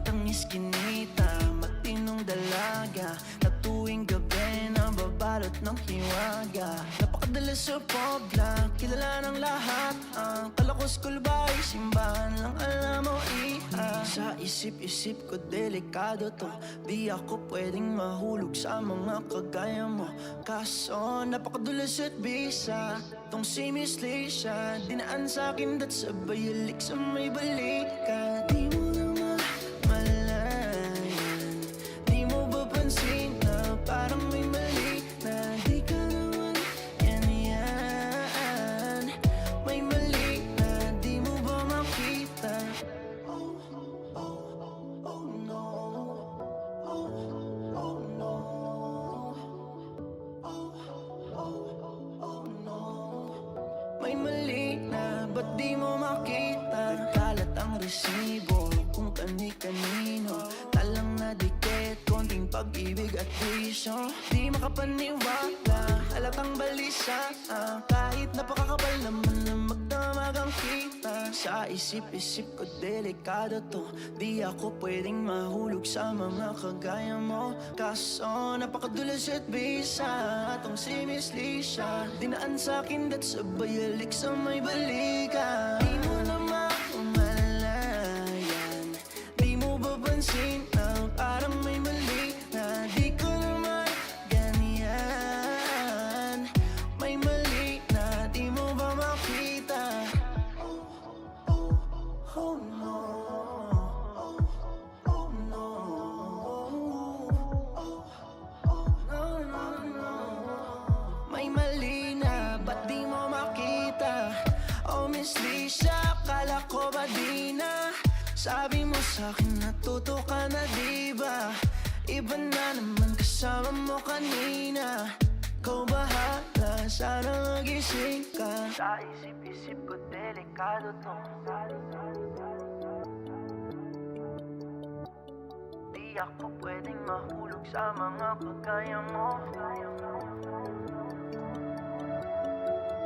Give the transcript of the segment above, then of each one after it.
ang iskinita, matinong dalaga, na tuwing gabi nababalot ng hiwaga. Napakadala sa pobla, kilala ng lahat. Ang Kalakos Kulbay, simbahan lang alam mo iha. Sa isip-isip ko delikado to, di ako pwedeng mahulog sa mga kagaya mo. Kaso napakadulas at bisa, tong si Miss Lisha, dinaan sa'kin dat sabay halik sa may balikat. Di mo naman malayan, di mo ba pansin na parang may mali na di ka naman ganyan. May mali na di mo ba makita? Oh, oh, oh no. Oh, oh no. Oh, oh no. May mali na, ba't di mo makita? Nagkalat ang resibo kung kani-kanino, talang na dikit, konting pag-ibig at bisyo. Di makapaniwala, halatang balisa, kahit napakakapal naman na magdamagang kita. Sa isip-isip ko delikado to, di ako pwedeng mahulog sa mga kagaya mo. Kaso napakadulas at bisa, atong si Miss Lisha, dinaan sa'kin dat sabay halik sa may balikan. Di mo naman umalayan, di mo ba pansin na parang may mali na di ko naman ganyan. May mali na di mo ba makita? Oh, oh, oh no. Oh, oh no. Oh, oh, no, no, no. May mali na, ba't di mo makita? Oh Miss Lisha, kala ko ba di na? Sabi mo sa'kin natuto ka na diba? Iba na naman kasama mo kanina. Ikaw bahala, sana magising ka. Sa isip-isip ko delikado to, di ako pwedeng mahulog sa mga kagaya mo.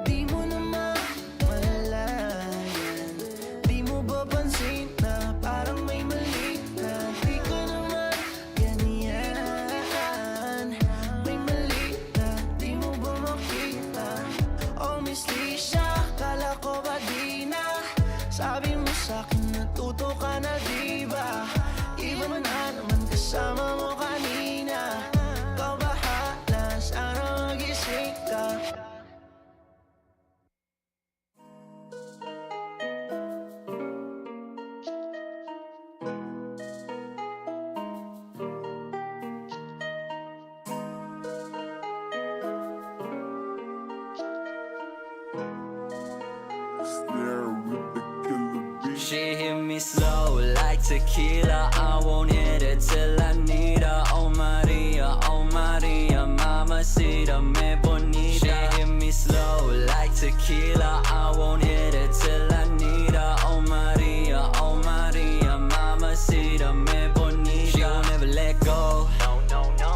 Di mo naman malayan, di mo ba pansin na parang may mali na di ko naman ganyan. May mali na di mo ba makita? Oh Miss Lisha, kala ko ba di na? Sabi mo sa'kin natuto ka na diba? Iba man na naman kasama mo kanina. Ikaw bahala, sana magising ka. She hit me slow like tequila, I won't hit it till I need her. Oh Maria, mamacita, me bonita. She hit me slow like tequila, I won't hit it till I need her. Oh Maria, mamacita, me bonita. She won't ever let go,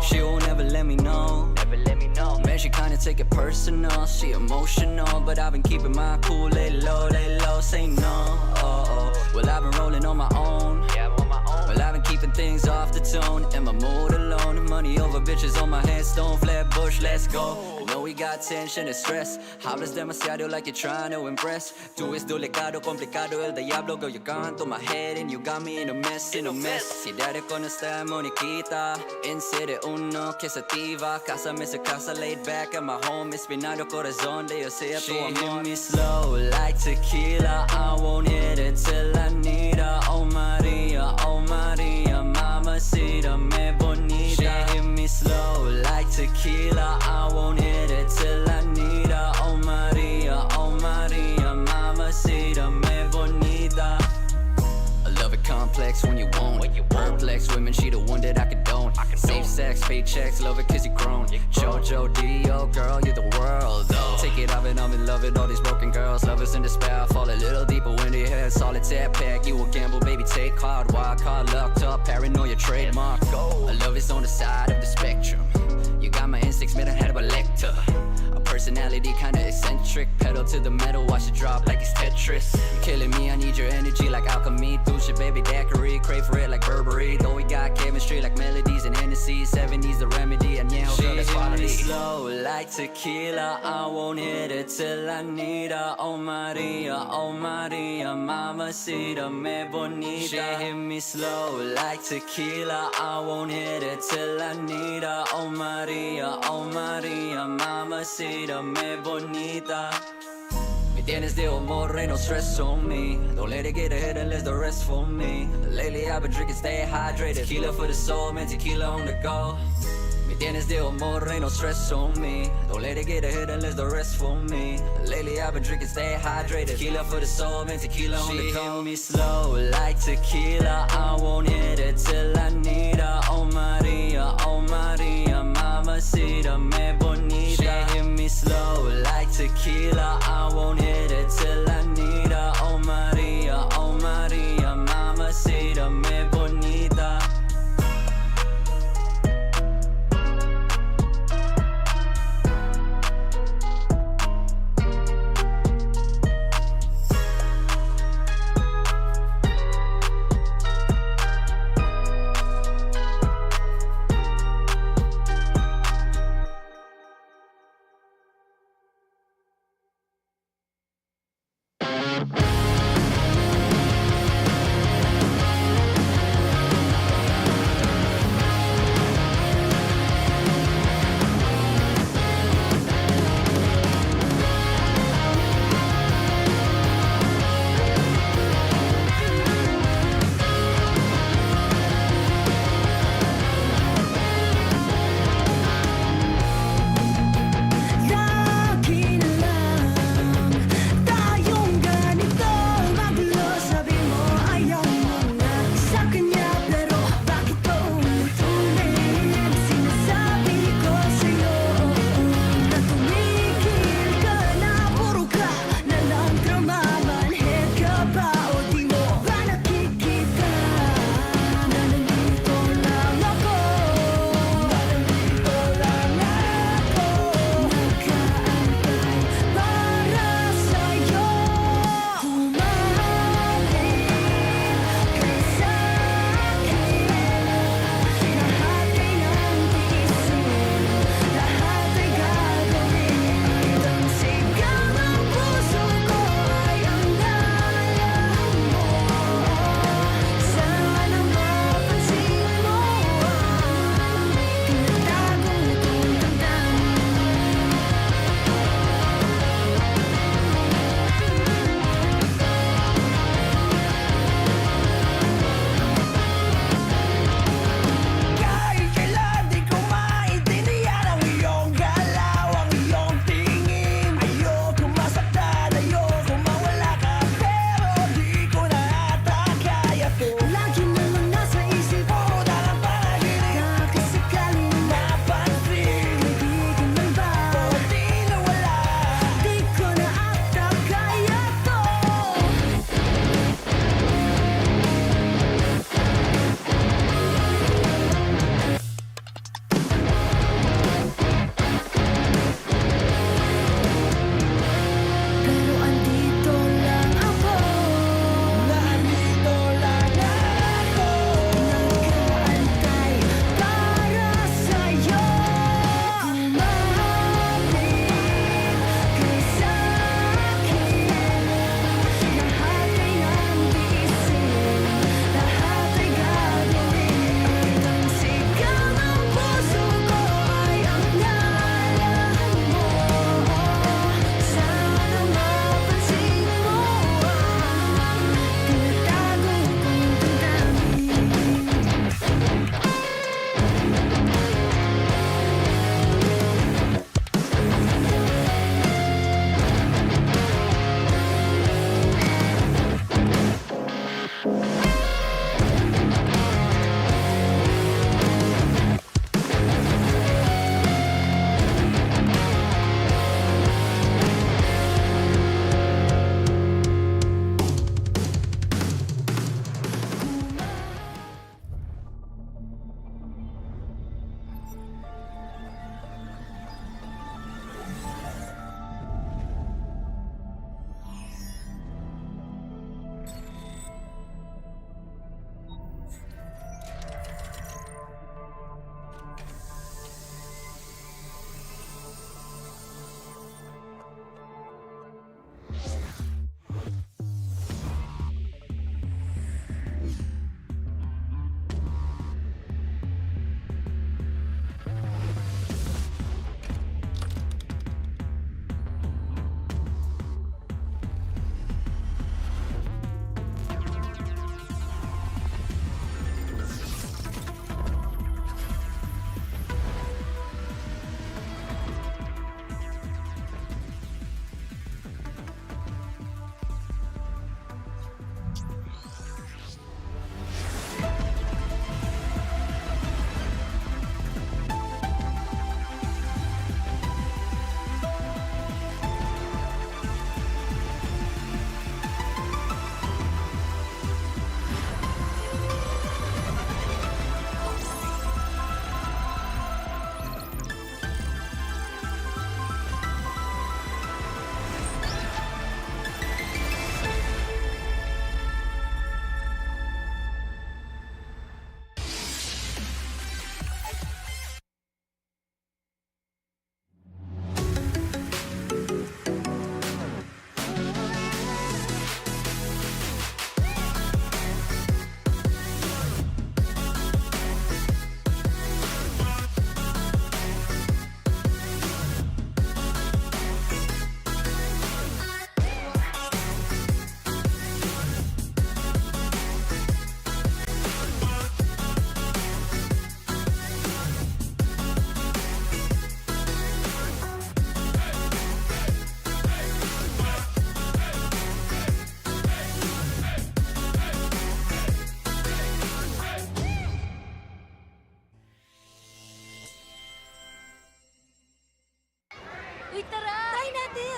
she won't ever let me know. Man, she kinda take it personal, she emotional, but I've been keeping my cool, lay low, say no. Well, I've been rolling on my own. Well, I've been keeping things off the tone, and my mood alone. Money over bitches on my headstone, Flatbush, let's go. You know we got tension and stress. Hablas demasiado like you're trying to impress. Tú es delicado, complicado, el diablo. Girl, you're gone through my head and you got me in a mess, Si dare con esta moniquita, en serie uno que se activa. Cásame se casa, laid back at my home. Espinado corazón de yo sea tu amor. She hit me slow like tequila, I won't hit it till I need her. Oh Maria, mamacita, me bonita. She hit me slow like tequila, I won't hit it till I need her. Oh Maria, mamacita, me bonita. I love it complex when you want. Perplex women, she the one that I condone. Safe sex, paychecks, love it cause you grown. Jojo, Dio, girl, you're the world though. Take it off and I'm in love with all these broken girls. Lovers in despair, fall a little deeper when they head. Solitaire pack, you a gamble, baby, take hard. Wild card, locked up, paranoia, trademark. I love is on the side of the spectrum. You got my instincts made ahead of a lector. A personality kinda eccentric. Pedal to the metal, watch it drop like it's Tetris. You're killing me, I need your energy like alchemy. Dulce, baby, daiquiri, crave for it like Burberry. like tequila. I won't hit it till I need her. Oh Maria, mamacita, me bonita. She hit me slow like tequila. I won't hit it till I need her. Oh Maria, mamacita, me bonita. Me tienes de amor, ain't no stress on me. Don't let it get ahead and let the rest for me. Lately I've been drinking, stay hydrated. Tequila for the soul, man, tequila on the go. Me tienes de amor, ain't no stress on me. Don't let it get ahead and let the rest for me. Lately I've been drinking, stay hydrated. Tequila for the soul, man, tequila on the go. She hit me slow like tequila. I won't hit it till I need her. Oh Maria, mamacita, me bonita. She hit me slow like tequila. I won't hit it till I need her. Oh Maria, mamacita, me bonita.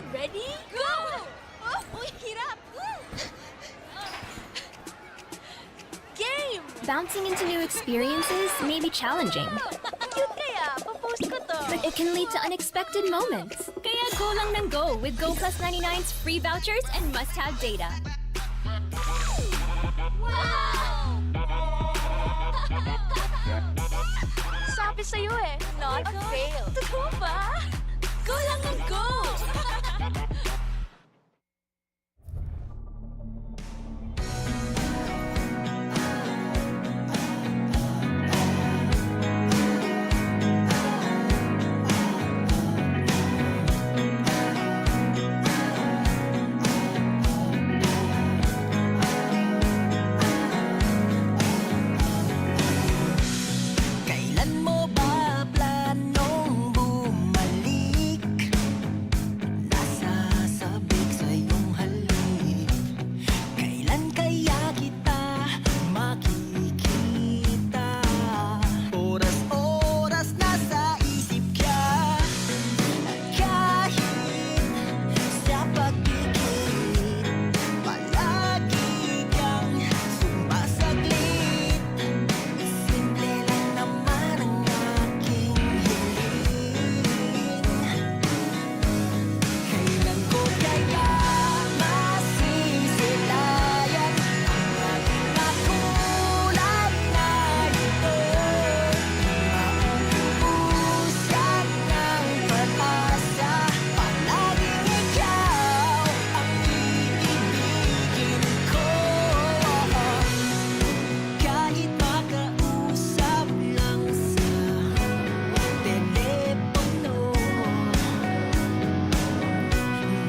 Ready? Go! Oh, uy, hirap! Game! Bouncing into new experiences may be challenging, Cute kaya, papost ko to. but it can lead to unexpected moments. Kaya go lang ng go with Go Plus 99's free vouchers and must-have data. Wow! Sabi sa'yo eh, not a fail. Totoo ba? Go lang ng go! Kailan mo ba planong bumalik? Nasasabik sa iyong halik. Kailan kaya kita makikita? Oras-oras nasa isip ka. Kahit sa pagpikit, palagi kang sumasaglit. Simple lang naman ang aking hiling. Kailan ko kaya masisilayan ang aking makulay na ito? Mauubusan ng pag-asa, palaging ikaw ang iibigin ko. Kahit makausap lang sa telepono,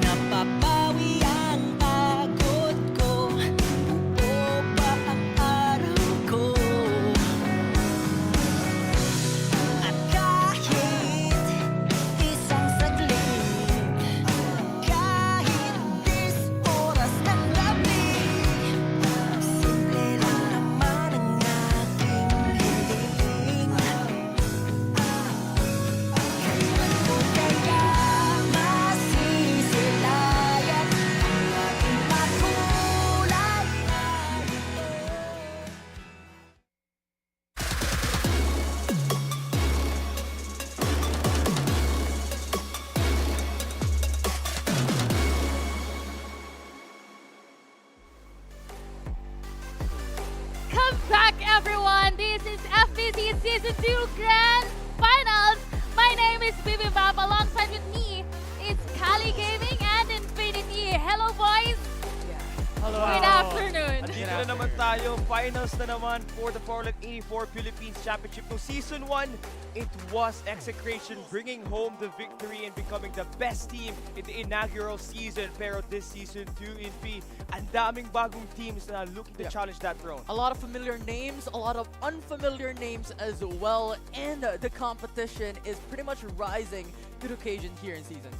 napapawi ang pagod ko. Buo pa ang araw ko. At kahit isang saglit, kahit 10 oras ng gabi, simple lang naman ang aking hiling. Kailan ko kaya masisilayan ang aking makulay na ito? Come back, everyone! This is FPC Season 2 Grand Finals! My name is Bibi Bab. Alongside with me is Kali Gaming and Infinity. Hello, boys! Hello. Good afternoon. Andito na naman tayo. Finals na naman for the Farlight 84 Philippines Championship. No, Season 1, it was Execration bringing home the victory and becoming the best team in the inaugural season. Pero this Season 2, Infi, ang daming bagong teams na looking to challenge that throne. A lot of familiar names, a lot of unfamiliar names as well, and the competition is pretty much rising to the occasion here in Season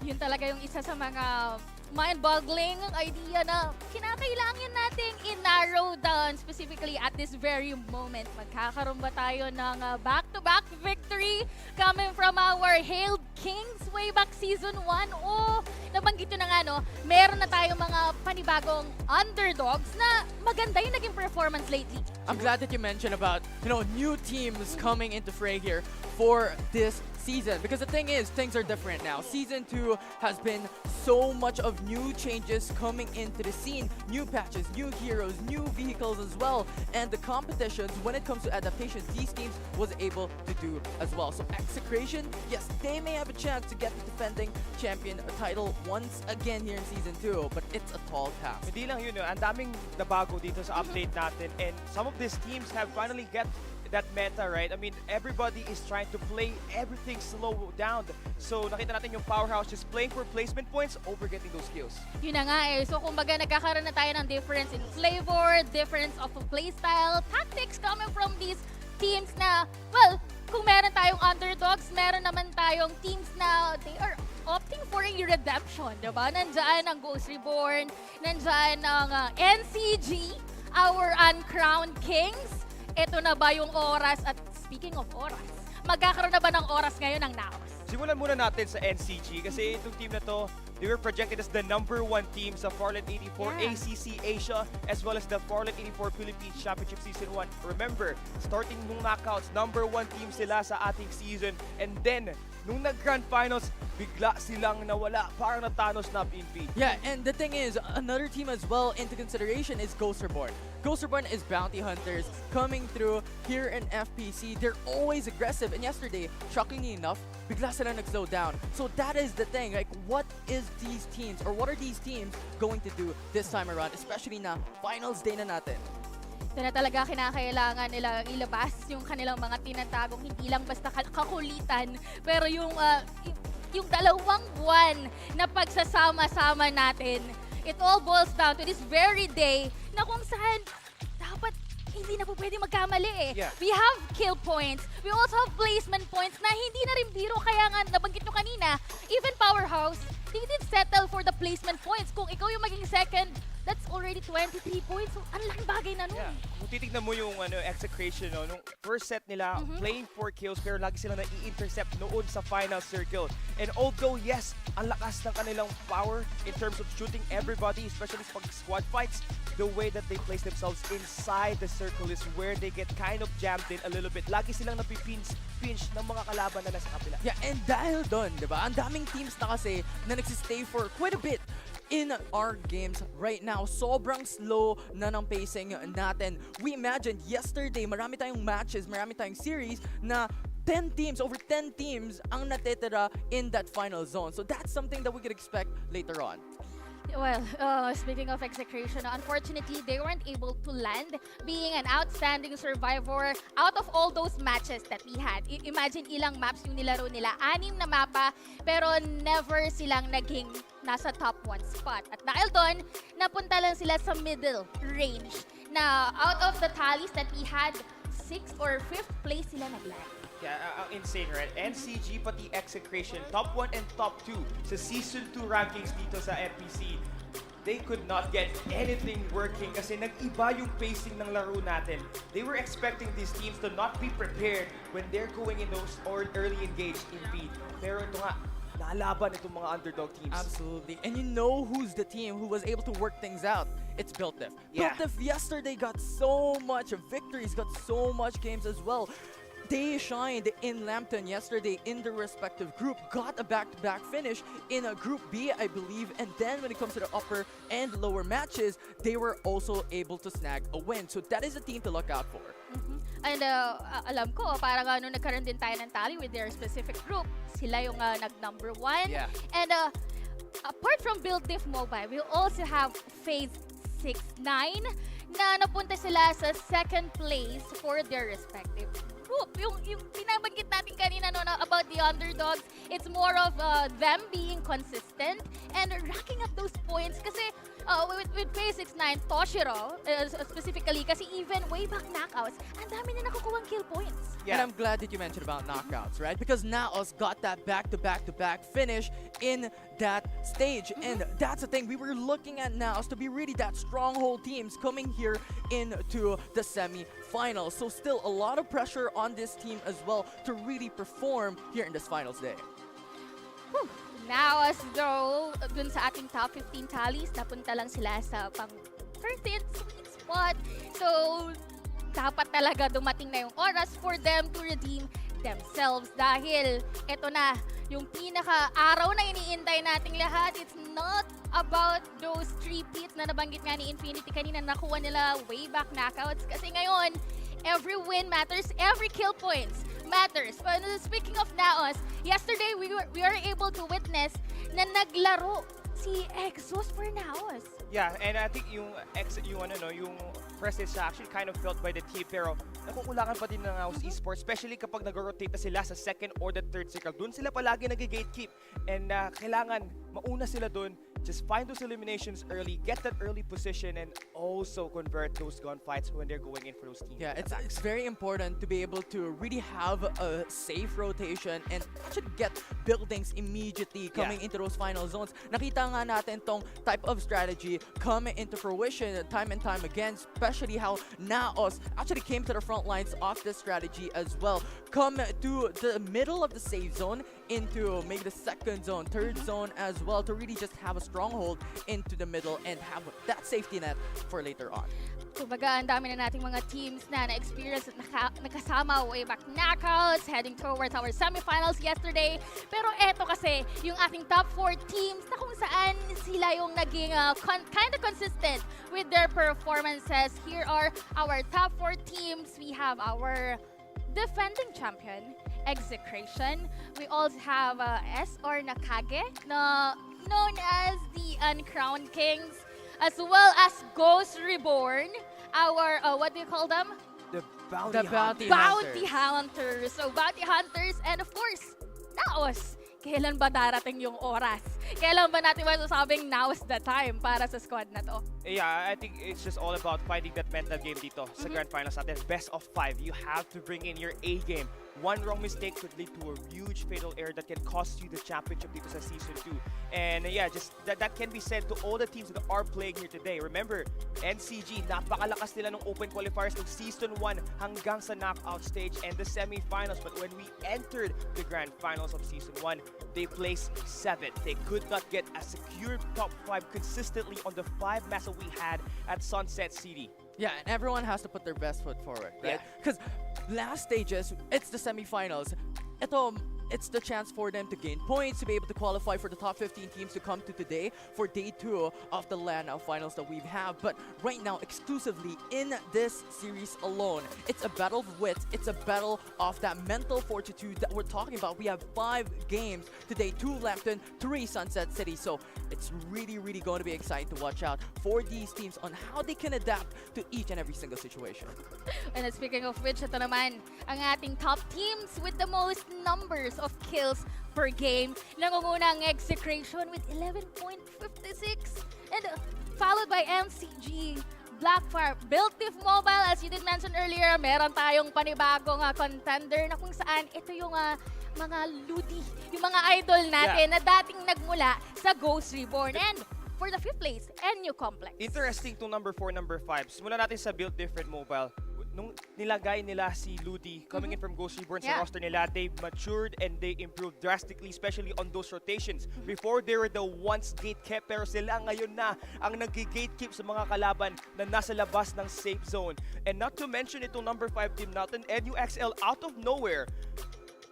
2. Yun talaga yung isa sa mga mind-boggling idea na kinakailangan nating i-narrow down specifically at this very moment. Magkakaroon ba tayo ng back-to-back victory coming from our hailed kings way back Season 1? O nabanggit yun na nga, no, meron na tayong mga panibagong underdogs na maganda yung naging performance lately. I'm glad that you mentioned about, new teams coming into fray here for this season, because the thing is, things are different now. Season 2 has been so much of new changes coming into the scene, new patches, new heroes, new vehicles as well, and the competitions when it comes to adaptations, these teams was able to do as well. So Execration, yes, they may have a chance to get the defending champion title once again here in Season 2, but it's a tall task. Hindi lang yun, ang daming nabago dito sa update natin, and some of these teams have finally get that meta, right? I mean, everybody is trying to play everything slow down. So, nakita natin yung Powerhouse just playing for placement points over getting those kills. Yun na nga eh. So, kumbaga nagkakaroon na tayo ng difference in flavor, difference of playstyle, tactics coming from these teams na, well, kung meron tayong underdogs, meron naman tayong teams na they are opting for a redemption, diba? Nandyan ang Ghost Reborn, nandyan ang NCG, our uncrowned kings. Ito na ba yung oras? At speaking of oras, magkakaroon na ba ng oras ngayon ng Naos? Simulan muna natin sa NCG kasi itong team na to, they were projected as the #1 team sa Farlight 84 ACC Asia as well as the Farlight 84 Philippines Championship Season 1. Remember, starting nung knockouts, #1 team sila sa ating season, and then nung nag-grand finals, bigla silang nawala. Parang na-Thanos na Invi. Yeah, and the thing is, another team as well into consideration is Ghost Reborn. Ghost Reborn is bounty hunters coming through here in FPC. They're always aggressive, and yesterday, shockingly enough, bigla sila nag-slow down. So that is the thing, like what is these teams, or what are these teams going to do this time around, especially na finals day na natin? Ito na talaga kinakailangan nila ilabas yung kanilang mga tinatagong hindi lang basta kakulitan, pero yung dalawang buwan na pagsasama-sama natin. It all boils down to this very day na kung saan dapat hindi na po pwede magkamali eh. Yeah. We have kill points. We also have placement points na hindi na rin biro. Kaya nga nabanggit nyo kanina, even Powerhouse, they did settle for the placement points. Kung ikaw yung maging second, that's already 23 points. So, ang laking bagay na nun. Yeah. Kung titignan mo yung execution, no, nung first set nila, playing 4 kills, pero lagi sila na-i-intercept noon sa final circle. And although, yes, ang lakas ng kanilang power in terms of shooting everybody, especially pag squad fights, the way that they place themselves inside the circle is where they get kind of jammed in a little bit. Lagi silang napipinch ng mga kalaban na nasa kapila. Yeah, and dahil doon, di ba, ang daming teams na kasi na nagsistay for quite a bit in our games right now. Sobrang slow na ng pacing natin. We imagined yesterday, marami tayong matches, marami tayong series na 10 teams, over 10 teams ang natetira in that final zone. So that's something that we could expect later on. Well, speaking of execution, unfortunately, they weren't able to land being an outstanding survivor out of all those matches that we had. Imagine ilang maps yung nilaro nila. 6 na mapa, pero never silang naging nasa top 1 spot. At dahil doon, napunta lang sila sa middle range na out of the tallies that we had, 6th or 5th place sila nag-land. Yeah, insane, right? NCG pati execration, top 1 and top 2 sa Season 2 rankings dito sa FPC. They could not get anything working kasi nag-iba yung pacing ng laro natin. They were expecting these teams to not be prepared when they're going in those or early engaged in feed. Pero ito nga, nalaban itong mga underdog teams. Absolutely. And you know who's the team who was able to work things out? It's BuiltDiff. Yeah. BuiltDiff yesterday got so much victories, got so much games as well. They shined in Lambton yesterday in their respective group, got a back-to-back finish in a Group B, I believe, and then when it comes to the upper and lower matches, they were also able to snag a win. So that is a team to look out for. And alam ko, parang nagkaroon din tayo ng tally with their specific group. Sila yung nag-number 1. Yeah. And apart from BuiltDiff Mobile, we also have Phase 6-9 na napunta sila sa second place for their respective group. Yung pinabanggit natin kanina about the underdogs, it's more of them being consistent and racking up those points kasi with Phase 6-9, Toshiro specifically, kasi even way back knockouts, ang dami na nakukuha kill points. Yeah. And I'm glad that you mentioned about knockouts, right? Because Naos got that back-to-back-to-back finish in that stage. And that's the thing. We were looking at Naos to be really that stronghold teams coming here into the semi-finals. So still a lot of pressure on this team as well to really perform here in this finals day. Whew. Now, as though, dun sa ating top 15 tallies, napunta lang sila sa pang 13th sweet spot. So, dapat talaga dumating na yung oras for them to redeem themselves. Dahil, eto na, yung pinaka-araw na iniintay nating lahat, it's not about those 3 peats na nabanggit nga ni Infinity kanina, nakuha nila way back knockouts. Kasi ngayon, every win matters, every kill points matters. But speaking of Naos, yesterday we were able to witness na naglaro si Exos for Naos. Yeah, and I think yung presence siya actually kind of felt by the team, pero nakukulangan pa din ng esports, especially kapag nag-rotate na sila sa second or the third circle. Doon sila palagi nag-gatekeep, and kailangan mauna sila doon just find those eliminations early, get that early position, and also convert those gunfights when they're going in for those team Yeah, it's attacks. very important to be able to really have a safe rotation and actually get buildings immediately coming into those final zones. Nakita nga natin tong type of strategy coming into fruition time and time again, especially how Naos actually came to the front lines of this strategy as well. Come to the middle of the safe zone into maybe the second zone, third zone as well to really just have a stronghold into the middle and have that safety net for later on. Kumbaga, ang dami na nating mga teams na na-experience at nakasama way back knockouts, heading towards our semifinals yesterday. Pero eto kasi, yung ating top 4 teams na kung saan sila yung naging kind of consistent with their performances. Here are our top 4 teams. We have our defending champion, Execration. We also have SR Nakage, known as the Uncrowned Kings, as well as Ghost Reborn, our, what do you call them? The The bounty, bounty Bounty Hunters. So, Bounty Hunters, and of course, Naos. Kailan ba darating yung oras? Kailan ba natin masasabing now's the time para sa squad na to? Yeah, I think it's just all about finding that mental game dito sa Grand Finals natin. Best of 5. You have to bring in your A game. One wrong mistake could lead to a huge fatal error that can cost you the championship dito sa Season 2. And yeah, just that can be said to all the teams that are playing here today. Remember, NCG, napakalakas nila ng open qualifiers ng Season 1 hanggang sa knockout stage and the semifinals. But when we entered the Grand Finals of Season 1, they placed 7th. They could not get a secure top 5 consistently on the 5 matches we had at Sunset City. Yeah, and everyone has to put their best foot forward, right? Yeah. Because last stages, it's the semifinals. It's the chance for them to gain points, to be able to qualify for the top 15 teams to come to today for day 2 of the LAN finals that we have. But right now, exclusively in this series alone, it's a battle of wits. It's a battle of that mental fortitude that we're talking about. We have 5 games today, 2 Lambton, 3 Sunset City. So it's really, really going to be exciting to watch out for these teams on how they can adapt to each and every single situation. And speaking of which, ito naman, ang ating top teams with the most numbers of kills per game. Nangunguna ang Execration with 11.56. And followed by MCG, Blackfire, Built-If Mobile, as you did mention earlier, meron tayong panibagong contender na kung saan ito yung mga ludi, yung mga idol natin na dating nagmula sa Ghost Reborn. And for the 5th place, NU Complex. Interesting to number 4, number 5. Simulan natin sa Build Different Mobile. Nung nilagay nila si Ludi coming in from Ghost Reborn sa roster nila, they matured and they improved drastically, especially on those rotations. Before, they were the ones gatekeep, pero sila ngayon na ang nag-gatekeep sa mga kalaban na nasa labas ng safe zone. And not to mention itong number 5 team natin, NUXL, out of nowhere,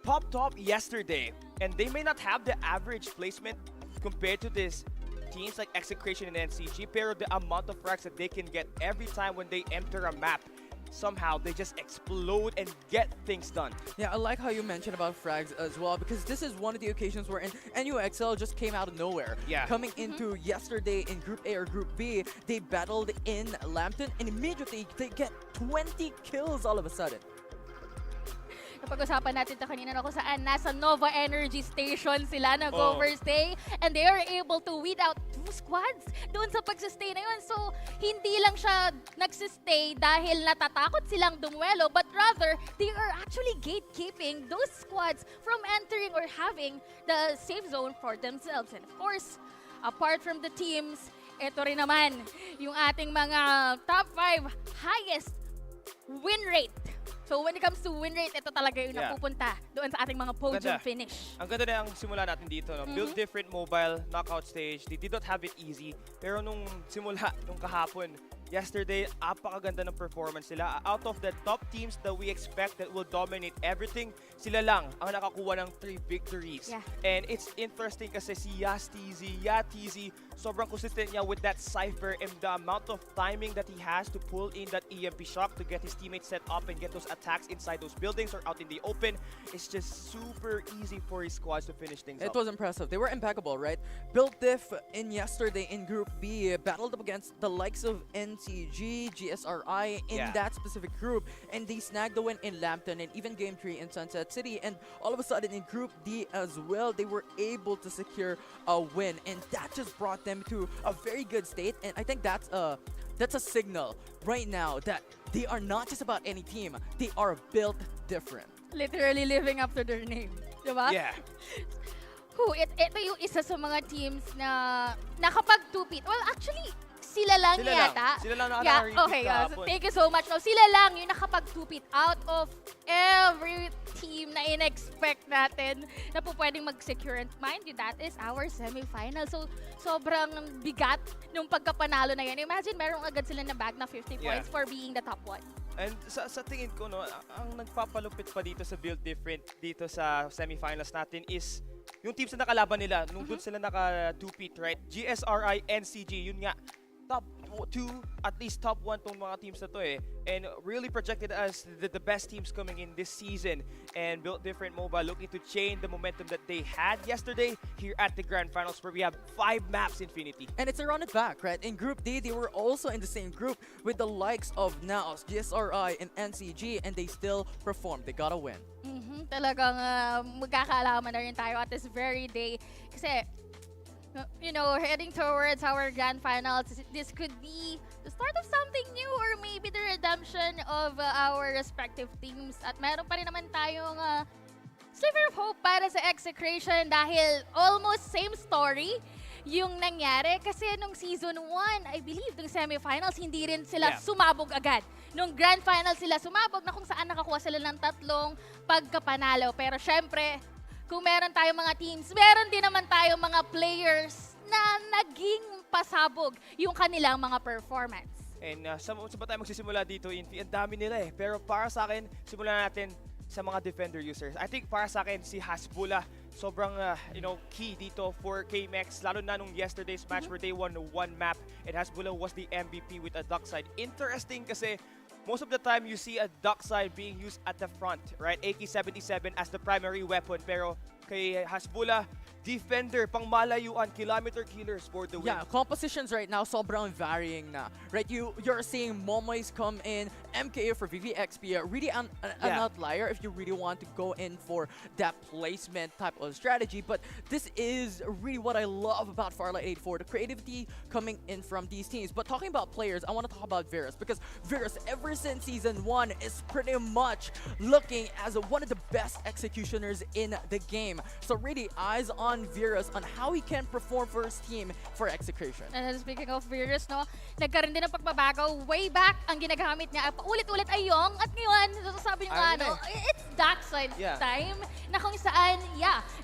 popped top yesterday. And they may not have the average placement compared to this teams like Execration and NCG, pero the amount of frags that they can get every time when they enter a map, somehow they just explode and get things done. Yeah, I like how you mentioned about frags as well, because this is one of the occasions where NUXL just came out of nowhere. Yeah. Coming into yesterday in Group A or Group B, they battled in Lambton and immediately they get 20 kills all of a sudden. Napag-usapan natin ito kanina na kung saan nasa Nova Energy Station sila nag-overstay and they are able to weed out 2 squads doon sa pagsistay na yun. So, hindi lang siya nagsistay dahil natatakot silang dumwelo, but rather, they are actually gatekeeping those squads from entering or having the safe zone for themselves. And of course, apart from the teams, ito rin naman yung ating mga top 5 highest win rate. So when it comes to win rate, ito talaga yung napupunta doon sa ating mga podium finish. Ang ganda na ang simula natin dito. No? Build Different Mobile, knockout stage. They did not have it easy. Pero nung simula, nung kahapon, yesterday, apakaganda ng performance nila. Out of the top teams that we expect that will dominate everything, sila lang ang nakakuha ng 3 victories. Yeah. And it's interesting kasi si Yatizi, sobrang consistent niya with that Cypher and the amount of timing that he has to pull in that EMP shock to get his teammates set up and get those attacks inside those buildings or out in the open. It's just super easy for his squads to finish things It up. was impressive. They were impeccable, right? Built Diff in yesterday in Group B battled up against the likes of NCG NCG, GSRI in Yeah. that specific group, and they snagged the win in Lambton and even Game 3 in Sunset City, and all of a sudden in Group D as well, they were able to secure a win, and that just brought them to a very good state, and I think that's a signal right now that they are not just about any team, they are built different. Literally living up to their name. Diba? Yeah. Ito yung isa sa mga teams na nakapag two-peat. Well, actually, sila lang Sila yata. lang. Sila lang Yeah, naka-repeat okay. So kahapon. thank you so much. No, sila lang yung nakapag two-peat out of every team na in-expect natin na po pwedeng mag-secure. And mind you, that is our semifinal. So, sobrang bigat nung pagkapanalo na yan. Imagine, meron agad sila na bag na 50 Yeah. points for being the top one. And sa tingin ko, no, ang nagpapalupit pa dito sa build different dito sa semifinals natin is yung teams na nakalaban nila nung doon sila naka-2-peat, right? GSRI, NCG, yun nga, top 2, at least top 1 tong mga teams na to eh. And really projected as the best teams coming in this season. And Built Different Mobile looking to chain the momentum that they had yesterday here at the Grand Finals where we have 5 maps Infinity. And it's a run it back, right? In Group D, they were also in the same group with the likes of Naos, GSRI, and NCG, and they still performed. They got a win. Talagang magkakaalaman na rin tayo at this very day. Kasi, you know, heading towards our grand finals, this could be the start of something new or maybe the redemption of our respective teams. At meron pa rin naman tayong sliver of hope para sa Execration dahil almost same story yung nangyari. Kasi nung season 1, I believe, nung semifinals, hindi rin sila sumabog agad. Nung grand finals sila sumabog na kung saan nakakuha sila ng 3 pagkapanalo. Pero syempre, kung meron tayong mga teams, meron din naman tayong mga players na naging pasabog yung kanilang mga performance. And saan ba tayo magsisimula dito, Infi? Ang dami nila eh. Pero para sa akin, simulan natin sa mga defender users. I think para sa akin, si Hasbula, sobrang key dito for KMX. Lalo na nung yesterday's match where they won one map. And Hasbula was the MVP with a duck side. Interesting kasi most of the time you see a duck side being used at the front, right? AK-77 as the primary weapon. Pero kay Hasbula, defender, pang malayuan, kilometer killers for the win. Yeah, compositions right now sobrang varying na. Right, you're seeing Momoys come in, MKA for VVXP, really an outlier if you really want to go in for that placement type of strategy. But this is really what I love about Farlight 84, the creativity coming in from these teams. But talking about players, I want to talk about Virus, because Virus, ever since season 1, is pretty much looking as one of the best executioners in the game. So really, eyes on Virus on how he can perform for his team for Execration. And speaking of Virus, no, nagkaroon din ng pagbabago. Way back, ang ginagamit niya, paulit-ulit ay Yong. At ngayon, sabi nga, no, it's Darkside time. Na kung saan,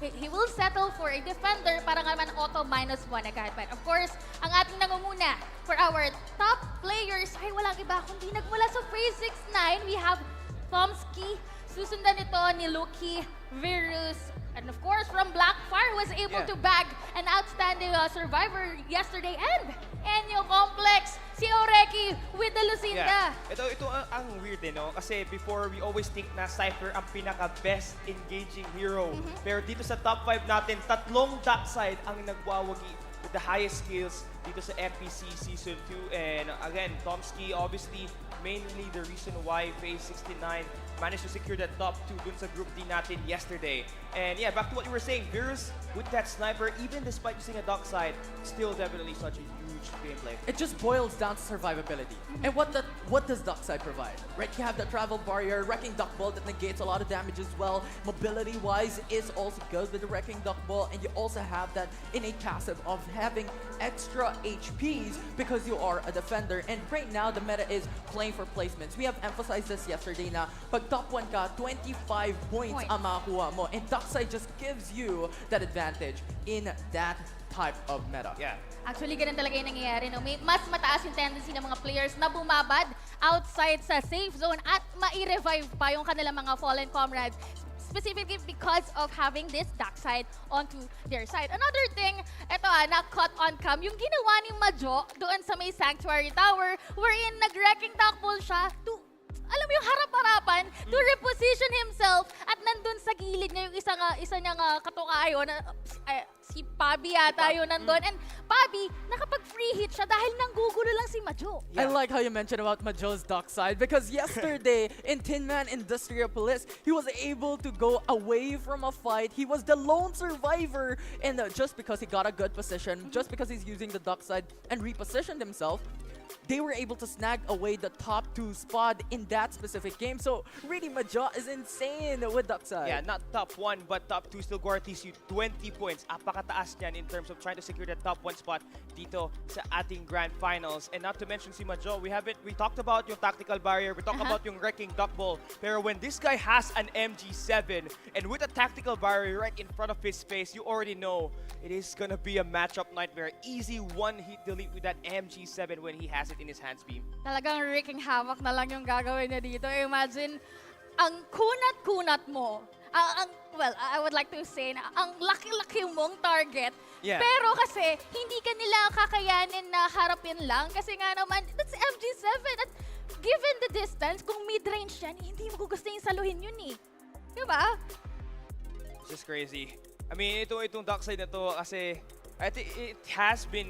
he will settle for a defender para nga naman auto -1 agad. But of course, ang ating nangunguna for our top players ay walang iba kundi nagmula sa Phase 6-9. We have Tomsky, susundan ito ni Lucky, Virus, and of course, from Blackfire was able to bag an outstanding survivor yesterday. And Enyo Complex, si Oreki with the Lucinda. Ito ang weird no? Kasi before we always think na Cypher ang pinaka-best engaging hero. Pero dito sa top 5 natin, 3 dark side ang nagwawagi with the highest skills dito sa FPC Season 2. And again, Tomsky obviously mainly the reason why Phase 69 managed to secure that top 2 dun sa Group D natin yesterday. And yeah, back to what you were saying, Virus with that sniper, even despite using a dark side, still definitely such a huge gameplay. It just boils down to survivability. And what does Darkside provide? Right, you have the travel barrier, Wrecking Duck Ball that negates a lot of damage as well. Mobility-wise is also good with the Wrecking Duck Ball, and you also have that innate passive of having extra HPs because you are a defender. And right now, the meta is playing for placements. We have emphasized this yesterday na pag top 1 ka, 25 points ang makakuha mo. And Darkside just gives you that advantage in that type of meta. Yeah. Actually, ganun talaga yung nangyayari. No? May mas mataas yung tendency ng mga players na bumabad outside sa safe zone at mai-revive pa yung kanilang mga fallen comrades. Specifically because of having this dark side onto their side. Another thing, eto na-caught on cam, yung ginawa ni Majo doon sa may Sanctuary Tower wherein nag-wrecking tackle siya to, alam mo yung harap-harapan, to reposition himself at nandun sa gilid niya yung isa niyang katukayo na si Pabi yata yun nandun. And Pabi, nakapag-free hit siya dahil nanggugulo lang si Majo. I like how you mentioned about Majo's dark side because yesterday in Tin Man Industriapolis, he was able to go away from a fight. He was the lone survivor, and just because he got a good position, just because he's using the dark side and repositioned himself, they were able to snag away the top 2 spot in that specific game. So really, Majo is insane with dark side. Yeah, not top 1, but top 2 still guarantees you 20 points. Apakataas niyan in terms of trying to secure the top 1 spot dito sa ating Grand Finals. And not to mention si Majo, we talked about yung tactical barrier, we talked about yung wrecking duck ball. Pero when this guy has an MG7 and with a tactical barrier right in front of his face, you already know it is gonna be a matchup nightmare. Easy one-hit delete with that MG7 when he has it in his hands, Beam. Talagang wreaking havoc na lang yung gagawin niya dito. Imagine, ang kunat-kunat mo. Well, I would like to say na ang laki-laki mong target. Yeah. Pero kasi, hindi ka nila kakayanin na harapin lang. Kasi nga naman, that's MG7. At given the distance, kung mid-range yan, hindi mo gusto yung saluhin yun eh. Diba? It's just crazy. I mean, itong dark side na to kasi I think it has been,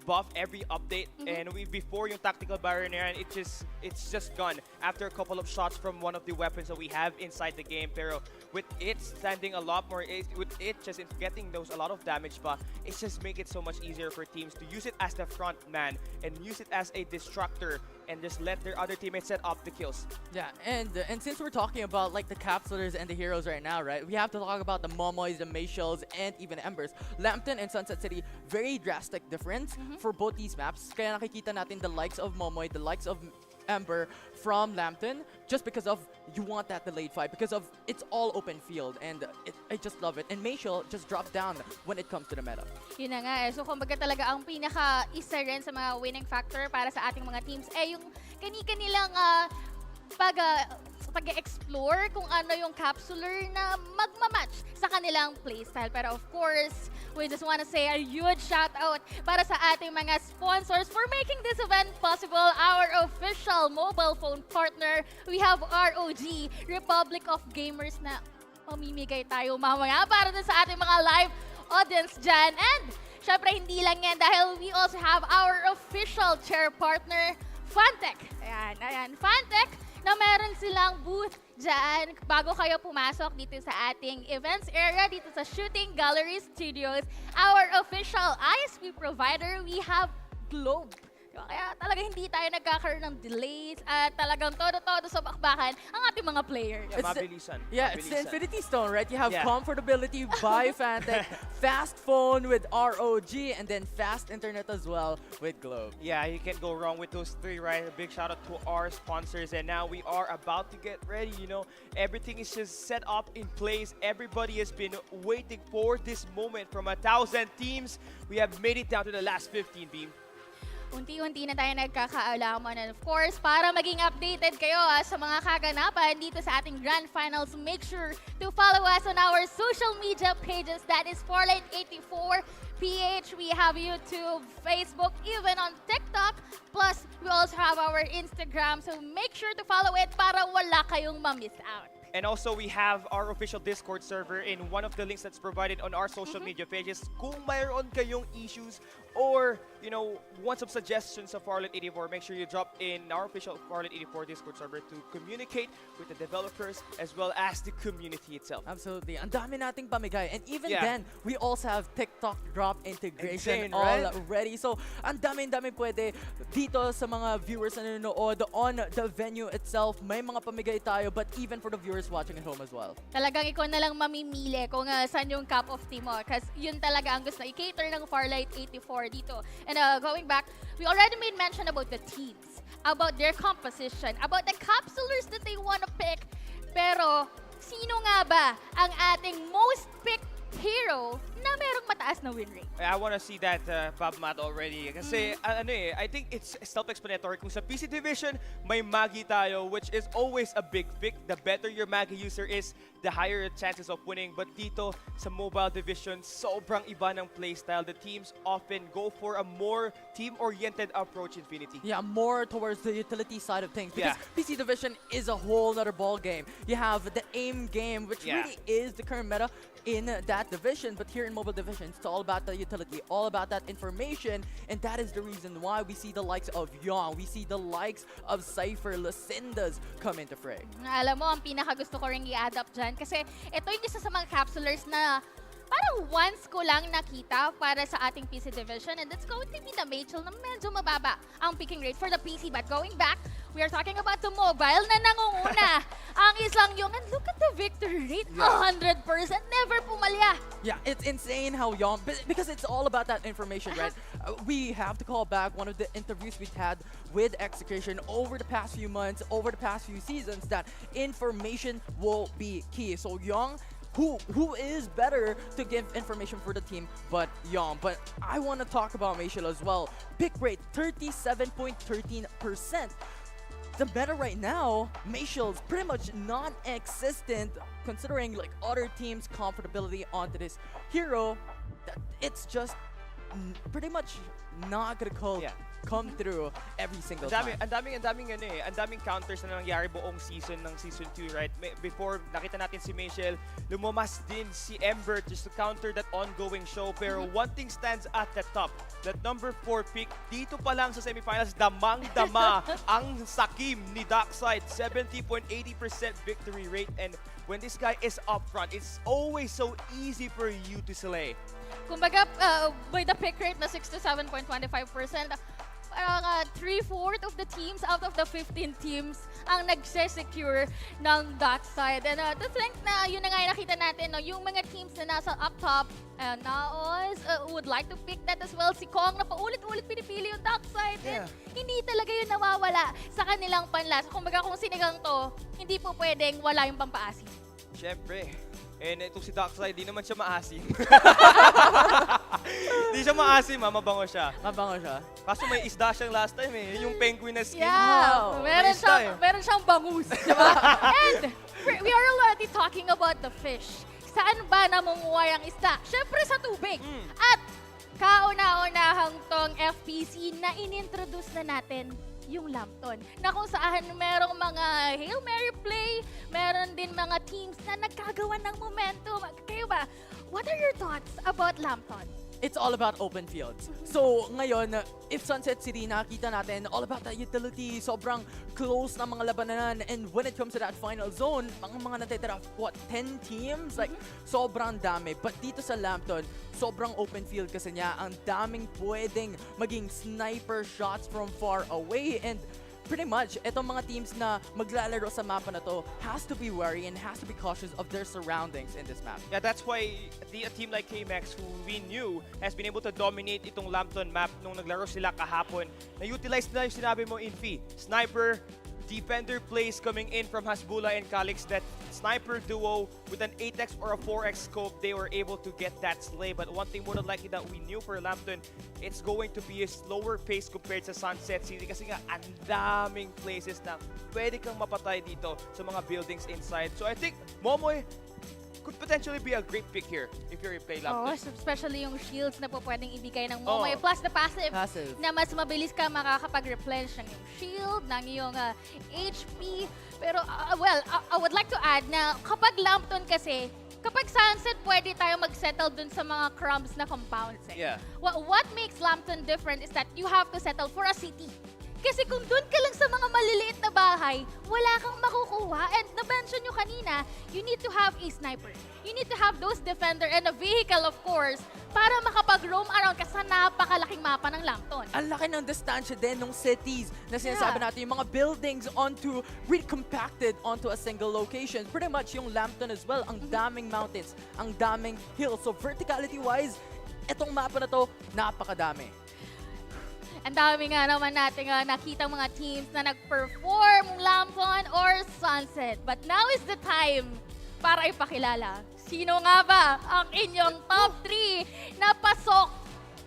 buff every update, and before yung tactical barrier na yan, it's just gone after a couple of shots from one of the weapons that we have inside the game. Pero with it standing a lot more, with it just getting a lot of damage, but it's just make it so much easier for teams to use it as the front man and use it as a distractor and just let their other teammates set up the kills. Yeah, and since we're talking about like the capsulers and the heroes right now, right? We have to talk about the Momoys, the Mayshels, and even Embers. Lambton and Sunset City, very drastic difference for both these maps. Kaya nakikita natin the likes of Momoy, the likes of Ember from Lambton, just because of you want that delayed fight, because of it's all open field, and I just love it. And Mayshel just dropped down when it comes to the meta. Yun na nga eh. So kumbaga talaga ang pinaka-isa rin sa mga winning factor para sa ating mga teams yung kani-kanilang pag-explore kung ano yung capsuler na magmamatch sa kanilang playstyle. Pero of course, we just want to say a huge shout out para sa ating mga sponsors for making this event possible. Our official mobile phone partner, we have ROG, Republic of Gamers, na mamimigay tayo mamaya para dun sa ating mga live audience dyan. And syempre hindi lang yan dahil we also have our official chair partner, Fantech. Ayan, Fantech, na meron silang booth dyan bago kayo pumasok dito sa ating events area, dito sa Shooting Gallery Studios. Our official ISP provider, we have Globe. Kaya talaga hindi tayo nagkakaroon ng delays at talagang todo-todo sa bakbakan ang ating mga players. Yeah, mabilisan. Yeah, it's the Mabilisan. Infinity Stone, right? You have Yeah. comfortability by Fantech, fast phone with ROG, and then fast internet as well with Globe. Yeah, you can't go wrong with those 3, right? A big shout out to our sponsors. And now we are about to get ready, Everything is just set up in place. Everybody has been waiting for this moment from 1,000 teams. We have made it down to the last 15, Beam. Unti-unti na tayo nagkakaalaman. And of course, para maging updated kayo sa mga kaganapan dito sa ating Grand Finals, make sure to follow us on our social media pages. That is Farlight84PH. We have YouTube, Facebook, even on TikTok. Plus, we also have our Instagram. So make sure to follow it para wala kayong ma-miss out. And also, we have our official Discord server in one of the links that's provided on our social media pages. Kung mayroon kayong issues or, want some suggestions of Farlight 84, make sure you drop in our official Farlight 84 Discord server to communicate with the developers as well as the community itself. Absolutely. Ang dami nating pamigay. And even Yeah. then, we also have TikTok drop integration Insane, right? already. So, ang dami pwede dito sa mga viewers na nanonood on the venue itself. May mga pamigay tayo, but even for the viewers watching at home as well. Talagang ikaw na lang mamimili kung saan yung cup of tea mo. Kasi yun talaga ang gusto i-cater ng Farlight 84 dito. And going back, we already made mention about the teams, about their composition, about the capsulers that they want to pick. Pero, sino nga ba ang ating most picked hero na merong mataas na win rate? I want to see that Bob Matt already. Kasi I think it's self-explanatory. Kung sa PC division, may Magi tayo, which is always a big pick. The better your Magi user is, the higher the chances of winning. But dito sa mobile division, sobrang iba ng playstyle. The teams often go for a more team-oriented approach, Infinity. Yeah, more towards the utility side of things. Because Yeah. PC Division is a whole other ball game. You have the aim game, which Yeah. really is the current meta in that division. But here in mobile divisions, it's all about the utility, all about that information, and that is the reason why we see the likes of Young, we see the likes of Cypher, Lucinda's come into fray. Alam mo, ang pinaka-gusto ko rin i-add up dyan kasi ito yung isa sa mga capsulers na parang once ko lang nakita para sa ating PC division, and that's going to be the Machel na medyo mababa ang picking rate for the PC. But going back, we are talking about the mobile na nangunguna. Ang isang yung, and look at the victory rate, 100%, never pumalya. Yeah, it's insane how Young, because it's all about that information, right? We have to call back one of the interviews we've had with Execution over the past few months, over the past few seasons, that information will be key. So Young, who is better to give information for the team but Young? But I want to talk about Machel as well. Pick rate 37.13%. The meta right now, Machel's pretty much non-existent considering like other teams' comfortability onto this hero. That it's just pretty much not gonna come through every single time. Ang daming counters na nangyari buong season ng Season 2, right? Before, nakita natin si Machel, lumamas din si Ember just to counter that ongoing show. Pero one thing stands at the top, that number 4 pick, dito pa lang sa semifinals, damang-dama ang sakim ni Darkside, 70.80% victory rate. And when this guy is up front, it's always so easy for you to slay. Kumbaga, by the pick rate na 67.25%, parang 3/4 of the teams out of the 15 teams ang nagse-secure ng Darkside. And to think na yun na nga yung nakita natin, no, yung mga teams na nasa up top, Naos would like to pick that as well. Si Kong na paulit-ulit pinipili yung Darkside. And hindi talaga yun nawawala sa kanilang panlas. Kumbaga kung sinigang to, hindi po pwedeng wala yung pampaasim. Siyempre. And itong si Darkside, di naman siya maasim. Di siya maasim, mabango siya. Mabango siya. Kaso may isda siyang last time eh. Yung penguin na skin. Yeah, meron siyang bangus, diba? And we are already talking about the fish. Saan ba namunguha yung isda? Siyempre sa tubig. At kauna-unahang tong FPC na inintroduce na natin yung Lambton, na kung saan merong mga Hail Mary play, meron din mga teams na nagkagawa ng momentum. Kayo ba, what are your thoughts about Lambton? It's all about open fields. So ngayon, if Sunset City nakita natin, all about that utility, sobrang close na mga labanan, and when it comes to that final zone, mga natitira, what, 10 teams? Like, sobrang dami. But dito sa Lambton, sobrang open field kasi niya, ang daming pwedeng maging sniper shots from far away, and pretty much, itong mga teams na maglalaro sa mapa na to has to be wary and has to be cautious of their surroundings in this map. Yeah, that's why a team like KMX, who we knew has been able to dominate itong Lambton map nung naglaro sila kahapon, na-utilize nila yung sinabi mo, Infi. Sniper, defender plays coming in from Hasbula and Calix, that sniper duo with an 8x or a 4x scope, they were able to get that slay. But one thing more than likely that we knew for Lambton, it's going to be a slower pace compared sa Sunset City kasi nga ang daming places na pwede kang mapatay dito sa mga buildings inside. So I think Momoy could potentially be a great pick here if you're in play Lambton. Especially yung shields na po pwedeng ibigay ng Momoy. Plus the passive, na mas mabilis ka makakapag-replenish ng iyong shield, ng iyong HP. Pero, I would like to add na kapag Lambton kasi, kapag Sunset, pwede tayo mag-settle dun sa mga crumbs na compounds. Yeah. What makes Lambton different is that you have to settle for a city. Kasi kung doon ka lang sa mga maliliit na bahay, wala kang makukuha. And na-mention nyo kanina, you need to have a sniper. You need to have those defender and a vehicle, of course, para makapag-roam around ka sa napakalaking mapa ng Lambton. Ang laki ng distansya din ng cities na sinasabi natin, yung mga buildings really compacted onto a single location. Pretty much yung Lambton as well, ang daming mountains, ang daming hills. So verticality-wise, itong mapa na to, napakadami. Ang dami nga naman natin nakita mga teams na nag-perform Lambton or Sunset. But now is the time para ipakilala. Sino nga ba ang inyong top 3 na pasok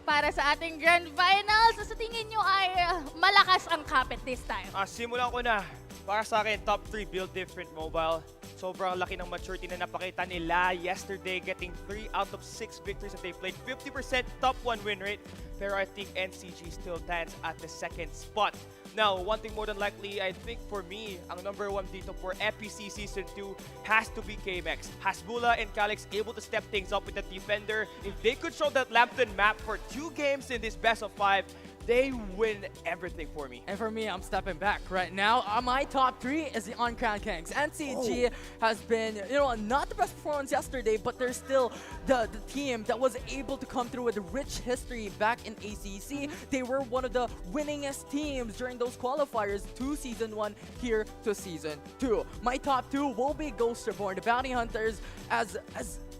para sa ating Grand Finals? Sa tingin nyo ay malakas ang kapit this time? Simulan ko na. Para sa akin, top 3 build different mobile. sobrang laki ng maturity na napakita nila yesterday, getting 3 out of 6 victories that they played. 50% top 1 win rate. Pero I think NCG still stands at the second spot. Now, one thing more than likely, I think for me, ang number 1 dito for FPC Season 2 has to be KMX. Hasbula and Calix able to step things up with the defender. If they could show that Lambton map for 2 games in this best of 5, they win everything for me. And for me, I'm stepping back right now. My top 3 is the On-Crown Kings. NCG has been, not the best performance yesterday, but they're still the team that was able to come through with a rich history back in ACC. They were one of the winningest teams during those qualifiers to Season 1 here to Season 2. My top 2 will be Ghost Reborn, the Bounty Hunters. As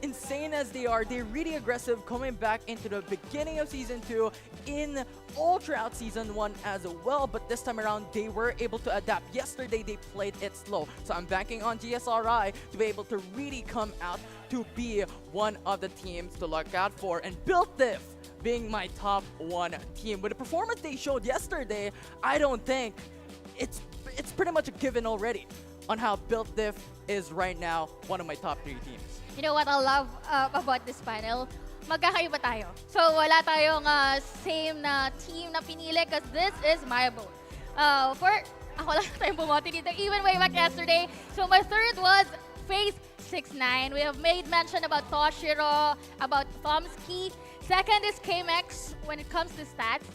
insane as they are, they're really aggressive coming back into the beginning of Season 2 in all throughout Season 1 as well, but this time around they were able to adapt. Yesterday they played it slow, so I'm banking on GSRI to be able to really come out to be one of the teams to look out for, and Built Diff being my top 1 team. With the performance they showed yesterday, I don't think it's pretty much a given already on how Built Diff is right now one of my top 3 teams. You know what I love about this panel? Magkakaiba tayo. So wala tayong same na team na pinili because this is my vote. Ako lang tayong bumote dito even way back yesterday. So my third was Phase 6-9. We have made mention about Toshiro, about Thomsky. Second is KMX. When it comes to stats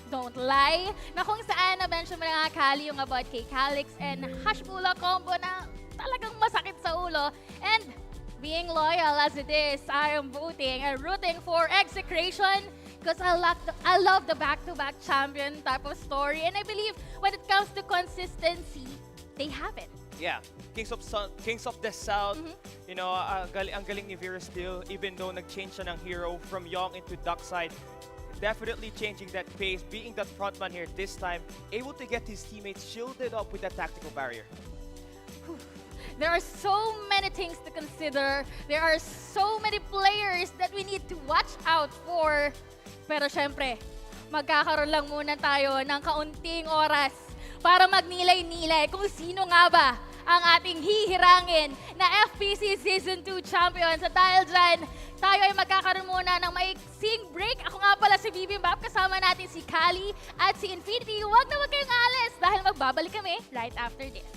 don't lie. Na kung saan na-mention mo na nga Kali yung about kay Calix and Hashbula combo na talagang masakit sa ulo. And being loyal as it is, I am voting and rooting for Execration because I love the back-to-back champion type of story. And I believe when it comes to consistency, they have it. Yeah, Kings of the South, ang galing ni Vera still, even though nag-change siya ng hero from Young into Darkside, definitely changing that pace, being that frontman here this time, able to get his teammates shielded up with that tactical barrier. There are so many things to consider. There are so many players that we need to watch out for. Pero syempre, magkakaroon lang muna tayo ng kaunting oras para magnilay-nilay kung sino nga ba ang ating hihirangin na FPC Season 2 Champions. At dahil dyan, tayo ay magkakaroon muna ng maiksing break. Ako nga pala si Bibimbap, kasama natin si Kali at si Infinity. Huwag na huwag kayong alis dahil magbabalik kami right after this.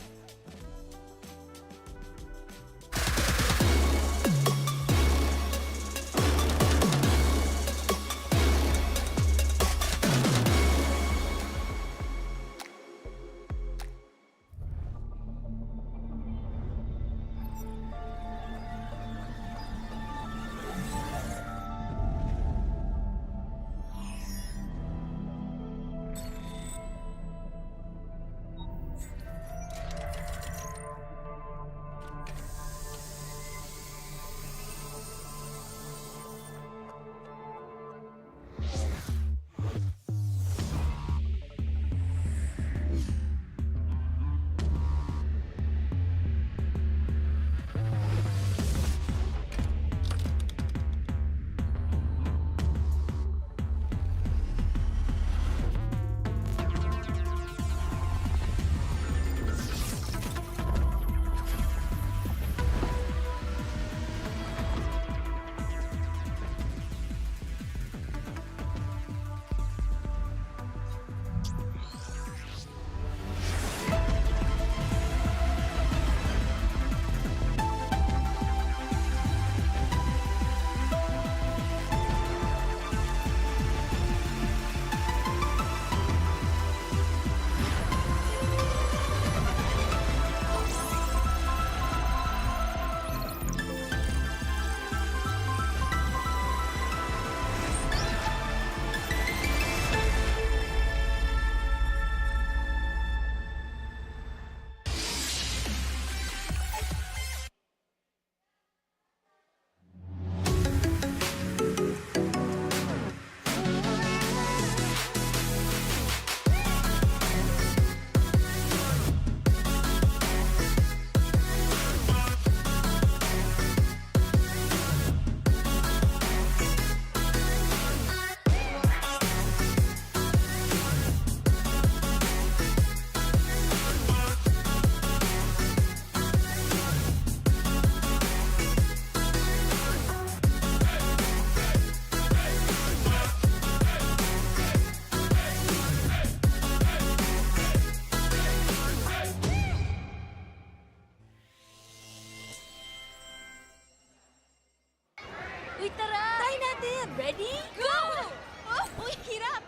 Ready? Go! Oh, uy, hirap!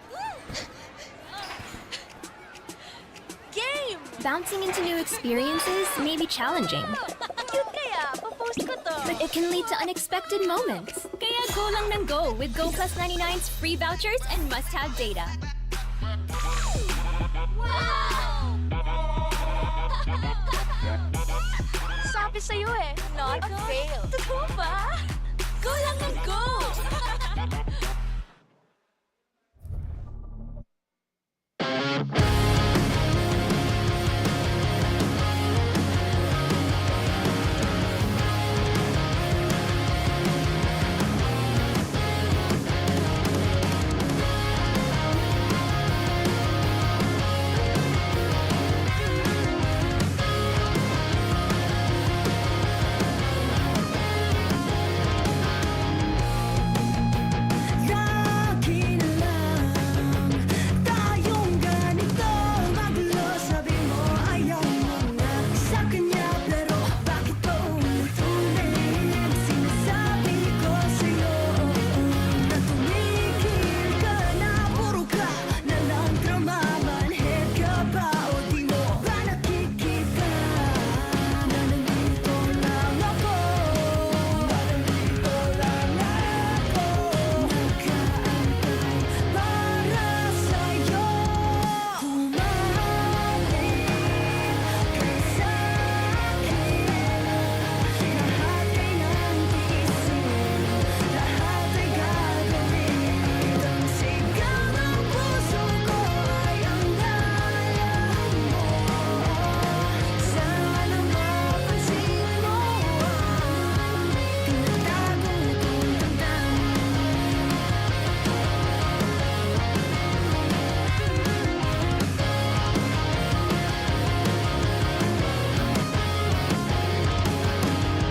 Game! Bouncing into new experiences may be challenging, Cute kaya, papost ko to. but it can lead to unexpected moments. Kaya go lang ng go with Go Plus 99's free vouchers and must-have data. Wow! Sabi sa'yo eh, not a fail. Totoo ba? Go lang ng go! Lagi na lang tayong ganito. Magulo, sabi mo ayaw mo na sa kanya, pero bakit pa umutuloy? Sinasabi ko sa'yo na tumigil ka na. Puro ka na lang drama. Manhid ka ba o di mo ba nakikita na nandito lang ako? Nandito lang ako, nakaantay para sa'yo. Humalik ka sa'kin. Lahat ay nantiisin, lahat ay gagawin. Ang sigaw ng puso ko ay ang ngalan mo. Sana mapansin mo ang tinatago kong damdamin.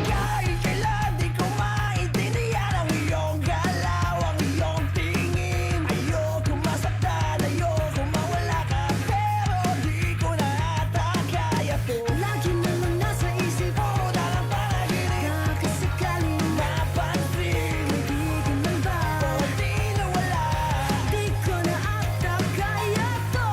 Kahit kailan di ko maintindihan ang iyong galaw, ang iyong tingin. Ayoko masaktan, ayoko mawala ka, pero di ko na ata kaya to. Lagi namang nasa isip mo dalang panaginip, kakasakaling napansin. Kaibigan man ba o di nawala, di ko na ata kaya to.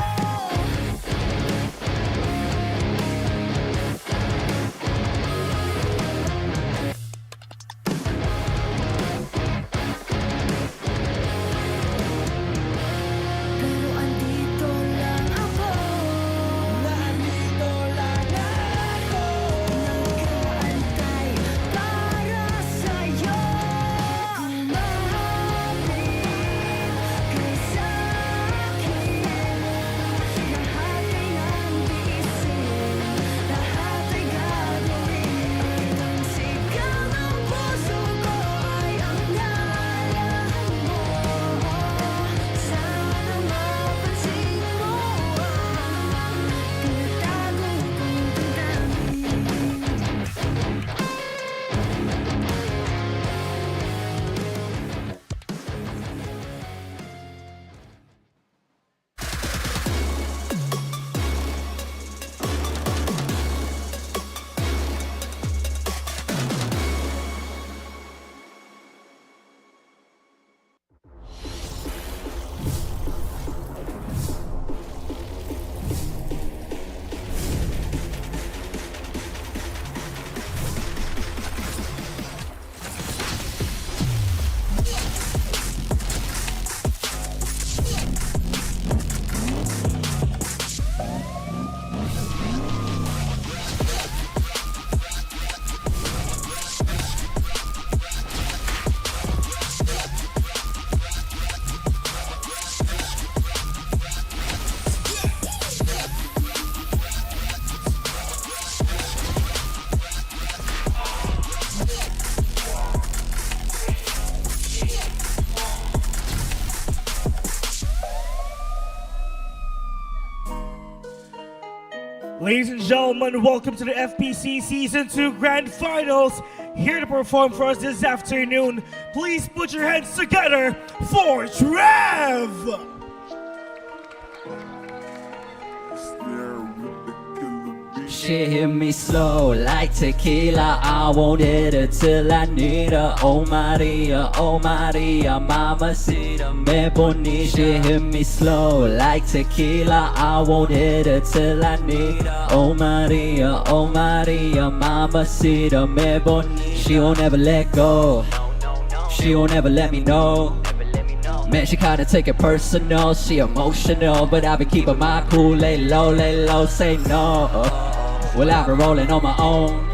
Pero andito lang ako, nandito lang ako, nakaantay para sa'yo. Kumapit ka sa'kin, lahat ay nantiisin, lahat ay gagawin. Ang sigaw ng puso ko ay ang ngalan mo. Sana mapansin mo ang tinatago kong damdamin. Ladies and gentlemen, welcome to the FPC Season 2 Grand Finals. Here to perform for us this afternoon, please put your hands together for Trev! She She hit me slow like tequila. I won't hit her till I need her. Oh Maria, mamacita, me bonita. She hit me slow like tequila. I won't hit her till I need her. Oh Maria, mamacita, me bonita. She won't ever let go. She won't ever let me know. Man, she kinda take it personal. She emotional, but I been keeping my cool. Lay low, say no. Well, I've been rolling on my own.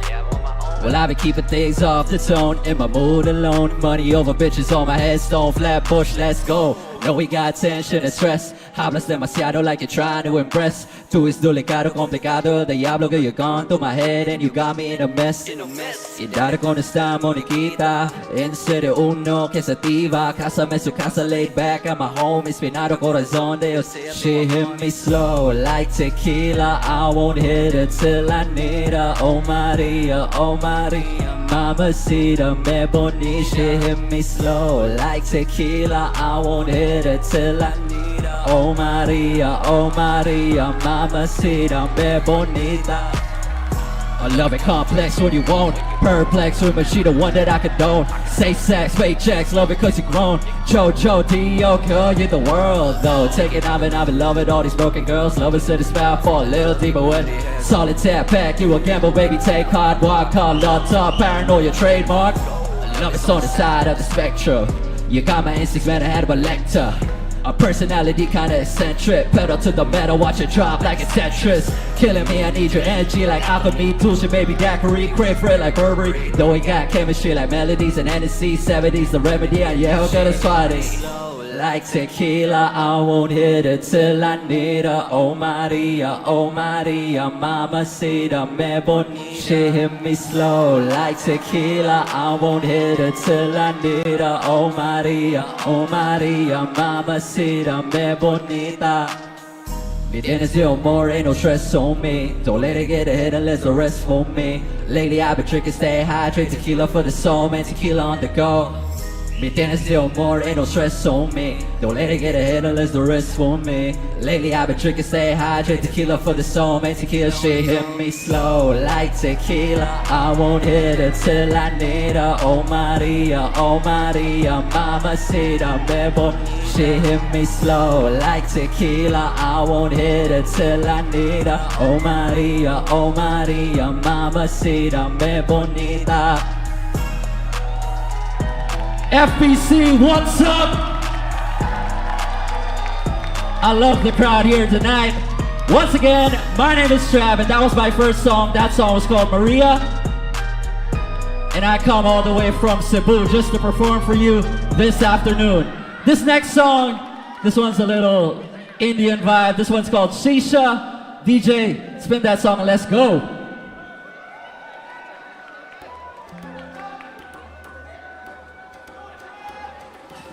Well, I've been keeping things off the tone. In my mood alone. Money over bitches on my headstone. Flatbush, let's go. No, we got tension and stress. Hablas demasiado like you're trying to impress. Tú es delicado, complicado. The diablo que you're gone through my head and you got me in a mess. Y dale con esta moniquita. En serio uno que se activa. Cásame su casa laid back. At my home, inspirado corazón de Dios. She hit me slow like tequila. I won't hit her till I need her. Oh Maria, mamacita, me bonita. She hit me slow like tequila. I won't hit her till I need her. Oh Maria, mamacita, me bonita. I love it complex when you won't. Perplex with me, she the one that I condone. Safe sex, fake checks, love it cause you grown. Jojo, D.O. girl, you're the world though. Take it, I've been loving all these broken girls. Love it, set a spell for a little deeper when solitaire pack, you a gamble, baby, take hard walk. Call on top, paranoia trademark. I love it's on the side of the spectrum. You got my instincts, man, I had a lecture. A personality kinda eccentric. Pedal to the metal, watch it drop like it's Tetris. Killing me, I need your energy like alchemy. Tuition, baby, daiquiri, crave for it like Burberry. Though we got chemistry like melodies and Hennessy. 70s, the remedy, and yeah, we're gonna spot it. Like tequila, I won't hit her till I need her. Oh Maria, mamacita, me bonita. She hit me slow like tequila. I won't hit her till I need her. Oh Maria, mamacita, me bonita. Me tienes de amor, ain't no stress on me. Don't let it get ahead unless the rest for me. Lately I've been drinking, stay hydrated. Tequila for the soul, man, tequila on the go. Me tienes de amor, ain't no stress on me. Don't let it get ahead unless the rest for me. Lately I've been drinking, stay hydrated. Tequila for the soul, man, tequila. She hit me slow like tequila. I won't hit her till I need her. Oh Maria, mamacita, me bonita. She hit me slow like tequila. I won't hit her till I need her. Oh Maria, mamacita, me bonita. FPC, what's up? I love the crowd here tonight. Once again, my name is Trav, and that was my first song. That song was called Maria. And I come all the way from Cebu just to perform for you this afternoon. This next song, this one's a little Indian vibe. This one's called Shisha. DJ, spin that song and let's go.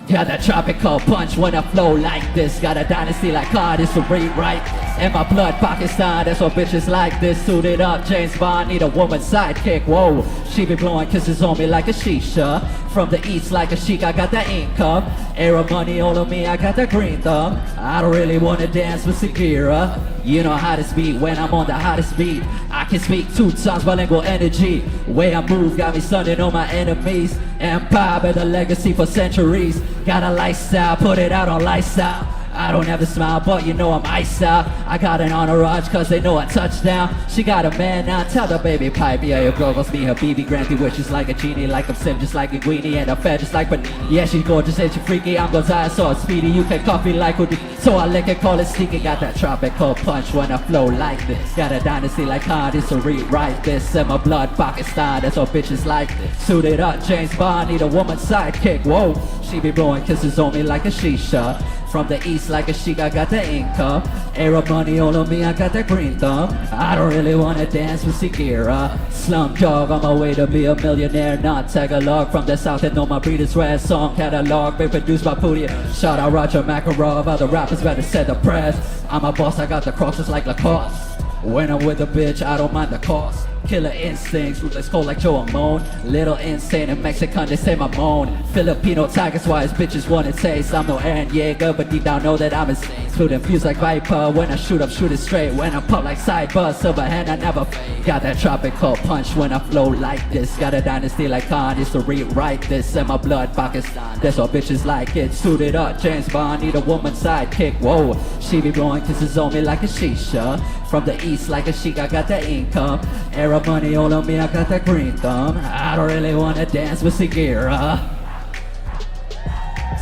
Got that tropical punch when I flow like this. Got a dynasty like God is to read right. And my blood Pakistan, that's what bitches like this. Suited up, James Bond, need a woman sidekick. Whoa, she be blowing kisses on me like a shisha. From the east like a chic, I got that income. Arab money all on me, I got that green thumb. I don't really wanna dance with Segura. You know how to speak when I'm on the hottest beat. I can speak 2 times bilingual energy. Way I move got me stunning on my enemies. Empire by the legacy for centuries. Got a lifestyle, put it out on lifestyle. I don't have to smile, but you know I'm iced out. I got an entourage cause they know I touchdown. She got a man now, tell the baby pipe. Yeah, your girl goes me her BB, granted wishes like a genie. Like I'm Sim, just like a Guinea, and a fed just like but yeah, she's gorgeous and she freaky. I'm Gonzalez, so it's speedy. You can copy like Hoodie, so I lick it, call it sneaky. Got that tropical punch when I flow like this. Got a dynasty like hard, it's to rewrite this. And my blood Pakistan, that's what bitches like this. Suited up, James Bond, need a woman sidekick. Whoa, she be blowing kisses on me like a shisha. From the east like a chic, I got the income. Arab money all on me, I got that green thumb. I don't really wanna dance with Segura. Slum dog, on my way to be a millionaire. Not Tagalog from the south and know my breed is rare. Song catalog, been produced by Pootie. Shout out Roger Makarov, other rappers better set the press. I'm a boss, I got the crosses like Lacoste. When I'm with a bitch, I don't mind the cost. Killer instincts, ruthless cold like Joe Amon. Little insane and Mexican, they say my moan. Filipino tigers, wise bitches wanna taste. I'm no Aaron Yeager, but deep down know that I'm insane. Fluid infused like Viper, when I shoot up, shoot it straight. When I pop like Cyber, silver hand, I never fade. Got that tropical punch when I flow like this. Got a dynasty like Khan, used to rewrite this. In my blood, Pakistan, that's all bitches like it. Suited up, James Bond, need a woman sidekick. Whoa, she be blowing kisses on me like a shisha. From the east like a chic, I got that income. Arab money all on me, I got that green thumb. I don't really wanna dance with Segura.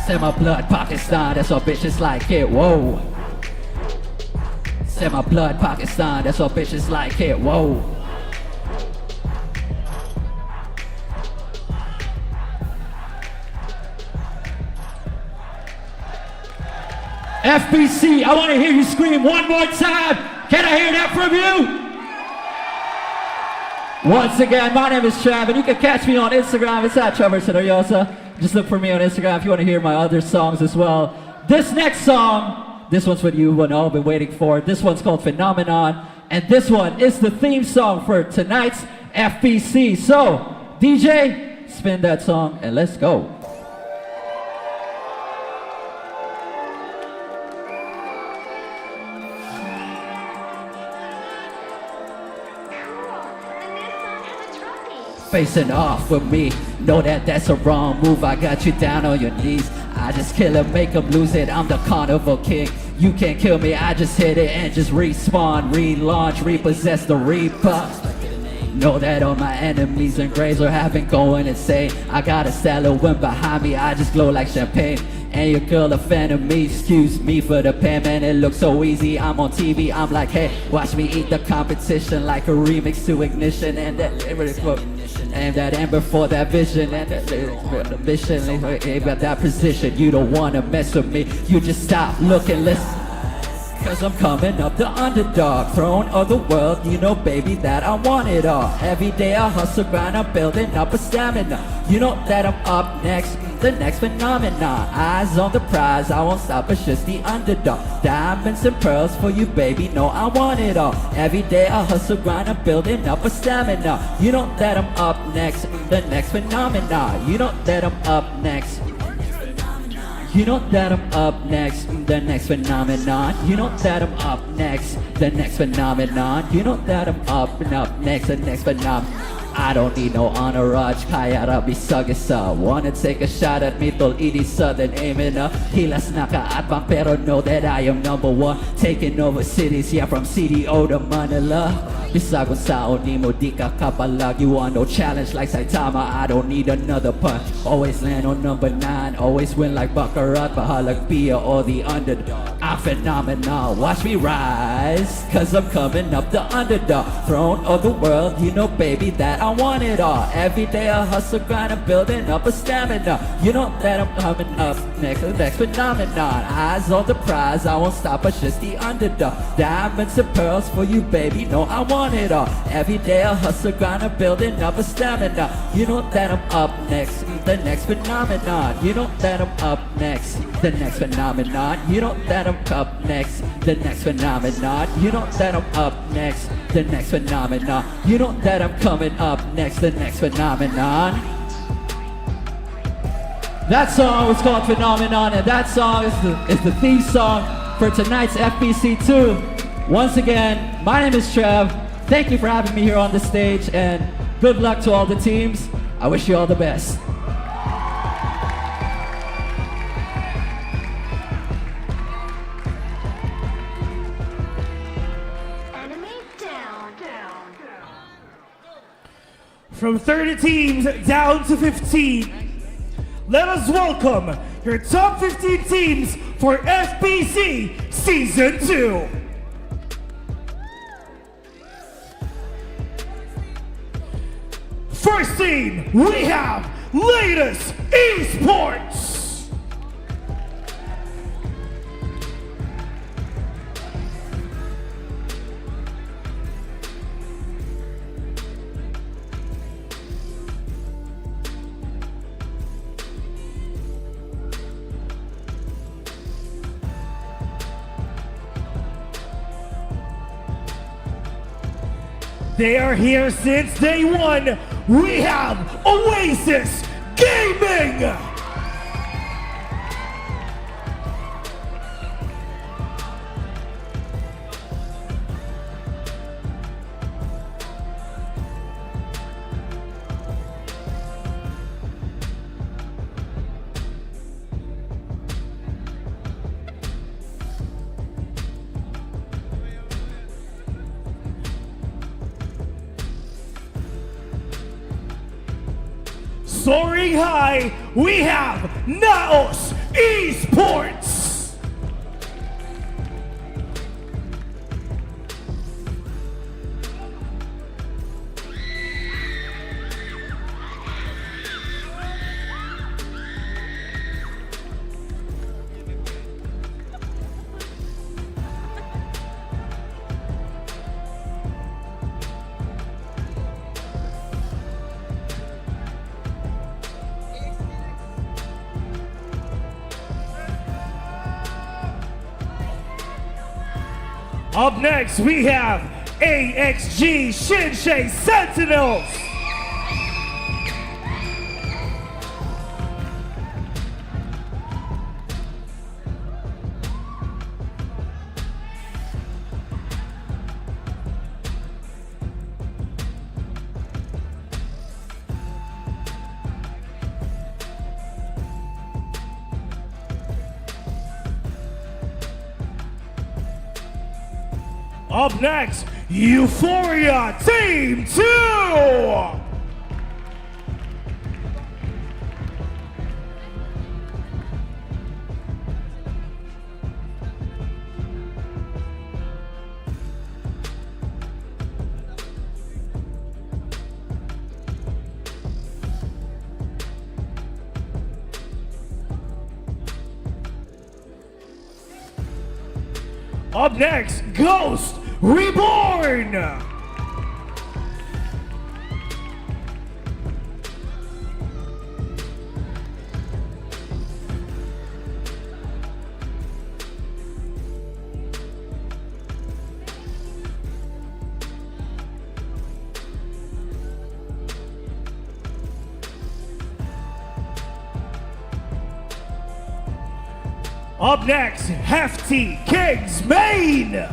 Send my blood, Pakistan, that's all bitches like it. Whoa. Send my blood, Pakistan, that's all bitches like it. Whoa. FPC, I want to hear you scream one more time. Can I hear that from you? Once again, my name is Trav, and you can catch me on Instagram. It's at Trevor Sedoriosa. Just look for me on Instagram if you want to hear my other songs as well. This next song, this one's what you've all been waiting for. This one's called Phenomenon, and this one is the theme song for tonight's FPC. So, DJ, spin that song, and let's go. Facing off with me, know that that's a wrong move. I got you down on your knees. I just kill him, make him lose it. I'm the carnival king. You can't kill me, I just hit it and just respawn, relaunch, repossess the reaper. Know that all my enemies and graves are having going insane. I got a stellar wind behind me, I just glow like champagne. And your girl a fan of me, excuse me for the pain, man, it looks so easy. I'm on TV, I'm like, hey, watch me eat the competition like a remix to Ignition. And that and that Ember for that vision. And that vision, ain't got that position. You don't wanna mess with me, you just stop, look and listen. Cause I'm coming up the underdog, throne of the world, you know baby that I want it all. Every day I hustle grind, I'm building up a stamina. You know that I'm up next, the next phenomenon. Eyes on the prize, I won't stop, it's just the underdog. Diamonds and pearls for you baby, know I want it all. Every day I hustle grind, I'm building up a stamina. You know that I'm up next, the next phenomenon. You know that I'm up next. You know that I'm up next, the next phenomenon. You know that I'm up next, the next phenomenon. You know that I'm up and up next, the next phenomenon. I don't need no entourage, kaya rabi sagisa. Wanna take a shot at me, tol idisa, then aiming up. Hilas nakaatbang, pero know that I am number one. Taking over cities, yeah, from CDO to Manila. Bisagong sao ni mo di ka kapalag. You want no challenge like Saitama, I don't need another punch. Always land on number 9, always win like Baccarat. Bahalag Pia or the underdog. I'm phenomenal, watch me rise. Cause I'm coming up the underdog, throne of the world, you know baby that I want it all. Every day I hustle grind, I'm building up a stamina. You know that I'm coming up next, the next phenomenon. Eyes on the prize, I won't stop, it's just the underdog. Diamonds and pearls for you baby, know I want it all. Every day I hustle grind, I'm building up a stamina. You know that I'm up next, the next phenomenon. You know that I'm up next, the next phenomenon. You know that I'm up next, the next phenomenon. You know that I'm up next, the next phenomenon. You know that I'm coming up next, the next phenomenon. That song was called Phenomenon, and that song is the theme song for tonight's FPC2. Once again, my name is Trev. Thank you for having me here on the stage, and good luck to all the teams. I wish you all the best. From 30 teams down to 15, let us welcome your top 15 teams for FPC Season 2. First team, we have Latest Esports. They are here since day one. We have Oasis Gaming! Soaring high, we have Naos Esports! Up next, we have AXG Shinsei Sentinels. Up next, Euphoria Team 2! Up next, Ghost Reborn! Up next, Hefty Kings Main!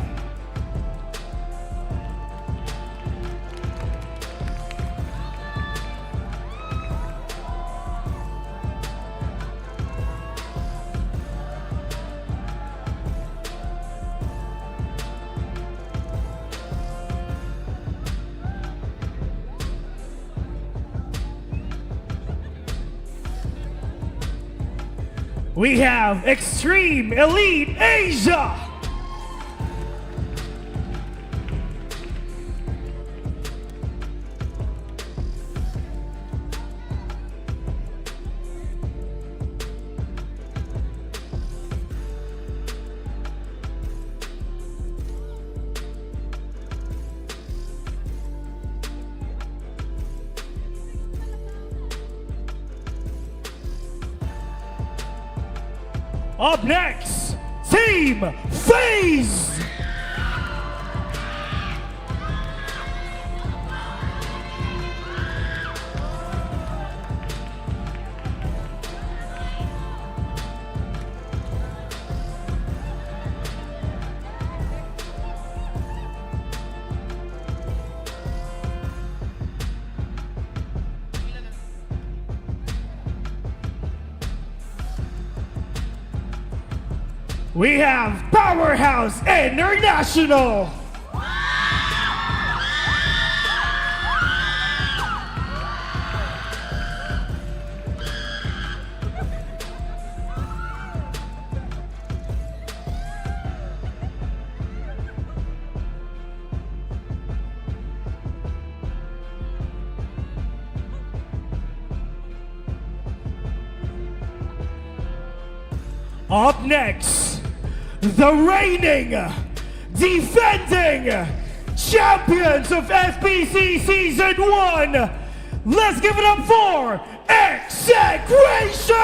We have Extreme Elite Asia! Up next, Team FaZe! We have Powerhouse International! Up next, the reigning, defending champions of FPC Season 1. Let's give it up for Execration!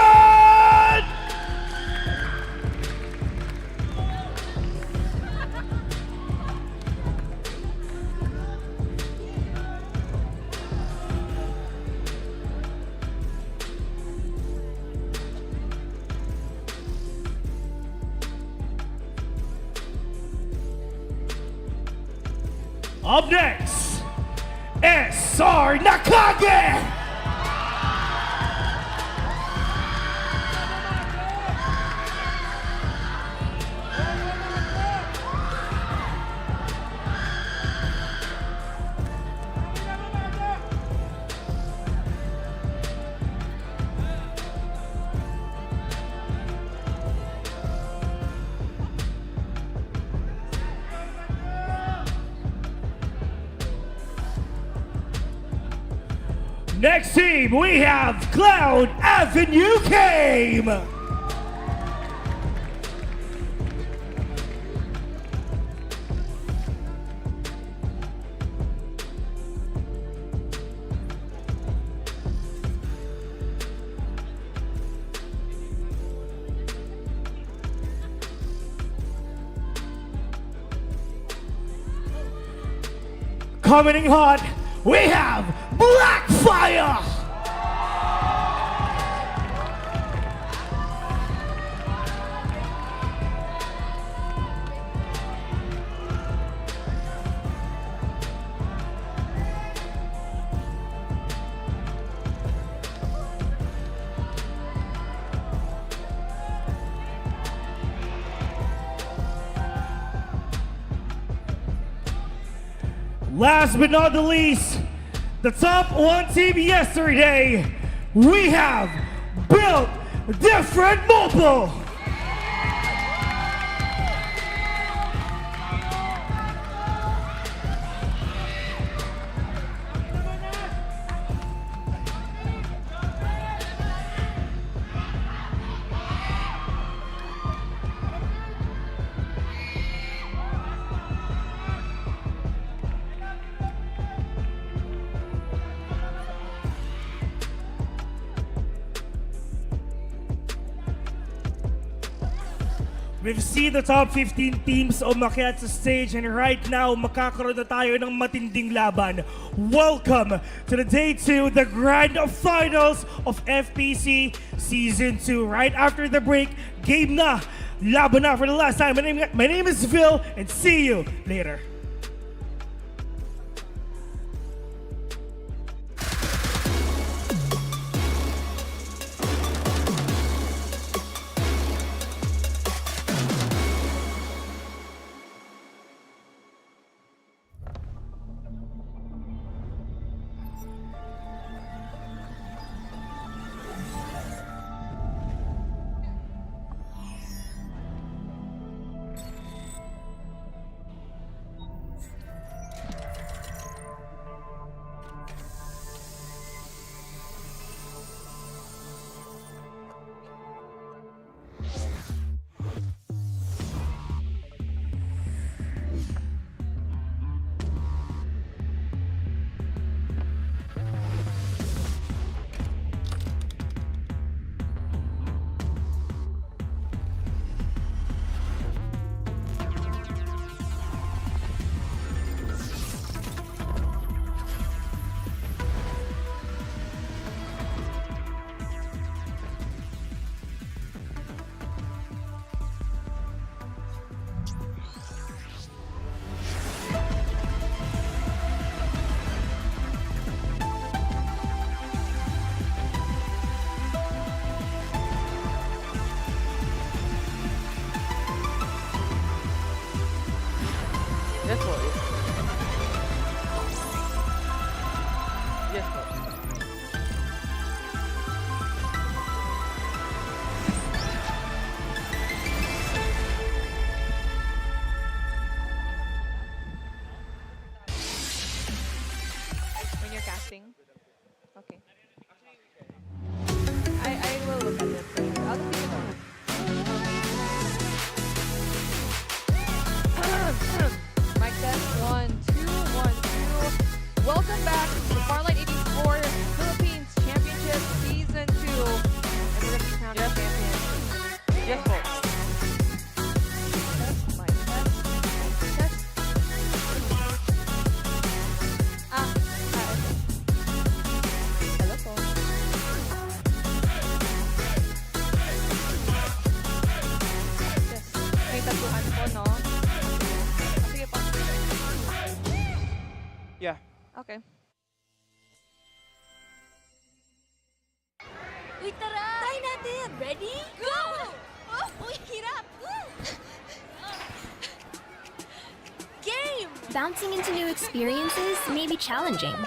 Up next, SR Nakage! Next team, we have Cloud Avenue Game. Coming in hot, we have Blackfire! Last but not the least, the top one team yesterday, we have Built Different Mobile. We've seen the top 15 teams umakyat sa stage, and right now, makakaroon na tayo ng matinding laban. Welcome to the Day 2, the Grand Finals of FPC Season 2. Right after the break, game na, laban na for the last time. My name is Phil, and see you later. Yes, po. Yes, po. When you're casting? Okay. I will look at it. I'll just leave it on. Mic test, 1, 2, 1, 2. Welcome back to the Farlight 84 Philippines Championship Season 2. And we're going to be crowned champions. Yes, po. Test, mic test, test. Okay. Hello po. Yes. May tatuhan po, no? Sige po. Uy, tara! Try natin! Ready? Go! Oh, uy, hirap! Game! Bouncing into new experiences may be challenging,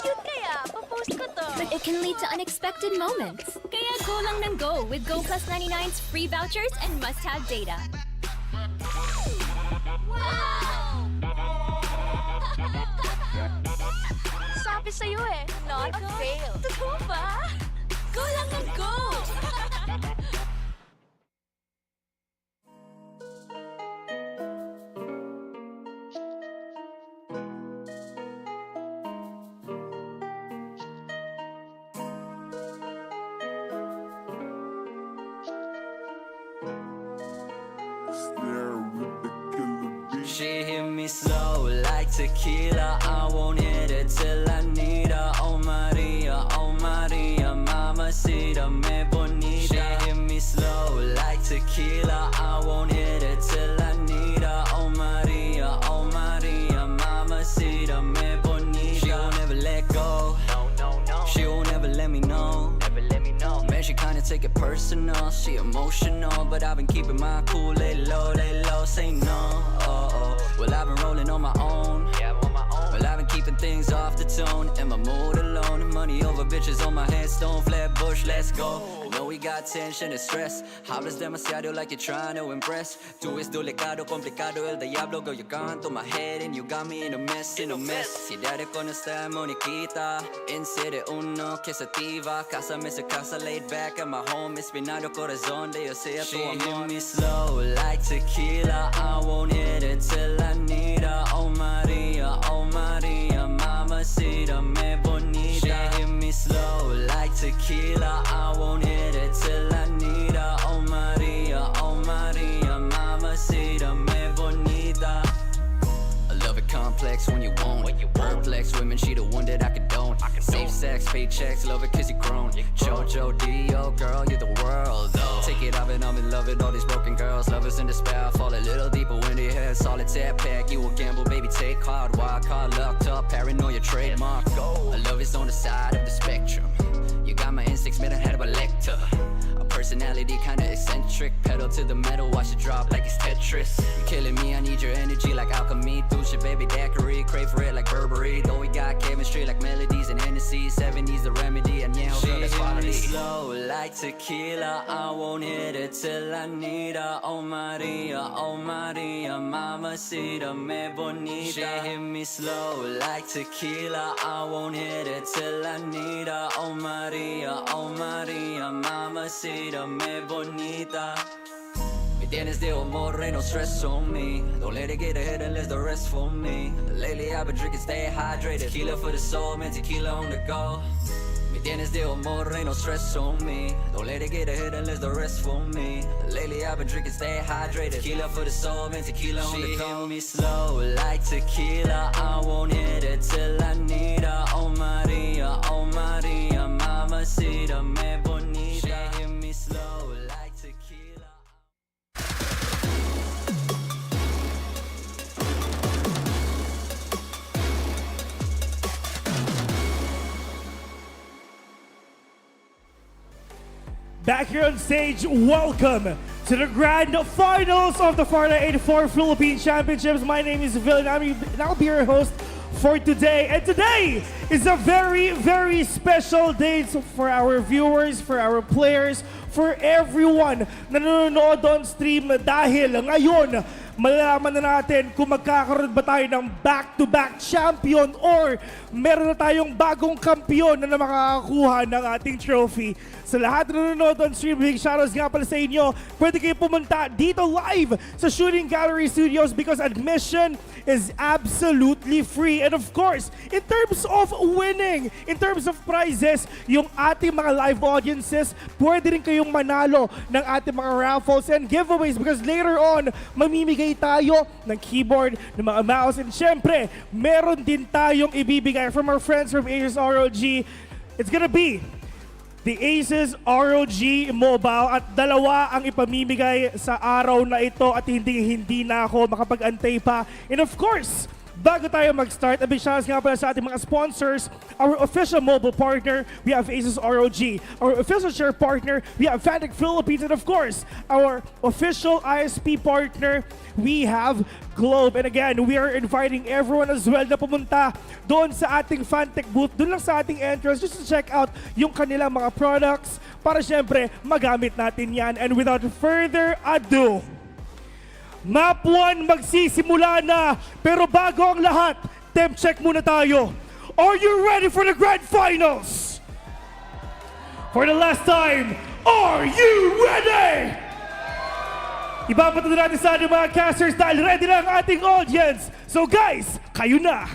Cute kaya! Papost ko to! but it can lead to unexpected moments. Kaya go lang ng go with Go Plus 99's free vouchers and must-have data. Wow! Sabi sa'yo eh, not a fail. Totoo ba? Go lang ng go! She hit me slow like tequila. I won't hit it till I need her. Oh Maria, mamacita, me bonita. She hit me slow like tequila. I won't hit it till I need her. Oh Maria, mamacita, me bonita. She won't ever let go. She won't ever let me know. Man, she kinda take it personal. She emotional, but I've been keeping my cool. Lay low, say no. Well, I've been rolling on my own. Well, I've been keeping things off the tone. In my mood alone. Money over bitches on my headstone. Flatbush, let's go. I know we got tension and stress. Hablas demasiado like you're trying to impress. Tú es delicado, complicado, el diablo. Girl, you're gone through my head and you got me in a mess, Si daddy con esta moniquita. En serie uno que se activa. Cásame se casa laid back at my home. Espinado corazón de yo sea tu amor. She hit me slow like tequila. I won't hit it till I need her. Oh Maria, mamacita, me bonita. She hit me slow like tequila. I won't hit it till I need her. Oh Maria, mamacita, me bonita. I love it complex when you want it. Perplex women, she the one that I condone. Safe sex, paychecks, love it cause you grown. Jojo, Dio, girl, you're the world. Take it up and I'm in love with all these broken girls. Lovers in despair, fall a little deeper when they head. Solitaire pack, you a gamble, baby, take hard. Wild card, locked up, paranoia, trademark. I love is on the side of the spectrum. You got my instincts made ahead of a lector. A personality kinda eccentric. Pedal to the metal, watch it drop like it's Tetris. You're killing me, I need your energy like alchemy. Dulce, baby, daiquiri, crave for it like Burberry. Though we got chemistry like melodies and Hennessy. 70s the remedy, and yeah, girl, that's quality. Slow like tequila, I won't hit it till I need her. Oh Maria, mamacita, me bonita. She hit me slow like tequila, I won't hit it till I need her. Oh Maria, mamacita, me bonita. Me tienes de amor, ain't no stress on me. Don't let it get ahead and let the rest for me. Lately I've been drinking, stay hydrated. Tequila for the soul, man, tequila on the go. Me tienes de amor, ain't no stress on me. Don't let it get ahead and let the rest for me. Lately I've been drinking, stay hydrated. Tequila for the soul, man, tequila on the go. She hit me slow like tequila. I won't hit it till I need her. Oh Maria, mamacita, me bonita. She hit me slow like tequila. Back here on stage, welcome to the grand finals of the Farlight 84 Philippine Championships. My name is Vil and I'll be your host for today. And today is a very, very special day for our viewers, for our players, for everyone na nanonood on stream dahil ngayon malalaman na natin kung magkakaroon ba tayo ng back-to-back champion or meron na tayong bagong kampiyon na makakakuha ng ating trophy. Sa lahat na nanonood on stream, big shoutouts nga pala sa inyo. Pwede kayo pumunta dito live sa Shooting Gallery Studios because admission is absolutely free. And of course, in terms of winning, in terms of prizes, yung ating mga live audiences, pwede rin kayong manalo ng ating mga raffles and giveaways because later on, mamimigay tayo ng keyboard, ng mga mouse, and syempre, meron din tayong ibibigay from our friends from Aces ROG. It's gonna be the Aces ROG Mobile at dalawa ang ipamimigay sa araw na ito at hindi na ako makapag-antay pa. And of course, Bago tayo mag-start, a big shoutout nga pala sa ating mga sponsors. Our official mobile partner, we have Asus ROG. Our official share partner, we have Fantic Philippines. And of course, our official ISP partner, we have Globe. And again, we are inviting everyone as well na pumunta doon sa ating Fantic booth, doon lang sa ating entrance, just to check out yung kanilang mga products para syempre magamit natin yan. And without further ado, Map 1 magsisimula na, pero bago ang lahat, temp check muna tayo. Are you ready for the Grand Finals? For the last time, are you ready? Ibabato na natin sa ating mga casters dahil ready na ang ating audience. So guys, kayo na!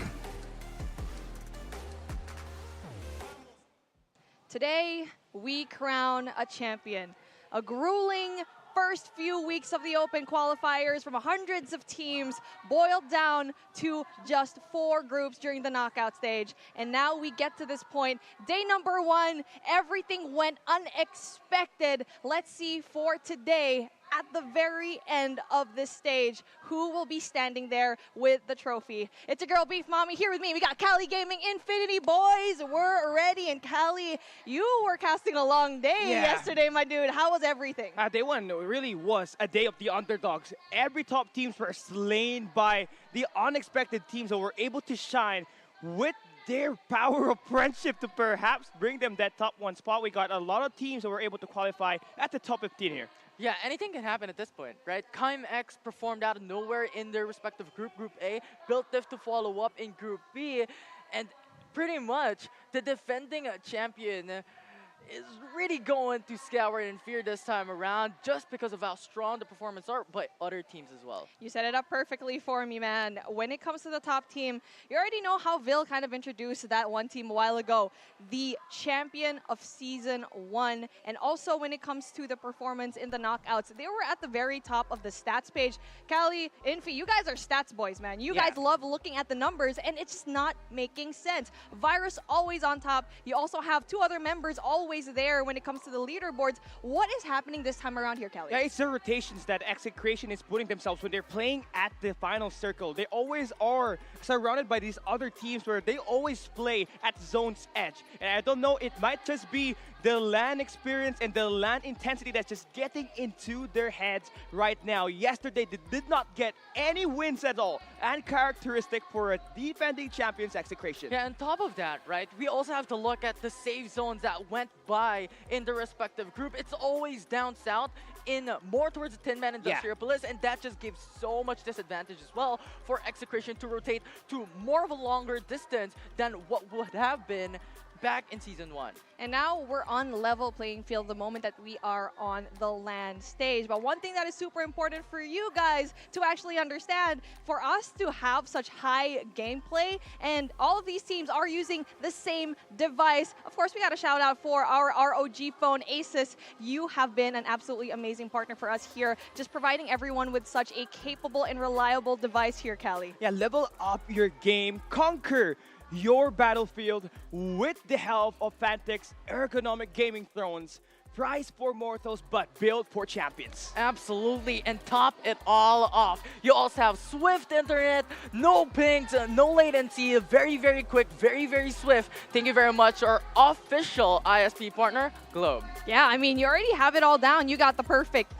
Today, we crown a champion. A grueling first few weeks of the Open qualifiers from hundreds of teams boiled down to just 4 groups during the knockout stage. And now we get to this point. Day number 1, everything went unexpected. Let's see for today, at the very end of this stage, who will be standing there with the trophy. It's a girl beef mommy here with me. We got Cali Gaming Infinity, boys. We're ready. And Cali, you were casting a long day yesterday, my dude. How was everything? Day 1 really was a day of the underdogs. Every top teams were slain by the unexpected teams that were able to shine with their power of friendship to perhaps bring them that top 1 spot. We got a lot of teams that were able to qualify at the top 15 here. Yeah, anything can happen at this point, right? X performed out of nowhere in their respective group, Group A, built Diff to follow up in Group B, and pretty much the defending champion is really going to scour in fear this time around just because of how strong the performance are by other teams as well. You set it up perfectly for me, man. When it comes to the top team, you already know how Vil kind of introduced that one team a while ago. The champion of Season 1. And also when it comes to the performance in the knockouts, they were at the very top of the stats page. Cali, Infi, you guys are stats boys, man. You guys love looking at the numbers, and it's just not making sense. Virus always on top. You also have 2 other members always there when it comes to the leaderboards. What is happening this time around here, Kelly? Yeah, it's the rotations that Execration is putting themselves when they're playing at the final circle. They always are surrounded by these other teams where they always play at zone's edge. And I don't know, it might just be the LAN experience and the LAN intensity that's just getting into their heads right now. Yesterday, they did not get any wins at all, and characteristic for a defending champions Execration. Yeah, on top of that, right, we also have to look at the safe zones that went by in the respective group. It's always down south in more towards the Tin Man Industriapolis, and that just gives so much disadvantage as well for Execration to rotate to more of a longer distance than what would have been back in Season 1. And now we're on level playing field the moment that we are on the LAN stage. But one thing that is super important for you guys to actually understand, for us to have such high gameplay, and all of these teams are using the same device. Of course, we got a shout out for our ROG phone, Asus. You have been an absolutely amazing partner for us here, just providing everyone with such a capable and reliable device here, Cali. Yeah, level up your game, conquer your battlefield with the help of Fantic's ergonomic gaming thrones. Prize for mortals, but built for champions. Absolutely, and top it all off, you also have swift internet, no pings, no latency, very, very quick, very, very swift. Thank you very much, our official ISP partner, Globe. Yeah, I mean, you already have it all down. You got the perfect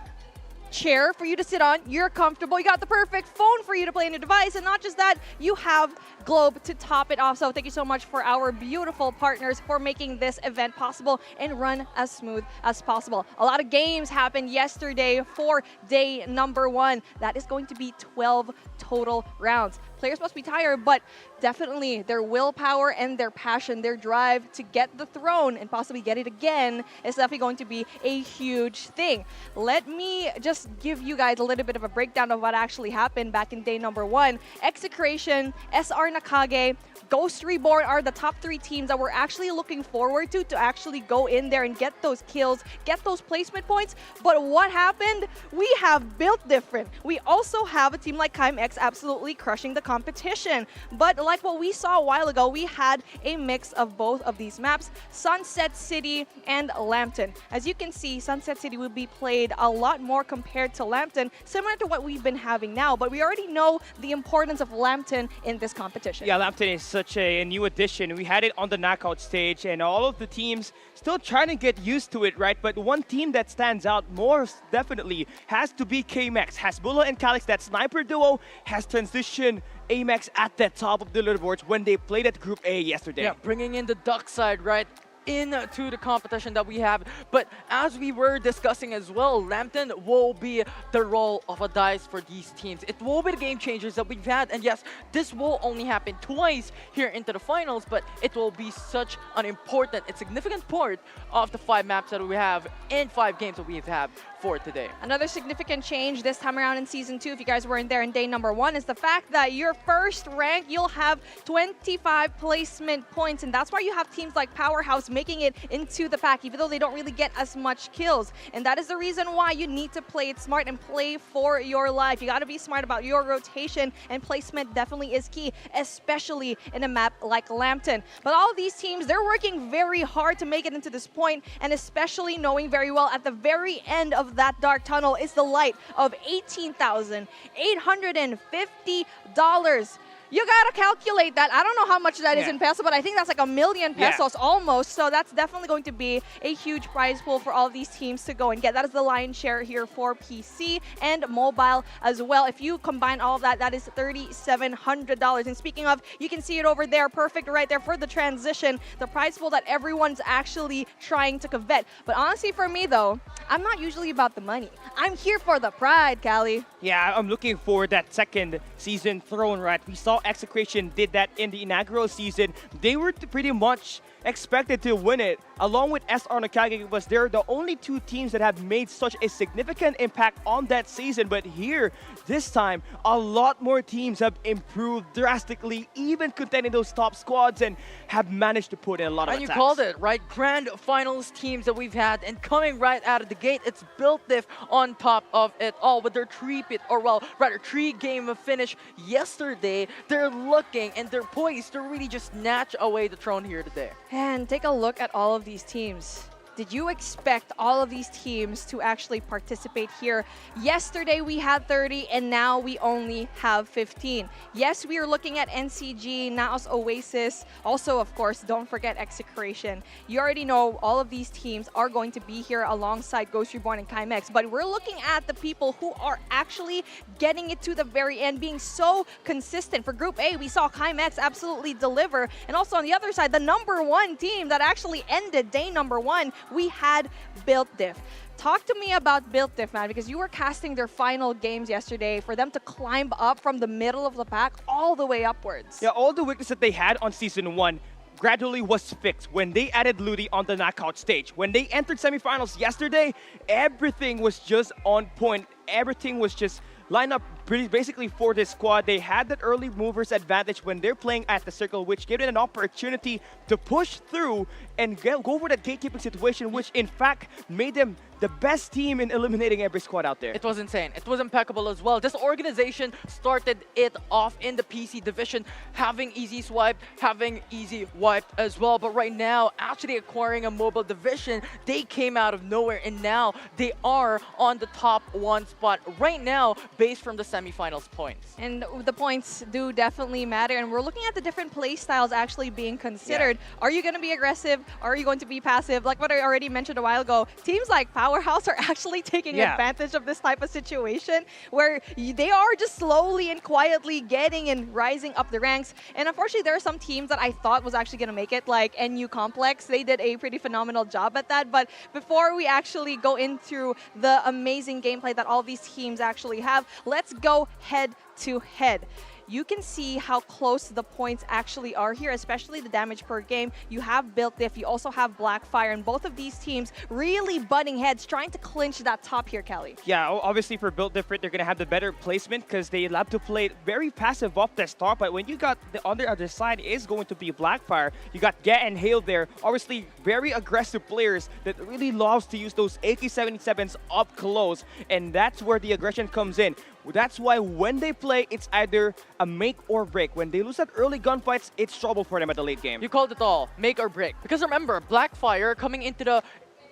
chair for you to sit on, you're comfortable, you got the perfect phone for you to play on your device, and not just that, you have Globe to top it off. So thank you so much for our beautiful partners for making this event possible and run as smooth as possible. A lot of games happened yesterday for day number 1. That is going to be 12 total rounds. Players must be tired, but definitely their willpower and their passion, their drive to get the throne and possibly get it again is definitely going to be a huge thing. Let me just give you guys a little bit of a breakdown of what actually happened back in day number 1. Execration, SR Nakage, Ghost Reborn are the top 3 teams that we're actually looking forward to actually go in there and get those kills, get those placement points. But what happened? We have built different. We also have a team like X absolutely crushing the competition. But like what we saw a while ago, we had a mix of both of these maps, Sunset City and Lambton. As you can see, Sunset City will be played a lot more compared compared to Lambton, similar to what we've been having now. But we already know the importance of Lambton in this competition. Yeah, Lambton is such a new addition. We had it on the knockout stage, and all of the teams still trying to get used to it, right? But one team that stands out most definitely has to be KMX. Hasbulla and Calix, that sniper duo, has transitioned Amex at the top of the leaderboards when they played at Group A yesterday. Yeah, bringing in the duck side, right? Into the competition that we have. But as we were discussing as well, Lambton will be the role of a dice for these teams. It will be the game changers that we've had. And yes, this will only happen twice here into the finals, but it will be such an important and significant part of the 5 maps that we have and 5 games that we've had for today. Another significant change this time around in Season 2, if you guys weren't there in day number 1, is the fact that your first rank, you'll have 25 placement points. And that's why you have teams like Powerhouse making it into the pack, even though they don't really get as much kills. And that is the reason why you need to play it smart and play for your life. You got to be smart about your rotation, and placement definitely is key, especially in a map like Lambton. But all of these teams, they're working very hard to make it into this point, and especially knowing very well at the very end of that dark tunnel is the light of $18,850. You gotta calculate that. I don't know how much that is in peso, but I think that's like $1 million pesos almost. So that's definitely going to be a huge prize pool for all of these teams to go and get. That is the lion's share here for PC and mobile as well. If you combine all of that, that is $3,700. And speaking of, you can see it over there, perfect right there for the transition, the prize pool that everyone's actually trying to covet. But honestly, for me though, I'm not usually about the money. I'm here for the pride, Callie. Yeah, I'm looking for that second season throne, right? We saw Execration did that in the inaugural season. They were pretty much expected to win it. Along with SR Nakage, was they're the only 2 teams that have made such a significant impact on that season. But here, this time, a lot more teams have improved drastically, even contending those top squads, and have managed to put in a lot of attacks. And you called it, right? Grand finals teams that we've had, and coming right out of the gate, it's Built Diff on top of it all with their 3-game finish yesterday. They're looking and they're poised to really just snatch away the throne here today. And take a look at all of these teams. Did you expect all of these teams to actually participate here? Yesterday we had 30 and now we only have 15. Yes, we are looking at NCG, Naos Oasis. Also, of course, don't forget Execration. You already know all of these teams are going to be here alongside Ghost Reborn and Chimex. But we're looking at the people who are actually getting it to the very end, being so consistent. For Group A, we saw Chimex absolutely deliver. And also on the other side, the #1 team that actually ended day #1, we had Built Diff. Talk to me about Built Diff, man, because you were casting their final games yesterday for them to climb up from the middle of the pack all the way upwards. Yeah, all the weakness that they had on Season 1 gradually was fixed when they added Ludi on the knockout stage. When they entered semifinals yesterday, everything was just on point. Everything was just lined up basically for this squad. They had that early movers advantage when they're playing at the circle, which gave them an opportunity to push through and go for that gatekeeping situation, which in fact made them the best team in eliminating every squad out there. It was insane. It was impeccable as well. This organization started it off in the PC division, having easy swipe, having easy wipe as well. But right now, actually acquiring a mobile division, they came out of nowhere and now they are on the top 1 spot right now based from the semifinals points. And the points do definitely matter. And we're looking at the different play styles actually being considered. Yeah. Are you going to be aggressive? Are you going to be passive? Like what I already mentioned a while ago, teams like Powerhouse are actually taking advantage of this type of situation where they are just slowly and quietly getting and rising up the ranks. And unfortunately, there are some teams that I thought was actually going to make it, like NU Complex. They did a pretty phenomenal job at that. But before we actually go into the amazing gameplay that all these teams actually have, let's go head to head. You can see how close the points actually are here, especially the damage per game. You have Built Diff, you also have Blackfire, and both of these teams really butting heads, trying to clinch that top here, Kelly. Yeah, obviously for Built Different, they're going to have the better placement because they love to play very passive off the start. But when you got on the other side is going to be Blackfire, you got Get and Hail there. Obviously, very aggressive players that really loves to use those AK-77s up close, and that's where the aggression comes in. That's why when they play, it's either a make or break. When they lose at early gunfights, it's trouble for them at the late game. You called it all, make or break. Because remember, Blackfire coming into the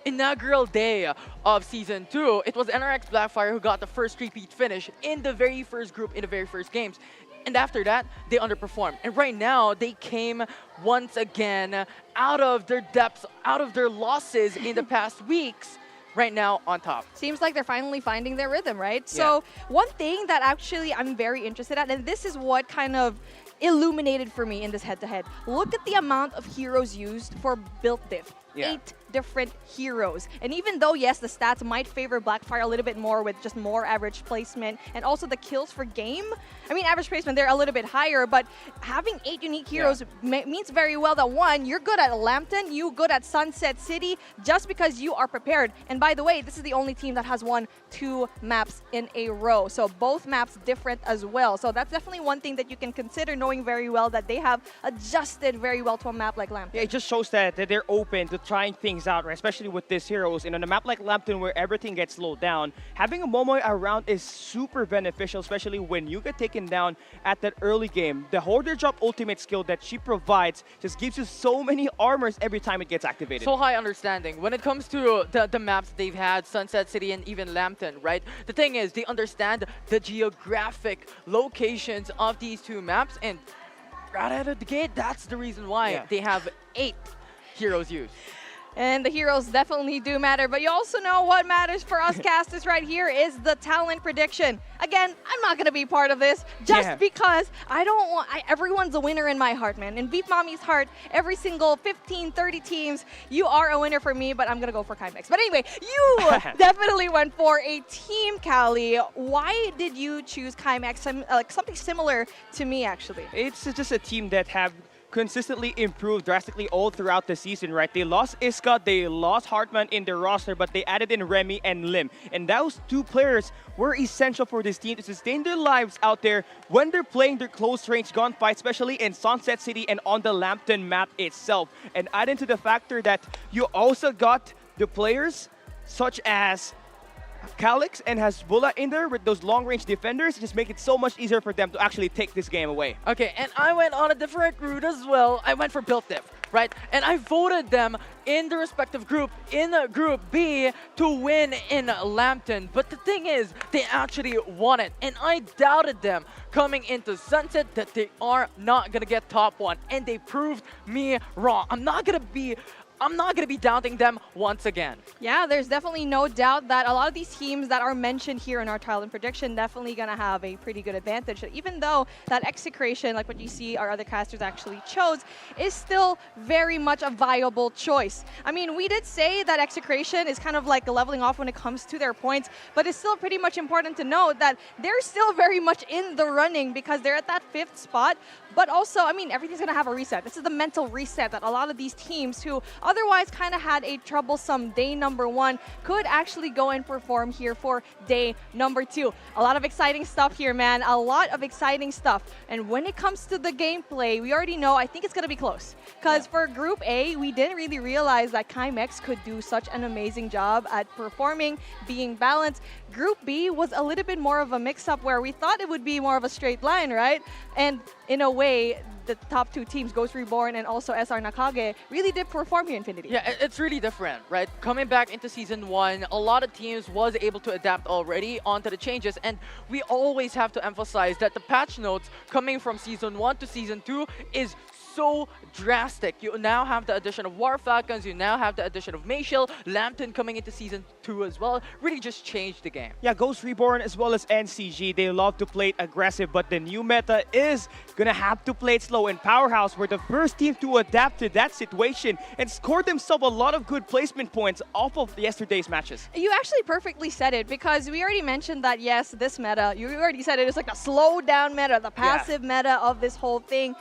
inaugural day of Season 2, it was NRX Blackfire who got the first repeat finish in the very first group, in the very first games. And after that, they underperformed. And right now, they came once again out of their depths, out of their losses in the past weeks, right now on top. Seems like they're finally finding their rhythm, right? So one thing that actually I'm very interested at, and this is what kind of illuminated for me in this head-to-head. Look at the amount of heroes used for build diff. 8 different heroes. And even though, yes, the stats might favor Blackfire a little bit more with just more average placement and also the kills for game, I mean, average placement, they're a little bit higher, but having 8 unique heroes means very well that, one, you're good at Lambton, you're good at Sunset City, just because you are prepared. And by the way, this is the only team that has won 2 maps in a row. So both maps different as well. So that's definitely one thing that you can consider, knowing very well that they have adjusted very well to a map like Lambton. Yeah, it just shows that they're open to trying things out, right? Especially with these heroes. And on a map like Lambton where everything gets slowed down, having a Momoy around is super beneficial, especially when you get taken down at that early game. The Hoarder Drop ultimate skill that she provides just gives you so many armors every time it gets activated. So high understanding. When it comes to the maps they've had, Sunset City and even Lambton, right? The thing is, they understand the geographic locations of these 2 maps, and right out of the gate, that's the reason why they have 8 heroes used. And the heroes definitely do matter, but you also know what matters for us casters right here is the talent prediction. Again, I'm not going to be part of this just because I don't want, everyone's a winner in my heart, man. In Beef Mommy's heart, every single 15, 30 teams, you are a winner for me, but I'm going to go for Kymex. But anyway, you definitely went for a team, Callie. Why did you choose Kymex? Like something similar to me, actually. It's just a team that have consistently improved drastically all throughout the season, right? They lost Iska, they lost Hartman in their roster, but they added in Remy and Lim. And those 2 players were essential for this team to sustain their lives out there when they're playing their close-range gunfight, especially in Sunset City and on the Lambton map itself. And add into the factor that you also got the players such as Calyx and Hasbulla in there with those long-range defenders, just make it so much easier for them to actually take this game away. Okay, and I went on a different route as well. I went for Built Diff, right? And I voted them in the respective group, in Group B, to win in Lambton. But the thing is, they actually won it. And I doubted them coming into Sunset that they are not going to get top 1. And they proved me wrong. I'm not going to be doubting them once again. Yeah, there's definitely no doubt that a lot of these teams that are mentioned here in our talent prediction definitely going to have a pretty good advantage. Even though that Execration, like what you see our other casters actually chose, is still very much a viable choice. I mean, we did say that Execration is kind of like leveling off when it comes to their points, but it's still pretty much important to note that they're still very much in the running because they're at that 5th spot. But also, I mean, everything's going to have a reset. This is the mental reset that a lot of these teams who otherwise kind of had a troublesome day number 1 could actually go and perform here for day number 2. A lot of exciting stuff here, man. A lot of exciting stuff. And when it comes to the gameplay, we already know, I think it's going to be close. Because for Group A, we didn't really realize that Kymex could do such an amazing job at performing, being balanced. Group B was a little bit more of a mix-up where we thought it would be more of a straight line, right? And in a way, the top 2 teams, Ghost Reborn and also SR Nakage, really did perform here in Infinity. Yeah, it's really different, right? Coming back into Season 1, a lot of teams was able to adapt already onto the changes, and we always have to emphasize that the patch notes coming from Season 1 to Season 2 is so drastic. You now have the addition of War Falcons, you now have the addition of Mayshell, Lambton coming into Season 2 as well. Really just changed the game. Yeah, Ghost Reborn as well as NCG, they love to play it aggressive, but the new meta is gonna have to play it slow. And Powerhouse were the first team to adapt to that situation and scored themselves a lot of good placement points off of yesterday's matches. You actually perfectly said it, because we already mentioned that, yes, this meta, you already said it's like the slow down meta, the passive meta of this whole thing.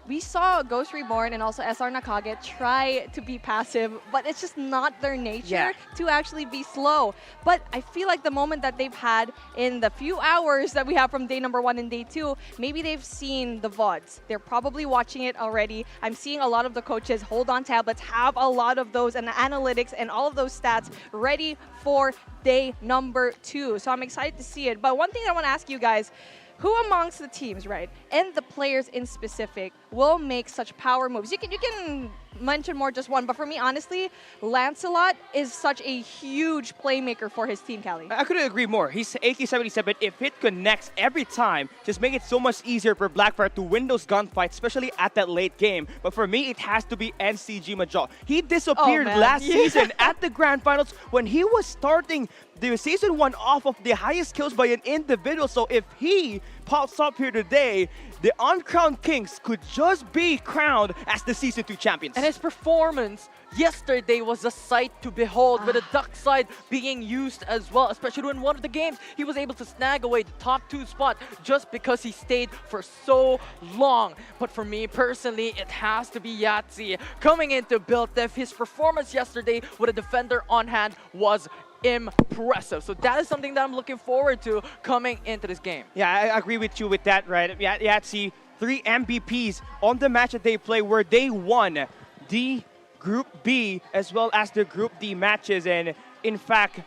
We saw Ghost Reborn and also SR Nakage try to be passive, but it's just not their nature to actually be slow. But I feel like the moment that they've had in the few hours that we have from day number 1 and day 2, maybe they've seen the VODs. They're probably watching it already. I'm seeing a lot of the coaches hold on tablets, have a lot of those and analytics and all of those stats ready for day number 2. So I'm excited to see it. But one thing I want to ask you guys, who amongst the teams, right, and the players in specific will make such power moves? You can mention more just one, but for me, honestly, Lancelot is such a huge playmaker for his team, Callie. I couldn't agree more. He's AK-77. If it connects every time, just make it so much easier for Blackfire to win those gunfights, especially at that late game. But for me, it has to be NCG Majol. He disappeared last season at the Grand Finals when he was starting the Season 1 off of the highest kills by an individual. So if he pops up here today, the uncrowned kings could just be crowned as the Season 2 champions. And his performance yesterday was a sight to behold, with the duck side being used as well, especially in one of the games. He was able to snag away the top 2 spot just because he stayed for so long. But for me personally, it has to be Yahtzee coming into Build Def. His performance yesterday with a defender on hand was impressive. So that is something that I'm looking forward to coming into this game. Yeah, I agree with you with that, right? Yahtzee, 3 MVPs on the match that they play where they won the Group B as well as the Group D matches. And in fact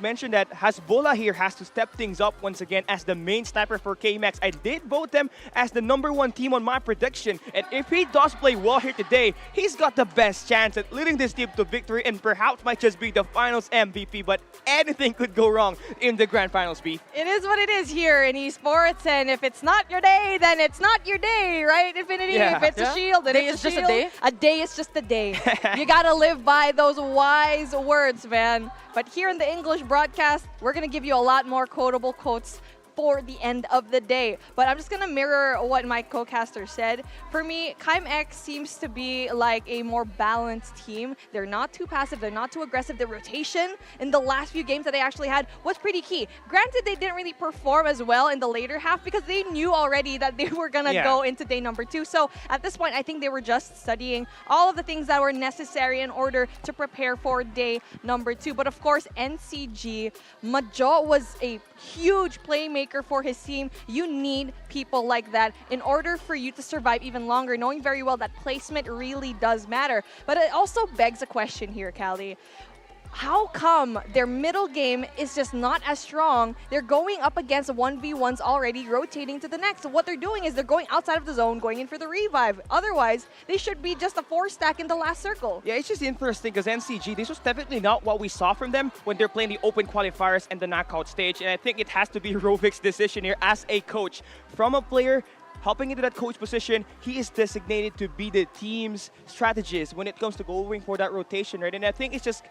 mention that Hasbulla here has to step things up once again as the main sniper for KMax. I did vote them as the #1 team on my prediction, and if he does play well here today, he's got the best chance at leading this team to victory and perhaps might just be the finals MVP, but anything could go wrong in the Grand Finals, B. It is what it is here in esports, and if it's not your day, then it's not your day, right, Infinity? Yeah. If it's a shield, then Day it's is a just a shield. A day is just a day. You gotta live by those wise words, man. But here in the English broadcast, we're gonna give you a lot more quotable quotes for the end of the day. But I'm just gonna mirror what my co-caster said. For me, KMX seems to be like a more balanced team. They're not too passive, they're not too aggressive. The rotation in the last few games that they actually had was pretty key. Granted, they didn't really perform as well in the later half because they knew already that they were gonna go into day #2. So at this point, I think they were just studying all of the things that were necessary in order to prepare for day #2. But of course, NCG, Majo was a huge playmaker for his team. You need people like that in order for you to survive even longer, knowing very well that placement really does matter. But it also begs a question here, Callie. How come their middle game is just not as strong? They're going up against 1v1s already, rotating to the next. So what they're doing is they're going outside of the zone, going in for the revive. Otherwise, they should be just a 4-stack in the last circle. Yeah, it's just interesting because NCG, this was definitely not what we saw from them when they're playing the open qualifiers and the knockout stage. And I think it has to be Rovik's decision here as a coach. From a player helping into that coach position, he is designated to be the team's strategist when it comes to going for that rotation, right? And I think it's just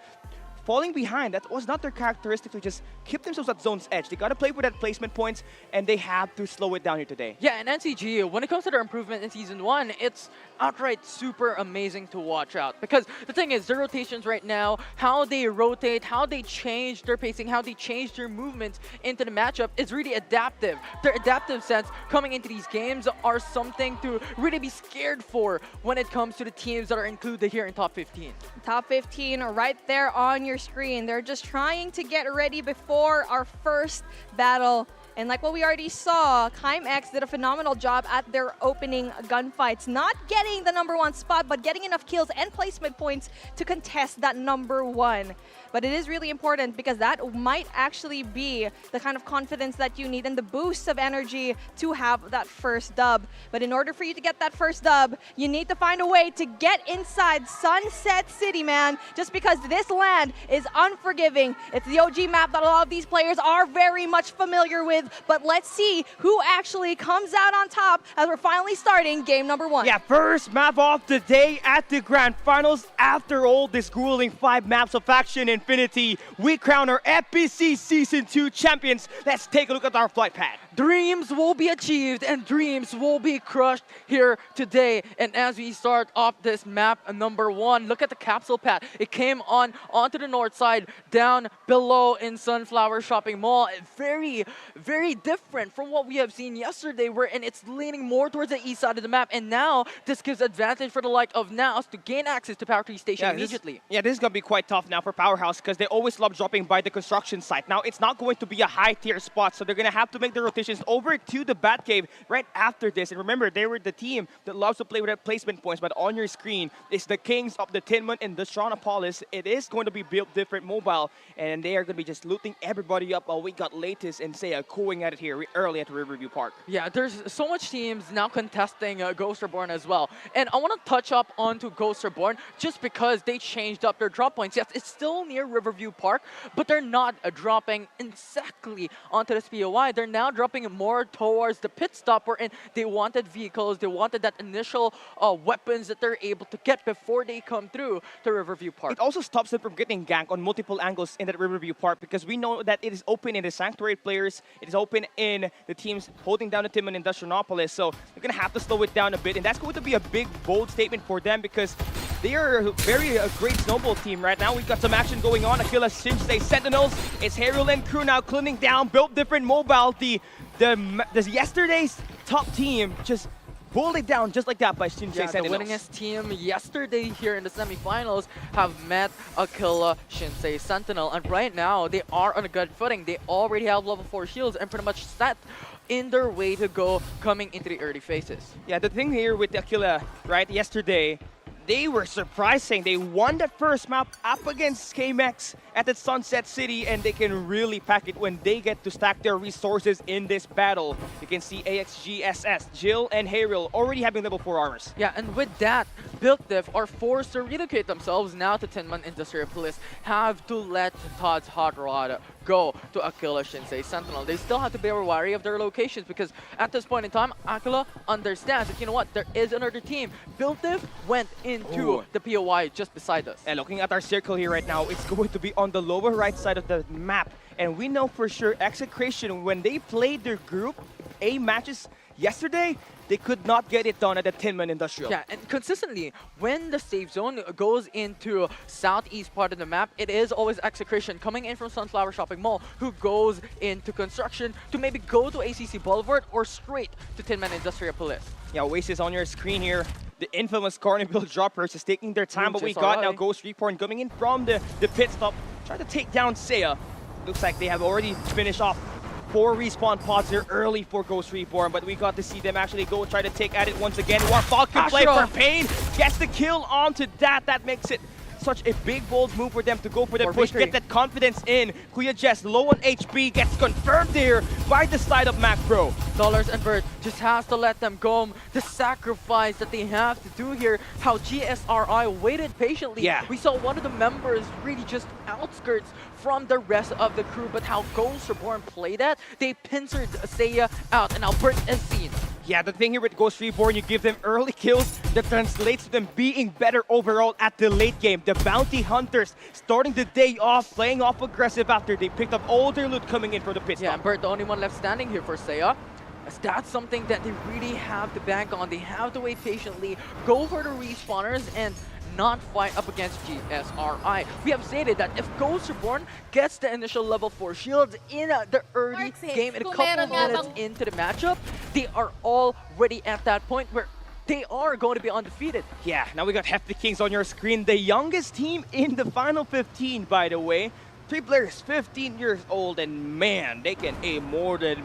falling behind. That was not their characteristic to just keep themselves at zone's edge. They got to play for that placement points, and they have to slow it down here today. Yeah, and NCG, when it comes to their improvement in Season 1, it's outright super amazing to watch out. Because the thing is, their rotations right now, how they rotate, how they change their pacing, how they change their movements into the matchup is really adaptive. Their adaptive sense coming into these games are something to really be scared for when it comes to the teams that are included here in Top 15. Top 15 right there on your screen. They're just trying to get ready before our first battle. And like what we already saw, KMX did a phenomenal job at their opening gunfights. Not getting the #1 spot, but getting enough kills and placement points to contest that #1. But it is really important because that might actually be the kind of confidence that you need and the boost of energy to have that first dub. But in order for you to get that first dub, you need to find a way to get inside Sunset City, man. Just because this land is unforgiving. It's the OG map that a lot of these players are very much familiar with. But let's see who actually comes out on top as we're finally starting game #1. Yeah, first map of the day at the Grand Finals. After all this grueling 5 maps of action, Infinity, we crown our FPC Season 2 champions. Let's take a look at our flight pad. Dreams will be achieved and dreams will be crushed here today. And as we start off this map #1, look at the capsule pad. It came onto the north side, down below in Sunflower Shopping Mall. Very, very different from what we have seen yesterday, and it's leaning more towards the east side of the map. And now this gives advantage for the like of Naos to gain access to Power 3 Station immediately. This is going to be quite tough now for Powerhouse because they always love dropping by the construction site. Now, it's not going to be a high tier spot, so they're going to have to make the rotation transitions over to the Batcave right after this. And remember, they were the team that loves to play with placement points, but on your screen is the Kings of the Tinman and the Stranapolis. It is going to be built different mobile, and they are going to be just looting everybody up while we got Latest and Seiya going at it here early at Riverview Park. Yeah, there's so much teams now contesting Ghost Reborn as well. And I want to touch up onto Ghost Reborn just because they changed up their drop points. Yes, it's still near Riverview Park, but they're not dropping exactly onto this POI. They're now dropping more towards the pit stop wherein they wanted vehicles, they wanted that initial weapons that they're able to get before they come through to Riverview Park. It also stops them from getting ganked on multiple angles in that Riverview Park because we know that it is open in the Sanctuary players, it is open in the teams holding down the Tinman and Industrionopolis, so they're going to have to slow it down a bit, and that's going to be a big, bold statement for them because they are a great snowball team right now. We've got some action going on. Aquila Shinsei Sentinels. It's Harriel and crew now cleaning down, built different mobile. The yesterday's top team just pulled it down just like that by Shinsei Sentinels. The winningest team yesterday here in the semifinals have met Aquila Shinsei Sentinel, and right now they are on a good footing. They already have level 4 shields and pretty much set in their way to go coming into the early phases. Yeah, the thing here with Aquila, right, yesterday, they were surprising. They won the first map up against KMX at the Sunset City, and they can really pack it when they get to stack their resources in this battle. You can see AXG, SS, Jill, and Harriel already having level 4 armors. Yeah, and with that, BuiltDiff are forced to relocate themselves now to Tinman Industriopolis, have to let Todd's Hot Rod go to Aquila Shinsei Sentinel. They still have to be wary of their locations because at this point in time, Aquila understands that, you know what, there is another team. BuiltDiff went into the POI just beside us. And looking at our circle here right now, it's going to be on the lower right side of the map. And we know for sure Execration, when they played their Group A matches yesterday, they could not get it done at the Tinman Industrial. Yeah, and consistently, when the safe zone goes into southeast part of the map, it is always Execration coming in from Sunflower Shopping Mall who goes into construction to maybe go to ACC Boulevard or straight to Tinman Industriopolis. Yeah, Oasis on your screen here. The infamous Carnival Droppers is taking their time, but we got now Ghost Reborn coming in from the pit stop, trying to take down Seiya. Looks like they have already finished off 4 respawn pods here early for Ghost Reborn, but we got to see them actually go try to take at it once again. Warthog can play for Pain, gets the kill onto that. That makes it such a big, bold move for them to go for the push, get that confidence in. Kuya Jess, low on HP, gets confirmed here by the side of Mac Pro. Dollars and Bert just has to let them go. The sacrifice that they have to do here, how GSRI waited patiently. Yeah. We saw one of the members really just outskirts from the rest of the crew, but how Ghost Reborn played that, they pincered Seiya out, and now Bert is seen. Yeah, the thing here with Ghost Reborn, you give them early kills that translates to them being better overall at the late game. The Bounty Hunters starting the day off, playing off aggressive after they picked up all their loot coming in for the pit stop. Yeah, and Bert, the only one left standing here for Seiya. That's something that they really have to bank on. They have to wait patiently, go for the respawners, and not fight up against GSRI. We have stated that if Ghost Reborn gets the initial level 4 shields in the early game, in a couple minutes into the matchup, they are already at that point where they are going to be undefeated. Yeah, now we got Hefty Kings on your screen, the youngest team in the final 15, by the way. 3 players, 15 years old, and man, they can aim more than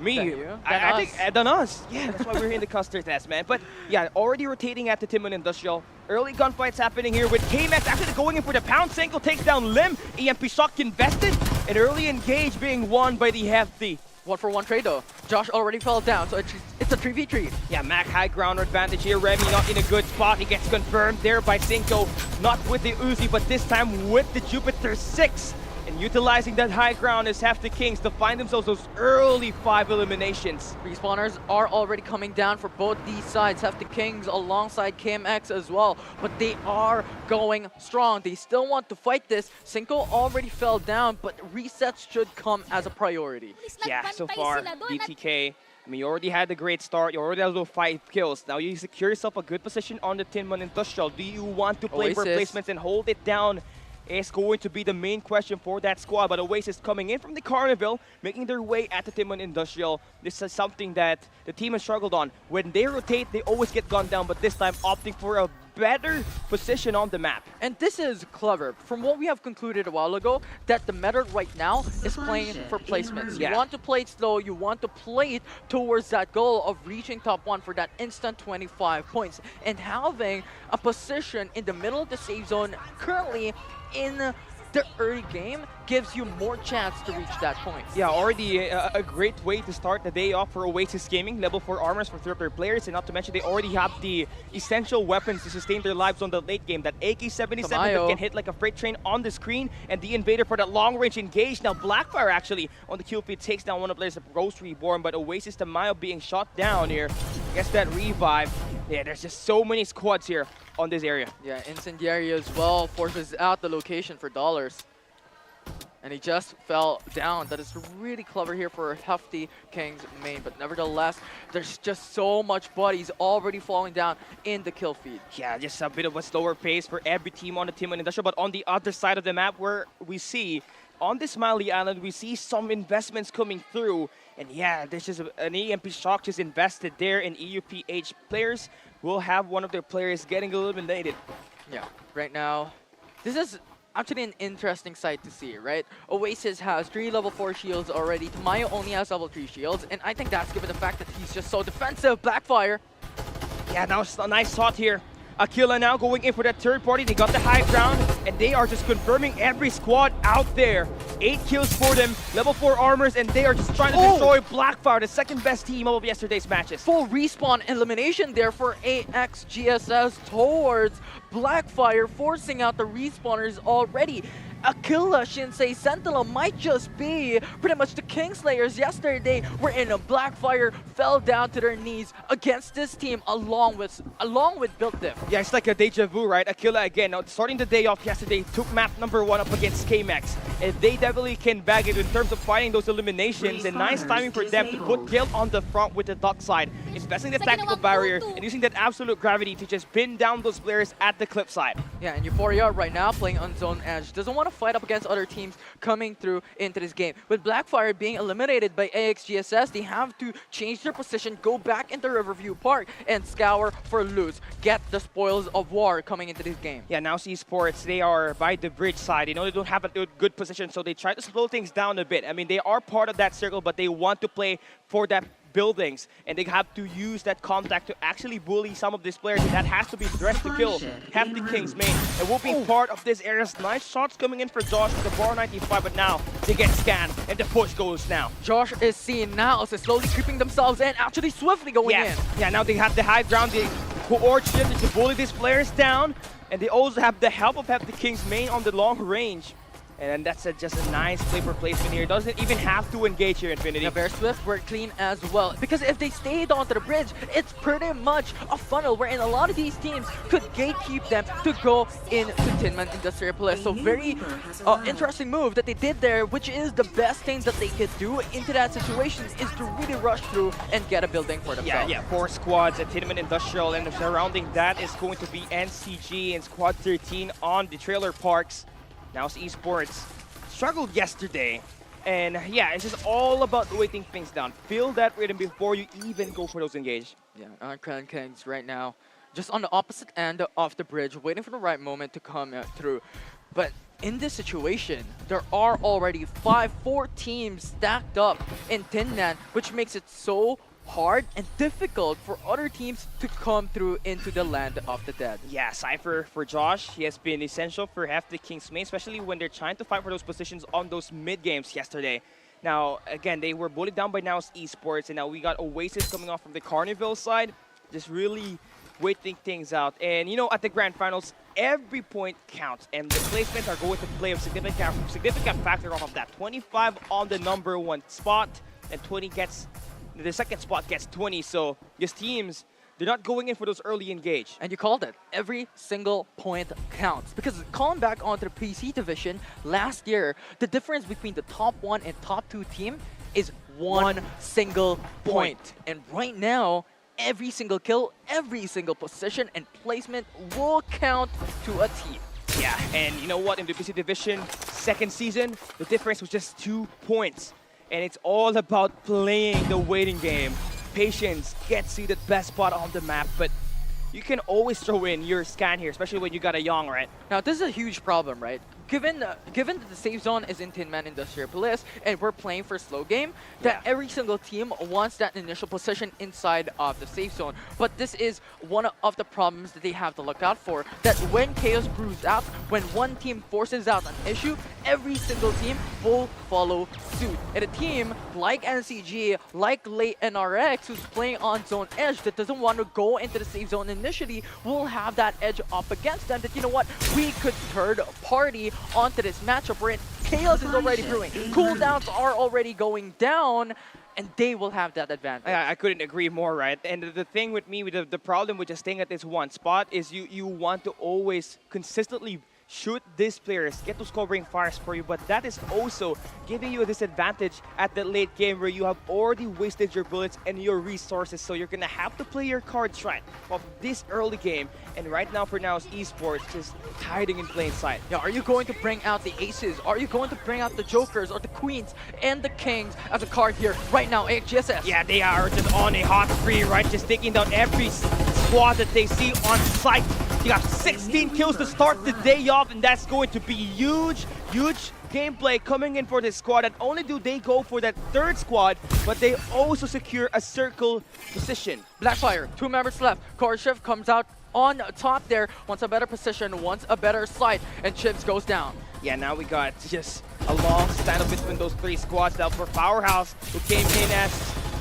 me. I think than us. Yeah, that's why we're in the custard test, man. But yeah, already rotating at the Tinman Industrial. Early gunfights happening here with KMX actually going in for the pound. Senko takes down Lim. EMP shock invested. An early engage being won by the Hefty. 1-for-1 trade though. Josh already fell down, so it's a 3v3. Yeah, Mac high ground advantage here. Remy not in a good spot. He gets confirmed there by Senko. Not with the Uzi, but this time with the Jupiter 6. And utilizing that high ground is Hefty Kings to find themselves those early 5 eliminations. Respawners are already coming down for both these sides. Hefty Kings alongside KMX as well. But they are going strong. They still want to fight this. Cinco already fell down, but resets should come as a priority. Yeah, so far, DTK, I mean, you already had a great start. You already had those 5 kills. Now you secure yourself a good position on the Tinman Industrial. Do you want to play for placements and hold it down? Is going to be the main question for that squad, but Oasis coming in from the Carnival, making their way at the Tinman Industrial. This is something that the team has struggled on. When they rotate, they always get gunned down, but this time opting for a better position on the map. And this is clever. From what we have concluded a while ago, that the meta right now is playing for placements. You want to play it slow, you want to play it towards that goal of reaching top 1 for that instant 25 points. And having a position in the middle of the safe zone currently in the early game gives you more chance to reach that point. Yeah, already a great way to start the day off for Oasis Gaming. Level 4 armors for 3 players, and not to mention they already have the essential weapons to sustain their lives on the late game. That AK-77 that can hit like a freight train on the screen, and the Invader for that long-range engage. Now Blackfire actually on the kill feed takes down one of the players, Rose Reborn, but Oasis Tamayo being shot down here. Gets that revive. Yeah, there's just so many squads here on this area. Yeah, Incendiary as well forces out the location for Dollars. And he just fell down. That is really clever here for Hefty King's main. But nevertheless, there's just so much bodies already falling down in the kill feed. Yeah, just a bit of a slower pace for every team on the Team Industrial. But on the other side of the map, where we see on this Smiley Island, we see some investments coming through. And yeah, there's just an EMP Shock just invested there, and EUPH players will have one of their players getting eliminated. Yeah, right now, this is actually an interesting sight to see, right? Oasis has 3 level 4 shields already. Tamayo only has level 3 shields, and I think that's given the fact that he's just so defensive. Blackfire. Yeah, that was a nice shot here. Aquila now going in for that third party. They got the high ground, and they are just confirming every squad out there. 8 kills for them, level 4 armors, and they are just trying to destroy Blackfire, the second best team of yesterday's matches. Full respawn elimination there for AXGSS towards Blackfire, forcing out the respawners already. Aquila, Shinsei, Sentinel might just be pretty much the Kingslayers yesterday, wherein a Blackfire fell down to their knees against this team along with Built Diff. Yeah, it's like a deja vu, right? Aquila again, now starting the day off yesterday, took map number 1 up against K-Mex. And they definitely can bag it in terms of fighting those eliminations, and nice timing for them to put Gale on the front with the duck side, investing the tactical barrier and using that absolute gravity to just pin down those players at the cliff side. Yeah, and Euphoria right now playing on Zone Edge doesn't want to fight up against other teams coming through into this game. With Blackfire being eliminated by AXGSS, they have to change their position, go back into Riverview Park, and scour for loot. Get the spoils of war coming into this game. Yeah, now esports, they are by the bridge side. You know, they don't have a good position, so they try to slow things down a bit. I mean, they are part of that circle, but they want to play for that buildings, and they have to use that contact to actually bully some of these players, and that has to be dressed to kill Hefty King's main. And will be part of this area's nice shots coming in for Josh with the bar 95, but now they get scanned, and the push goes now. Josh is seen now as they're slowly creeping themselves in, actually swiftly going in. Yeah, now they have the high ground, they coordinate to bully these players down, and they also have the help of Hefty King's main on the long range. And that's just a nice play for placement here. Doesn't even have to engage here, Infinity. Yeah, Bear Swift were clean as well. Because if they stayed onto the bridge, it's pretty much a funnel wherein a lot of these teams could gatekeep them to go into Tinman Industrial Place. So very interesting move that they did there, which is the best thing that they could do into that situation, is to really rush through and get a building for themselves. Yeah, 4 squads at Tinman Industrial, and surrounding that is going to be NCG and Squad 13 on the trailer parks. Now esports struggled yesterday, and yeah, it's just all about waiting things down. Feel that rhythm before you even go for those engage. Yeah, Crown Kings right now just on the opposite end of the bridge, waiting for the right moment to come through. But in this situation, there are already 4 teams stacked up in Tinman, which makes it so hard and difficult for other teams to come through into the land of the dead. Yeah, Cypher for Josh, he has been essential for Hefty King's main, especially when they're trying to fight for those positions on those mid games yesterday. Now, again, they were bullied down by Now's Esports, and now we got Oasis coming off from the Carnival side, just really waiting things out. And you know, at the Grand Finals, every point counts, and the placements are going to play a significant factor off of that. 25 on the number 1 spot, and 20 gets the second spot gets 20, so these teams, they're not going in for those early engage. And you called it. Every single point counts. Because calling back onto the PC division, last year, the difference between the top 1 and top 2 team is one single point. And right now, every single kill, every single position and placement will count to a team. Yeah, and you know what? In the PC division, second season, the difference was just 2 points. And it's all about playing the waiting game. Patience gets you the best spot on the map, but you can always throw in your scan here, especially when you got a Young, right? Now, this is a huge problem, right? Given that the safe zone is in Tin Man Industrial Police and we're playing for slow game, that every single team wants that initial position inside of the safe zone. But this is one of the problems that they have to look out for, that when chaos brews out, when one team forces out an issue, every single team will follow suit. And a team like NCG, like late NRX, who's playing on zone edge, that doesn't want to go into the safe zone initially, will have that edge up against them, that, you know what, we could third party onto this matchup where chaos is already brewing, cooldowns are already going down, and they will have that advantage. I couldn't agree more, right? And the thing with me, with the problem with just staying at this one spot is you want to always consistently shoot these players, get those covering fires for you, but that is also giving you a disadvantage at the late game where you have already wasted your bullets and your resources, so you're gonna have to play your cards right of this early game. And right now, for now, is esports just hiding in plain sight. Yeah, are you going to bring out the aces? Are you going to bring out the jokers or the queens and the kings as a card here right now, HGSS? Yeah, they are just on a hot spree, right? Just taking down every squad that they see on site. You got 16 kills to start the day off, and that's going to be huge gameplay coming in for this squad. And only do they go for that third squad, but they also secure a circle position. Blackfire, 2 members left. Korshiv comes out on top there, wants a better position, wants a better sight, and Chibs goes down. Yeah, now we got just a long standoff between those 3 squads. Now for Powerhouse, who came in as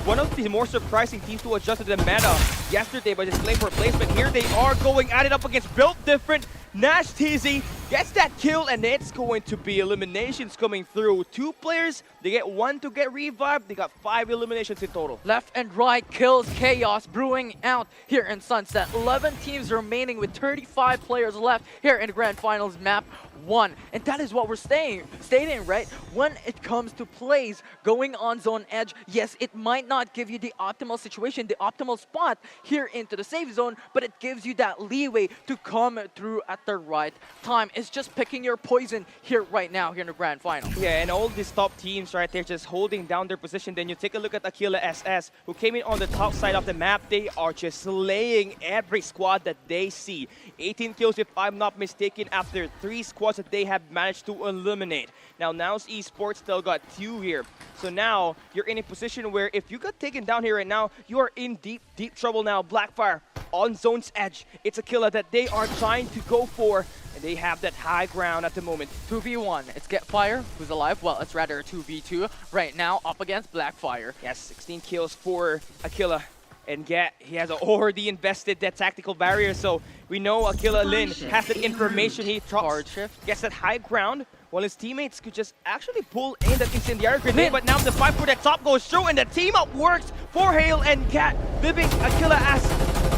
one of the more surprising teams to adjust to the meta yesterday by just playing for placement. Here they are going at it up against Built Different. Nash TZ gets that kill, and it's going to be eliminations coming through. 2 players, they get 1 to get revived. They got 5 eliminations in total. Left and right kills, chaos brewing out here in Sunset. 11 teams remaining with 35 players left here in the Grand Finals map 1. And that is what we're stating, right? When it comes to plays going on zone edge, yes, it might not give you the optimal situation, the optimal spot here into the safe zone, but it gives you that leeway to come through at the right time. It's just picking your poison here right now here in the Grand Final. Yeah, and all these top teams right there just holding down their position. Then you take a look at Aquila SS, who came in on the top side of the map. They are just slaying every squad that they see. 18 kills, if I'm not mistaken, after 3 squads that they have managed to eliminate. Now's esports still got 2 here. So now you're in a position where if you got taken down here right now, you are in deep trouble now. Blackfire on zone's edge. It's a killer that they are trying to go for, and they have that high ground at the moment. 2v1. It's Getfire, who's alive. Well, it's rather a 2v2 right now up against Blackfire. Yes, 16 kills for Aquila. And he has already invested that tactical barrier, so we know Aquila Lin has that information. He drops, gets that high ground, while his teammates could just actually pull in that incendiary grenade. But now the fight for that top goes through, and the team up works for Hale and Cat, leaving Aquila as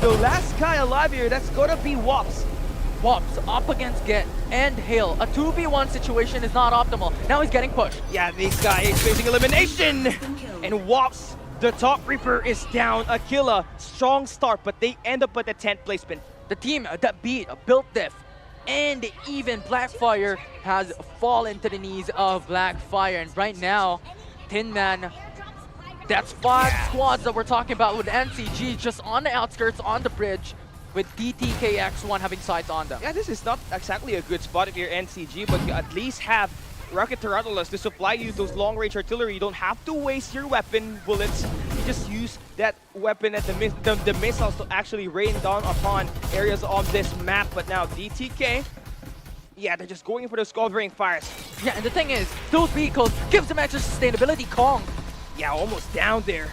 the last guy alive here. That's gonna be Wops. Wops up against Get and Hale. A 2v1 situation is not optimal. Now he's getting pushed. Yeah, this guy is facing elimination, and Wops, the top Reaper, is down. Aquila, strong start, but they end up at the 10th placement. The team that beat Built Diff and even Blackfire has fallen to the knees of Blackfire. And right now, Tin Man, that's 5 squads that we're talking about, with NCG just on the outskirts, on the bridge, with DTKX1 having sights on them. Yeah, this is not exactly a good spot if you're NCG, but you at least have Rocket Tarantulas to supply you those long-range artillery. You don't have to waste your weapon bullets. You just use that weapon at the missiles to actually rain down upon areas of this map. But now DTK, yeah, they're just going for those covering fires. Yeah, and the thing is, those vehicles gives them extra sustainability. Kong, yeah, almost down there.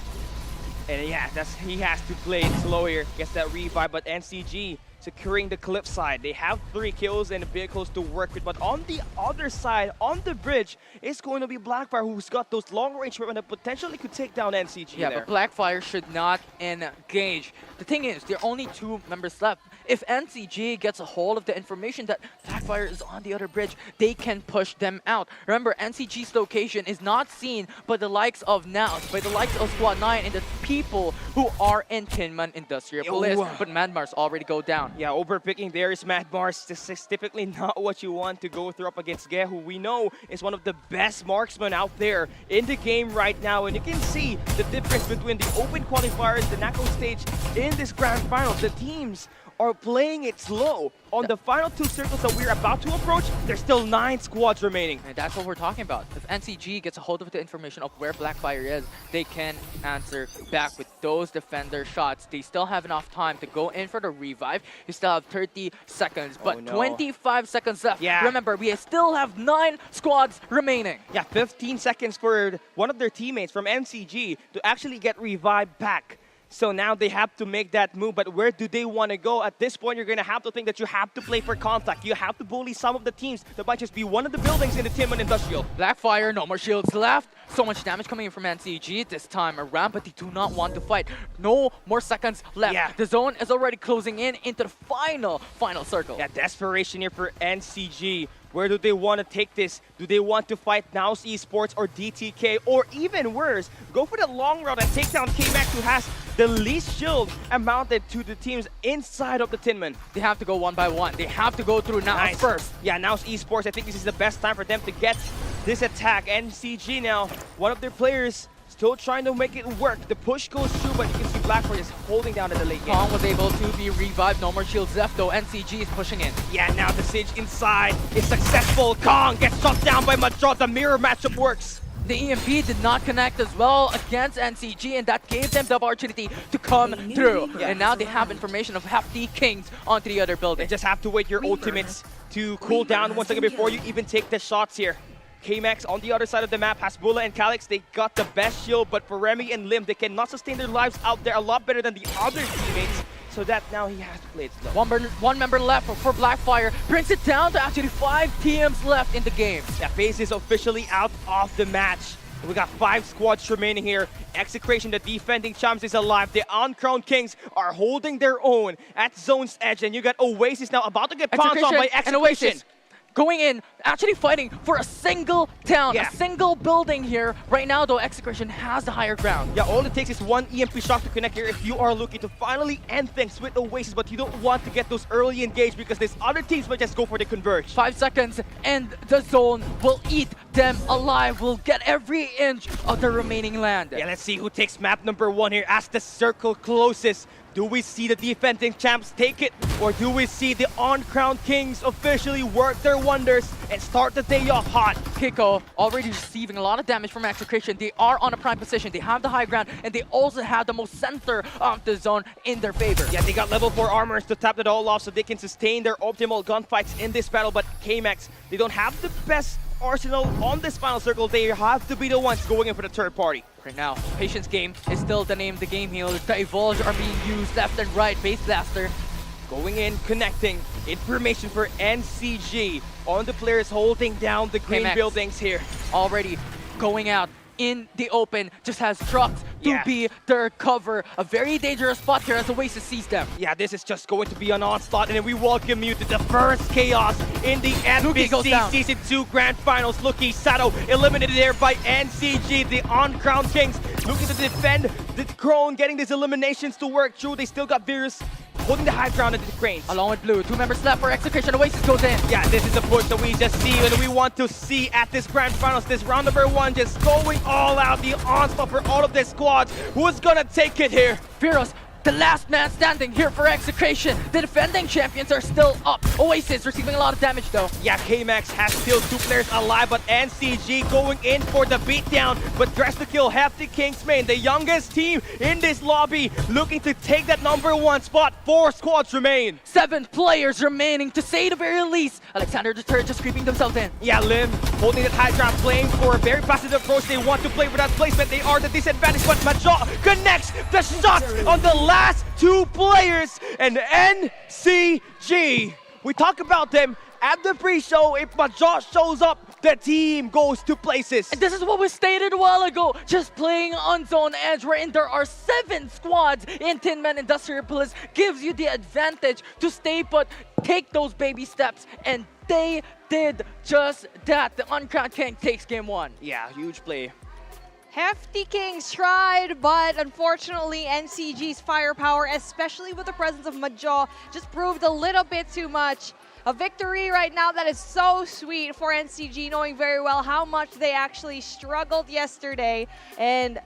And yeah, he has to play it slow here. Gets that revive, but NCG securing the cliffside. They have 3 kills and vehicles to work with, but on the other side, on the bridge, it's going to be Blackfire, who's got those long-range weapons that potentially could take down NCG. Yeah, there. but Blackfire should not engage. The thing is, there are only 2 members left. If NCG gets a hold of the information that Blackfire is on the other bridge, they can push them out. Remember, NCG's location is not seen by the likes of Naus, by the likes of Squad 9, and the people who are in Tin Man Industrial Police. But Madmars already go down. Yeah, overpicking there is Mad Mars. This is typically not what you want to go through up against Ge, who we know is one of the best marksmen out there in the game right now. And you can see the difference between the open qualifiers, the knockout stage in this grand finals. The teams are playing it slow. On the final 2 circles that we're about to approach, there's still 9 squads remaining. And that's what we're talking about. If NCG gets a hold of the information of where Blackfire is, they can answer back with those defender shots. They still have enough time to go in for the revive. You still have 30 seconds, but 25 seconds left. Yeah. Remember, we still have 9 squads remaining. Yeah, 15 seconds for one of their teammates from NCG to actually get revived back. So now they have to make that move, but where do they want to go? At this point, you're going to have to think that you have to play for contact. You have to bully some of the teams that might just be one of the buildings in the Timon Industrial. Blackfire, no more shields left. So much damage coming in from NCG this time around, but they do not want to fight. No more seconds left. Yeah. The zone is already closing in into the final circle. Yeah, desperation here for NCG. Where do they want to take this? Do they want to fight Naus Esports or DTK? Or even worse, go for the long route and take down K-Max, who has the least shield amounted to the teams inside of the Tinman. They have to go one by one. They have to go through Naus first. Yeah, Naus Esports, I think this is the best time for them to get this attack. NCG now, one of their players still trying to make it work. The push goes through, but you can see Blackfire is holding down in the late game. Kong was able to be revived. No more shields left, though. NCG is pushing in. Yeah, now the Siege inside is successful. Kong gets shot down by Major. The mirror matchup works. The EMP did not connect as well against NCG, and that gave them the opportunity to come through. Yeah. And now they have information of Hefty Kings onto the other building. They just have to wait your ultimates to cool down once again before you even take the shots here. K-Max on the other side of the map has Bula and Calyx. They got the best shield, but for Remy and Lim, they cannot sustain their lives out there a lot better than the other teammates. So that now he has to play it slow. One member left for Blackfire. Brings it down to actually 5 teams left in the game. That phase is officially out of the match. We got 5 squads remaining here. Execration, the defending champs, is alive. The uncrowned kings are holding their own at zone's edge. And you got Oasis now about to get pounced on by and Execration. Oasis going in, actually fighting for a single town, a single building here. Right now, though, Execration has the higher ground. Yeah, all it takes is one EMP shock to connect here if you are looking to finally end things with Oasis, but you don't want to get those early engaged because these other teams might just go for the converge. 5 seconds, and the zone will eat them alive. We'll get every inch of the remaining land. Yeah, let's see who takes map number 1 here as the circle closes. Do we see the defending champs take it, or do we see the uncrowned kings officially work their wonders and start the day off hot? Kiko already receiving a lot of damage from Execration. They are on a prime position. They have the high ground, and they also have the most center of the zone in their favor. Yeah, they got level 4 armors to tap it all off so they can sustain their optimal gunfights in this battle, but K-Max, they don't have the best arsenal on this final circle. They have to be the ones going in for the third party. Right now, Patience Game is still the name of the game here. The Divulge are being used left and right. Base Blaster going in, connecting. Information for NCG on the players holding down the green K-Max buildings here. already going out in the open, just has trucks to be their cover. A very dangerous spot here as Oasis sees them. Yeah, this is just going to be an onslaught, and then we welcome you to the first chaos in the FPC Season 2 Grand Finals. Luki Sato eliminated there by NCG, the uncrowned kings, looking to defend the Crone, getting these eliminations to work through. They still got Virus holding the high ground at the cranes. Along with Blue, 2 members left for Execution. Oasis goes in. Yeah, this is a push that we just see and we want to see at this Grand Finals. This round number 1 just going all out, the onslaught for all of the squads. Who's gonna take it here? Virus, the last man standing here for Execration. The defending champions are still up. Oasis receiving a lot of damage though. Yeah, K-Max has still 2 players alive, but NCG going in for the beatdown. But dressed to kill Hefty Kings main, the youngest team in this lobby, looking to take that number 1 spot. 4 squads remain. 7 players remaining, to say the very least. Alexander the Third just creeping themselves in. Yeah, Lim holding that high ground, playing for a very passive approach. They want to play for that placement. They are the disadvantage, but Major connects the shot on the last 2 players, and NCG. We talk about them at the pre-show. If Major shows up, the team goes to places. And this is what we stated a while ago. Just playing on Zone Edge, wherein there are 7 squads in Tin Man Industriapolis, gives you the advantage to stay put, take those baby steps, and they did just that. The uncrowned king takes game 1. Yeah, huge play. Hefty Kings tried, but unfortunately NCG's firepower, especially with the presence of Major, just proved a little bit too much. A victory right now that is so sweet for NCG, knowing very well how much they actually struggled yesterday. And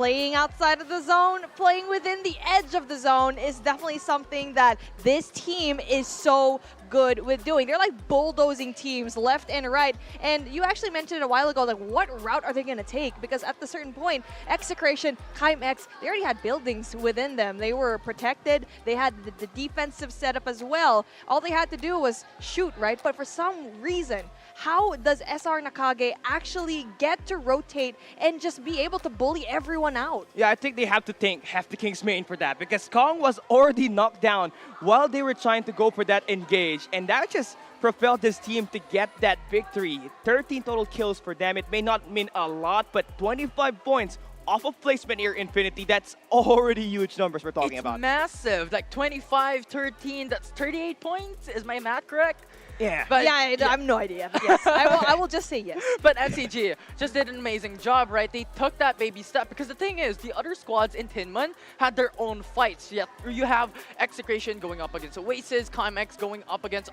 playing outside of the zone, playing within the edge of the zone is definitely something that this team is so good with doing. They're like bulldozing teams left and right. And you actually mentioned it a while ago, like what route are they going to take? Because at the certain point, Execration, Chimex, they already had buildings within them. They were protected. They had the defensive setup as well. All they had to do was shoot, right? But for some reason, how does SR Nakage actually get to rotate and just be able to bully everyone out? Yeah, I think they have to thank Hefty King's main for that because Kong was already knocked down while they were trying to go for that engage. And that just propelled this team to get that victory. 13 total kills for them. It may not mean a lot, but 25 points off of placement here, Infinity. That's already huge numbers we're talking about. It's massive. Like 25, 13, that's 38 points. Is my math correct? Yeah. But Yeah, I have no idea. Yes, I will just say yes. But NCG just did an amazing job, right? They took that baby step because the thing is, the other squads in Tinman had their own fights. Yet you have Execration going up against Oasis, Chimex going up against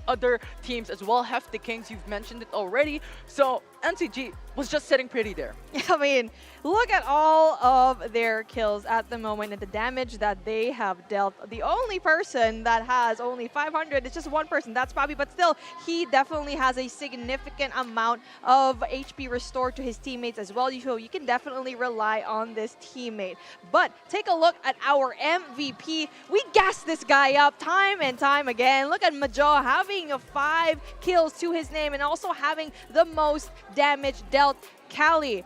other teams as well. Hefty Kings, you've mentioned it already. So NCG was just sitting pretty there. I mean, look at all of their kills at the moment and the damage that they have dealt. The only person that has only 500 is just one person. That's Bobby, but still, he definitely has a significant amount of HP restored to his teammates as well. So you can definitely rely on this teammate. But take a look at our MVP. We gassed this guy up time and time again. Look at Majo having 5 kills to his name and also having the most damage dealt. Cali,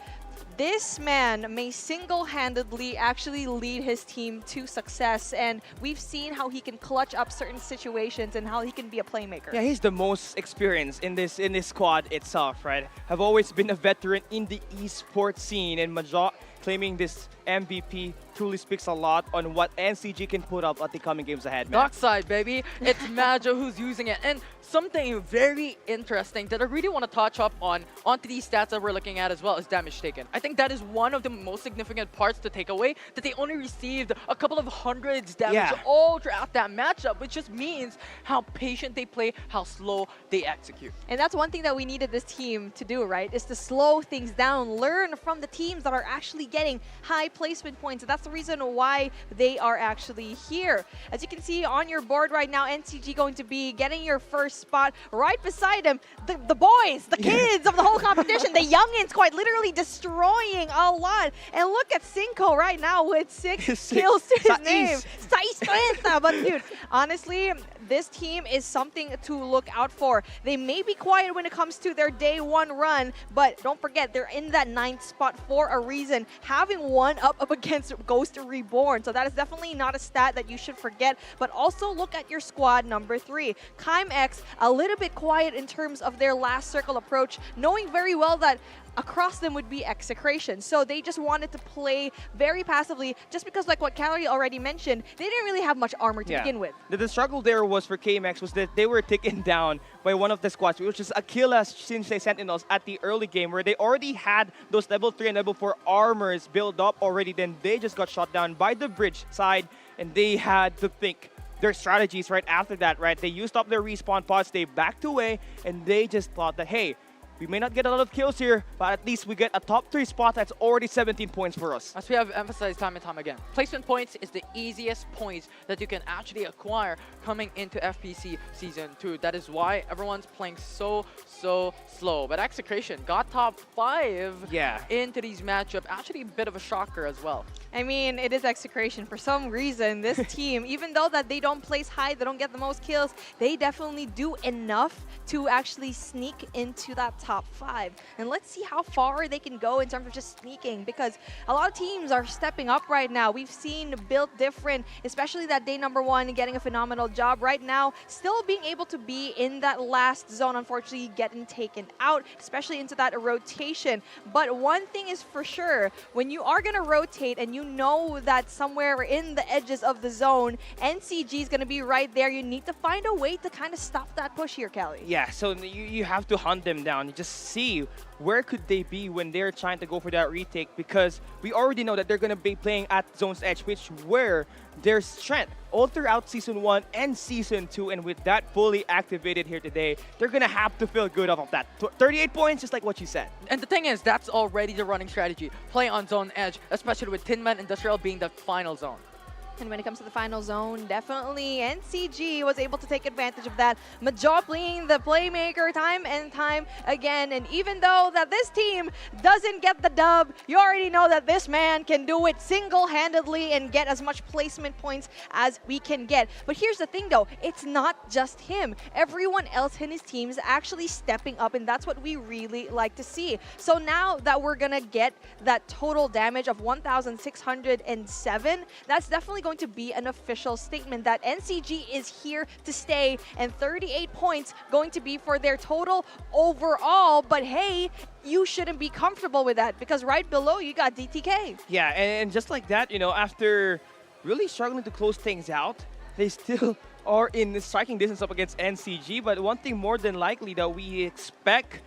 this man may single-handedly actually lead his team to success, and we've seen how he can clutch up certain situations and how he can be a playmaker. Yeah, he's the most experienced in this squad itself, right? Have always been a veteran in the esports scene, and Majok claiming this MVP truly speaks a lot on what NCG can put up at the coming games ahead, man. Dark side, baby. It's Majo who's using it. And something very interesting that I really want to touch up onto these stats that we're looking at as well is damage taken. I think that is one of the most significant parts to take away, that they only received a couple of hundreds damage all throughout that matchup, which just means how patient they play, how slow they execute. And that's one thing that we needed this team to do, right? Is to slow things down, learn from the teams that are actually getting high placement points. And that's the reason why they are actually here. As you can see on your board right now, NCG going to be getting your first spot. Right beside him, the boys, the kids of the whole competition, the youngins quite literally destroying a lot. And look at Cinco right now with 6 kills to his name. But dude, honestly, this team is something to look out for. They may be quiet when it comes to their day 1 run, but don't forget, they're in that 9th spot for a reason, having one up against Ghost Reborn. So that is definitely not a stat that you should forget. But also look at your squad number 3. Chimex, a little bit quiet in terms of their last circle approach, knowing very well that across them would be Execration. So they just wanted to play very passively just because, like what Calorie already mentioned, they didn't really have much armor to begin with. The struggle there was for KMX was that they were taken down by one of the squads, which is Aquila's Shinsei Sentinels at the early game, where they already had those level 3 and level 4 armors built up already. Then they just got shot down by the bridge side, and they had to think their strategies right after that, right? They used up their respawn pods, they backed away, and they just thought that, hey, we may not get a lot of kills here, but at least we get a top 3 spot that's already 17 points for us. As we have emphasized time and time again, placement points is the easiest points that you can actually acquire coming into FPC Season 2. That is why everyone's playing so slow. But Execration got top 5 into these matchups. Actually a bit of a shocker as well. I mean, it is Execration. For some reason, this team, even though that they don't place high, they don't get the most kills, they definitely do enough to actually sneak into that top 5. And let's see how far they can go in terms of just sneaking, because a lot of teams are stepping up right now. We've seen Built Different, especially that day number 1, getting a phenomenal job right now, still being able to be in that last zone, unfortunately getting taken out, especially into that rotation. But one thing is for sure, when you are going to rotate and you know that somewhere in the edges of the zone, NCG is going to be right there. You need to find a way to kind of stop that push here, Callie. Yeah, so you have to hunt them down. You just see where could they be when they're trying to go for that retake, because we already know that they're going to be playing at zone's edge, which where their strength all throughout Season 1 and Season 2. And with that fully activated here today, they're going to have to feel good off of that. 38 points, just like what you said. And the thing is, that's already the running strategy. Play on zone edge, especially with Tin Man Industrial being the final zone. And when it comes to the final zone, definitely NCG was able to take advantage of that. Majo being the playmaker time and time again. And even though that this team doesn't get the dub, you already know that this man can do it single-handedly and get as much placement points as we can get. But here's the thing though, it's not just him. Everyone else in his team is actually stepping up, and that's what we really like to see. So now that we're gonna get that total damage of 1,607, that's definitely going to be an official statement that NCG is here to stay, and 38 points going to be for their total overall. But hey, you shouldn't be comfortable with that because right below you got DTK. Yeah, and just like that, you know, after really struggling to close things out, they still are in the striking distance up against NCG. But one thing more than likely that we expect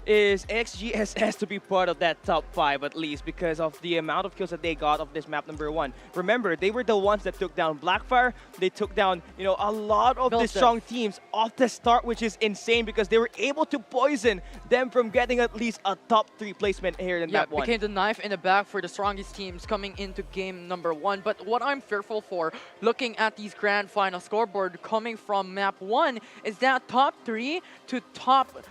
is XGSS to be part of that top 5 at least because of the amount of kills that they got of this map number 1. Remember, they were the ones that took down Blackfire. They took down, you know, a lot of the strong teams off the start, which is insane because they were able to poison them from getting at least a top 3 placement here in map 1. Became the knife in the back for the strongest teams coming into game number 1. But what I'm fearful for, looking at these grand final scoreboard coming from map 1, is that top 3 to top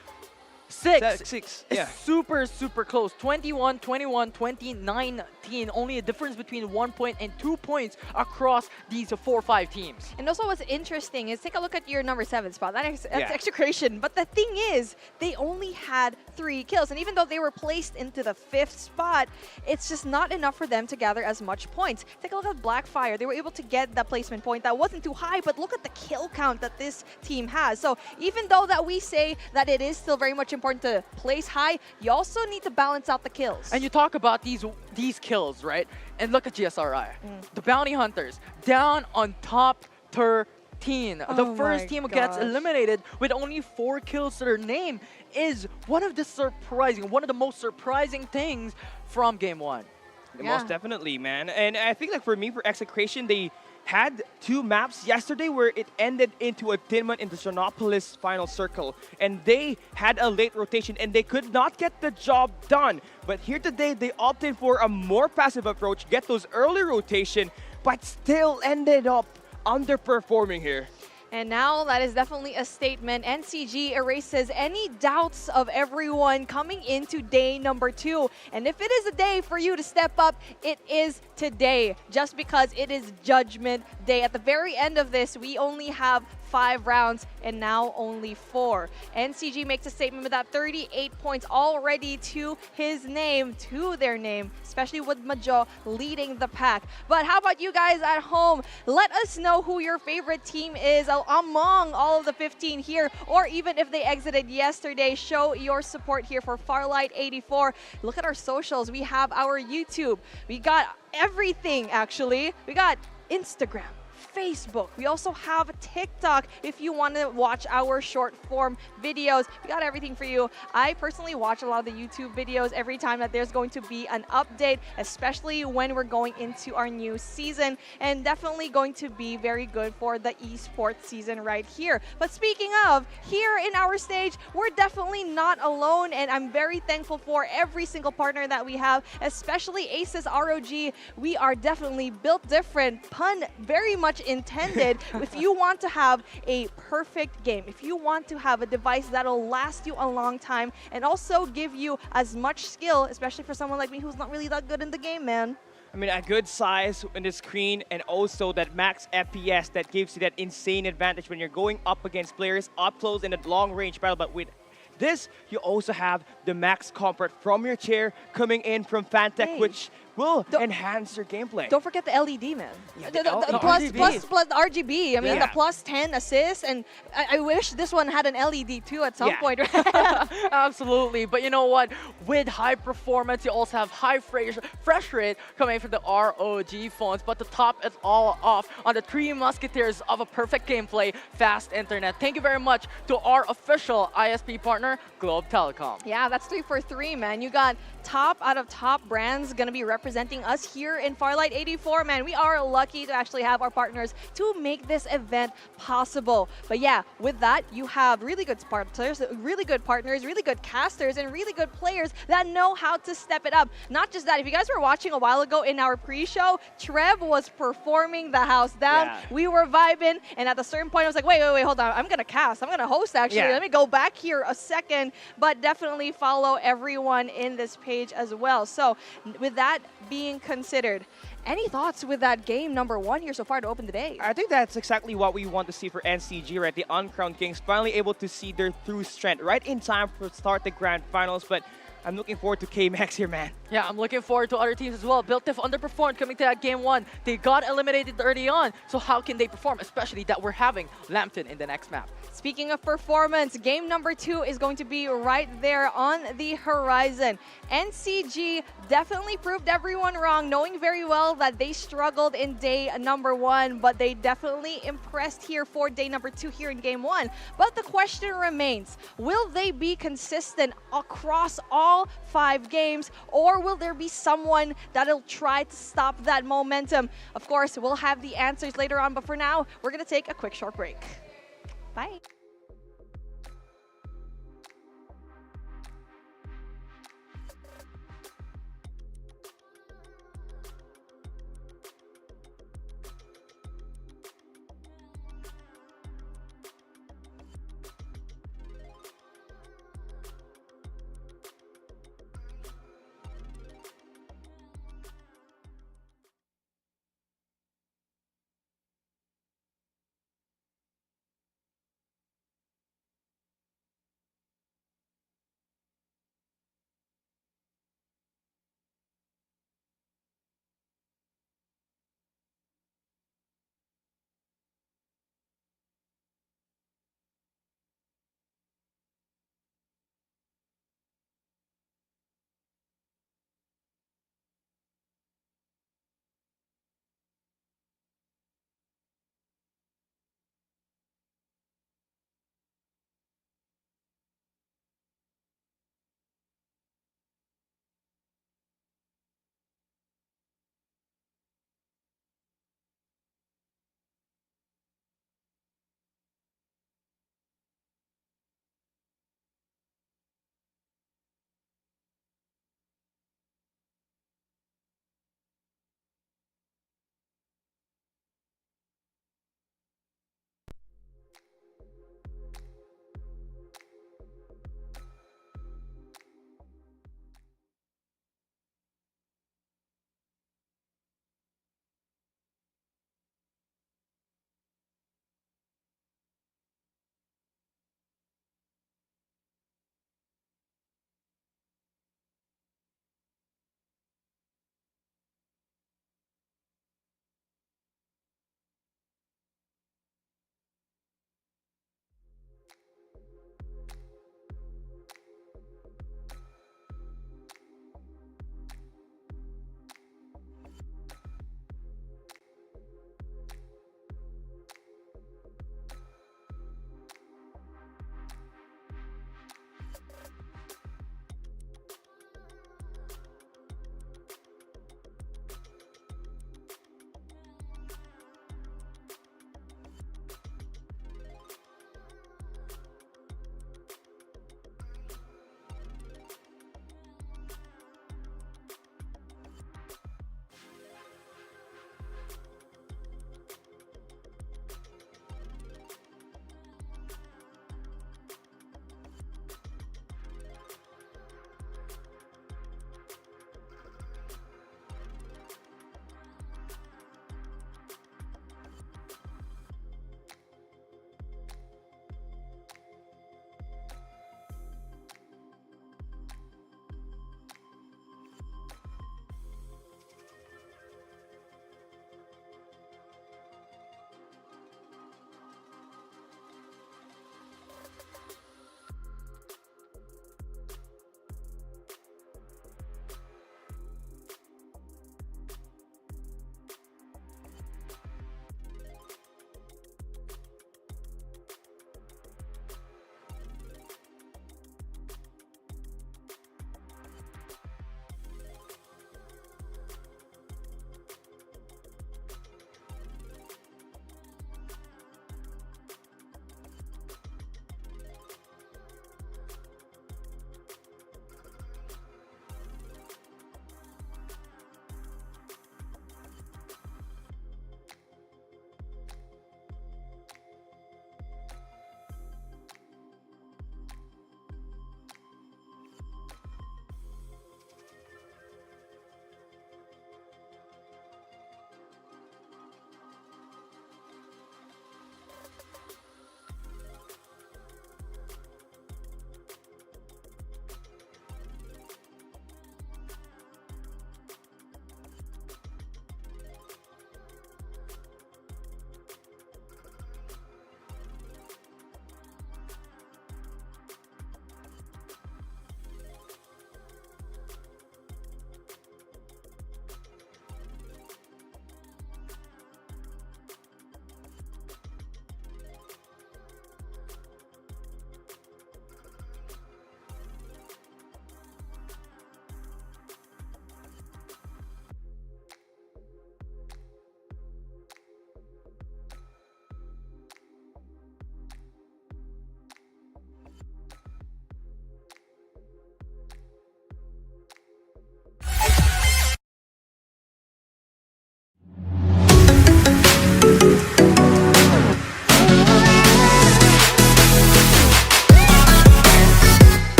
6 yeah. Super close. 21, 21, 20, 19. Only a difference between 1 point and 2 points across these 4 or 5 teams. And also what's interesting is take a look at your number 7 spot. That's Execration. But the thing is, they only had 3 kills. And even though they were placed into the 5th spot, it's just not enough for them to gather as much points. Take a look at Blackfire. They were able to get that placement point that wasn't too high, but look at the kill count that this team has. So even though that we say that it is still very much important to place high, you also need to balance out the kills. And you talk about these kills, right? And look at GSRI. The Bounty Hunters down on top 13. The first team who gets eliminated with only 4 kills to their name is one of the most surprising things from game 1. Most definitely, man. And I think like for me, for Execration, they had 2 maps yesterday where it ended into a Tin Man Industrianopolis final circle. And they had a late rotation and they could not get the job done. But here today, they opted for a more passive approach, get those early rotation, but still ended up underperforming here. And now that is definitely a statement. NCG erases any doubts of everyone coming into day number 2. And if it is a day for you to step up, it is today. Just because it is Judgment Day. At the very end of this, we only have 5 rounds and now only 4. NCG makes a statement with that 38 points already to his name, to their name, especially with Majo leading the pack. But how about you guys at home? Let us know who your favorite team is among all of the 15 here, or even if they exited yesterday, show your support here for Farlight 84. Look at our socials. We have our YouTube. We got everything, actually. We got Instagram, Facebook. We also have TikTok if you want to watch our short form videos. We got everything for you. I personally watch a lot of the YouTube videos every time that there's going to be an update, especially when we're going into our new season, and definitely going to be very good for the esports season right here. But speaking of, here in our stage, we're definitely not alone, and I'm very thankful for every single partner that we have, especially Aces ROG. We are definitely built different, pun very much intended. If you want to have a perfect game, if you want to have a device that'll last you a long time and also give you as much skill, especially for someone like me who's not really that good in the game, man. I mean, a good size in the screen and also that max FPS that gives you that insane advantage when you're going up against players up close in a long range battle. But with this, you also have the max comfort from your chair coming in from Fantech, which will enhance your gameplay. Don't forget the LED, man. Yeah, the plus RGB. I mean, the plus 10 assists, and I wish this one had an LED too at some point. Absolutely. But you know what? With high performance, you also have high fresh rate coming from the ROG phones. But to top it all off on the 3 musketeers of a perfect gameplay, fast internet. Thank you very much to our official ISP partner, Globe Telecom. Yeah, that's 3 for 3, man. You got top out of top brands going to be represented representing us here in Farlight 84. Man, we are lucky to actually have our partners to make this event possible. But yeah, with that, you have really good sponsors, really good partners, really good casters, and really good players that know how to step it up. Not just that, if you guys were watching a while ago in our pre-show, Trev was performing the house down. Yeah. We were vibing, and at a certain point, I was like, wait, hold on. I'm going to cast. I'm going to host, actually. Yeah. Let me go back here a second. But definitely follow everyone in this page as well. So with that being considered, any thoughts with that game number 1 here so far to open the day? I think that's exactly what we want to see for NCG, right? The Uncrowned Kings finally able to see their true strength right in time to start the Grand Finals. But I'm looking forward to K-Max here, man. Yeah, I'm looking forward to other teams as well. Built-If underperformed coming to that game 1. They got eliminated early on, so how can they perform, especially that we're having Lambton in the next map? Speaking of performance, game number 2 is going to be right there on the horizon. NCG definitely proved everyone wrong, knowing very well that they struggled in day number 1, but they definitely impressed here for day number 2 here in game 1. But the question remains, will they be consistent across all 5 games, or will there be someone that'll try to stop that momentum? Of course, we'll have the answers later on, but for now, we're going to take a quick short break. Bye.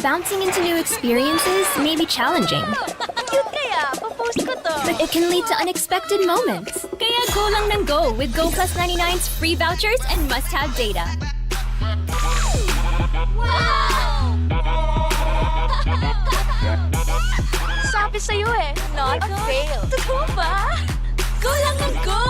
Bouncing into new experiences may be challenging, Cute kaya, papost ko to. but it can lead to unexpected moments. Kaya go lang ng go with Go Plus 99's free vouchers and must-have data. Wow! Sabi sa'yo eh, not a fail. Totoo ba? Go lang ng go!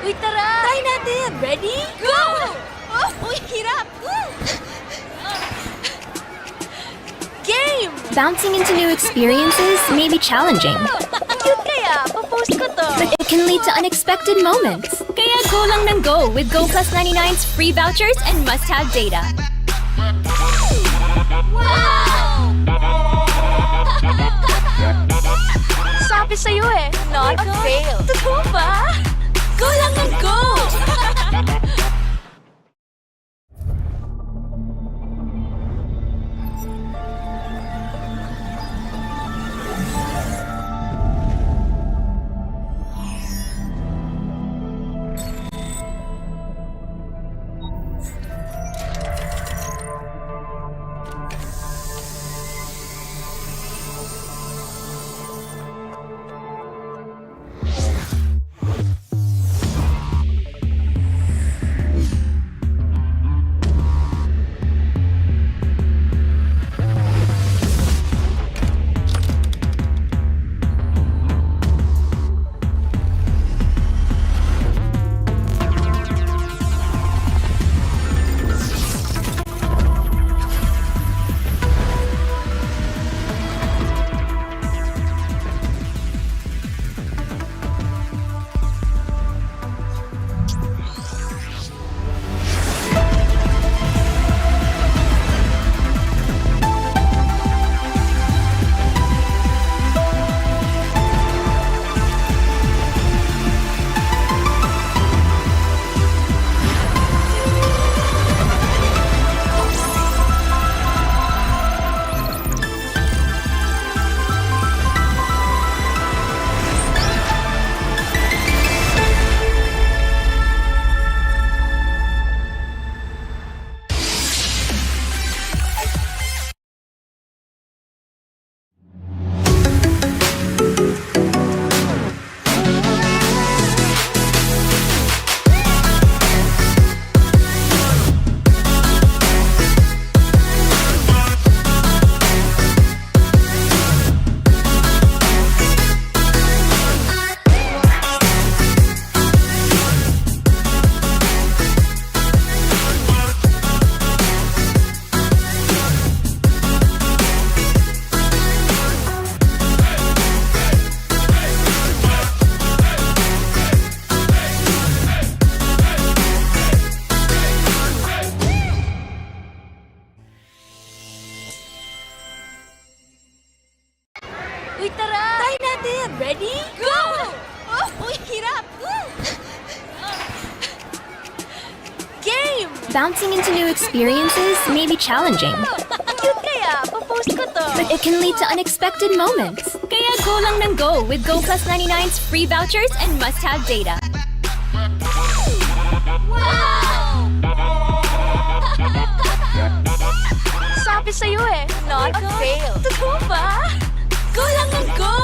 Uy, tara! Try natin! Ready? Go! Oh, uy, hirap! Game! Bouncing into new experiences may be challenging, Cute kaya, papost ko to. but it can lead to unexpected moments. Kaya go lang ng go with Go Plus 99's free vouchers and must-have data. Wow! Sabi sa'yo eh, not a fail. Totoo ba? Go lang ng go! Bouncing into new experiences may be challenging, Cute kaya, papost ko to. but it can lead to unexpected moments. Kaya go lang ng go with Go Plus 99's free vouchers and must-have data. Wow! Sabi sa'yo eh, not a fail. Totoo ba? Go lang ng go!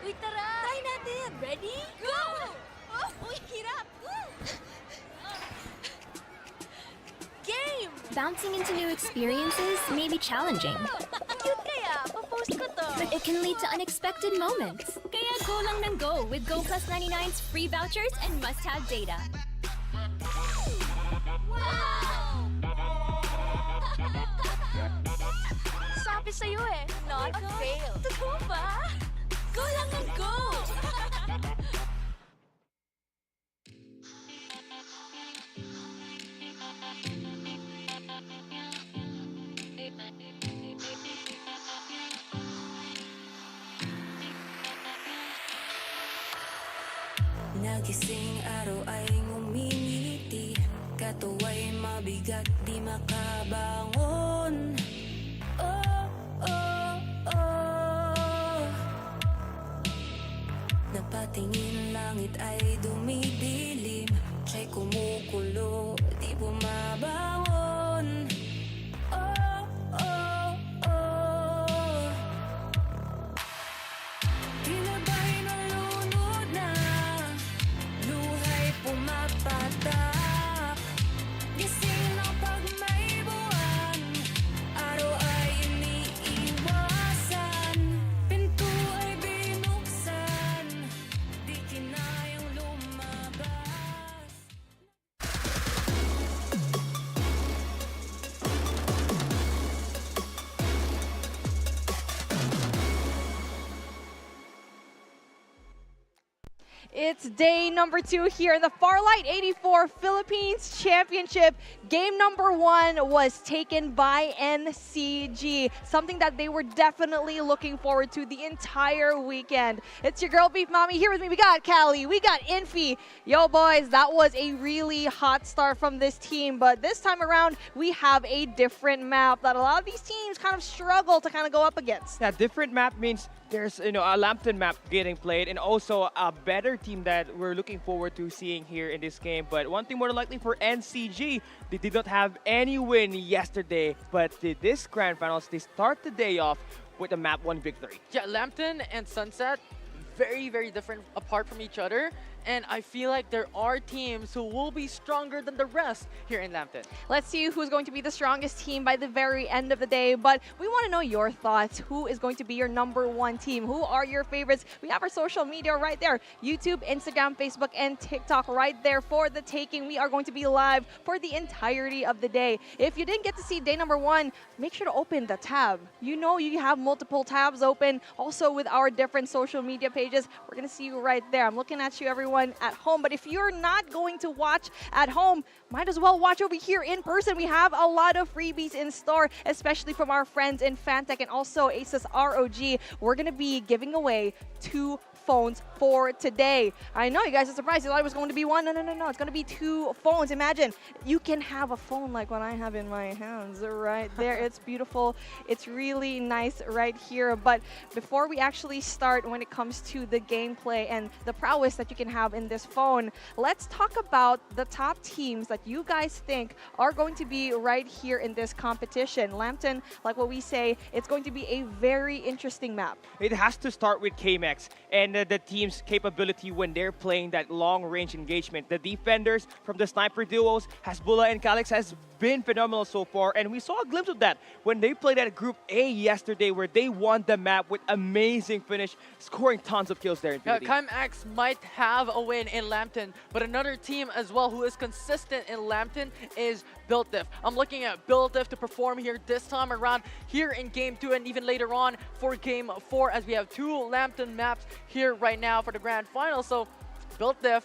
Uy, tara! Try natin! Ready? Go! Oh, uy, hirap! Game! Bouncing into new experiences may be challenging, Cute kaya, papost ko to. but it can lead to unexpected moments. Kaya go lang ng go with Go Plus 99's free vouchers and must-have data. Wow! Sabi sa'yo eh, not a fail. Totoo ba? Go lang ng go! Nagising araw ay ngumingiti, katuwa'y mabigat di makabangon. Oh, oh, oh. Napatingin langit ay dumidilim, siya'y kumukulo, di bumabangon. Oh, oh, oh. Tinabay na lunod na, luhay pumapatak. Gising ng pag may buwan, It's day number 2 here in the Farlight 84 Philippines Championship. Game number 1 was taken by NCG, something that they were definitely looking forward to the entire weekend. It's your girl Beef Mommy here with me. We got Callie, we got Infy. Yo boys, that was a really hot start from this team, but this time around we have a different map that a lot of these teams kind of struggle to kind of go up against. Yeah, different map means there's a Lambton map getting played and also a better team that we're looking forward to seeing here in this game. But one thing more than likely for NCG, they did not have any win yesterday, but this grand finals, they start the day off with a map 1 victory. Yeah, Lambton and Sunset, very, very different apart from each other. And I feel like there are teams who will be stronger than the rest here in Lambton. Let's see who's going to be the strongest team by the very end of the day. But we want to know your thoughts. Who is going to be your number 1 team? Who are your favorites? We have our social media right there. YouTube, Instagram, Facebook, and TikTok right there for the taking. We are going to be live for the entirety of the day. If you didn't get to see day number 1, make sure to open the tab. You know you have multiple tabs open. Also with our different social media pages. We're going to see you right there. I'm looking at you, everyone at home, but if you're not going to watch at home, might as well watch over here in person. We have a lot of freebies in store, especially from our friends in Fantech and also Asus ROG. We're gonna be giving away 2 phones for today. I know you guys are surprised. You thought it was going to be 1. No. It's going to be 2 phones. Imagine you can have a phone like what I have in my hands right there. It's beautiful. It's really nice right here. But before we actually start when it comes to the gameplay and the prowess that you can have in this phone, let's talk about the top teams that you guys think are going to be right here in this competition. Lambton, like what we say, it's going to be a very interesting map. It has to start with KMX and the team's capability when they're playing that long-range engagement. The defenders from the sniper duos, Hasbullah and Calix, has been phenomenal so far, and we saw a glimpse of that when they played at Group A yesterday, where they won the map with amazing finish, scoring tons of kills there. Infinity. KMX might have a win in Lambton, but another team as well who is consistent in Lambton is BuiltDiff. I'm looking at BuiltDiff to perform here this time around here in Game 2 and even later on for Game 4, as we have 2 Lambton maps here right now for the grand final. So BuiltDiff.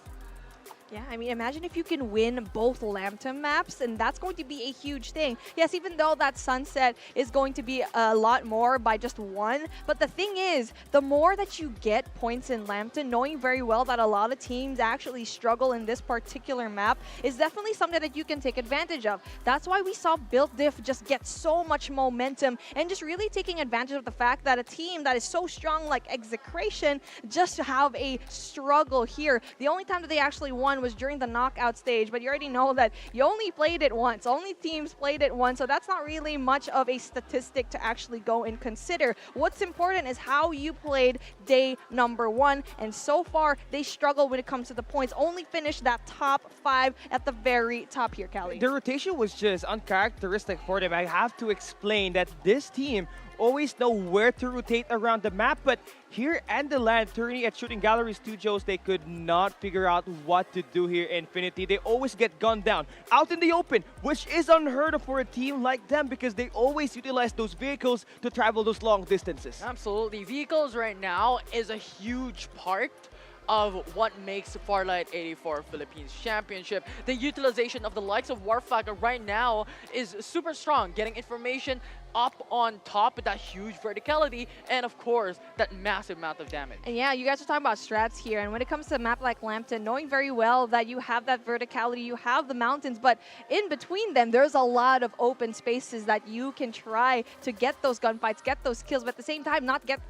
Yeah, I mean, imagine if you can win both Lambton maps, and that's going to be a huge thing. Yes, even though that Sunset is going to be a lot more by just 1, but the thing is, the more that you get points in Lambton, knowing very well that a lot of teams actually struggle in this particular map, is definitely something that you can take advantage of. That's why we saw BuiltDiff just get so much momentum and just really taking advantage of the fact that a team that is so strong like Execration just to have a struggle here. The only time that they actually won was during the knockout stage, but you already know that you only played it once. Only teams played it once, so that's not really much of a statistic to actually go and consider. What's important is how you played day number 1, and so far they struggle when it comes to the points. Only finished that top 5 at the very top here, Callie. The rotation was just uncharacteristic for them. I have to explain that this team always know where to rotate around the map, but here at the land tourney at Shooting Gallery Studios, they could not figure out what to do here in Infinity. They always get gunned down out in the open, which is unheard of for a team like them because they always utilize those vehicles to travel those long distances. Absolutely. Vehicles right now is a huge part of what makes Farlight 84 Philippines Championship. The utilization of the likes of Warflag right now is super strong, getting information up on top with that huge verticality and of course that massive amount of damage. And yeah, you guys are talking about strats here, and when it comes to a map like Lambton, knowing very well that you have that verticality, you have the mountains, but in between them there's a lot of open spaces that you can try to get those gunfights, get those kills, but at the same time not get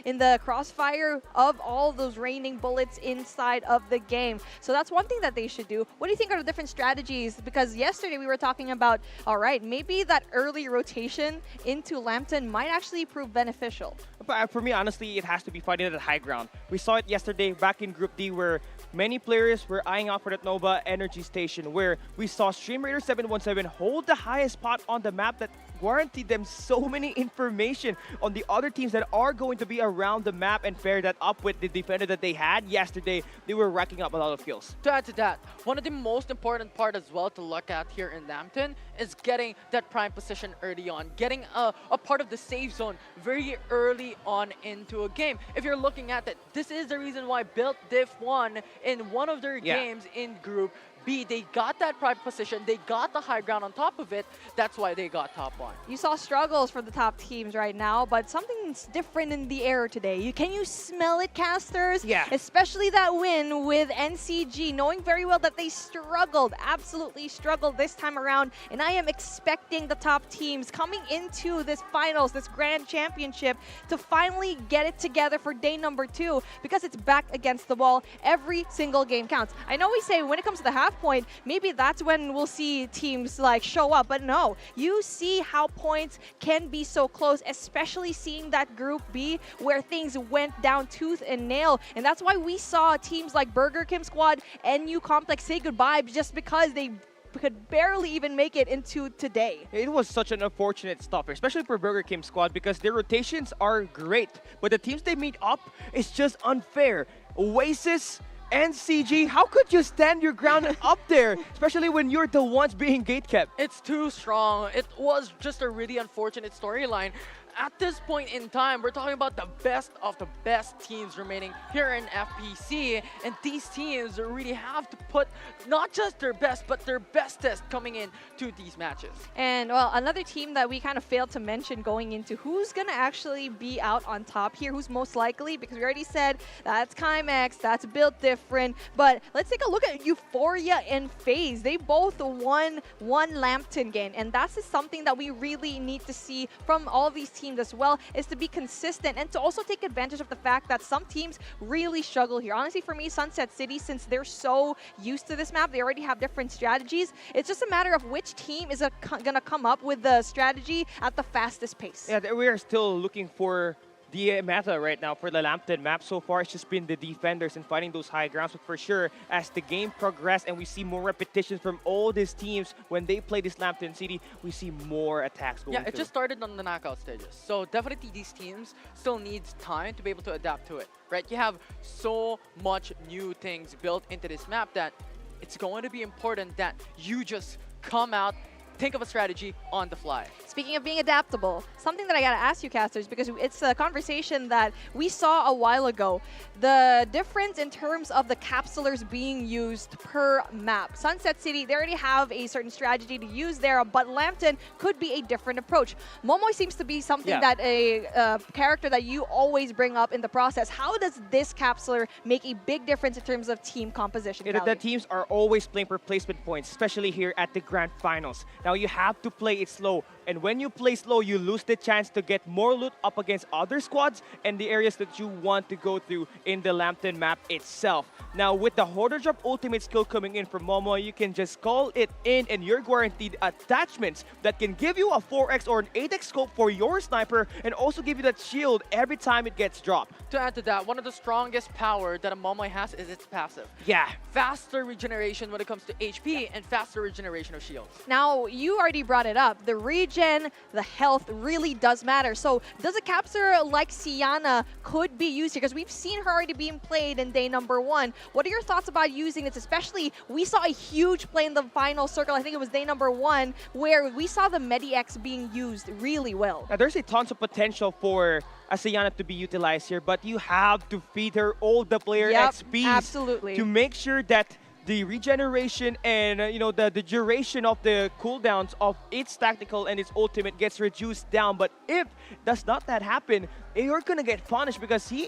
in the crossfire of all those raining bullets inside of the game. So that's one thing that they should do. What do you think are the different strategies? Because yesterday we were talking about, all right, maybe that early rotation into Lambton might actually prove beneficial. But for me, honestly, it has to be fighting at high ground. We saw it yesterday back in Group D where many players were eyeing out for that Nova Energy Station, where we saw Stream Raider 717 hold the highest spot on the map that guaranteed them so many information on the other teams that are going to be around the map and pair that up with the defender that they had yesterday. They were racking up a lot of kills. To add to that, one of the most important part as well to look at here in Lambton is getting that prime position early on, getting a part of the safe zone very early on into a game. If you're looking at it, this is the reason why Built Diff won in one of their games in Group B. They got that prime position, they got the high ground on top of it, that's why they got top 1. You saw struggles for the top teams right now, but something's different in the air today. Can you smell it, casters? Yeah. Especially that win with NCG, knowing very well that they struggled, absolutely struggled this time around. And I am expecting the top teams coming into this finals, this grand championship, to finally get it together for day number 2, because it's back against the wall. Every single game counts. I know we say when it comes to the half point, maybe that's when we'll see teams like show up, but no, you see how points can be so close, especially seeing that Group B where things went down tooth and nail. And that's why we saw teams like Burger Kim Squad and NU Complex say goodbye just because they could barely even make it into today. It was such an unfortunate stop, especially for Burger King Squad, because their rotations are great, but the teams they meet up is just unfair. Oasis, NCG, how could you stand your ground up there, especially when you're the ones being gatekept? It's too strong. It was just a really unfortunate storyline. At this point in time, we're talking about the best of the best teams remaining here in FPC, and these teams really have to put not just their best, but their bestest coming in to these matches. And well, another team that we kind of failed to mention going into who's going to actually be out on top here, who's most likely, because we already said that's Chimex, that's Built Different, but let's take a look at Euphoria and FaZe. They both won one Lambton game, and that's just something that we really need to see from all of these teams as well, is to be consistent and to also take advantage of the fact that some teams really struggle here. Honestly, for me, Sunset City, since they're so used to this map, they already have different strategies. It's just a matter of which team is going to come up with the strategy at the fastest pace. Yeah, we are still looking for the meta right now for the Lambton map. So far, it's just been the defenders and fighting those high grounds. But for sure, as the game progresses and we see more repetitions from all these teams when they play this Lambton City, we see more attacks going Yeah, it just started on the knockout stages. So definitely these teams still needs time to be able to adapt to it, right? You have so much new things built into this map that it's going to be important that you just come out, think of a strategy on the fly. Speaking of being adaptable, something that I gotta ask you, casters, because it's a conversation that we saw a while ago. The difference in terms of the capsulars being used per map. Sunset City, they already have a certain strategy to use there, but Lambton could be a different approach. Momoy seems to be something that a character that you always bring up in the process. How does this capsular make a big difference in terms of team composition? The teams are always playing for placement points, especially here at the Grand Finals. Now you have to play it slow, and when you play slow, you lose the chance to get more loot up against other squads and the areas that you want to go through in the Lambton map itself. Now with the Hoarder Drop ultimate skill coming in from Momo, you can just call it in and you're guaranteed attachments that can give you a 4x or an 8x scope for your sniper and also give you that shield every time it gets dropped. To add to that, one of the strongest power that a Momoy has is its passive. Yeah. Faster regeneration when it comes to HP and faster regeneration of shields. Now, you already brought it up. The regen, the health really does matter. So does a capsular like Sienna could be used here? Because we've seen her already being played in day number 1. What are your thoughts about using this? Especially, we saw a huge play in the final circle. I think it was day number 1, where we saw the Medi-X being used really well. Now, there's a tons of potential for Asayana to be utilized here, but you have to feed her all the player XPs absolutely, to make sure that the regeneration and the duration of the cooldowns of its tactical and its ultimate gets reduced down. But if does not that happen, you're gonna get punished because she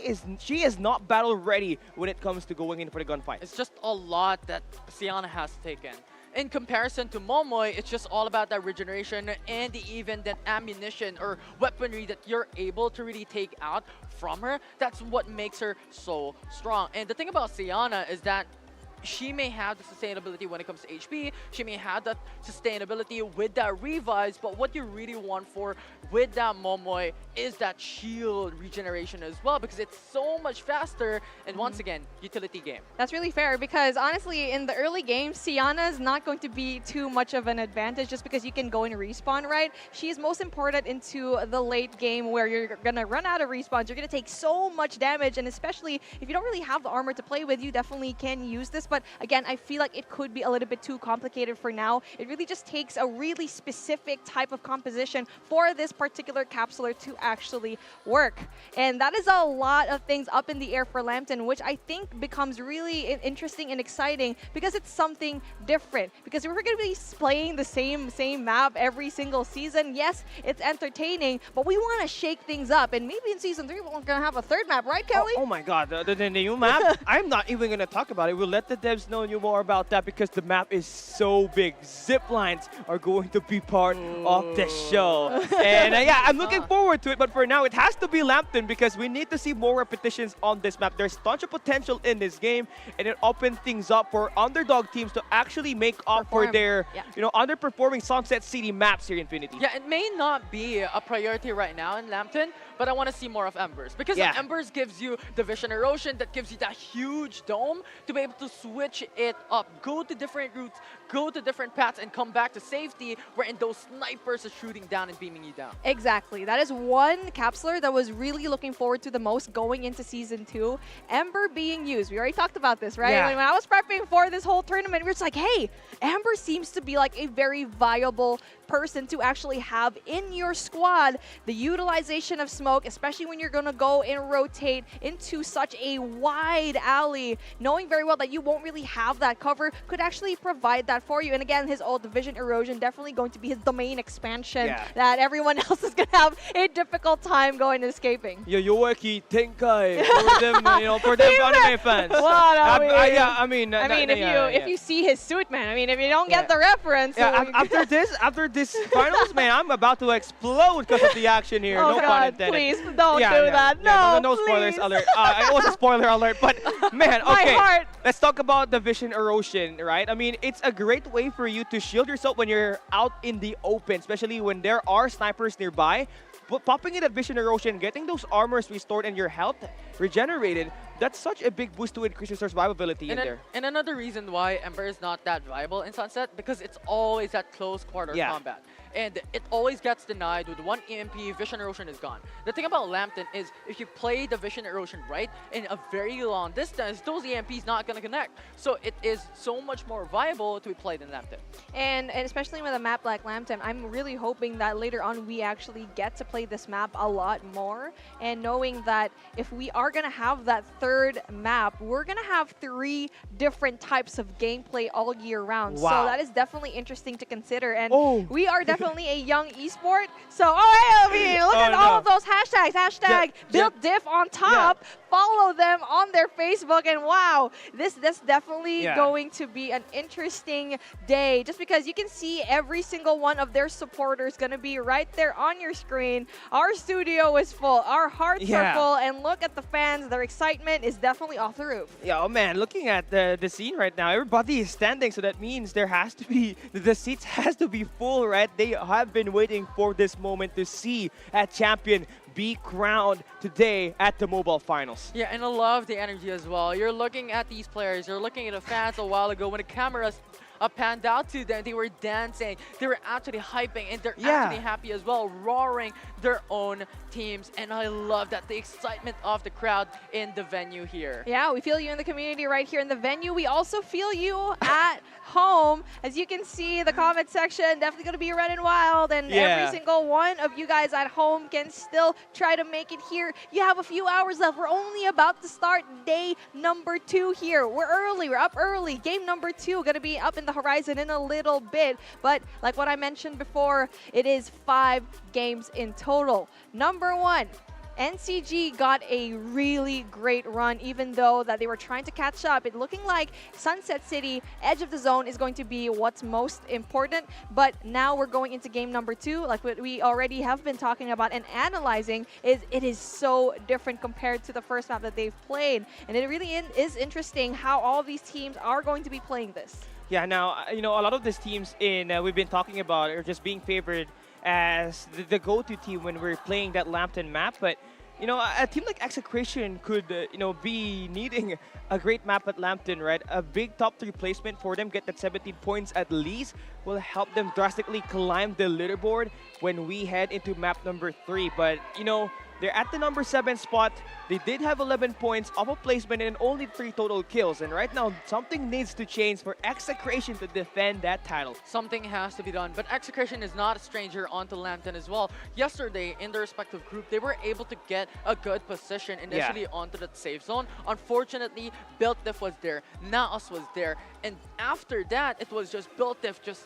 is not battle ready when it comes to going in for the gunfight. It's just a lot that Sienna has taken. In comparison to Momoy, it's just all about that regeneration and even that ammunition or weaponry that you're able to really take out from her. That's what makes her so strong. And the thing about Sienna is that she may have the sustainability when it comes to HP. She may have that sustainability with that revives, but what you really want for with that Momoy is that shield regeneration as well, because it's so much faster, and once again, utility game. That's really fair because honestly, in the early game, Sienna is not going to be too much of an advantage just because you can go and respawn, right? She is most important into the late game where you're going to run out of respawns. You're going to take so much damage, and especially if you don't really have the armor to play with, you definitely can use this. But again, I feel like it could be a little bit too complicated for now. It really just takes a really specific type of composition for this particular capsular to actually work. And that is a lot of things up in the air for Lambton, which I think becomes really interesting and exciting because it's something different. Because if we're going to be playing the same map every single season, yes, it's entertaining, but we want to shake things up. And maybe in Season 3, we're going to have a third map, right, Kelly? Oh my god, the new map? I'm not even going to talk about it. We'll let the devs know more about that because the map is so big. Zip lines are going to be part of the show. And yeah, I'm looking forward to it, but for now, it has to be Lambton because we need to see more repetitions on this map. There's tons of potential in this game, and it opens things up for underdog teams to actually make up for their, underperforming Sunset City maps here in Infinity. Yeah, it may not be a priority right now in Lambton, but I want to see more of Embers. Because Embers gives you the vision erosion, that gives you that huge dome to be able to switch it up. Go to different routes, go to different paths, and come back to safety, wherein those snipers are shooting down and beaming you down. Exactly. That is one capsular that was really looking forward to the most going into Season 2. Ember being used. We already talked about this, right? Yeah. When I was prepping for this whole tournament, we were just like, hey, Ember seems to be like a very viable person to actually have in your squad. The utilization of smoke, especially when you're going to go and rotate into such a wide alley, knowing very well that you won't really have that cover, could actually provide that for you. And again, his ult Vision Erosion definitely going to be his domain expansion that everyone else is going to have a difficult time going and escaping. Yoyoeki Tenkai for them anime fans. What I mean? I mean, if you see his suit, man, I mean, if you don't get the reference. After this finals, man, I'm about to explode because of the action here. Oh no God, pun intended. please don't do that. No spoilers alert. It was a spoiler alert, but man, okay. My heart. Let's talk about the vision erosion, right? I mean, it's a great way for you to shield yourself when you're out in the open, especially when there are snipers nearby. But popping in that vision erosion, getting those armors restored and your health regenerated, that's such a big boost to increase your survivability in there. And another reason why Ember is not that viable in Sunset, because it's always that close quarter combat. And it always gets denied with one EMP, Vision Erosion is gone. The thing about Lambton is if you play the Vision Erosion right in a very long distance, those EMPs not going to connect. So it is so much more viable to be played in Lambton. And especially with a map like Lambton, I'm really hoping that later on we actually get to play this map a lot more. And knowing that if we are going to have that third map, we're going to have 3 different types of gameplay all year round. Wow. So that is definitely interesting to consider. And we are definitely a young esport. So, I mean, look at all of those hashtags. Hashtag build diff on top. Follow them on their Facebook. And wow, this definitely going to be an interesting day. Just because you can see every single one of their supporters going to be right there on your screen. Our studio is full. Our hearts are full. And look at the fans. Their excitement is definitely off the roof. Yeah, oh man, looking at the scene right now, everybody is standing, so that means there has to be, the seats has to be full, right? They have been waiting for this moment to see a champion be crowned today at the Mobile Finals. Yeah, and I love the energy as well. You're looking at these players, you're looking at the fans a while ago when the cameras panned out to them, they were dancing, they were actually hyping, and they're actually happy as well, roaring their own teams. And I love that, the excitement of the crowd in the venue here. Yeah, we feel you in the community right here in the venue. We also feel you at home. As you can see, the comment section definitely going to be running wild, and every single one of you guys at home can still try to make it here. You have a few hours left. We're only about to start day number 2 here. We're early. We're up early. Game number 2 going to be up in the horizon in a little bit. But like what I mentioned before, it is 5 games in total. Number 1, NCG got a really great run, even though that they were trying to catch up. It looking like Sunset City, edge of the zone, is going to be what's most important. But now we're going into game number 2, like what we already have been talking about and analyzing. It is so different compared to the first map that they've played, and it really is interesting how all of these teams are going to be playing this. Yeah, now, a lot of these teams we've been talking about are just being favored as the go-to team when we're playing that Lambton map. But, a team like Execration could, be needing a great map at Lambton, right? A big top 3 placement for them, get that 17 points at least, will help them drastically climb the leaderboard when we head into map number 3. But, they're at the number 7 spot. They did have 11 points off of placement and only 3 total kills. And right now, something needs to change for Execration to defend that title. Something has to be done, but Execration is not a stranger onto Lambton as well. Yesterday, in their respective group, they were able to get a good position initially onto that safe zone. Unfortunately, Builtif was there, Naos was there, and after that, it was just Builtif just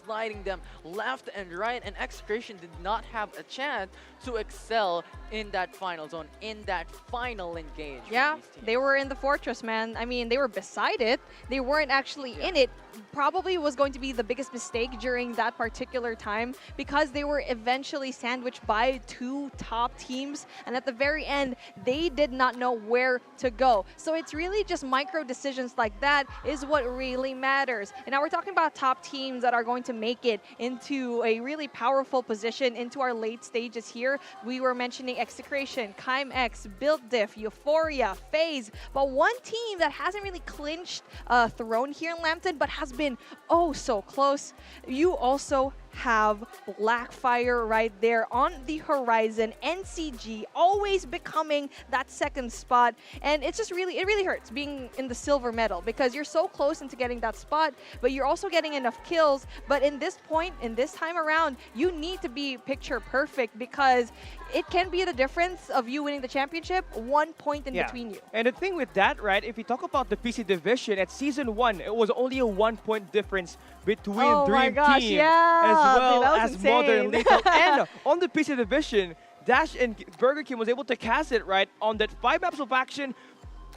sliding them left and right, and Execration did not have a chance to excel in that final zone, in that final engage. Yeah, they were in the fortress, man. I mean, they were beside it. They weren't actually in it. Probably was going to be the biggest mistake during that particular time because they were eventually sandwiched by 2 top teams, and at the very end, they did not know where to go. So it's really just micro decisions like that is what really matters. And now we're talking about top teams that are going to make it into a really powerful position into our late stages here. We were mentioning Execration, KimX, Builtif, Euphoria, FaZe, but one team that hasn't really clinched a throne here in Lambton but has been oh so close. You also have Blackfire right there on the horizon. NCG always becoming that 2nd spot, and it's just it really hurts being in the silver medal because you're so close into getting that spot, but you're also getting enough kills. But in this point, in this time around, you need to be picture perfect because it can be the difference of you winning the championship, 1 point in between you. And the thing with that, right, if you talk about the PC division at Season 1, it was only a 1-point difference between Dream Team as well as Modern Lethal. And on the PC division, Dash and Burger King was able to cast it, right, on that 5 maps of action.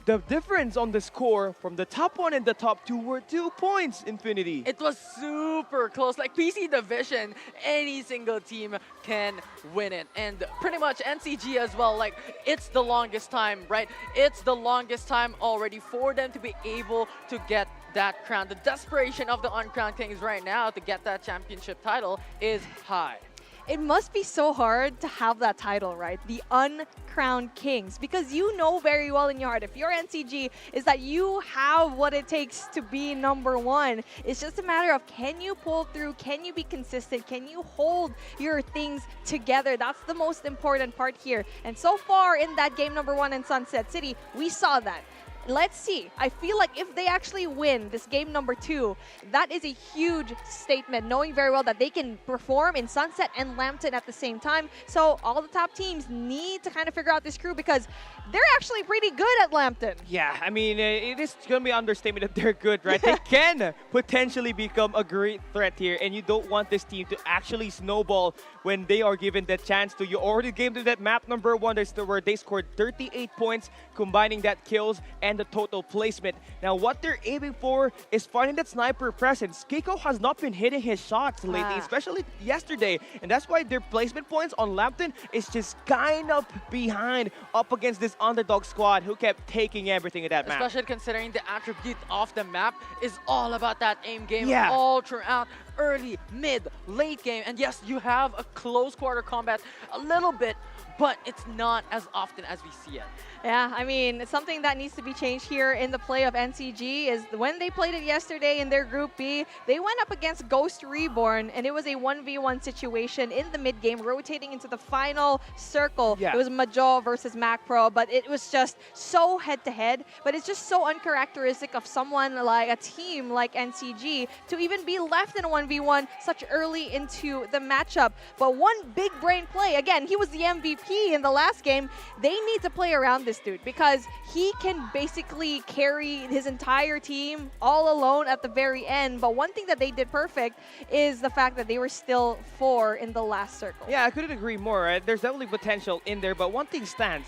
The difference on the score from the top 1 and the top 2 were 2 points, Infinity. It was super close. Like PC division, any single team can win it. And pretty much NCG as well. Like, it's the longest time, right? It's the longest time already for them to be able to get that crown. The desperation of the uncrowned kings right now to get that championship title is high. It must be so hard to have that title, right? The uncrowned kings, because you know very well in your heart, if you're NCG, is that you have what it takes to be number 1. It's just a matter of, can you pull through? Can you be consistent? Can you hold your things together? That's the most important part here. And so far in that game number 1 in Sunset City, we saw that. Let's see. I feel like if they actually win this game number 2, that is a huge statement, knowing very well that they can perform in Sunset and Lambton at the same time. So all the top teams need to kind of figure out this crew because they're actually pretty good at Lambton. Yeah, I mean, it is going to be an understatement that they're good, right? They can potentially become a great threat here, and you don't want this team to actually snowball when they are given the chance to. You already gave them that map number 1 where they scored 38 points, combining that kills and the total placement. Now, what they're aiming for is finding that sniper presence. Kiko has not been hitting his shots lately, especially yesterday, and that's why their placement points on Lambton is just kind of behind up against this underdog squad who kept taking everything in that map. Especially considering the attribute of the map is all about that aim game all throughout. Early, mid, late game, and yes, you have a close quarter combat a little bit, but it's not as often as we see it. Yeah, I mean, something that needs to be changed here in the play of NCG is when they played it yesterday in their Group B, they went up against Ghost Reborn, and it was a 1v1 situation in the mid game, rotating into the final circle. It was Majo versus MacPro, but it was just so head-to-head, but it's just so uncharacteristic of someone like a team like NCG to even be left in a 1v1 1v1 such early into the matchup. But one big brain play, again, he was the MVP in the last game. They need to play around this dude because he can basically carry his entire team all alone at the very end. But one thing that they did perfect is the fact that they were still 4 in the last circle. Yeah, I couldn't agree more. Right? There's definitely potential in there, but one thing stands.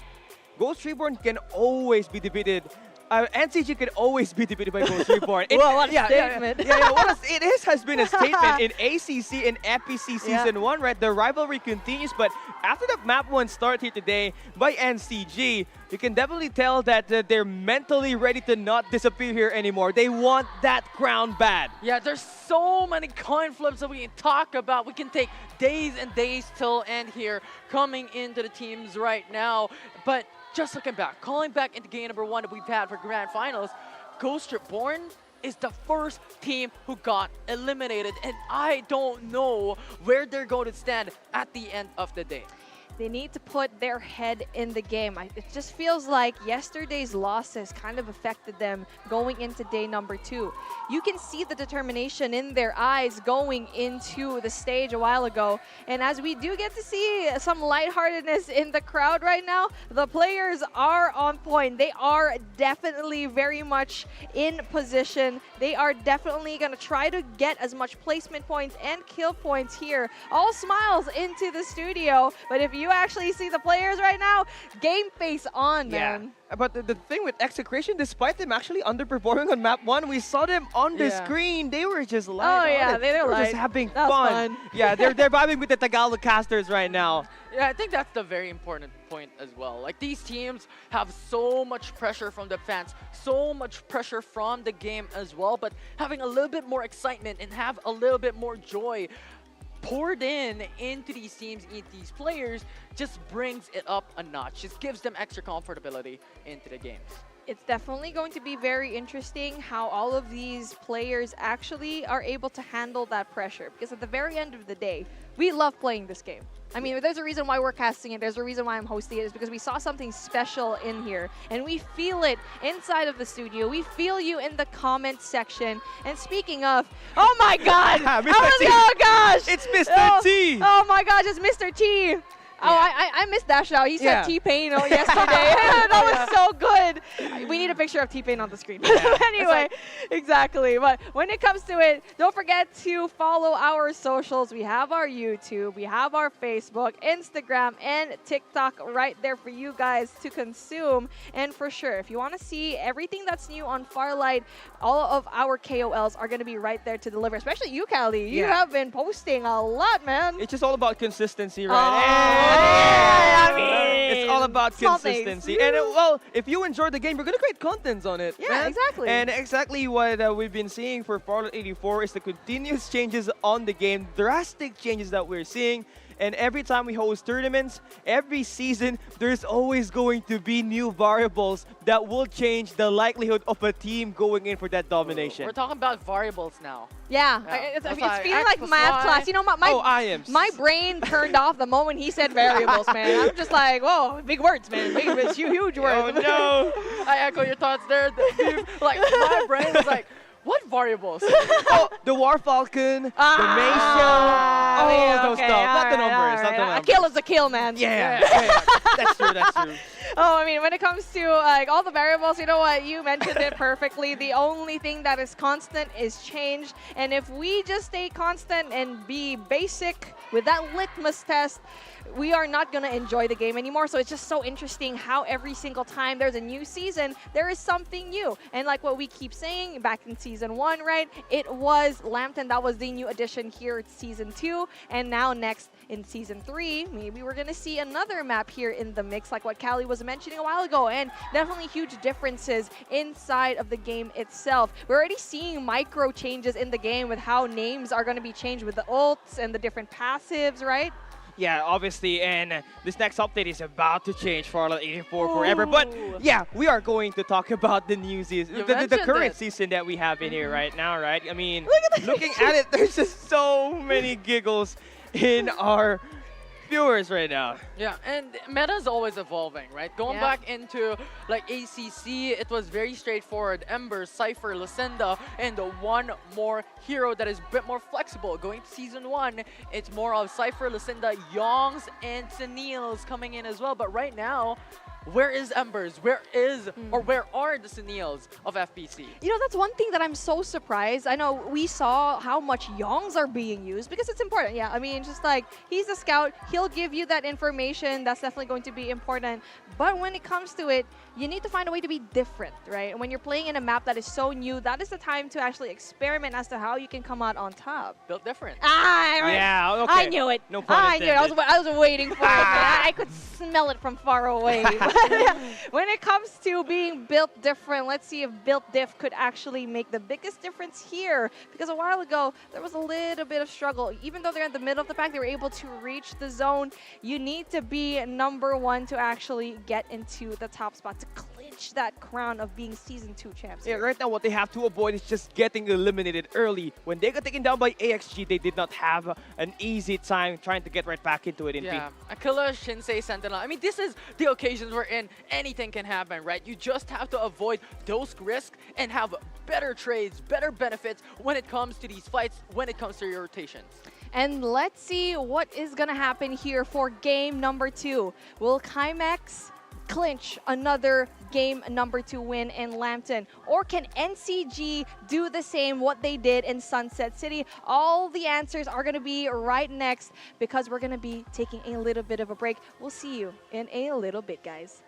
Ghost Reborn can always be defeated. NCG can always be defeated by Ghost Reborn. Well, what a statement. It has been a statement in ACC and FPC Season 1, right? The rivalry continues, but after the Map 1 start here today by NCG, you can definitely tell that they're mentally ready to not disappear here anymore. They want that crown bad. Yeah, there's so many coin flips that we can talk about. We can take days and days till end here coming into the teams right now. But just looking back, calling back into game number 1 that we've had for Grand Finals, Ghost Reborn is the first team who got eliminated. And I don't know where they're going to stand at the end of the day. They need to put their head in the game. It just feels like yesterday's losses kind of affected them going into day number 2. You can see the determination in their eyes going into the stage a while ago. And as we do get to see some lightheartedness in the crowd right now, the players are on point. They are definitely very much in position. They are definitely going to try to get as much placement points and kill points here. All smiles into the studio. But if you actually see the players right now, game face on, man. But the thing with Execration, despite them actually underperforming on map 1, we saw them on the screen. They were just live. Oh yeah, they were just having That's fun. Yeah, they're vibing with the Tagalog casters right now. Yeah, I think that's the very important point as well. Like, these teams have so much pressure from the fans, so much pressure from the game as well, but having a little bit more excitement and have a little bit more joy poured into these teams, into these players, just brings it up a notch. Just gives them extra comfortability into the games. It's definitely going to be very interesting how all of these players actually are able to handle that pressure. Because at the very end of the day, we love playing this game. I mean, there's a reason why we're casting it. There's a reason why I'm hosting it. Is because we saw something special in here. And we feel it inside of the studio. We feel you in the comment section. And speaking of, oh my God! Oh gosh! It's Mr. T! Oh my gosh, it's Mr. T! Oh, I missed that shout. He said T-Pain yesterday. That was so good. We need a picture of T-Pain on the screen. Anyway, exactly. But when it comes to it, don't forget to follow our socials. We have our YouTube, we have our Facebook, Instagram, and TikTok right there for you guys to consume. And for sure, if you want to see everything that's new on Farlight, all of our KOLs are going to be right there to deliver. Especially you, Callie. You have been posting a lot, man. It's just all about consistency, right? I mean, it's all about consistency. And well, if you enjoy the game, you're going to create contents on it. Yeah, man. exactly. And exactly what we've been seeing for Farlight 84 is the continuous changes on the game, drastic changes that we're seeing. And every time we host tournaments, every season, there's always going to be new variables that will change the likelihood of a team going in for that domination. We're talking about variables now. Yeah, it's feeling like math class. You know, my brain turned off the moment he said variables, man. I'm just like, whoa, big words, man. Big, huge words. Oh, no. I echo your thoughts there. Like, my brain was like, what variables? The War Falcon, the Mayshell, those stuff. Not the numbers, not the numbers. A kill is a kill, man. Yeah. That's true, that's true. Oh, I mean, when it comes to like all the variables, you know what? You mentioned it perfectly. The only thing that is constant is change. And if we just stay constant and be basic with that litmus test, we are not going to enjoy the game anymore. So it's just so interesting how every single time there's a new season, there is something new. And like what we keep saying back in season 1, right? It was Lambton. That was the new addition here at season 2. And now next in season 3, maybe we're going to see another map here in the mix, like what Callie was mentioning a while ago. And definitely huge differences inside of the game itself. We're already seeing micro changes in the game with how names are going to be changed with the ults and the different passives, right? Yeah, obviously, and this next update is about to change Farlight 84 forever. But yeah, we are going to talk about the new season, the current season that we have in here right now, right? I mean, looking at it, there's just so many giggles in our viewers right now. Yeah, and meta is always evolving, right? Going Yeah. back into like ACC, it was very straightforward. Ember, Cypher, Lucinda, and one more hero that is a bit more flexible. Going to Season 1, it's more of Cypher, Lucinda, Yongs, and Sunils coming in as well. But right now, where is Embers? Where is, or where are the Sunils of FPC? You know, that's one thing that I'm so surprised. I know we saw how much Yongs are being used because it's important. Yeah, I mean, just like he's a scout, he'll give you that information. That's definitely going to be important. But when it comes to it, you need to find a way to be different, right? And when you're playing in a map that is so new, that is the time to actually experiment as to how you can come out on top. Built different. Yeah, okay. I knew it. No pun I knew it. I intended. was waiting for it. I could smell it from far away. When it comes to being built different, let's see if built diff could actually make the biggest difference here. Because a while ago, there was a little bit of struggle. Even though they're in the middle of the pack, they were able to reach the zone. You need to be #1 to actually get into the top spot to clinch that crown of being Season 2 champs. Yeah, right now what they have to avoid is just getting eliminated early. When they got taken down by AXG, they did not have an easy time trying to get right back into it. Yeah, Aquila, Shinsei, Sentinel. I mean, this is the occasions we're in. Anything can happen, right? You just have to avoid those risks and have better trades, better benefits when it comes to these fights, when it comes to your rotations. And let's see what is going to happen here for game #2. Will Chimex clinch another game #2 win in Lambton? Or can NCG do the same what they did in Sunset City? All the answers are going to be right next because we're going to be taking a little bit of a break. We'll see you in a little bit, guys.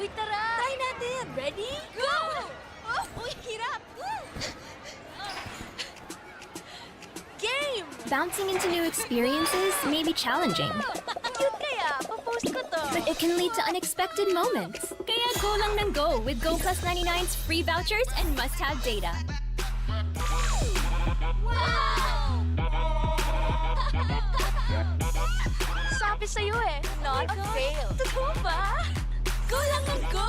Uy, tara! Try natin! Ready? Go! Oh, uy, hirap! Game! Bouncing into new experiences may be challenging, Ang cute kaya! Papost ko to! but it can lead to unexpected moments. Kaya go lang ng go with Go Plus 99's free vouchers and must-have data. Wow! Sabi sa'yo eh, not fail. Totoo ba? Go lang ng go!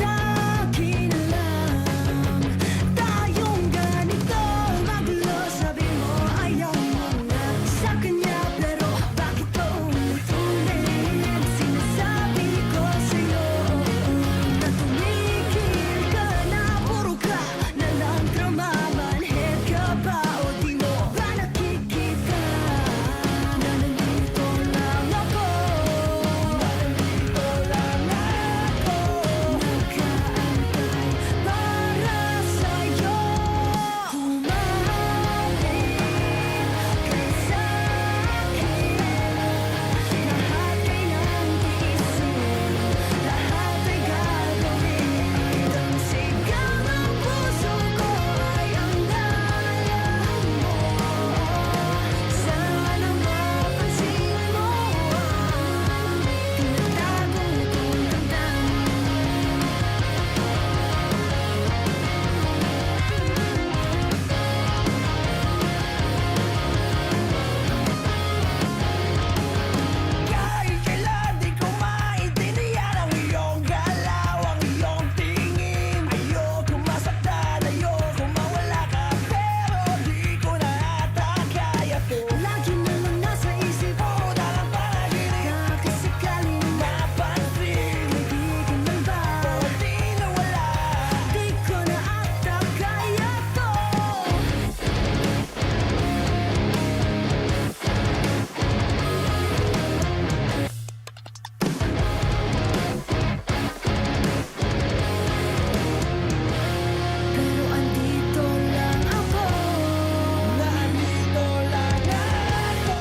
Lagi na lang tayong ganito. Magulo, sabi mo ayaw mo na sa kanya, pero bakit ko umutulit? Sinasabi ko sa'yo na tumigil ka na. Puro ka na lang drama. Manhid ka ba o di mo ba nakikita na nandito lang ako? Nandito lang ako, nakaantay para sa'yo. Humalik ka sa'kin. Lahat ay nang-iisip, lahat ay gagawin. Ang sigaw ng puso ko ay ang alam mo. Sana mapansin mo ang tinatago kong damdamin. Kahit kailan di ko maintindihan ang iyong galaw, ang iyong tingin. Ayoko masaktan, ayoko mawala ka, pero di ko na ata kaya to. Lagi na lang nasa isip mo, dalang panaginip. Nakasakaling napansin, kaibigan man ba o di nawala? Di ko na ata kaya to. Pero andito lang ako. Nandito lang ako.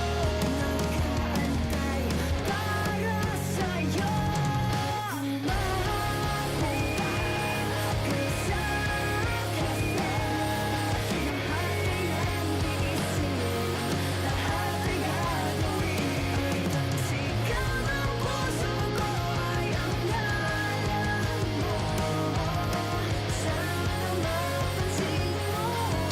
Nakaantay para sa'yo. Humalik ka sa'kin. Lahat ay nag-iisip, lahat ay gagawin. Ang sigaw ng puso ko ay ang alam mo. Sana mapansin mo ang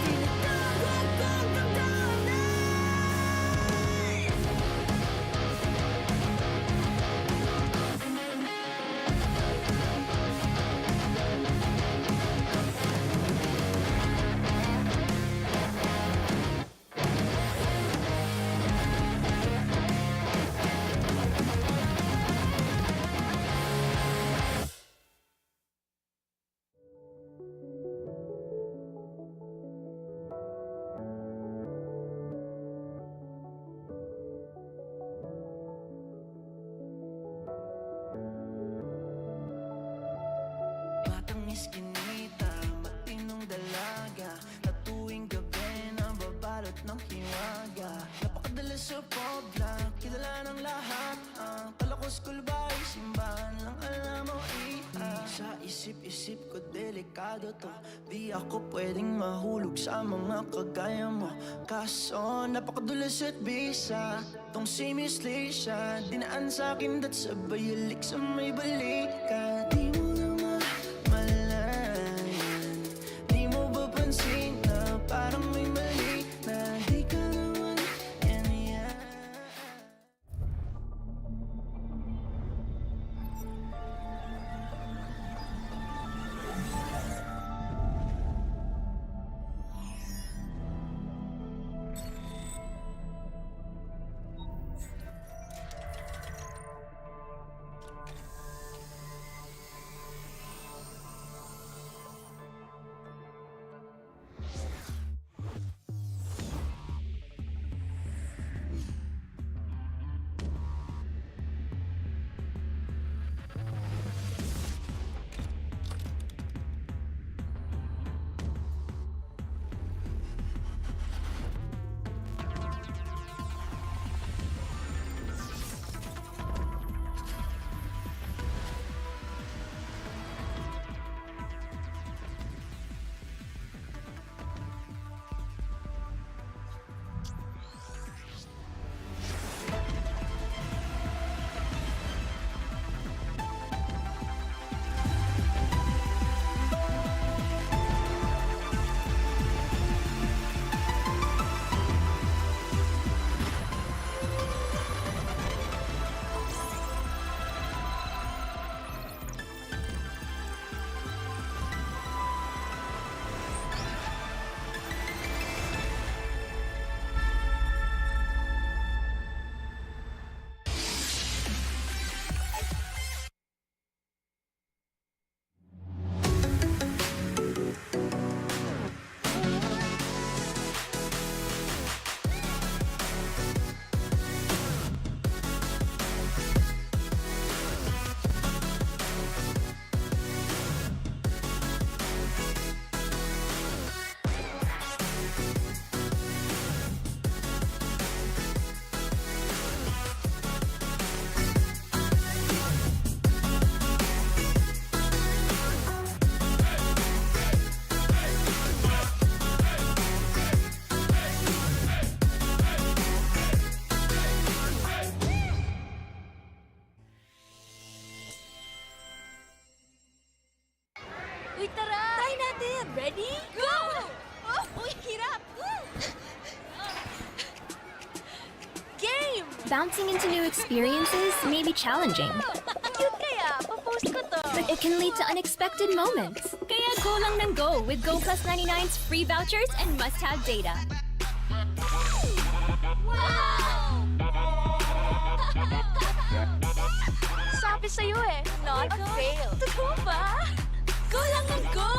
tinatago kong damdamin. Batang iskinita, matinong dalaga, na tuwing gabi nang babalot ng hiwaga. Napakadalas sa pobla, kilala ng lahat. Ang Palakos Kulbay, simbahan lang alam mo Sa isip-isip ko delikado to. Di ako pwedeng mahulog sa mga kagaya mo. Kaso napakadulas at bisa tong si Miss Leisha. Dinaan sa'kin dat sabay halik sa may balikan. Di mo naman Uy, tara! Try natin! Ready? Go! Uy, hirap! Game! Bouncing into new experiences may be challenging, Cute kaya! Papost ko to! but it can lead to unexpected moments. Kaya go lang ng go with Go Plus 99's free vouchers and must-have data. Wow! Sabi sa'yo eh, not a fail. Totoo ba? Go lang ng go!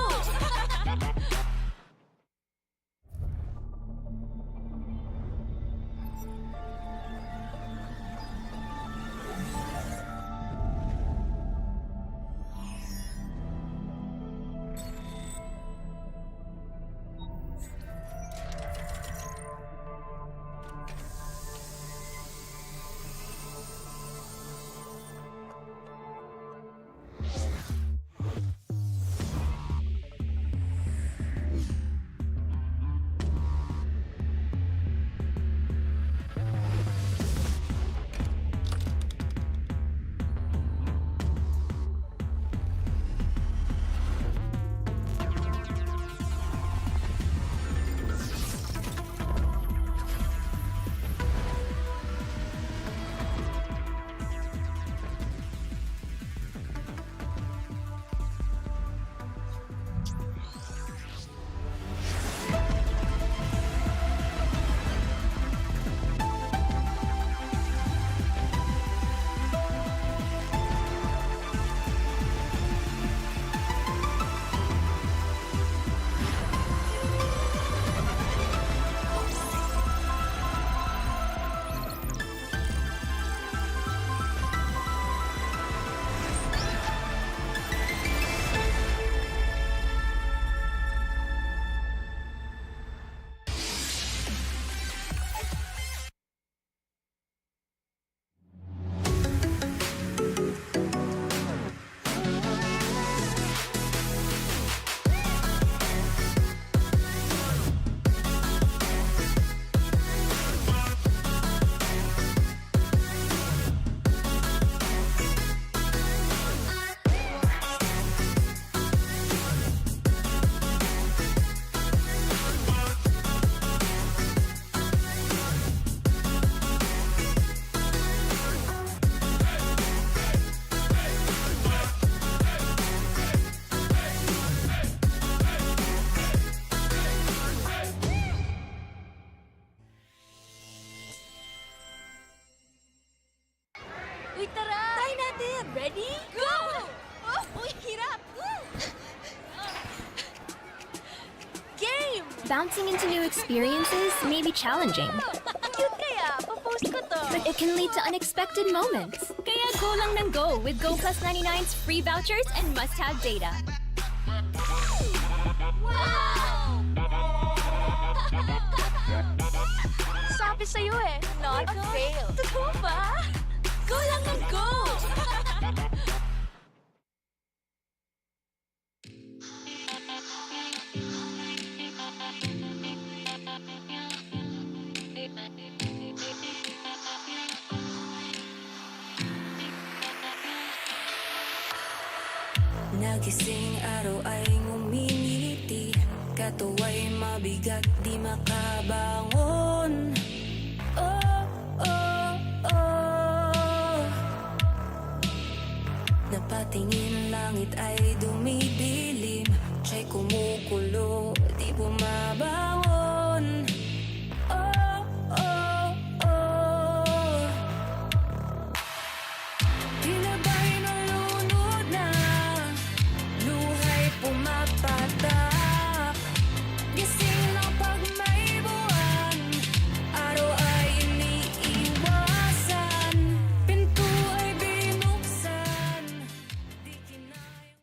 Uy, tara! Try natin! Ready? Go! Uy, hirap! Game! Bouncing into new experiences may be challenging, Cute kaya! Papost ko to! but it can lead to unexpected moments. Kaya go lang ng go with Go Plus 99's free vouchers and must-have data. Wow! Sabi sa'yo eh, not a fail. Totoo ba? Go lang ng go! Nagising araw ay ngumingiti, katuwa'y mabigat di makabangon. Oh, oh, oh. Napatingin langit ay dumidilim, siya'y kumukulo, di bumabangon. Oh, oh, oh. Tila ba'y nalunod na, luhay pumapatak. Gising lang pag may buwan, araw ay iniiwasan, pinto ay binuksan, di kinayang.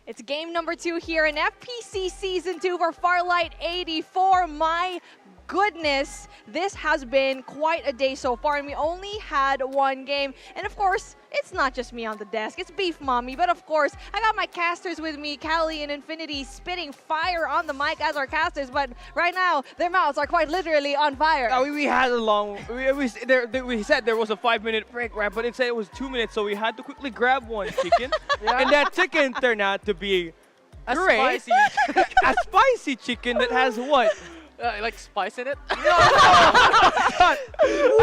It's game number 2 here in FPC Season 2 for Farlight 84. My goodness, this has been quite a day so far, and we only had one game. And of course, it's not just me on the desk, it's Beef Mommy, but of course, I got my casters with me, Callie and Infinity, spitting fire on the mic as our casters, but right now, their mouths are quite literally on fire. We had a long. We said there was a 5-minute break, right? But it said it was 2 minutes, so we had to quickly grab one chicken, and that chicken turned out to be A great. spicy, A spicy chicken that has what? like spice in it.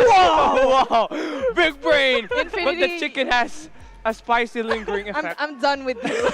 Whoa! Big brain. But the Infinity- chicken has a spicy lingering effect. I'm done with you.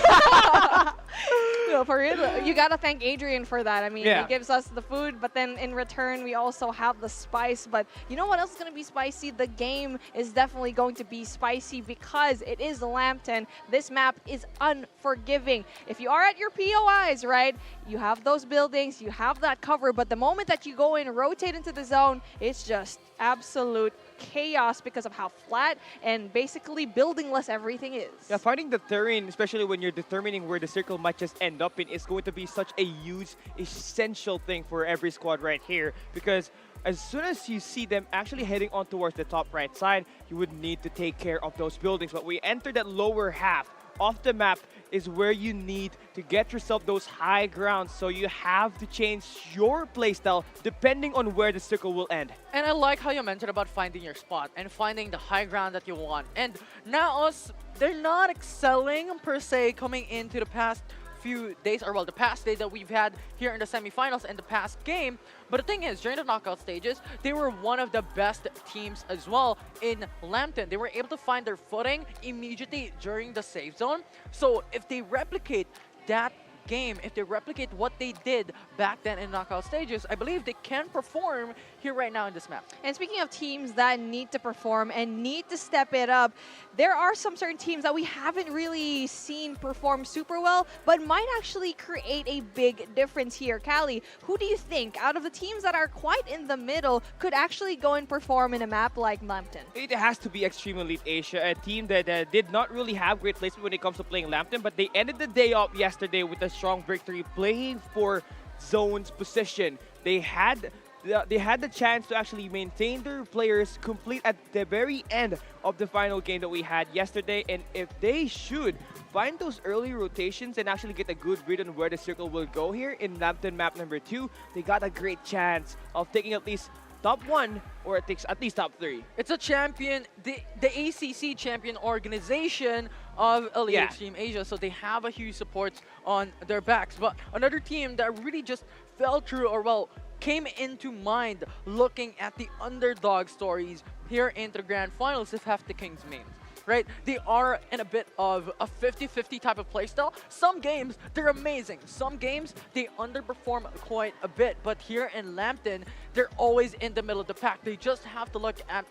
No, for real, you gotta thank Adrian for that. I mean, Yeah. he gives us the food, but then in return, we also have the spice. But you know what else is gonna be spicy? The game is definitely going to be spicy because it is Lambton. This map is unforgiving. If you are at your POIs, right, you have those buildings, you have that cover, but the moment that you go in, rotate into the zone, it's just absolute chaos because of how flat and basically buildingless everything is. Yeah, finding the terrain, especially when you're determining where the circle might just end up in, is going to be such a huge, essential thing for every squad right here. Because as soon as you see them actually heading on towards the top right side, you would need to take care of those buildings. But we enter that lower half of the map is where you need to get yourself those high grounds. So you have to change your playstyle depending on where the circle will end. And I like how you mentioned about finding your spot and finding the high ground that you want. And now they're not excelling per se coming into the past few days, or well, the past day that we've had here in the semifinals and the past game. But the thing is, during the knockout stages, they were one of the best teams as well in Lambton. They were able to find their footing immediately during the safe zone. So if they replicate that game, if they replicate what they did back then in knockout stages, I believe they can perform here right now in this map. And speaking of teams that need to perform and need to step it up, there are some certain teams that we haven't really seen perform super well, but might actually create a big difference here. Callie, who do you think out of the teams that are quite in the middle could actually go and perform in a map like Lambton? It has to be Extreme Elite Asia, a team that did not really have great placement when it comes to playing Lambton, but they ended the day up yesterday with a strong victory, playing for zone's position. They had the chance to actually maintain their players complete at the very end of the final game that we had yesterday, and if they should find those early rotations and actually get a good read on where the circle will go here in Lambton map number 2, they got a great chance of taking at least top 1 or at least top 3. It's a champion, the ACC champion organization of Elite Yeah. Extreme Asia, so they have a huge support on their backs. But another team that really just fell through, or well, came into mind looking at the underdog stories here in the grand finals, if half the Kings means. Right? They are in a bit of a 50-50 type of playstyle. Some games, they're amazing. Some games, they underperform quite a bit. But here in Lambton, they're always in the middle of the pack. They just have to look at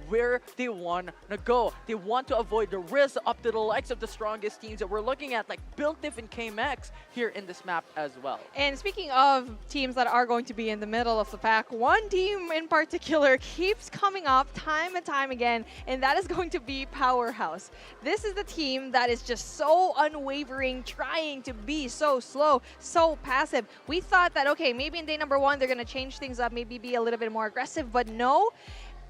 where they want to go. They want to avoid the risk up to the likes of the strongest teams that we're looking at, like Biltif and KMX here in this map as well. And speaking of teams that are going to be in the middle of the pack, one team in particular keeps coming up time and time again, and that is going to be Powerhouse. This is the team that is just so unwavering, trying to be so slow, so passive. We thought that, okay, maybe in day number 1, they're going to change things up, maybe be a little bit more aggressive, but no.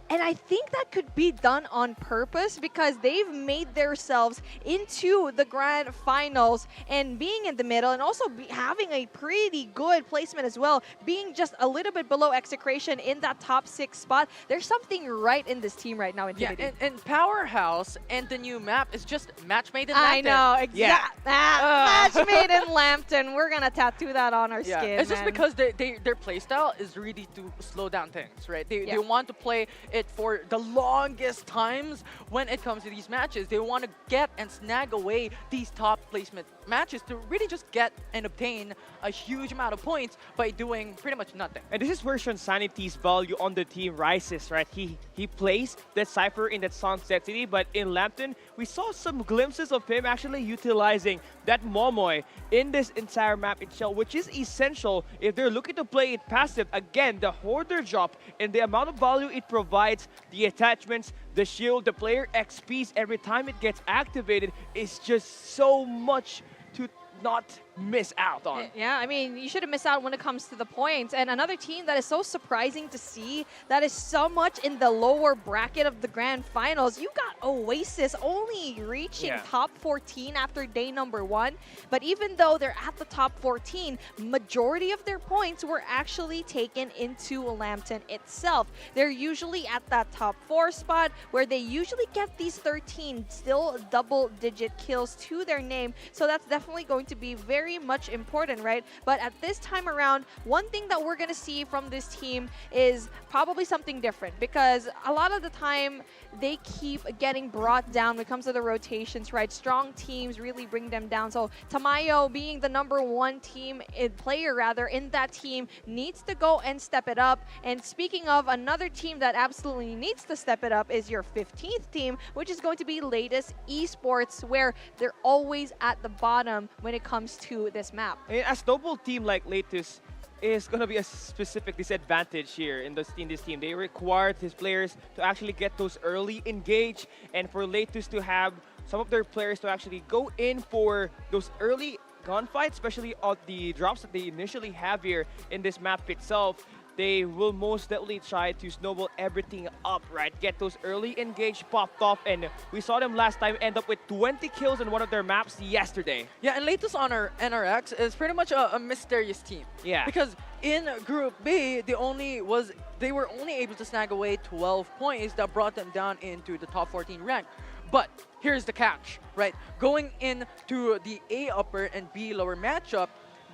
And I think that could be done on purpose because they've made themselves into the grand finals and being in the middle and also having a pretty good placement as well, being just a little bit below Execration in that top 6 spot. There's something right in this team right now. Yeah, Infinity. and Powerhouse and the new map is just match made in I Lambton. know, exactly. Match made in Lambton. We're gonna tattoo that on our skin. It's just man. because their playstyle is really to slow down things, right? They want to play it for the longest times when it comes to these matches. They want to get and snag away these top placement matches to really just get and obtain a huge amount of points by doing pretty much nothing. And this is where Sanity's value on the team rises, right? He plays that Cypher in that Sunset City, but in Lambton, we saw some glimpses of him actually utilizing that Momoy in this entire map itself, which is essential if they're looking to play it passive. Again, the Hoarder drop and the amount of value it provides, the attachments, the shield, the player XPs every time it gets activated is just so much to not miss out on. Yeah, I mean, you shouldn't miss out when it comes to the points. And another team that is so surprising to see, that is so much in the lower bracket of the grand finals. You got Oasis only reaching top 14 after day number 1. But even though they're at the top 14, majority of their points were actually taken into Lambton itself. They're usually at that top 4 spot where they usually get these 13 still double-digit kills to their name. So that's definitely going to be very much important, right? But at this time around, one thing that we're going to see from this team is probably something different, because a lot of the time they keep getting brought down when it comes to the rotations, right? Strong teams really bring them down. So Tamayo, being the #1 player rather in that team, needs to go and step it up. And speaking of another team that absolutely needs to step it up is your 15th team, which is going to be Latest Esports, where they're always at the bottom when it comes to this map. A snowball team like Latus is going to be a specific disadvantage here in this team. They require his players to actually get those early engage, and for Latus to have some of their players to actually go in for those early gunfights, especially on the drops that they initially have here in this map itself. They will most definitely try to snowball everything up, right? Get those early engage popped off, and we saw them last time end up with 20 kills in one of their maps yesterday. Yeah, and latest on our NRX is pretty much a mysterious team. Yeah. Because in Group B, they were only able to snag away 12 points that brought them down into the top 14 rank. But here's the catch, right? Going into the A upper and B lower matchup,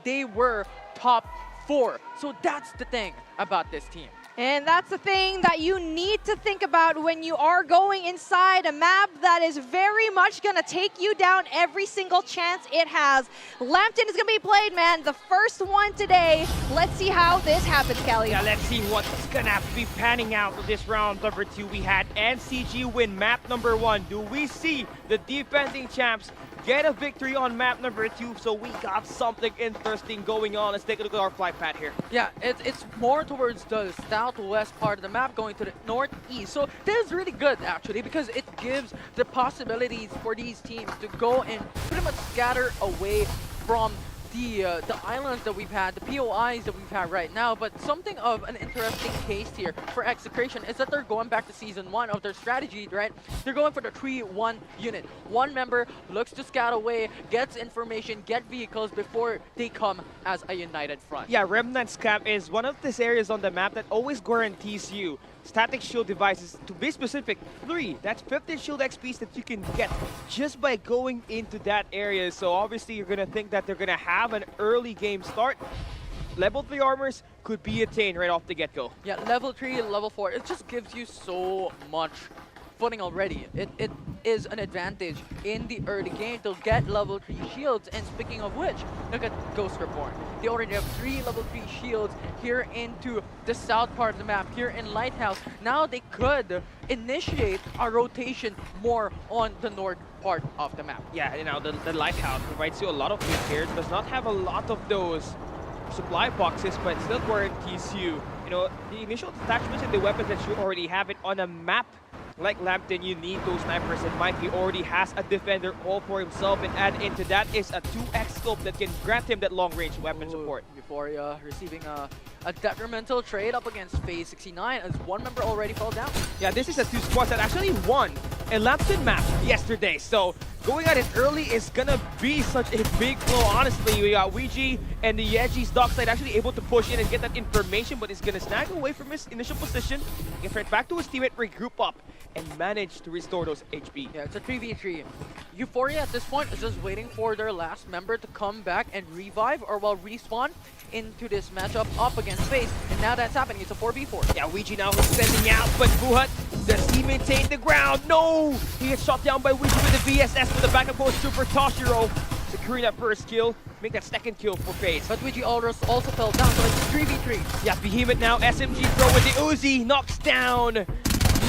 they were top 4. So that's the thing about this team. And that's the thing that you need to think about when you are going inside a map that is very much going to take you down every single chance it has. Lambton is going to be played, man. The first one today. Let's see how this happens, Kelly. Yeah, let's see what's going to be panning out of this round number 2. We had NCG win map number 1. Do we see the defending champs get a victory on map number 2? So we got something interesting going on. Let's take a look at our flight path here. Yeah, it's more towards the southwest part of the map, going to the northeast. So this is really good, actually, because it gives the possibilities for these teams to go and pretty much scatter away from the islands that we've had, the POIs that we've had right now. But something of an interesting case here for Execration is that they're going back to Season 1 of their strategy, right? They're going for the 3-1 unit. One member looks to scout away, gets information, get vehicles before they come as a united front. Yeah, Remnant's camp is one of these areas on the map that always guarantees you static shield devices, to be specific, 3. That's 50 shield XPs that you can get just by going into that area. So obviously you're going to think that they're going to have an early game start. Level 3 armors could be attained right off the get-go. Yeah, level 3, level 4, it just gives you so much footing already. It is an advantage in the early game to get level 3 shields. And speaking of which, look at Ghost Reborn. They already have 3 level 3 shields here into the south part of the map, here in Lighthouse. Now they could initiate a rotation more on the north part of the map. Yeah, you know, the Lighthouse provides you a lot of repairs, does not have a lot of those supply boxes, but still guarantees you, the initial attachments and the weapons that you already have it on a map like Lambton. You need those snipers, and Mikey already has a defender all for himself, and add into that is a 2x scope that can grant him that long-range weapon support. Before receiving a detrimental trade up against Phase 69, as one member already fell down. Yeah, this is a 2 squad that actually won a Lambton match yesterday, so going at it early is gonna be such a big blow. Honestly, we got Ouija and the Yeji's dockside actually able to push in and get that information, but he's gonna snag away from his initial position, get right back to his teammate, regroup up, and manage to restore those HP. Yeah, it's a 3v3. Euphoria at this point is just waiting for their last member to come back and revive, or respawn into this matchup up against Face, and now that's happening. It's a 4v4. Yeah, Ouija now is sending out, but Buhat, does he maintain the ground? No! He gets shot down by Ouija with the VSS with the backup goes Super Toshiro, securing that first kill, make that second kill for Face. But Ouija also fell down, so it's 3v3. Yeah, Behemoth now, SMG throw with the Uzi, knocks down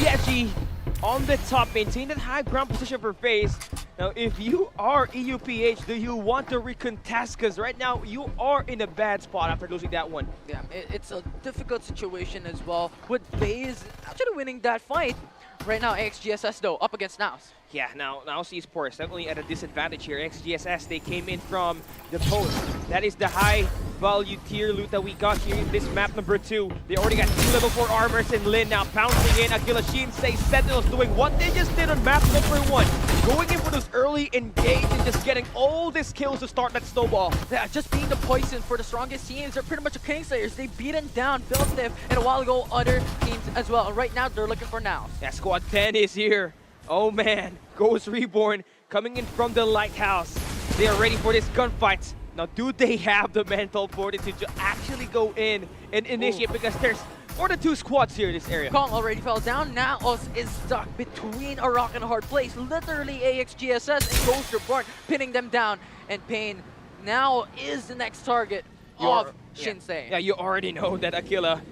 Yeji on the top, maintain that high ground position for Face. Now, if you are EUPH, do you want to recontest? Because right now, you are in a bad spot after losing that one. Yeah, it's a difficult situation as well, with FaZe actually winning that fight. Right now, AXGSS though, up against Naus. Yeah, now esports definitely at a disadvantage here. XGSS, they came in from the post. That is the high value tier loot that we got here in this map number 2. They already got 2 level 4 armors, and Lin now bouncing in. Aquila Shinsei Sentinels doing what they just did on map number 1. Going in for those early engage and just getting all these kills to start that snowball. Yeah, just being the poison for the strongest teams. They're pretty much a Kingslayers. They've beaten down Filstiff and a while ago other teams as well. And right now, they're looking for Naus. Yeah, Squad 10 is here. Oh man, Ghost Reborn coming in from the Lighthouse. They are ready for this gunfight. Now, do they have the mental fortitude to actually go in and initiate? Because there's more than 2 squads here in this area. Kong already fell down. Naus is stuck between a rock and a hard place. Literally, AXGSS and Ghost Reborn pinning them down. And Pain now is the next target of Shinsei. Yeah, you already know that Aquila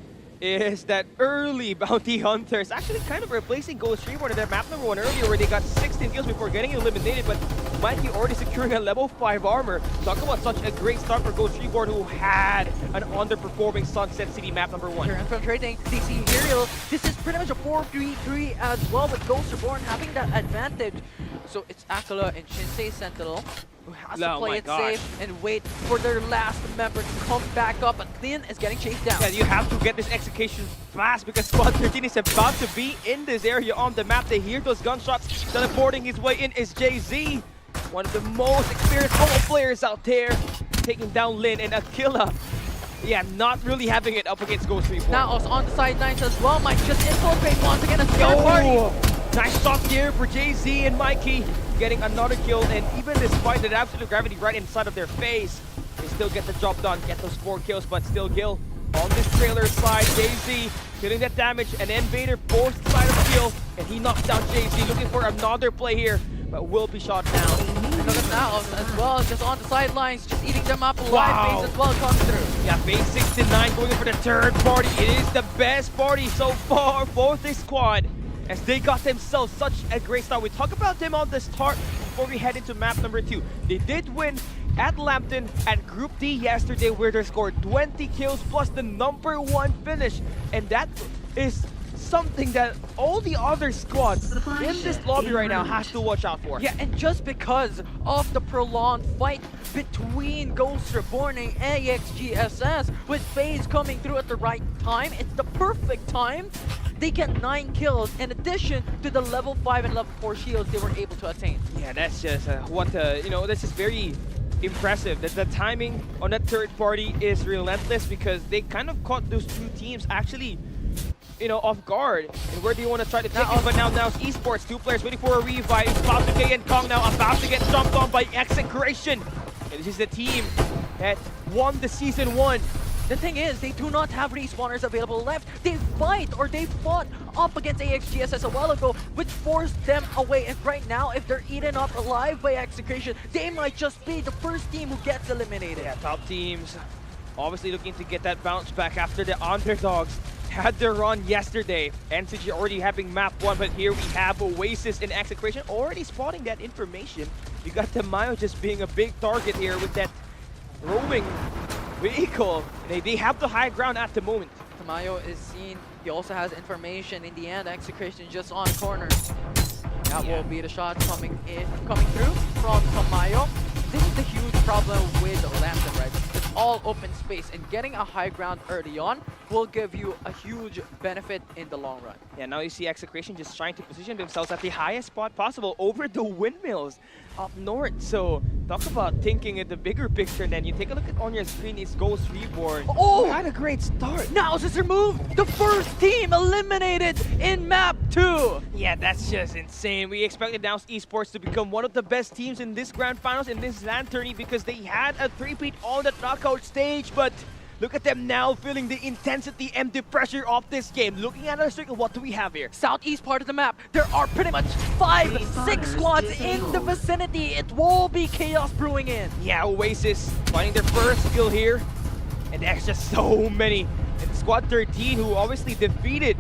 is that early bounty hunter. It's actually kind of replacing Ghost Reborn in their map number 1 earlier, where they got 16 kills before getting eliminated, but might be already securing a level 5 armor. Talk about such a great start for Ghost Reborn, who had an underperforming Sunset City map number 1. They're infiltrating. They see Hero. This is pretty much a 4-3-3 as well, with Ghost Reborn having that advantage. So it's Aquila and Shinsei Sentinel who has to play it safe and wait for their last member to come back up. But Lin is getting chased down. Yeah, you have to get this execution fast because Squad 13 is about to be in this area on the map. They hear those gunshots. Teleporting his way in is JZ, one of the most experienced solo players out there, taking down Lin and Aquila. Yeah, not really having it up against Ghost Reborn. Now also on the sidelines as well. Might just infiltrate once again a third party. Nice shot here for JZ and Mikey, getting another kill, and even despite that absolute gravity right inside of their face, they still get the job done, get those 4 kills, but still Gil on this trailer side. JZ getting that damage, and Invader forced the side of the kill, and he knocks down JZ, looking for another play here, but will be shot down. Look at Naus as well, just on the sidelines, just eating them up alive. Wow. FaZe as well comes through. Yeah, FaZe 69 going in for the 3rd party. It is the best party so far for this squad, as they got themselves such a great start. We talk about them on the start before we head into map number 2. They did win at Lambton at Group D yesterday, where they scored 20 kills plus the number 1 finish. And that is something that all the other squads in this lobby right now has to watch out for. Yeah, and just because of the prolonged fight between Ghost Reborn and AXGSS, with FaZe coming through at the right time, it's the perfect time. They get 9 kills in addition to the level 5 and level 4 shields they were able to attain. Yeah, that's just that's just very impressive. That the timing on that 3rd party is relentless, because they kind of caught those 2 teams actually, off guard. And where do you want to try to take it? But now esports, 2 players waiting for a revive. Pasuke and Kong now about to get jumped on by Execration. And this is the team that won the Season 1. The thing is, they do not have respawners available left. They fought up against AXGSS a while ago, which forced them away. And right now, if they're eaten up alive by Execration, they might just be the first team who gets eliminated. Yeah, top teams obviously looking to get that bounce back after the underdogs had their run yesterday. NCG already having map 1, but here we have Oasis and Execration already spotting that information. You got the Mayo just being a big target here with that roaming vehicle. They have the high ground at the moment. Tamayo is seen. He also has information. In the end, Execration just on corner. That will be the shot coming through from Tamayo. This is the huge problem with Lambton, right? It's all open space, and getting a high ground early on will give you a huge benefit in the long run. Yeah, now you see Execration just trying to position themselves at the highest spot possible over the windmills up north. So talk about thinking in the bigger picture. And then you take a look at on your screen, it's Ghost Reborn. Oh! Who had a great start. Now is removed. The first team eliminated in map 2. Yeah, that's just insane. We expected Naus Esports to become one of the best teams in this grand finals, in this LAN tourney, because they had a 3-peat on the knockout stage. But look at them now, feeling the intensity and the pressure of this game. Looking at our circle, what do we have here? Southeast part of the map, there are pretty much 5-6 squads in the vicinity. It will be chaos brewing in. Yeah, Oasis finding their first kill here. And there's just so many. And Squad 13, who obviously defeated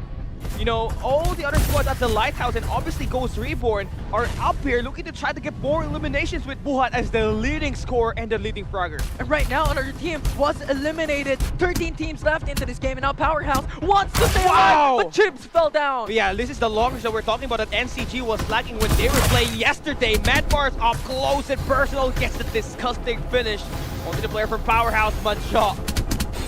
you know, all the other squads at the Lighthouse and obviously Ghost Reborn are up here looking to try to get more eliminations with Buhat as the leading scorer and the leading fragger. And right now, another team was eliminated. 13 teams left into this game, and now Powerhouse wants to stay alive, but Chips fell down. But yeah, this is the longest that we're talking about that NCG was lacking when they were playing yesterday. Madbar's up close and personal gets the disgusting finish. Only the player from Powerhouse, Mancha,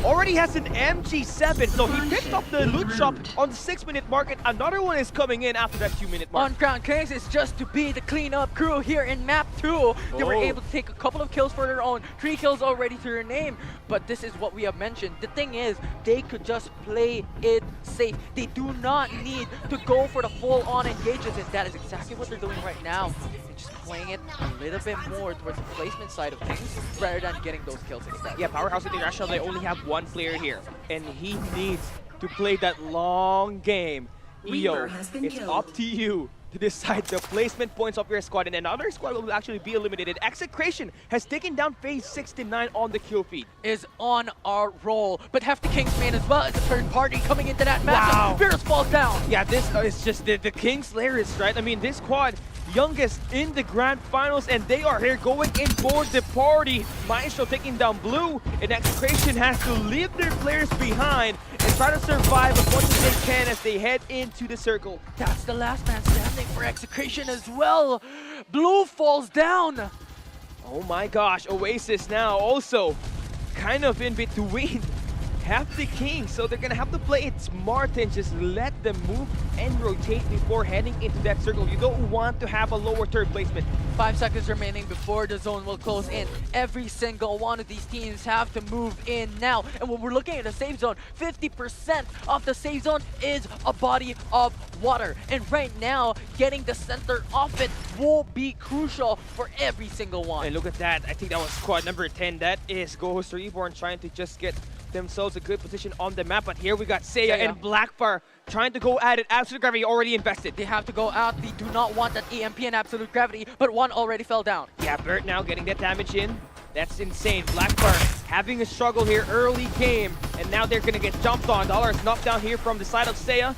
already has an MG7, so he picked up the loot shop on the 6-minute mark, and another one is coming in after that 2-minute mark. On Crown Kings is just to be the cleanup crew here in map 2. They were able to take a couple of kills for their own, 3 kills already to their name. But this is what we have mentioned. The thing is, they could just play it safe. They do not need to go for the full-on engages, and that is exactly what they're doing right now. They're just playing it a little bit more towards the placement side of things rather than getting those kills instead. Yeah, Powerhouse International, they only have one player here, and he needs to play that long game. EO, it's up to you to decide the placement points of your squad, and another squad will actually be eliminated. Execration has taken down phase 69 on the kill feed. Is on our roll, but Hefty Kingsman as well as a third party coming into that match. Wow. Fierce falls down. Yeah, this is just the Kingslayers, right? I mean, this squad, youngest in the grand finals, and they are here going in for the party. Maestro taking down Blue, and Execration has to leave their players behind and try to survive as much as they can as they head into the circle. That's the last man standing for Execration as well. Blue falls down. Oh my gosh, Oasis now also kind of in between half the Kings, so they're gonna have to play it smart and just let them move and rotate before heading into that circle. You don't want to have a lower third placement. 5 seconds remaining before the zone will close in. Every single one of these teams have to move in now. And when we're looking at the safe zone, 50% of the safe zone is a body of water. And right now, getting the center off it will be crucial for every single one. And look at that, I think that was squad number 10. That is Ghost Reborn trying to just get themselves a good position on the map. But here we got Seiya and Blackfire trying to go at it. Absolute Gravity already invested. They have to go out. They do not want that EMP and Absolute Gravity, but one already fell down. Yeah, Bert now getting that damage in. That's insane. Blackfire having a struggle here early game, and now they're gonna get jumped on. Dollar is knocked down here from the side of Seiya.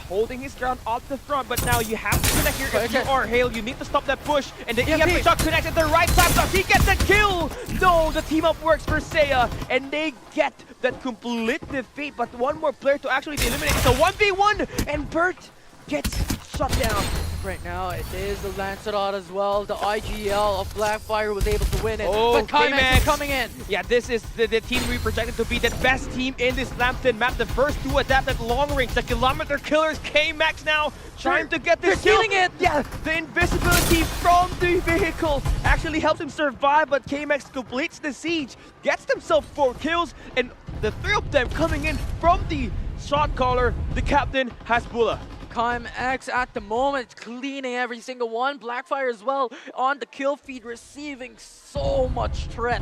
Holding his ground off the front, but now you have to connect here. If you are Hale, you need to stop that push, and the EMP shot connects at the right time. Does he get the kill? No, the team up works for Seiya, and they get that complete defeat, but one more player to actually be eliminated. It's a 1v1, and Bert gets shut down. Right now, it is the Lancelot as well. The IGL of Blackfire was able to win it, Oh, but Climax K-Max is coming in. Yeah, this is the team we projected to be the best team in this Lambton map. The first to adapt at long range, the kilometer killers. K-Max now trying to get this They're kill. stealing it. Yeah, the invisibility from the vehicle actually helps him survive, but K-Max completes the siege, gets himself 4 kills, and the 3 of them coming in from the shot caller. The captain Hasbullah. X at the moment cleaning every single one. Blackfire as well on the kill feed, receiving so much threat.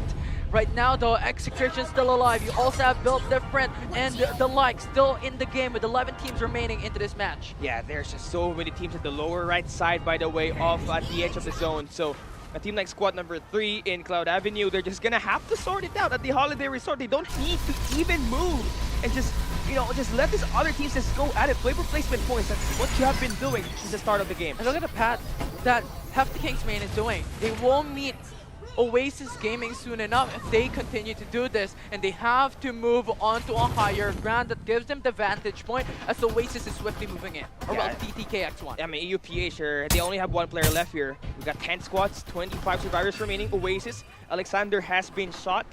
Right now though, Execration still alive. You also have Built Different and the like still in the game with 11 teams remaining into this match. Yeah, there's just so many teams at the lower right side, by the way, off at the edge of the zone. So a team like squad number 3 in Cloud Avenue, they're just gonna have to sort it out at the Holiday Resort. They don't need to even move and just, you know, just let these other teams just go at it. Play for placement points. That's what you have been doing since the start of the game. And look at the path that Hefty Kingsman is doing. They will meet Oasis Gaming soon enough if they continue to do this, and they have to move on to a higher ground that gives them the vantage point as Oasis is swiftly moving in. Or well, DTKX1. I mean, EUPA, sure, they only have 1 player left here. We got 10 squads, 25 survivors remaining. Oasis, Alexander has been shot.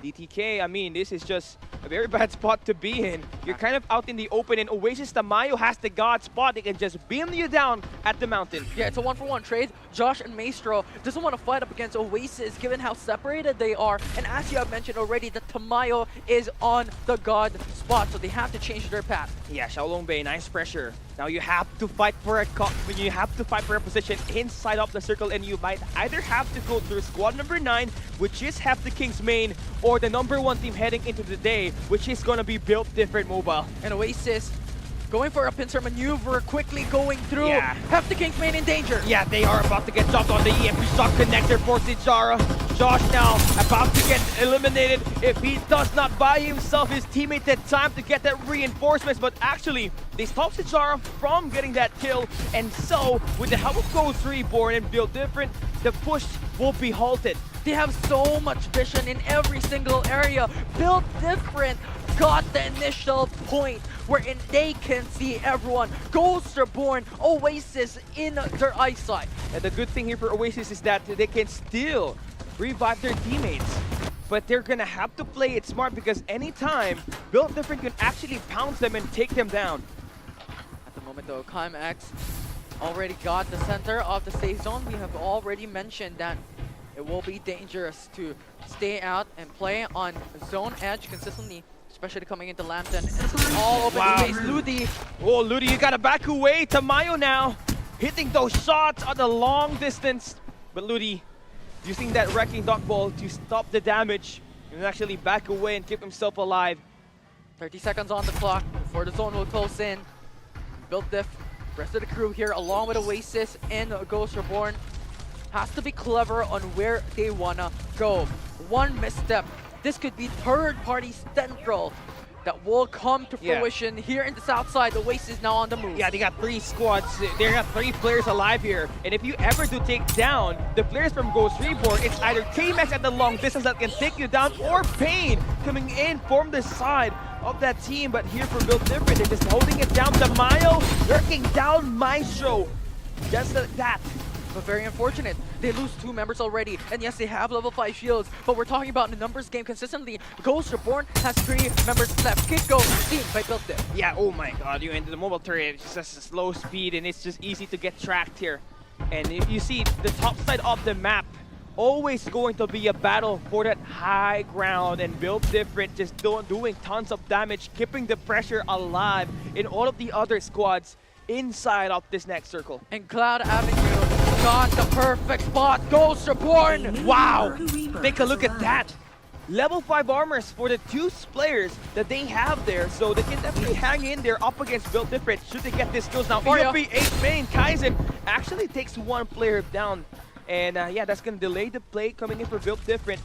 DTK, I mean, this is just a very bad spot to be in. You're kind of out in the open, and Oasis Tamayo has the god spot. They can just beam you down at the mountain. Yeah, it's a 1-for-1 trade. Josh and Maestro doesn't want to fight up against Oasis given how separated they are. And as you have mentioned already, the Tamayo is on the god spot, so they have to change their path. Yeah, Xiaolong Bei, nice pressure. Now you have to fight for a position inside of the circle, and you might either have to go through squad number 9, which is half the King's main, or the number 1 team heading into the day, which is gonna be Built Different Mobile. And Oasis going for a pincer maneuver, quickly going through. Yeah. Hefty Kingsman in danger. Yeah, they are about to get jumped on the EMP shot connector for Sijara. Josh now about to get eliminated if he does not buy himself his teammate the time to get that reinforcements, but actually they stop SSR from getting that kill, and so with the help of Ghost Reborn and Build Different, the push will be halted. They have so much vision in every single area. Build Different got the initial point wherein they can see everyone. Ghosts Reborn, Oasis in their eyesight. And the good thing here for Oasis is that they can still revive their teammates. But they're gonna have to play it smart because anytime Build Different can actually pounce them and take them down. At the moment though, X already got the center of the safe zone. We have already mentioned that it will be dangerous to stay out and play on zone edge consistently, especially coming into Lambton. It's all open space. Ludi. Oh, Ludi, you gotta back away. Tamayo now hitting those shots on the long distance. But Ludi using that wrecking duck ball to stop the damage and actually back away and keep himself alive. 30 seconds on the clock before the zone will close in. Build Diff, rest of the crew here along with Oasis and Ghost Reborn has to be clever on where they wanna go. One misstep, this could be third-party central that will come to fruition here in the south side. Oasis now on the move. Yeah, they got 3 squads. They got 3 players alive here. And if you ever do take down the players from Ghost Reborn, it's either K-Max at the long distance that can take you down, or Pain coming in from the side of that team. But here for Build Different, they're just holding it down. Tamayo lurking down Maestro. Just like that. But very unfortunate. They lose 2 members already. And yes, they have level 5 shields, but we're talking about the numbers game consistently. Ghost Reborn has 3 members left. Kiko seen by Build Diff. Yeah, oh my god, you enter the mobile turret, it's just a slow speed and it's just easy to get tracked here. And if you see the top side of the map, always going to be a battle for that high ground, and Build Different just doing tons of damage, keeping the pressure alive in all of the other squads inside of this next circle. And Cloud Avenue got the perfect spot. Ghost Reborn. Wow! Take a look at that. Level 5 armors for the 2 players that they have there, so they can definitely hang in there up against Build Different should they get this kills. Now, EOP 8 main, Kaizen actually takes 1 player down. And yeah, that's going to delay the play coming in for Build Different.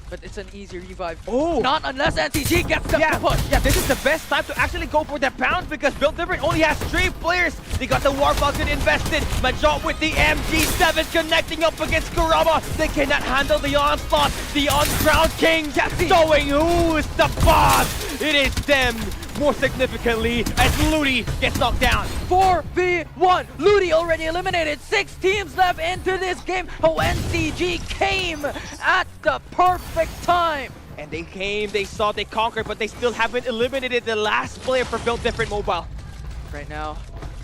But it's an easy revive. Oh! Not unless NTG gets them to push. Yeah, this is the best time to actually go for the pound because Build Different only has 3 players. They got the War Falcon invested. Majot with the MG7 connecting up against Kurama. They cannot handle the onslaught. The uncrowned king showing who is the boss. It is them. More significantly, as Ludi gets knocked down. 4v1. Ludi already eliminated. 6 teams left into this game. NCG came at the perfect time. And they came, they saw, they conquered, but they still haven't eliminated the last player for Build Different Mobile. Right now,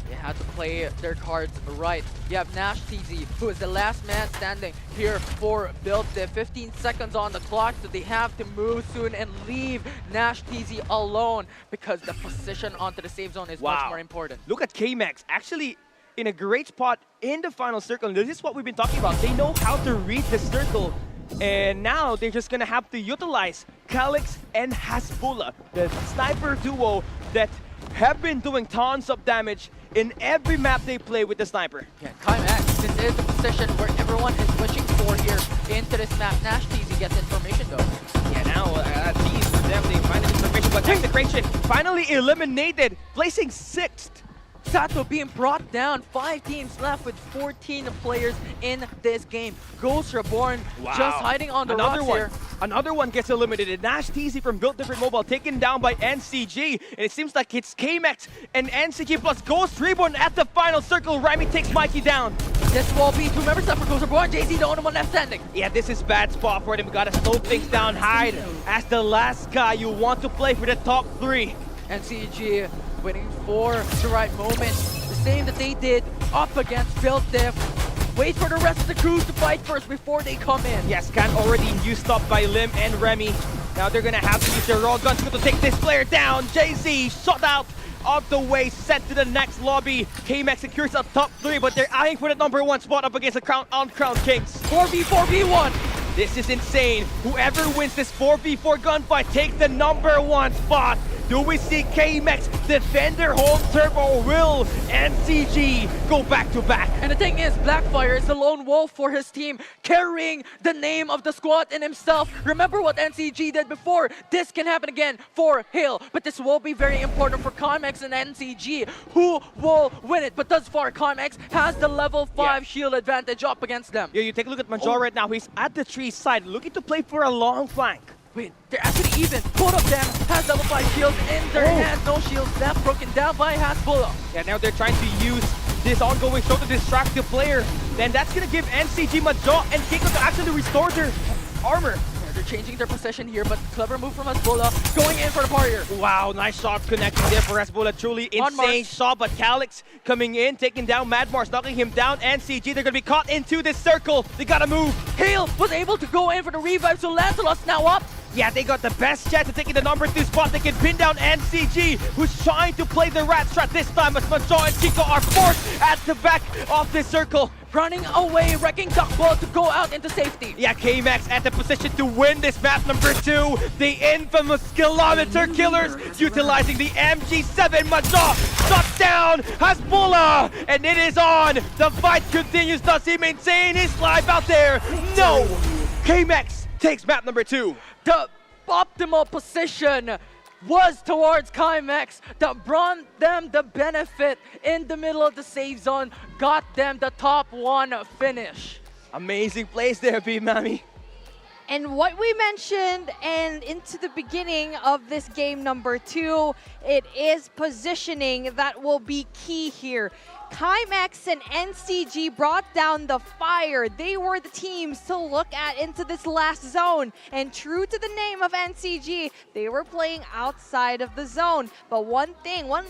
they had to play their cards right. You have Nash TZ, who is the last man standing here for Build Diff. 15 seconds on the clock, so they have to move soon and leave Nash TZ alone because the position onto the safe zone is much more important. Look at K-Max, actually in a great spot in the final circle. This is what we've been talking about. They know how to read the circle. And now they're just gonna have to utilize Calix and Hasbulla, the sniper duo that have been doing tons of damage in every map they play with the sniper. Yeah, Climax, this is the position where everyone is wishing for here into this map. Nash TZ gets information though. Yeah, now these definitely finding information, but Execration finally eliminated, placing 6th. Sato being brought down. 5 teams left with 14 players in this game. Ghost Reborn just hiding on the rocks here. Another one gets eliminated. Nash TZ from Build Different Mobile taken down by NCG. And it seems like it's KMax and NCG plus Ghost Reborn at the final circle. Remy takes Mikey down. This will be 2 members left for Ghost Reborn. JZ the only one left standing. Yeah, this is bad spot for them. Gotta slow things down. Hide as the last guy you want to play for the top 3. NCG waiting for the right moment. The same that they did up against Build Diff. Wait for the rest of the crew to fight first before they come in. Yes, Scan already used up by Lim and Remy. Now they're gonna have to use their raw guns to take this player down. JZ shot out of the way, sent to the next lobby. KMax secures a top 3, but they're eyeing for the #1 spot up against the uncrowned Kings. 4v1. This is insane. Whoever wins this 4v4 gunfight takes the #1 spot. Do we see KMX defend their home turf, or will NCG go back to back? And the thing is, Blackfire is the lone wolf for his team, carrying the name of the squad in himself. Remember what NCG did before. This can happen again for Hale, but this will be very important for COMX and NCG, who will win it. But thus far, COMX has the level 5 shield advantage up against them. Yeah, you take a look at Major right now. He's at the tree side, looking to play for a long flank. Wait, they're actually even. Both of them has level 5 shields in their hands. No shields left, broken down by Hasbulla. Yeah, now they're trying to use this ongoing show to distract the player. Then that's gonna give NCG Major and Kiko to actually restore their armor. They're changing their position here, but clever move from Hasbulla, going in for the barrier. Wow, nice shot connecting there for Hasbulla. Truly insane shot, but Calyx coming in, taking down Mad Mars, knocking him down. NCG, they're gonna be caught into this circle. They gotta move. Hale was able to go in for the revive, so Lancelot's now up. Yeah, they got the best chance of taking the number 2 spot. They can pin down NCG, who's trying to play the rat strat this time, as Major and Kiko are forced at the back of this circle. Running away, wrecking Duckball to go out into safety. Yeah, KMax at the position to win this map number 2. The infamous kilometer killers utilizing the MG7. Major shut down Hasbulla, and it is on. The fight continues. Does he maintain his life out there? No! KMax takes map number 2. The optimal position was towards KMX that brought them the benefit in the middle of the save zone, got them the top 1 finish. Amazing plays there, B-Mami. And what we mentioned and into the beginning of this game number 2, it is positioning that will be key here. KMX and NCG brought down the fire. They were the teams to look at into this last zone. And true to the name of NCG, they were playing outside of the zone. But one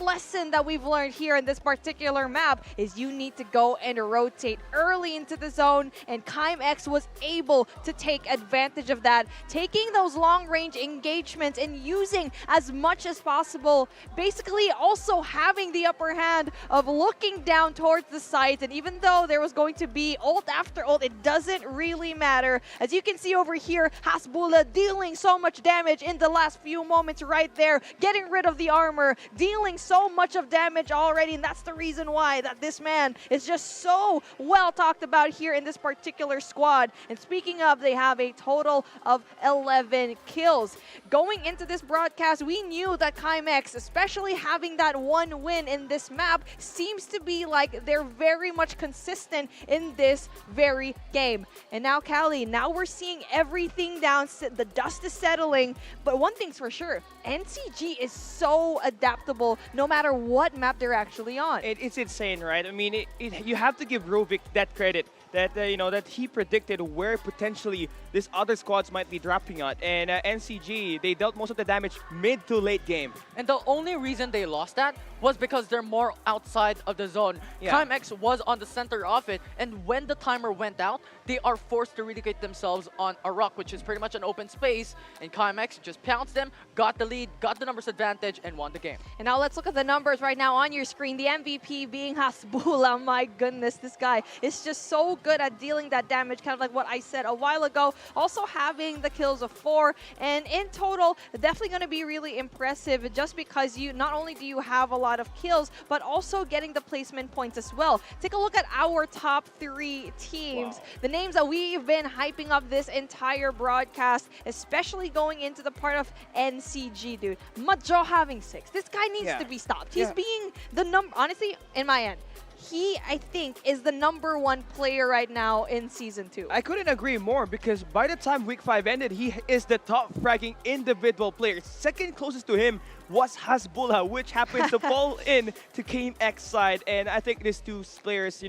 lesson that we've learned here in this particular map is you need to go and rotate early into the zone. And KMX was able to take advantage of that, taking those long-range engagements and using as much as possible. Basically also having the upper hand of looking down towards the sides, and even though there was going to be ult after ult, it doesn't really matter. As you can see over here, Hasbulla dealing so much damage in the last few moments right there, getting rid of the armor, dealing so much of damage already, and that's the reason why that this man is just so well talked about here in this particular squad. And speaking of, they have a total of 11 kills. Going into this broadcast, we knew that KMX, especially having that 1 win in this map, seems to be like they're very much consistent in this very game. And now, Callie, now we're seeing everything down, the dust is settling, but one thing's for sure, NCG is so adaptable no matter what map they're actually on. It's insane, right? I mean, you have to give Rovik that credit. That that he predicted where potentially these other squads might be dropping at, and NCG, they dealt most of the damage mid to late game. And the only reason they lost that was because they're more outside of the zone. Yeah. KMX was on the center of it, and when the timer went out, they are forced to relocate themselves on a rock, which is pretty much an open space, and KMX just pounced them, got the lead, got the numbers advantage, and won the game. And now let's look at the numbers right now on your screen. The MVP being Hasbulla. My goodness, this guy is just so good at dealing that damage, kind of like what I said a while ago. Also having the kills of 4, and in total, definitely going to be really impressive just because you not only do you have a lot of kills, but also getting the placement points as well. Take a look at our top 3 teams. Wow. The names that we've been hyping up this entire broadcast, especially going into the part of NCG, dude. Major having 6. This guy needs to be stopped. He's being the honestly, in my end, he, I think, is the #1 player right now in Season 2. I couldn't agree more, because by the time Week 5 ended, he is the top fragging individual player. Second closest to him was Hasbulla, which happens to fall in to KMX side. And I think these 2 players,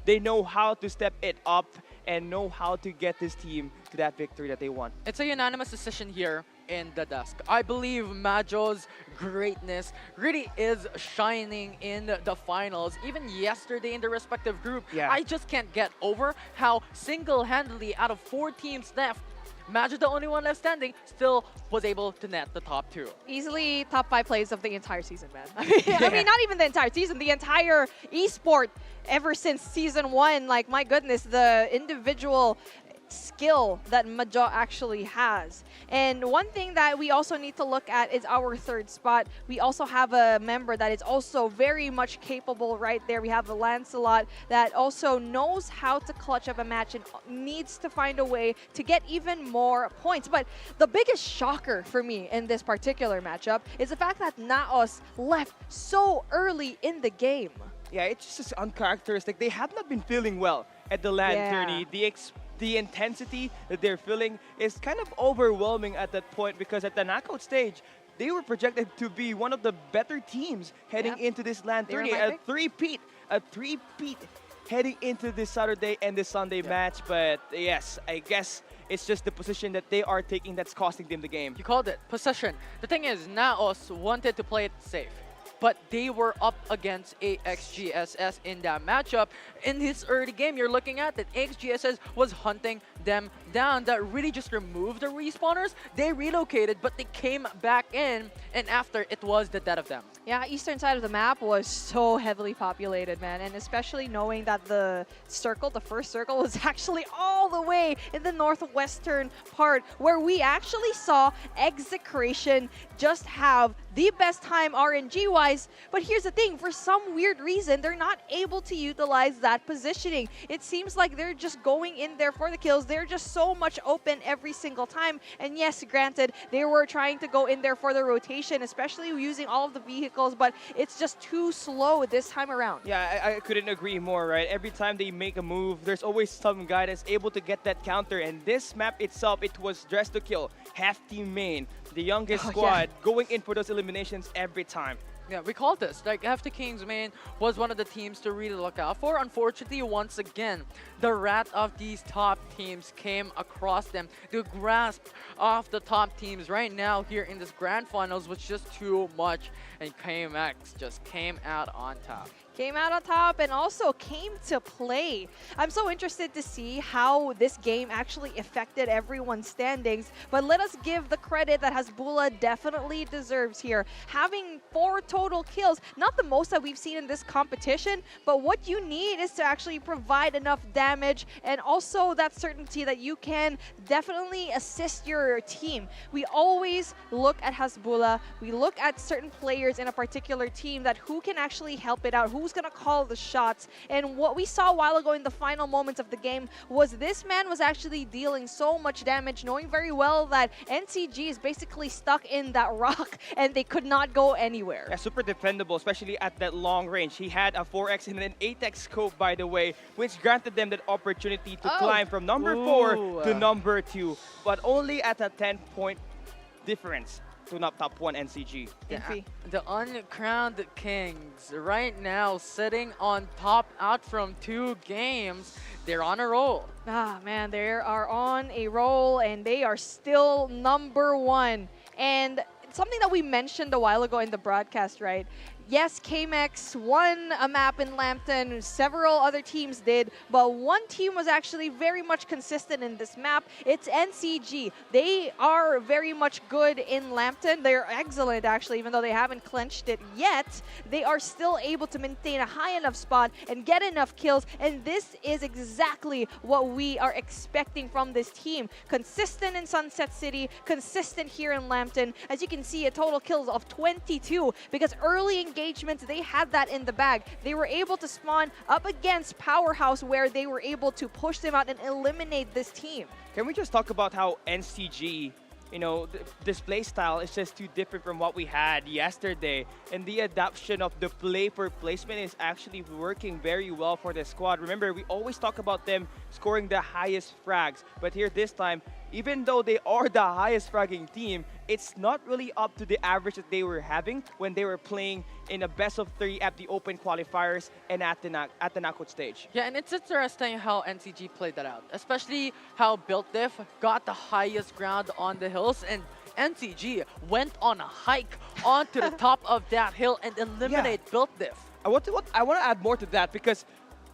they know how to step it up and know how to get this team to that victory that they want. It's a unanimous decision here in the desk. I believe Majo's greatness really is shining in the finals. Even yesterday in the respective group, I just can't get over how single-handedly out of 4 teams left, Majo, the only one left standing, still was able to net the top 2. Easily top 5 plays of the entire season, man. I mean, not even the entire season, the entire esport ever since Season 1. Like, my goodness, the individual skill that Majo actually has. And one thing that we also need to look at is our third spot. We also have a member that is also very much capable right there. We have the Lancelot that also knows how to clutch up a match and needs to find a way to get even more points. But the biggest shocker for me in this particular matchup is the fact that Naos left so early in the game. Yeah, it's just uncharacteristic. They have not been feeling well at the LAN tourney. The intensity that they're feeling is kind of overwhelming at that point, because at the knockout stage, they were projected to be one of the better teams heading into this LAN tourney. A three-peat heading into this Saturday and this Sunday match. But yes, I guess it's just the position that they are taking that's costing them the game. You called it possession. The thing is, Naos wanted to play it safe, but they were up against AXGSS in that matchup. In this early game, you're looking at that AXGSS was hunting them down. That really just removed the respawners. They relocated, but they came back in, and after, it was the death of them. Yeah, eastern side of the map was so heavily populated, man. And especially knowing that the first circle, was actually all the way in the northwestern part, where we actually saw Execration just have the best time RNG-wise. But here's the thing, for some weird reason, they're not able to utilize that positioning. It seems like they're just going in there for the kills. They're just so much open every single time. And yes, granted, they were trying to go in there for the rotation, especially using all of the vehicles, but it's just too slow this time around. Yeah, I couldn't agree more, right? Every time they make a move, there's always some guy that's able to get that counter. And this map itself, it was dressed to kill. Half team main, the youngest squad, going in for those eliminations every time. Yeah, we called this. Like, FT Kings, man, was one of the teams to really look out for. Unfortunately, once again, the wrath of these top teams came across them. The grasp of the top teams right now here in this grand finals was just too much, and KMX just came out on top. Came out on top and also came to play. I'm so interested to see how this game actually affected everyone's standings, but let us give the credit that Hasbulla definitely deserves here. Having 4 total kills, not the most that we've seen in this competition, but what you need is to actually provide enough damage and also that certainty that you can definitely assist your team. We always look at Hasbulla, we look at certain players in a particular team that who can actually help it out, who's going to call the shots. And what we saw a while ago in the final moments of the game was this man was actually dealing so much damage, knowing very well that NCG is basically stuck in that rock and they could not go anywhere. Yeah, super defendable, especially at that long range. He had a 4x and an 8x scope, by the way, which granted them that opportunity to climb from number 4 to number 2, but only at a 10-point difference to not top 1 NCG. The uncrowned Kings right now sitting on top out from 2 games. They're on a roll. Ah, man, they are on a roll and they are still number 1. And something that we mentioned a while ago in the broadcast, right? Yes, KMX won a map in Lambton, several other teams did, but one team was actually very much consistent in this map. It's NCG. They are very much good in Lambton. They're excellent, actually, even though they haven't clenched it yet. They are still able to maintain a high enough spot and get enough kills, and this is exactly what we are expecting from this team. Consistent in Sunset City, consistent here in Lambton. As you can see, a total kills of 22, because early engagements, they had that in the bag. They were able to spawn up against Powerhouse, where they were able to push them out and eliminate this team. Can we just talk about how NCG, you know, this play style is just too different from what we had yesterday, and the adoption of the play for placement is actually working very well for the squad. Remember, we always talk about them scoring the highest frags, but here this time, even though they are the highest fragging team, it's not really up to the average that they were having when they were playing in a best of 3 at the open qualifiers and at the knockout stage. Yeah, and it's interesting how NCG played that out, especially how Built Diff got the highest ground on the hills, and NCG went on a hike onto the top of that hill and eliminated Built Diff. I want to add more to that, because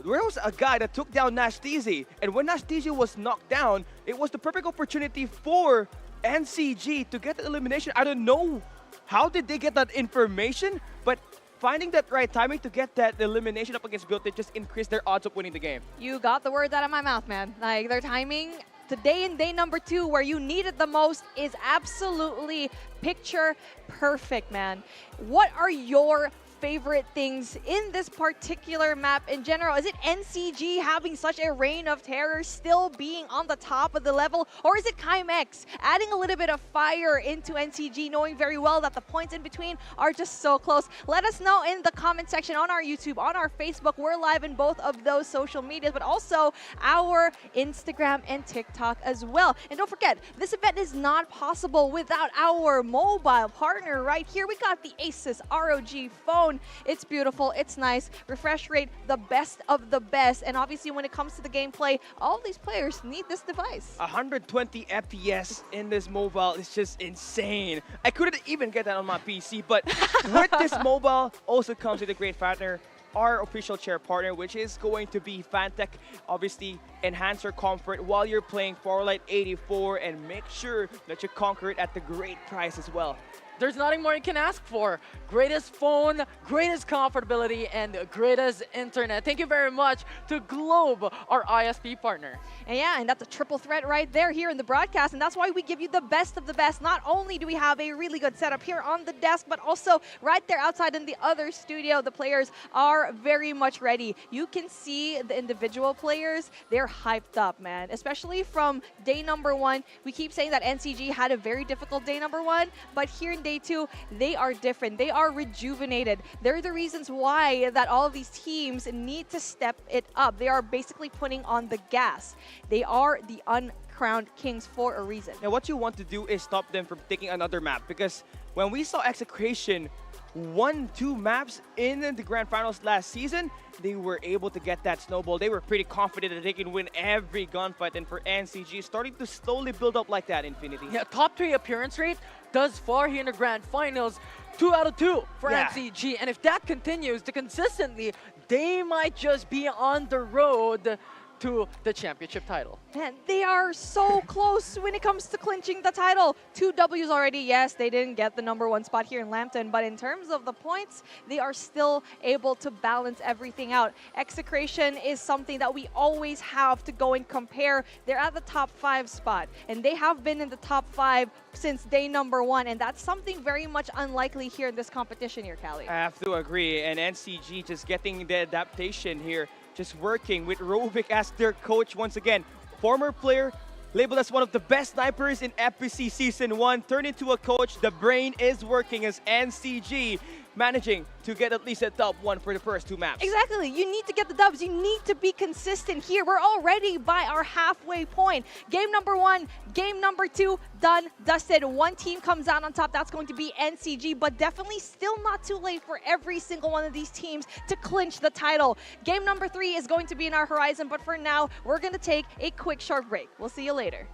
there was a guy that took down Nashteezy, and when Nashteezy was knocked down, it was the perfect opportunity for NCG to get the elimination. I don't know how did they get that information, but finding that right timing to get that elimination up against Built, it just increased their odds of winning the game. You got the words out of my mouth, man. Like, their timing Today in day number 2, where you need it the most, is absolutely picture perfect, man. What are your favorite things in this particular map in general? Is it NCG having such a reign of terror, still being on the top of the level? Or is it Chimex adding a little bit of fire into NCG, knowing very well that the points in between are just so close? Let us know in the comment section on our YouTube, on our Facebook. We're live in both of those social medias, but also our Instagram and TikTok as well. And don't forget, this event is not possible without our mobile partner right here. We got the Asus ROG phone. It's beautiful, it's nice, refresh rate, the best of the best. And obviously when it comes to the gameplay, all of these players need this device. 120 FPS in this mobile is just insane. I couldn't even get that on my PC, but with this mobile also comes with a great partner, our official chair partner, which is going to be Fantech. Obviously, enhance your comfort while you're playing Farlight 84 and make sure that you conquer it at the great price as well. There's nothing more you can ask for. Greatest phone, greatest comfortability, and greatest internet. Thank you very much to Globe, our ISP partner. And yeah, and that's a triple threat right there here in the broadcast, and that's why we give you the best of the best. Not only do we have a really good setup here on the desk, but also right there outside in the other studio, the players are very much ready. You can see the individual players, they're hyped up, man. Especially from day number 1. We keep saying that NCG had a very difficult day number 1, but here in day 2, they are different. They are rejuvenated. They're the reasons why that all of these teams need to step it up. They are basically putting on the gas. They are the uncrowned kings for a reason. Now what you want to do is stop them from taking another map, because when we saw Execration won 2 maps in the Grand Finals last season, they were able to get that snowball. They were pretty confident that they can win every gunfight, and for NCG, starting to slowly build up like that, Infinity. Yeah, top 3 appearance rate thus far here in the Grand Finals. 2 out of 2 for NCG. And if that continues to consistently, they might just be on the road to the championship title. Man, they are so close when it comes to clinching the title. 2 Ws already. Yes, they didn't get the number 1 spot here in Lambton, but in terms of the points, they are still able to balance everything out. Execration is something that we always have to go and compare. They're at the top 5 spot, and they have been in the top 5 since day number 1, and that's something very much unlikely here in this competition here, Callie. I have to agree, and NCG just getting the adaptation here, just working with Rovic as their coach once again. Former player, labeled as one of the best snipers in FPC Season 1, turned into a coach. The brain is working as NCG, managing to get at least a top 1 for the first 2 maps. Exactly. You need to get the dubs. You need to be consistent here. We're already by our halfway point. Game number 1, game number 2, done, dusted. 1 team comes out on top. That's going to be NCG, but definitely still not too late for every single one of these teams to clinch the title. Game number 3 is going to be in our horizon, but for now, we're going to take a quick short break. We'll see you later.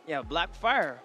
Yeah, Blackfire.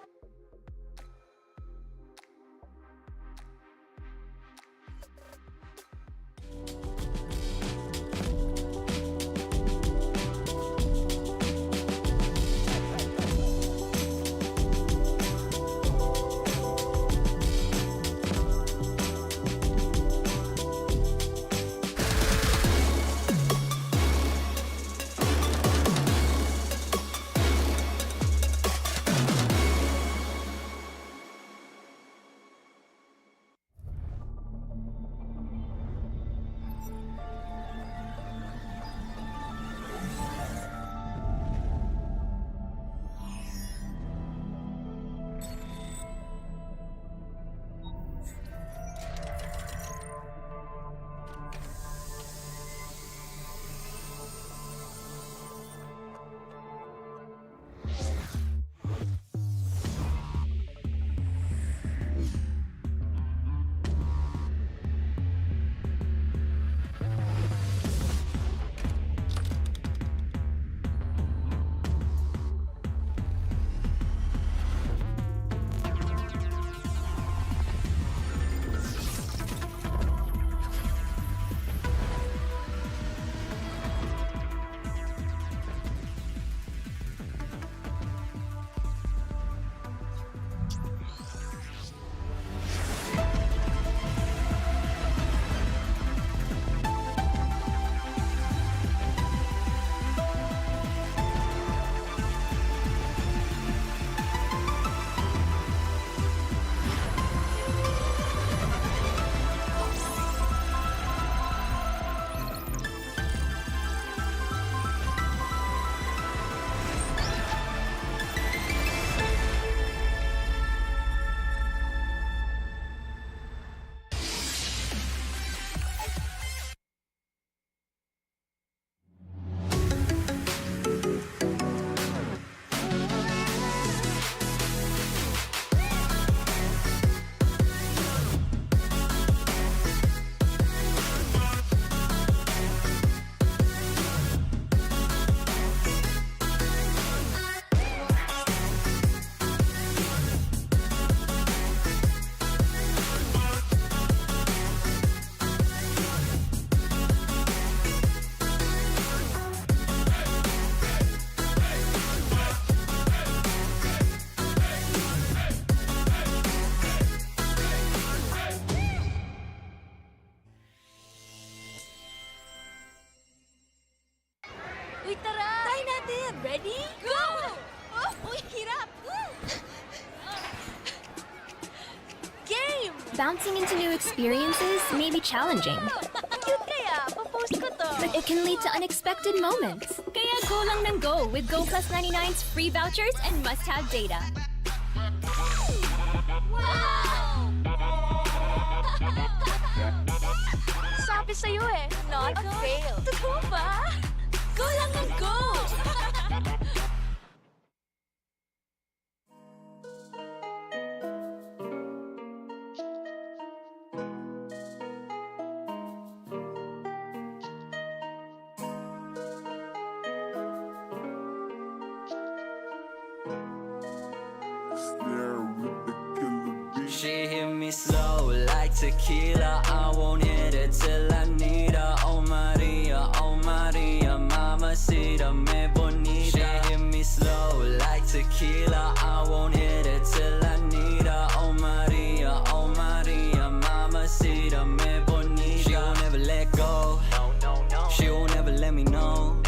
Ready? Go! Oh, uy, hirap! Game! Bouncing into new experiences may be challenging, Cute kaya, papost ko to. but it can lead to unexpected moments. Kaya go lang ng go with Go Plus 99's free vouchers and must-have data. Wow! Sabi sa'yo eh, not a fail. Totoo ba? Go lang ng go! She hit me slow like tequila. I won't hit it till I need her. Oh Maria, mamacita, me bonita. She hit me slow like tequila. I won't hit it till I need her. Oh Maria, mamacita, me bonita. She won't ever let go. She won't ever let me know.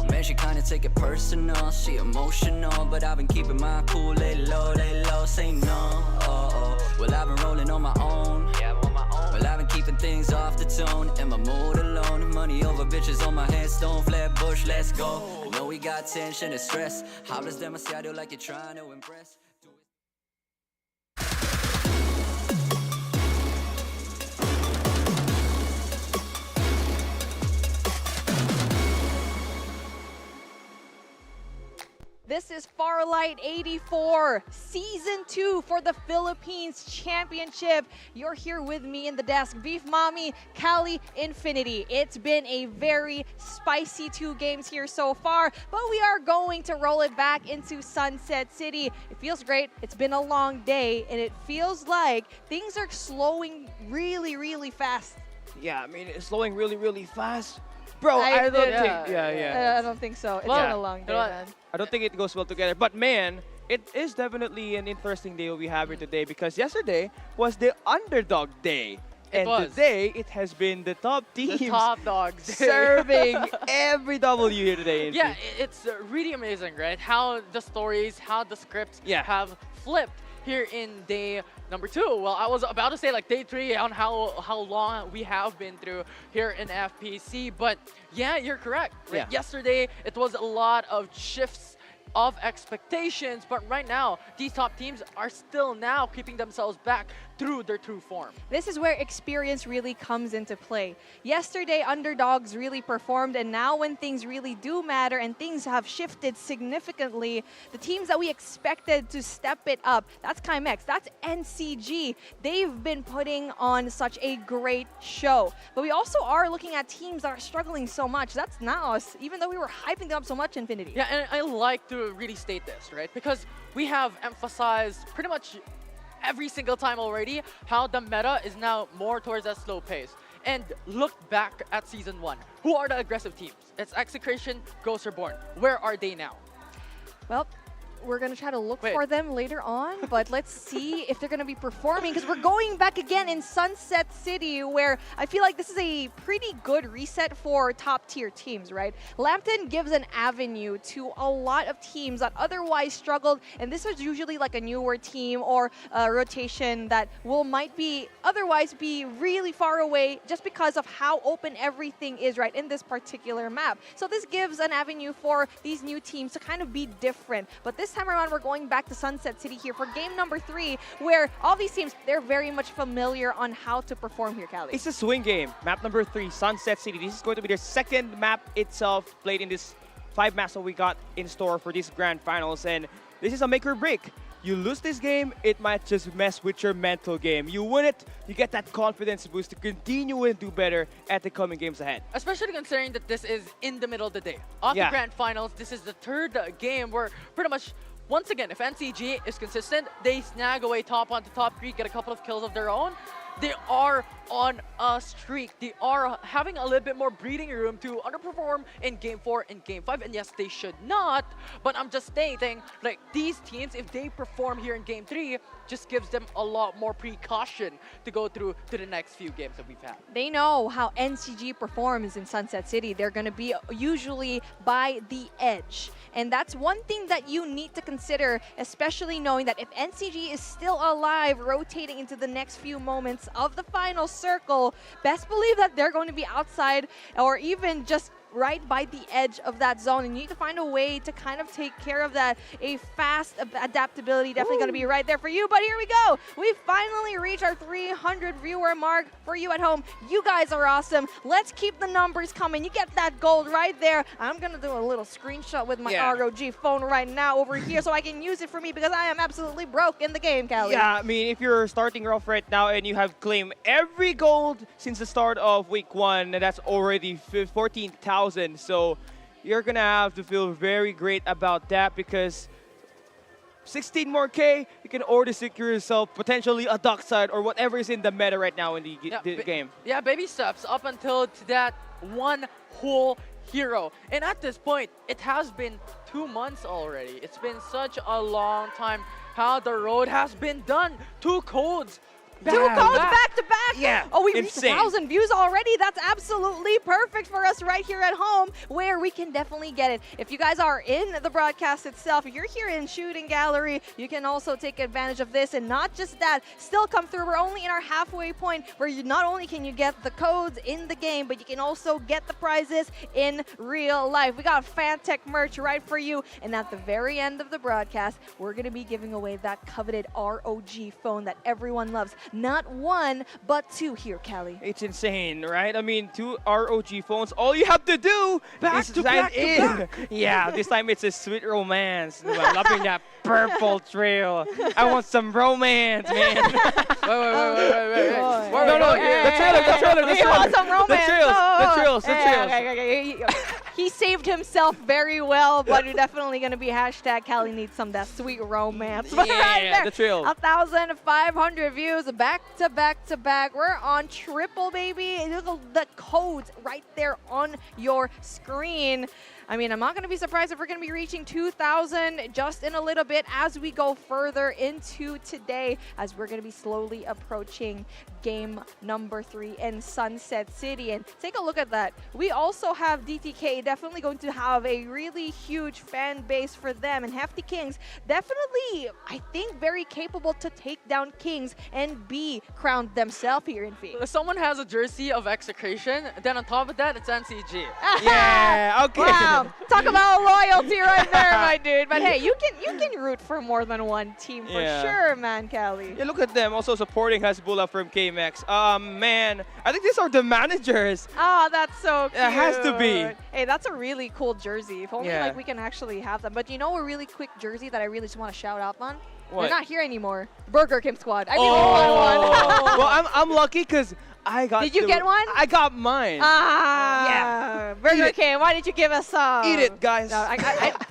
Man, she kinda take it personal. She emotional, but I've been keeping my cool. Lay low, say no. Well, I've been rolling on my own. Well, I've been keeping things off the tone. In my mood alone. Money over bitches on my headstone. Flatbush, let's go. I know we got tension and stress. Hablas demasiado like you're trying to impress. This is Farlight 84, Season 2 for the Philippines Championship. You're here with me in the desk, Beef Mommy, Cali, Infinity. It's been a very spicy 2 games here so far, but we are going to roll it back into Sunset City. It feels great. It's been a long day, and it feels like things are slowing really, really fast. Yeah, I mean, it's slowing really fast. Bro, I don't think... I don't think so. It's been a long day, man. I don't think it goes well together. But man, it is definitely an interesting day we have here today because yesterday was the underdog day. And today, it has been the top teams The top dogs. serving every W here today. Yeah, it's really amazing, right? How the stories, how the scripts have flipped here in day number 2. Well, I was about to say like day 3 on how long we have been through here in FPC, but yeah, you're correct. Right? Yeah. Yesterday, it was a lot of shifts of expectations, but right now, these top teams are still now keeping themselves back through their true form. This is where experience really comes into play. Yesterday, underdogs really performed, and now when things really do matter and things have shifted significantly, the teams that we expected to step it up, that's Chimex, that's NCG. They've been putting on such a great show. But we also are looking at teams that are struggling so much. That's not us, even though we were hyping them up so much, Infinity. Yeah, and I like to really state this, right? Because we have emphasized pretty much every single time already how the meta is now more towards that slow pace. And look back at Season 1. Who are the aggressive teams? It's Execration, Ghost Reborn. Where are they now? Well, we're going to try to look for them later on, but let's see if they're going to be performing because we're going back again in Sunset City where I feel like this is a pretty good reset for top tier teams, right? Lambton gives an avenue to a lot of teams that otherwise struggled, and this is usually like a newer team or a rotation that might be otherwise be really far away just because of how open everything is right in this particular map. So this gives an avenue for these new teams to kind of be different, but this time around, we're going back to Sunset City here for game number 3, where all these teams, they're very much familiar on how to perform here, Cali. It's a swing game. Map number 3, Sunset City. This is going to be their second map itself played in this 5 maps that we got in store for these grand finals. And this is a make or break. You lose this game, it might just mess with your mental game. You win it, you get that confidence boost to continue and do better at the coming games ahead. Especially considering that this is in the middle of the day. Of the grand finals, this is the 3rd game where pretty much, once again, if NCG is consistent, they snag away top 1 to top 3, get a couple of kills of their own. They are on a streak. They are having a little bit more breathing room to underperform in Game 4 and Game 5. And yes, they should not, but I'm just stating, like, these teams, if they perform here in Game 3, just gives them a lot more precaution to go through to the next few games that we've had. They know how NCG performs in Sunset City. They're going to be usually by the edge. And that's one thing that you need to consider, especially knowing that if NCG is still alive, rotating into the next few moments of the final circle, best believe that they're going to be outside or even just right by the edge of that zone, and you need to find a way to kind of take care of that. A fast adaptability definitely going to be right there for you. But here we go. We finally reached our 300 viewer mark for you at home. You guys are awesome. Let's keep the numbers coming. You get that gold right there. I'm going to do a little screenshot with my ROG phone right now over here so I can use it for me because I am absolutely broke in the game, Callie. Yeah, I mean, if you're starting off right now and you have claimed every gold since the start of week 1, that's already 14,000. So you're gonna have to feel very great about that because 16 more K, you can already secure yourself potentially a dark side or whatever is in the meta right now in the game. Yeah, baby steps up until to that one whole hero. And at this point, it has been 2 months already. It's been such a long time how the road has been done. 2 codes. Two codes back to back. Yeah, Oh, we reached insane. 1,000 views already. That's absolutely perfect for us right here at home, where we can definitely get it. If you guys are in the broadcast itself, if you're here in shooting gallery, you can also take advantage of this. And not just that, still come through. We're only in our halfway point where you not only can you get the codes in the game, but you can also get the prizes in real life. We got Fantech merch right for you. And at the very end of the broadcast, we're going to be giving away that coveted ROG phone that everyone loves. Not 1, but 2 here, Callie. It's insane, right? I mean, 2 ROG phones. All you have to do is sign in. Yeah, this time it's a sweet romance. I'm loving that purple trail. I want some romance, man. Wait. No, the trailer. You want some romance? The trails. Okay. He saved himself very well, but we're definitely going to be hashtag Callie needs some of that sweet romance. But right there, the trail. 1,500 views back to back. We're on triple, baby. Look at the codes right there on your screen. I mean, I'm not going to be surprised if we're going to be reaching 2,000 just in a little bit as we go further into today, as we're going to be slowly approaching game number 3 in Sunset City. And take a look at that. We also have DTK definitely going to have a really huge fan base for them. And Hefty Kings definitely, I think, very capable to take down Kings and be crowned themselves here in Phoenix. If someone has a jersey of Execration, then on top of that, it's NCG. Yeah, okay. Wow. Talk about loyalty right there, my dude. But hey, you can root for more than one team for sure, man, Callie. Yeah, look at them also supporting Hasbullah from KMX. Man, I think these are the managers. Oh, that's so cute. It has to be. Hey, that's a really cool jersey. If only like we can actually have them. But you know a really quick jersey that I really just want to shout out on? What? They're not here anymore. Burger King Squad. I really want one. Well, I'm lucky because I got. Did you get one? I got mine. Yeah. Burger King, why didn't you give us some? Eat it, guys. No,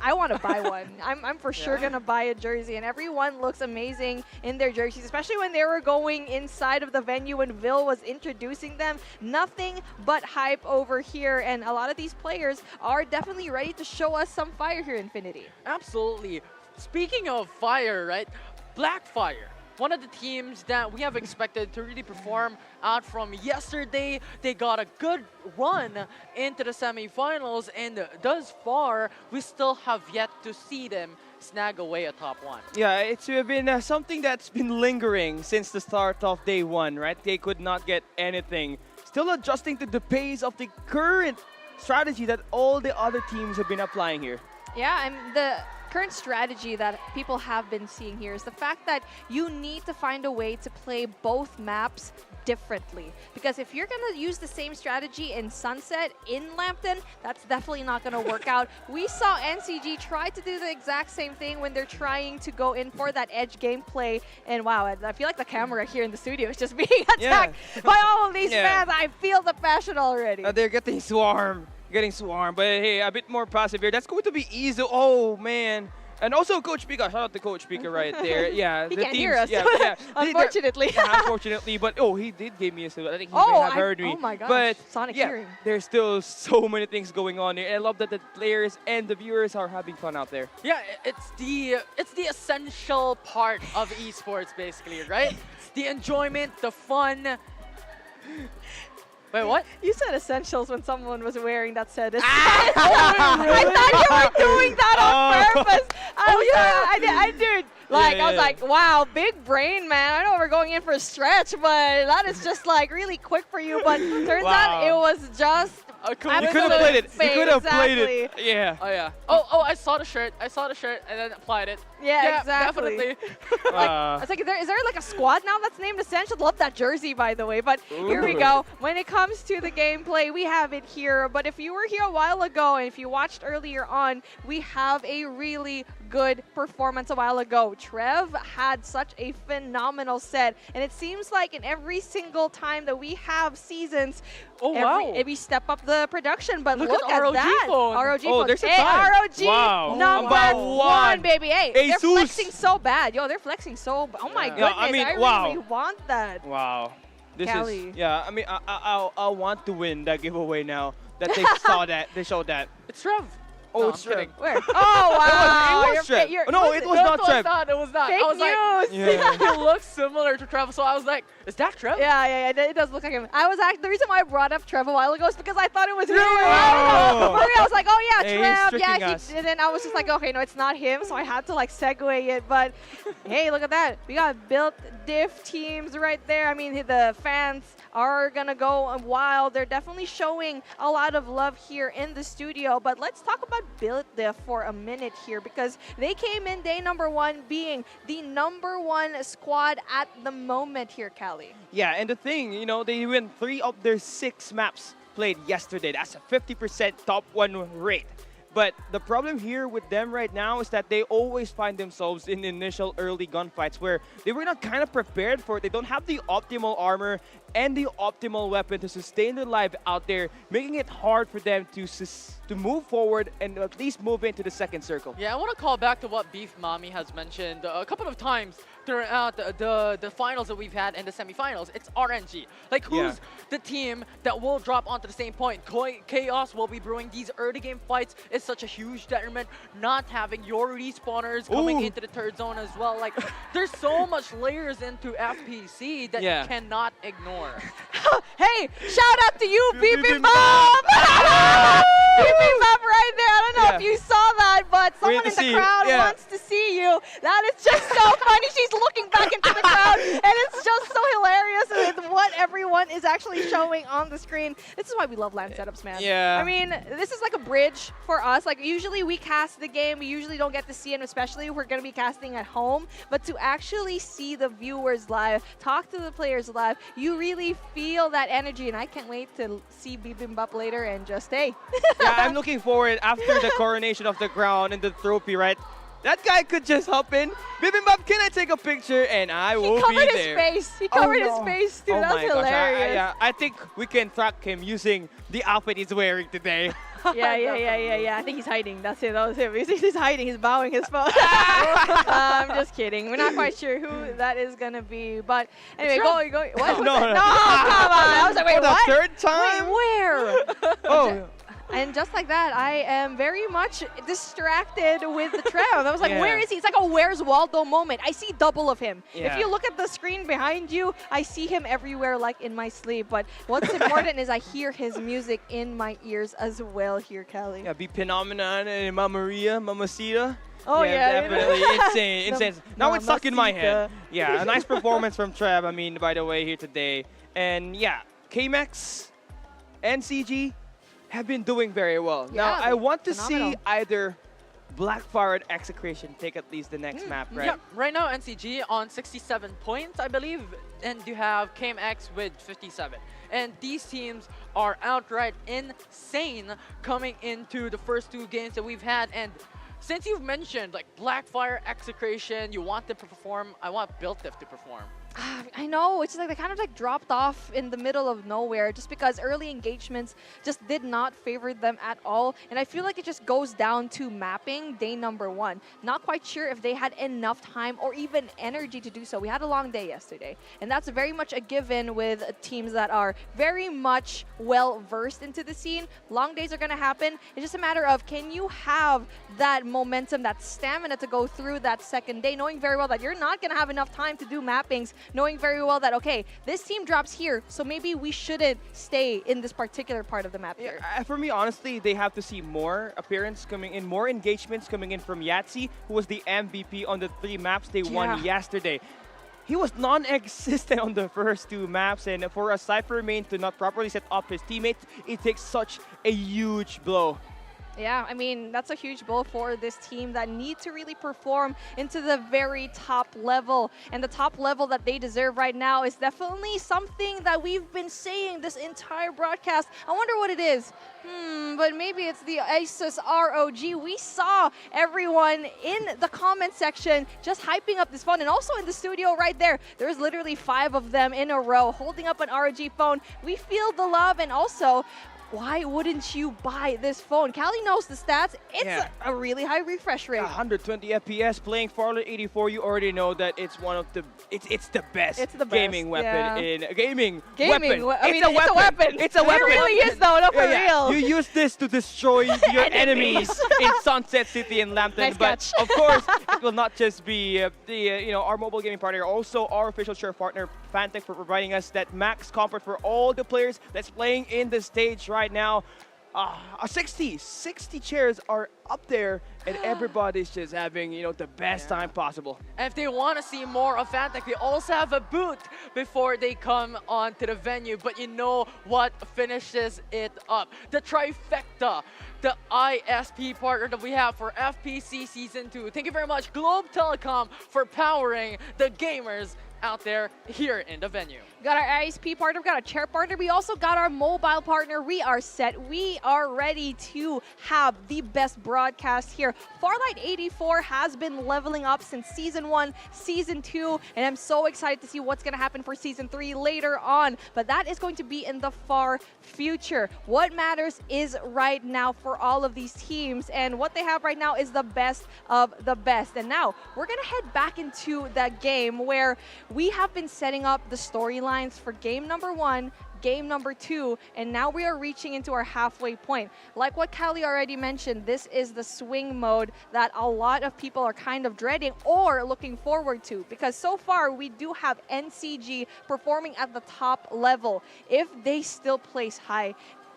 I want to buy one. I'm for sure going to buy a jersey. And everyone looks amazing in their jerseys, especially when they were going inside of the venue when Vil was introducing them. Nothing but hype over here. And a lot of these players are definitely ready to show us some fire here in Infinity. Absolutely. Speaking of fire, right? Blackfire. One of the teams that we have expected to really perform out from yesterday. They got a good run into the semifinals, and thus far, we still have yet to see them snag away a top 1. Yeah, it's been something that's been lingering since the start of day 1, right? They could not get anything. Still adjusting to the pace of the current strategy that all the other teams have been applying here. Yeah, and the current strategy that people have been seeing here is the fact that you need to find a way to play both maps differently. Because if you're going to use the same strategy in Sunset, in Lambton, that's definitely not going to work out. We saw NCG try to do the exact same thing when they're trying to go in for that edge gameplay. And wow, I feel like the camera here in the studio is just being attacked by all of these fans. I feel the passion already. They're getting swarmed. But hey, a bit more passive here. That's going to be easy. Oh, man. And also Coach Pika, shout out to Coach Pika right there. Yeah, He the can't teams, hear us, Yeah. unfortunately. Yeah, unfortunately, but he did give me a silver. I think he Oh, may have heard me. oh my gosh, But sonic yeah, hearing. there's still so many things going on here. I love that the players and the viewers are having fun out there. Yeah, it's the essential part of esports, basically, right? The enjoyment, the fun. Wait, what? You said essentials when someone was wearing that set. I thought you were doing that on purpose. I did. Like, I was like, wow, big brain, man. I know we're going in for a stretch, but that is just like really quick for you. But turns out it was just. You could have played it. You could have played it. Yeah. Oh yeah. Oh, I saw the shirt. I saw the shirt and then applied it. Yeah, exactly. Definitely. I was like, is there like a squad now that's named Essential? Love that jersey, by the way. But here we go. When it comes to the gameplay, we have it here. But if you were here a while ago and if you watched earlier on, we have a really good performance a while ago. Trev had such a phenomenal set. And it seems like in every single time that we have seasons, we step up the production. But look at ROG that. phone. ROG Oh, phone. there's a Hey, tie. ROG Wow. number Number one, one. baby. Hey, they're Jesus. flexing so bad. Yo, they're flexing so oh my goodness. I mean, I wow. really want that. Wow. This Cali. is I mean, I want to win that giveaway now that they saw that they showed that. It's Trev. Oh, No, it's I'm kidding. Trev. Where? Oh, wow. It was Trev. You're- No, it was not Trev. It was not. Fake I was like, news. Yeah. he looks similar to Trev, so I was like, is that Trev? Yeah, it does look like him. The reason why I brought up Trev a while ago is because I thought it was him. Oh. For real, I was like, oh yeah, Hey, he's Trev. tricking Yeah, us. and then I was just like, okay, no, it's not him. So I had to like segue it. But hey, look at that. We got built diff teams right there. I mean, the fans are gonna go wild. They're definitely showing a lot of love here in the studio. But let's talk about build diff for a minute here because they came in day number one being the #1 squad at the moment here, Cali. Yeah, and the thing, they win 3 of their 6 maps played yesterday. That's a 50% top 1 rate. But the problem here with them right now is that they always find themselves in initial early gunfights where they were not kind of prepared for it. They don't have the optimal armor and the optimal weapon to sustain their life out there, making it hard for them to move forward and at least move into the second circle. Yeah, I want to call back to what Beef Mommy has mentioned a couple of times throughout the finals that we've had and the semifinals. It's RNG. Like, who's the team that will drop onto the same point? Chaos will be brewing. These early game fights is such a huge detriment. Not having your respawners coming into the third zone as well. Like, there's so much layers into FPC that you cannot ignore. Hey, shout out to you, Bibimbap! Bibimbap right there. I don't know if you saw that, but someone in the crowd wants to see you. That is just so funny. She's looking back into the crowd, and it's just so hilarious with what everyone is actually showing on the screen. This is why we love LAN setups, man. Yeah. I mean, this is like a bridge for us. Like, usually we cast the game. We usually don't get to see it, especially if we're going to be casting at home. But to actually see the viewers live, talk to the players live, you really feel that energy, and I can't wait to see Bibimbap later and just, hey. Yeah, I'm looking forward after the coronation of the crown and the trophy, right? That guy could just hop in. Bibimbap, can I take a picture? And I will be there. He covered his face. He covered his face, too. Oh That's my gosh. hilarious. I think we can track him using the outfit he's wearing today. Yeah. I think he's hiding. That's it. That was him. He's hiding. He's bowing his phone. I'm just kidding. We're not quite sure who that is gonna be. But anyway, go. What? No, No, come on. I was like, wait, For the what? third time? Wait, where? Oh. And just like that, I am very much distracted with the Trev. I was like, where is he? It's like a Where's Waldo moment. I see double of him. Yeah. If you look at the screen behind you, I see him everywhere like in my sleep. But what's important is I hear his music in my ears as well here, Kelly. Yeah, be Phenomenon and Mama Maria, Mamacita. Oh, yeah. Definitely. Insane. Now it's stuck in my head. Mamacita. Yeah, a nice performance from Trev, I mean, by the way, here today. And yeah, KMX and CG have been doing very well. Yeah, now, I want to phenomenal. see either Blackfire and Execration take at least the next map, right? Yeah, right now NCG on 67 points, I believe, and you have KMX with 57. And these teams are outright insane coming into the first 2 games that we've had. And since you've mentioned like Blackfire, Execration, you want them to perform, I want Built Diff to perform. I know, it's like they kind of like dropped off in the middle of nowhere just because early engagements just did not favor them at all. And I feel like it just goes down to mapping day number 1. Not quite sure if they had enough time or even energy to do so. We had a long day yesterday, and that's very much a given with teams that are very much well versed into the scene. Long days are going to happen. It's just a matter of, can you have that momentum, that stamina to go through that second day, knowing very well that you're not going to have enough time to do mappings, knowing very well that, okay, this team drops here, so maybe we shouldn't stay in this particular part of the map here. For me, honestly, they have to see more appearance coming in, more engagements coming in from Yahtzee, who was the MVP on the 3 maps they won yesterday. He was non-existent on the first 2 maps, and for a Cypher main to not properly set up his teammates, it takes such a huge blow. Yeah, I mean, that's a huge blow for this team that need to really perform into the very top level. And the top level that they deserve right now is definitely something that we've been saying this entire broadcast. I wonder what it is. But maybe it's the Asus ROG. We saw everyone in the comment section just hyping up this phone, and also in the studio right there. There's literally 5 of them in a row holding up an ROG phone. We feel the love, and also, why wouldn't you buy this phone? Callie knows the stats. It's a really high refresh rate. 120 FPS playing Farlight 84. You already know that it's one of the it's the best gaming weapon in a gaming weapon. I mean, it's a weapon. It's a weapon. It really is though, not for real. You use this to destroy your enemies in Sunset City and Lambton. Nice but catch. of course, it will not just be our mobile gaming partner, also our official share partner Fantech, for providing us that max comfort for all the players that's playing in the stage right now. 60 chairs are up there, and everybody's just having the best time possible. And if they want to see more of Fantech, they also have a booth before they come onto the venue. But you know what finishes it up? The trifecta, the ISP partner that we have for FPC Season 2. Thank you very much, Globe Telecom, for powering the gamers out there here in the venue. Got our ISP partner, we got a chair partner, we also got our mobile partner. We are set. We are ready to have the best broadcast here. Farlight 84 has been leveling up since Season 1, Season 2, and I'm so excited to see what's going to happen for Season 3 later on. But that is going to be in the far future. What matters is right now for all of these teams, and what they have right now is the best of the best. And now we're going to head back into that game where we have been setting up the storylines for game number 1, game number 2, and now we are reaching into our halfway point. Like what Callie already mentioned, this is the swing mode that a lot of people are kind of dreading or looking forward to, because so far we do have NCG performing at the top level. If they still place high,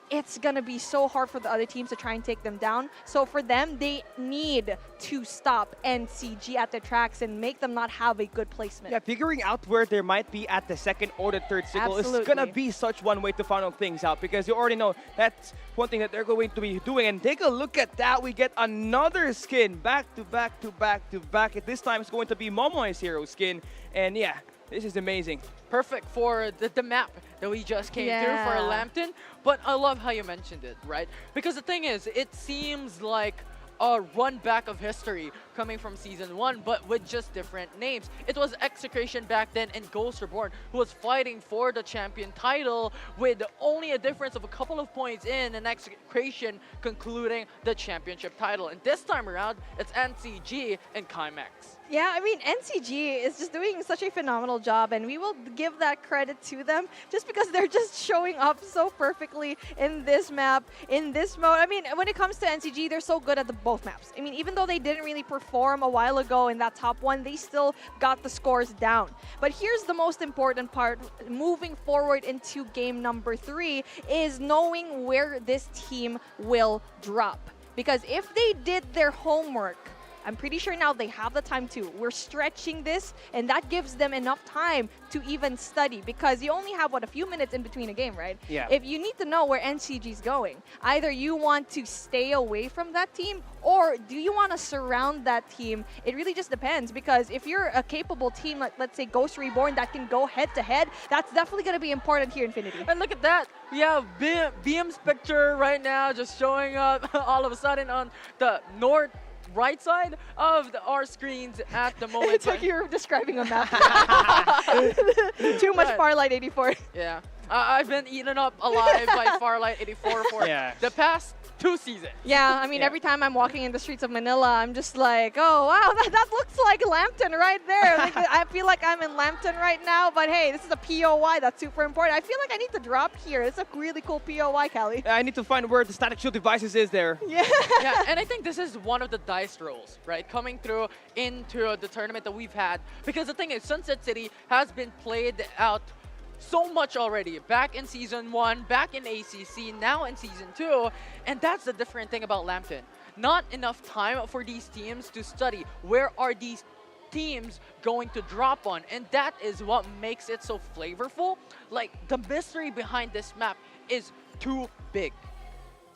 it's going to be so hard for the other teams to try and take them down. So for them, they need to stop NCG at the tracks and make them not have a good placement. Yeah, figuring out where they might be at the second or the third signal is going to be such one way to funnel things out, because you already know that's one thing that they're going to be doing. And take a look at that. We get another skin back to back to back to back. This time it's going to be Momoy's hero skin. And yeah, this is amazing. Perfect for the map that we just came through for Lambton. But I love how you mentioned it, right? Because the thing is, it seems like a run back of history coming from Season 1, but with just different names. It was Execration back then and Ghost Reborn who was fighting for the champion title, with only a difference of a couple of points in, and Execration concluding the championship title. And this time around, it's NCG and Climax. Yeah, I mean, NCG is just doing such a phenomenal job, and we will give that credit to them just because they're just showing up so perfectly in this map, in this mode. I mean, when it comes to NCG, they're so good at both maps. I mean, even though they didn't really perform a while ago in that top 1, they still got the scores down. But here's the most important part moving forward into game number 3 is knowing where this team will drop. Because if they did their homework, I'm pretty sure now they have the time to. We're stretching this, and that gives them enough time to even study, because you only have, what, a few minutes in between a game, right? Yeah. If you need to know where NCG's going, either you want to stay away from that team, or do you want to surround that team? It really just depends, because if you're a capable team, like let's say Ghost Reborn, that can go head-to-head, that's definitely going to be important here, Infinity. And look at that. We have BM's picture right now just showing up all of a sudden on the right side of our screens at the moment. It's like you're describing a map. Too much Right. Farlight 84. Yeah. I've been eaten up alive by Farlight 84 for Yeah. the past 2 seasons. Yeah, I mean, Yeah. every time I'm walking in the streets of Manila, I'm just like, oh, wow, that looks like Lambton right there. Like, I feel like I'm in Lambton right now, but hey, this is a POI. That's super important. I feel like I need to drop here. It's a really cool POI, Callie. I need to find where the static shield devices is there. Yeah. Yeah, and I think this is one of the dice rolls, right? Coming through into the tournament that we've had. Because the thing is, Sunset City has been played out so much already. Back in Season 1, back in ACC, now in Season 2. And that's the different thing about Lambton. Not enough time for these teams to study. Where are these teams going to drop on? And that is what makes it so flavorful. Like, the mystery behind this map is too big.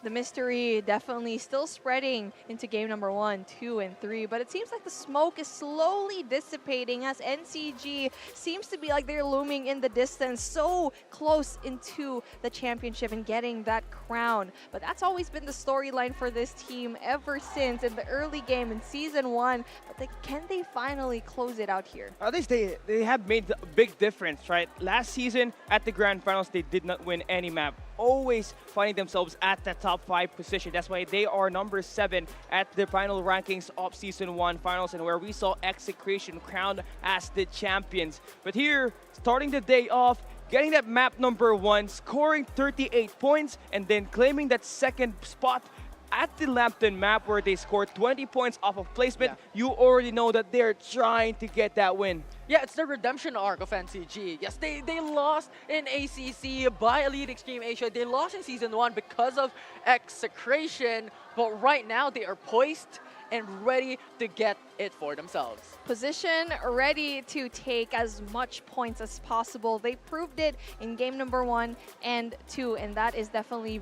The mystery definitely still spreading into game number 1, 2, and 3, but it seems like the smoke is slowly dissipating as NCG seems to be like they're looming in the distance, so close into the championship and getting that crown. But that's always been the storyline for this team ever since in the early game in Season 1. But can they finally close it out here? At least they have made a big difference, right? Last season at the Grand Finals, they did not win any map. Always finding themselves at the top 5 position. That's why they are number 7 at the final rankings of Season 1 Finals, and where we saw Execration crowned as the champions. But here, starting the day off, getting that map number 1, scoring 38 points, and then claiming that second spot at the Lambton map where they scored 20 points off of placement. Yeah. You already know that they're trying to get that win. Yeah, it's the redemption arc of NCG. Yes, they lost in ACC by Elite Extreme Asia. They lost in Season 1 because of execration, but right now they are poised and ready to get it for themselves. Position ready to take as much points as possible. They proved it in game number 1 and 2, and that is definitely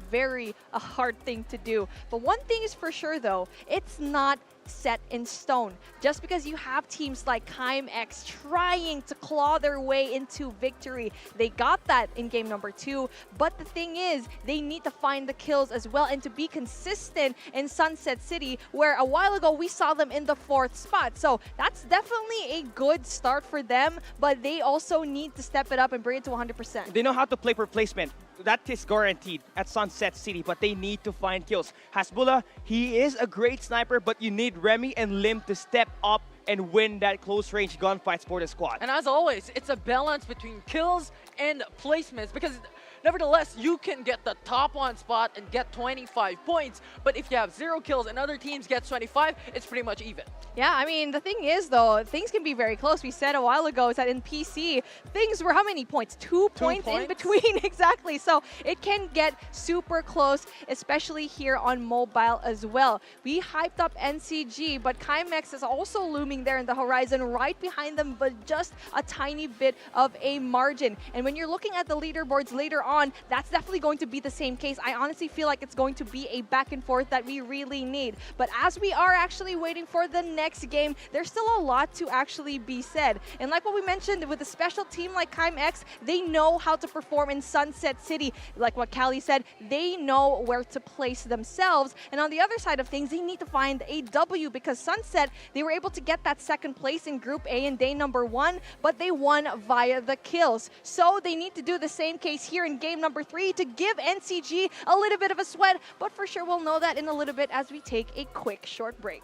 a hard thing to do. But one thing is for sure though, it's not set in stone. Just because you have teams like KIMX trying to claw their way into victory, they got that in game number 2, but the thing is, they need to find the kills as well and to be consistent in Sunset City, where a while ago we saw them in the 4th spot. So that's definitely a good start for them, but they also need to step it up and bring it to 100%. They know how to play for placement. That is guaranteed at Sunset City, but they need to find kills. Hasbullah, he is a great sniper, but you need Remy and Lim to step up and win that close-range gunfights for the squad. And as always, it's a balance between kills and placements, because nevertheless, you can get the top 1 spot and get 25 points, but if you have 0 kills and other teams get 25, it's pretty much even. Yeah, I mean, the thing is, though, things can be very close. We said a while ago is that in PC, things were how many points? 2 points in between, exactly. So it can get super close, especially here on mobile as well. We hyped up NCG, but KIMX is also looming there in the horizon, right behind them, but just a tiny bit of a margin. And when you're looking at the leaderboards later on, that's definitely going to be the same case. I honestly feel like it's going to be a back and forth that we really need. But as we are actually waiting for the next game, there's still a lot to actually be said. And like what we mentioned, with a special team like KIMX, they know how to perform in Sunset City. Like what Callie said, they know where to place themselves. And on the other side of things, they need to find a W, because Sunset, they were able to get that second place in Group A in day number 1, but they won via the kills. So they need to do the same case here in game number 3 to give NCG a little bit of a sweat, but for sure we'll know that in a little bit as we take a quick short break.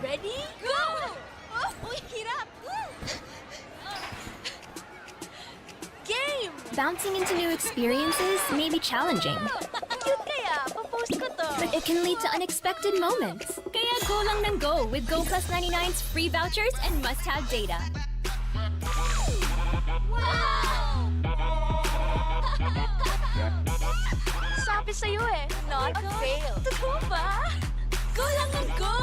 Ready? Go! Oh, uy, hirap! Game! Bouncing into new experiences may be challenging, Cute kaya, papost ko to. but it can lead to unexpected moments. Kaya go lang ng go with Go Plus 99's free vouchers and must-have data. Wow! Sabi sa'yo eh, not a fail. Totoo ba? Go lang ng go!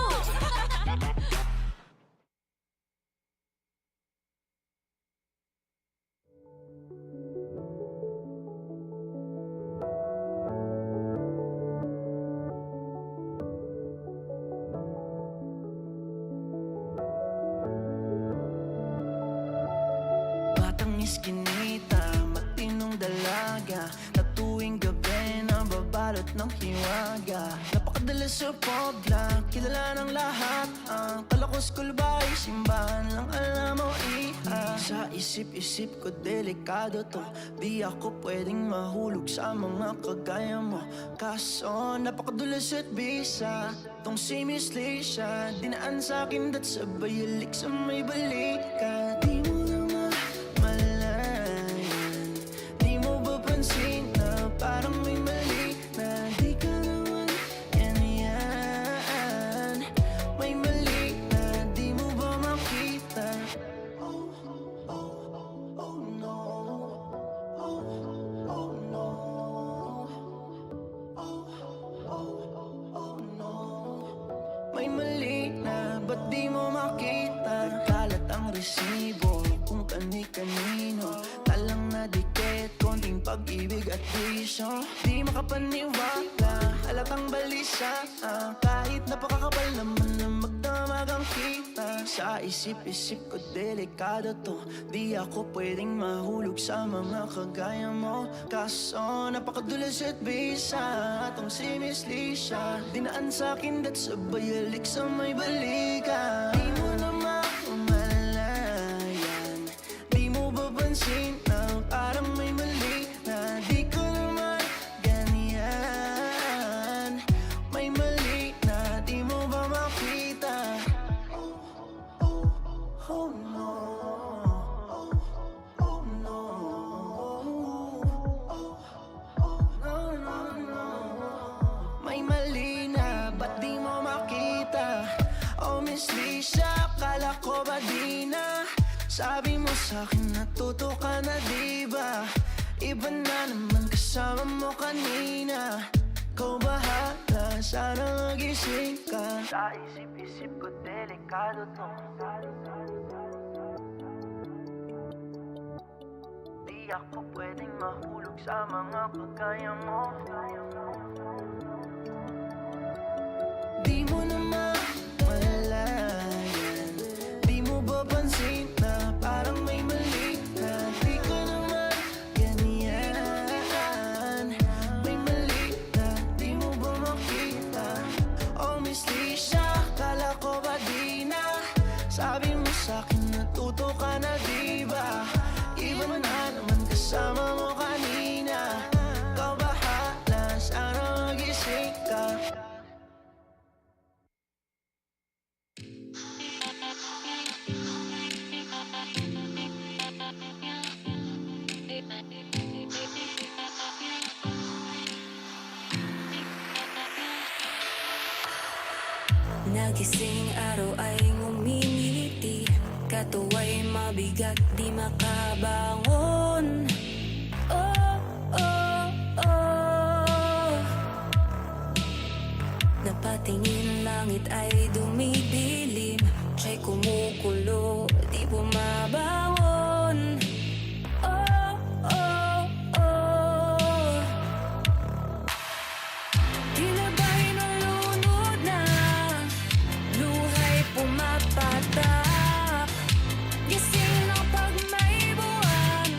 Batang iskinita, matinong dalaga, na tuwing gabi nababalot ng hiwaga. Napakadala sa pobla, kilala ng lahat. Ang Kalakos Kulbay, simbahan lang alam mo iha. Sa isip-isip ko delikado to, di ako pwedeng mahulog sa mga kagaya mo. Kaso napakadulas at bisa, tong si Miss Leisha, dinaan sa'kin dat sabay halik sa may balikat. Di mo naman malayan, di mo ba pansin na parang may mali na di ka naman yan. May mali na di mo ba makita? Oh, oh, oh no. Oh, oh no. Oh, oh no. May mali na ba't di mo makita? Kalat ang resibo kung kani-kanino, talang na dikit, konting pag-ibig at bisyo. Di makapaniwala, halatang balisa, kahit napakakapal naman na magdamagang kita. Sa isip-isip ko delikado to, di ako pwedeng mahulog sa mga kagaya mo. Kaso napakadulas at bisa, tong si Miss Leisha, dinaan sa'kin dat sabay halik sa may balikan. Di mo na mamalayan, di mo ba pansin na parang may mali na di ko naman ganyan. May mali na di mo ba makita? Oh, oh, oh no. Oh, oh no. Oh, oh, no, no, no. May mali na ba't di mo makita? Oh Miss Leisha, kala ko ba di na? Sabi mo sa'kin natuto ka na diba? Iba na naman kasama mo kanina. Ikaw bahala, sana magising ka. Sa isip-isip ko delikado to, di ako pwedeng mahulog sa mga kagaya mo. Di mo na mamalayan, di mo ba pansin na parang may mali na di ko naman ganyan. May mali na di mo ba makita? Oh Miss Leisha, kala ko ba di na? Sabi mo sa'kin natuto ka na diba? Iba na naman kasama mo kanina. Ikaw bahala, sana magising ka. Nagising araw ay ngumingiti, katuwa'y mabigat di makabangon. Oh, oh, oh. Napatingin langit ay dumidilim, siya'y kumukulo, di bumabangon. Oh, oh, oh. Tila ba'y nalunod na, luhay pumapatak. Gising ng pag may buwan,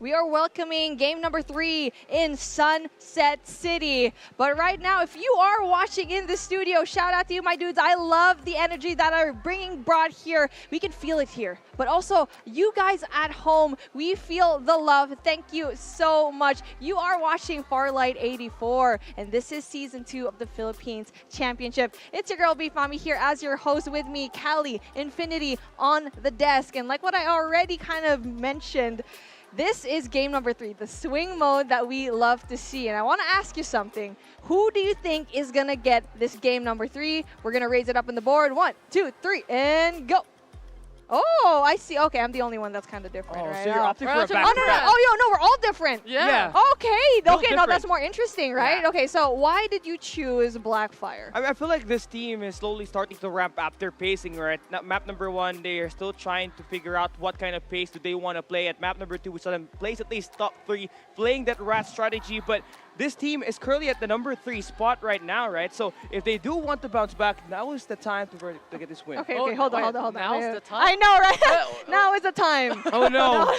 we are welcoming game number 3 in Sunset City. But right now, if you are watching in the studio, shout out to you, my dudes. I love the energy that are brought here. We can feel it here. But also, you guys at home, we feel the love. Thank you so much. You are watching Farlight 84, and this is season 2 of the Philippines Championship. It's your girl Beef Mommy here as your host, with me, Callie, Infinity on the desk. And like what I already kind of mentioned, this is game number 3, the swing mode that we love to see. And I want to ask you something. Who do you think is going to get this game number 3? We're going to raise it up on the board. 1, 2, 3, and go. Oh, I see. Okay, I'm the only one that's kind of different, right? So you're opting for a Oh, back. no, we're all different. Yeah. Okay, Both okay, no, that's different. more interesting, right? Yeah. Okay, so why did you choose Blackfire? I feel like this team is slowly starting to ramp up their pacing, right? Map number 1, they are still trying to figure out what kind of pace do they want to play. At map number 2, we saw them place at least top 3, playing that rat strategy, but this team is currently at the number 3 spot right now, right? So if they do want to bounce back, now is the time to get this win. Okay, Oh, hold on. now's Wait. the time? I know, right? Oh, Now is the time. Oh no!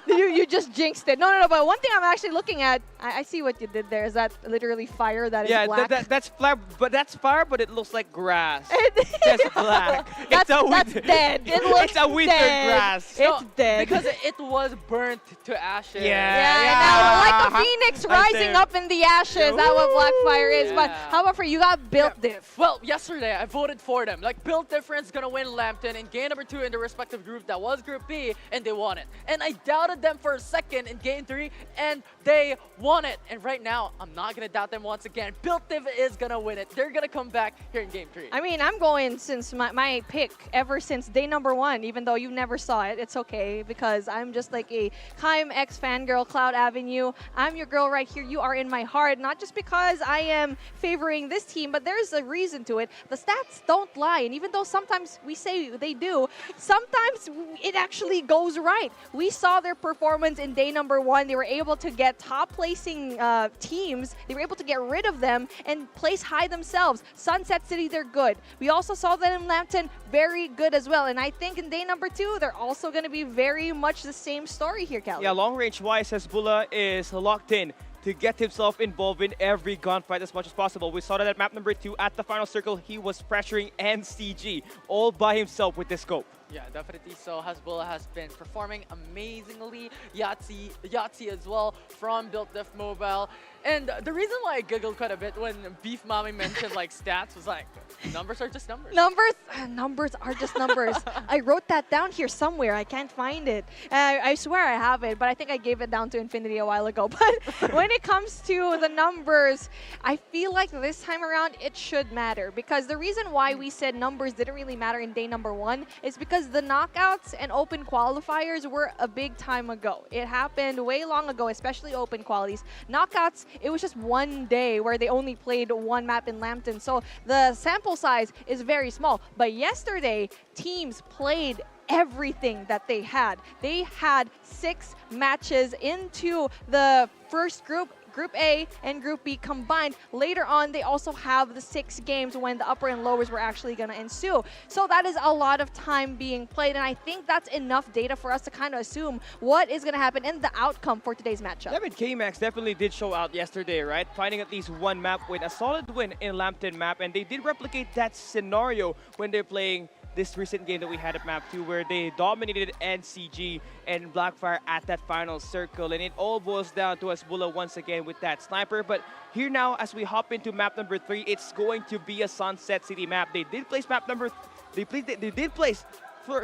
You just jinxed it. No, but one thing I'm actually looking at, I see what you did there. Is that literally fire that is Yeah, black? that's fire, but it looks like grass. It- Just black. That's withered- dead. It looks It's a withered dead. grass. It's dead. Because it was burnt to ashes. Yeah, now, like a phoenix rising up in the ashes. That's what Blackfire is. But Yeah. how about for you? Got built diff. Well, yesterday I voted for them. Like, build difference gonna win Lambton in game number 2 in the respective group that was Group B, and they won it. And I doubted them for a second in game 3, and they won it. And right now, I'm not gonna doubt them once again. Build diff is gonna win it. They're gonna come back here in game 3. I mean, I'm going since my pick ever since day number 1, even though you never saw it. It's okay because I'm just like a Kaim X fangirl, Cloud Avenue. I'm your girl right here. You are in my heart, not just because I am favoring this team, but there's a reason to it. The stats don't lie, and even though sometimes we say they do, sometimes it actually goes right. We saw their performance in day number 1. They were able to get top placing teams. They were able to get rid of them and place high themselves. Sunset City, they're good. We also saw them in Lambton, very good as well. And I think in day number 2, they're also going to be very much the same story here, Callie. Yeah, long range wise, Hezbollah is locked in to get himself involved in every gunfight as much as possible. We saw that at map number 2 at the final circle, he was pressuring NCG all by himself with this scope. Yeah, definitely so. Hezbollah has been performing amazingly. Yahtzee as well from Built Diff Mobile. And the reason why I giggled quite a bit when Beef Mommy mentioned like stats was like, numbers are just numbers. Numbers are just numbers. I wrote that down here somewhere. I can't find it. I swear I have it, but I think I gave it down to Infinity a while ago. But when it comes to the numbers, I feel like this time around it should matter, because the reason why we said numbers didn't really matter in day number 1 is because the knockouts and open qualifiers were a big time ago. It happened way long ago, especially open qualities. Knockouts, it was just one day where they only played one map in Lambton, so the sample size is very small. But yesterday, teams played everything that they had. They had 6 matches into the first group. Group A and Group B combined. Later on, they also have the 6 games when the upper and lowers were actually going to ensue. So that is a lot of time being played, and I think that's enough data for us to kind of assume what is going to happen and the outcome for today's matchup. Yeah, but K-Max definitely did show out yesterday, right? Finding at least one map win, a solid win in Lambton map, and they did replicate that scenario when they're playing this recent game that we had at map 2, where they dominated NCG and Blackfire at that final circle, and it all boils down to Hezbollah once again with that sniper. But here now, as we hop into map number 3, it's going to be a Sunset City map. They did place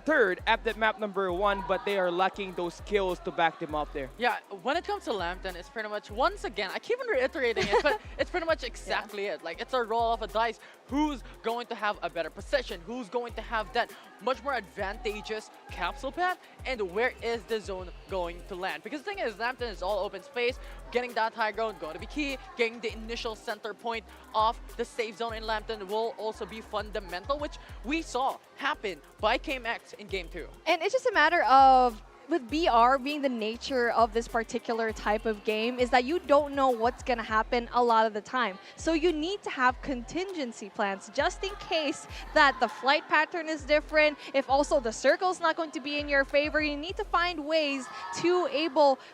third at that map number 1, but they are lacking those kills to back them up there. Yeah, when it comes to Lambton, it's pretty much, once again, I keep on reiterating it, but it's pretty much exactly it. Like, it's a roll of a dice. Who's going to have a better position? Who's going to have that much more advantageous capsule path? And where is the zone going to land? Because the thing is, Lambton is all open space. Getting that high ground going to be key. Getting the initial center point of the safe zone in Lambton will also be fundamental, which we saw happen by KMX in game 2. And it's just a matter of with BR being the nature of this particular type of game is that you don't know what's going to happen a lot of the time. So you need to have contingency plans just in case that the flight pattern is different. If also the circle's not going to be in your favor, you need to find ways to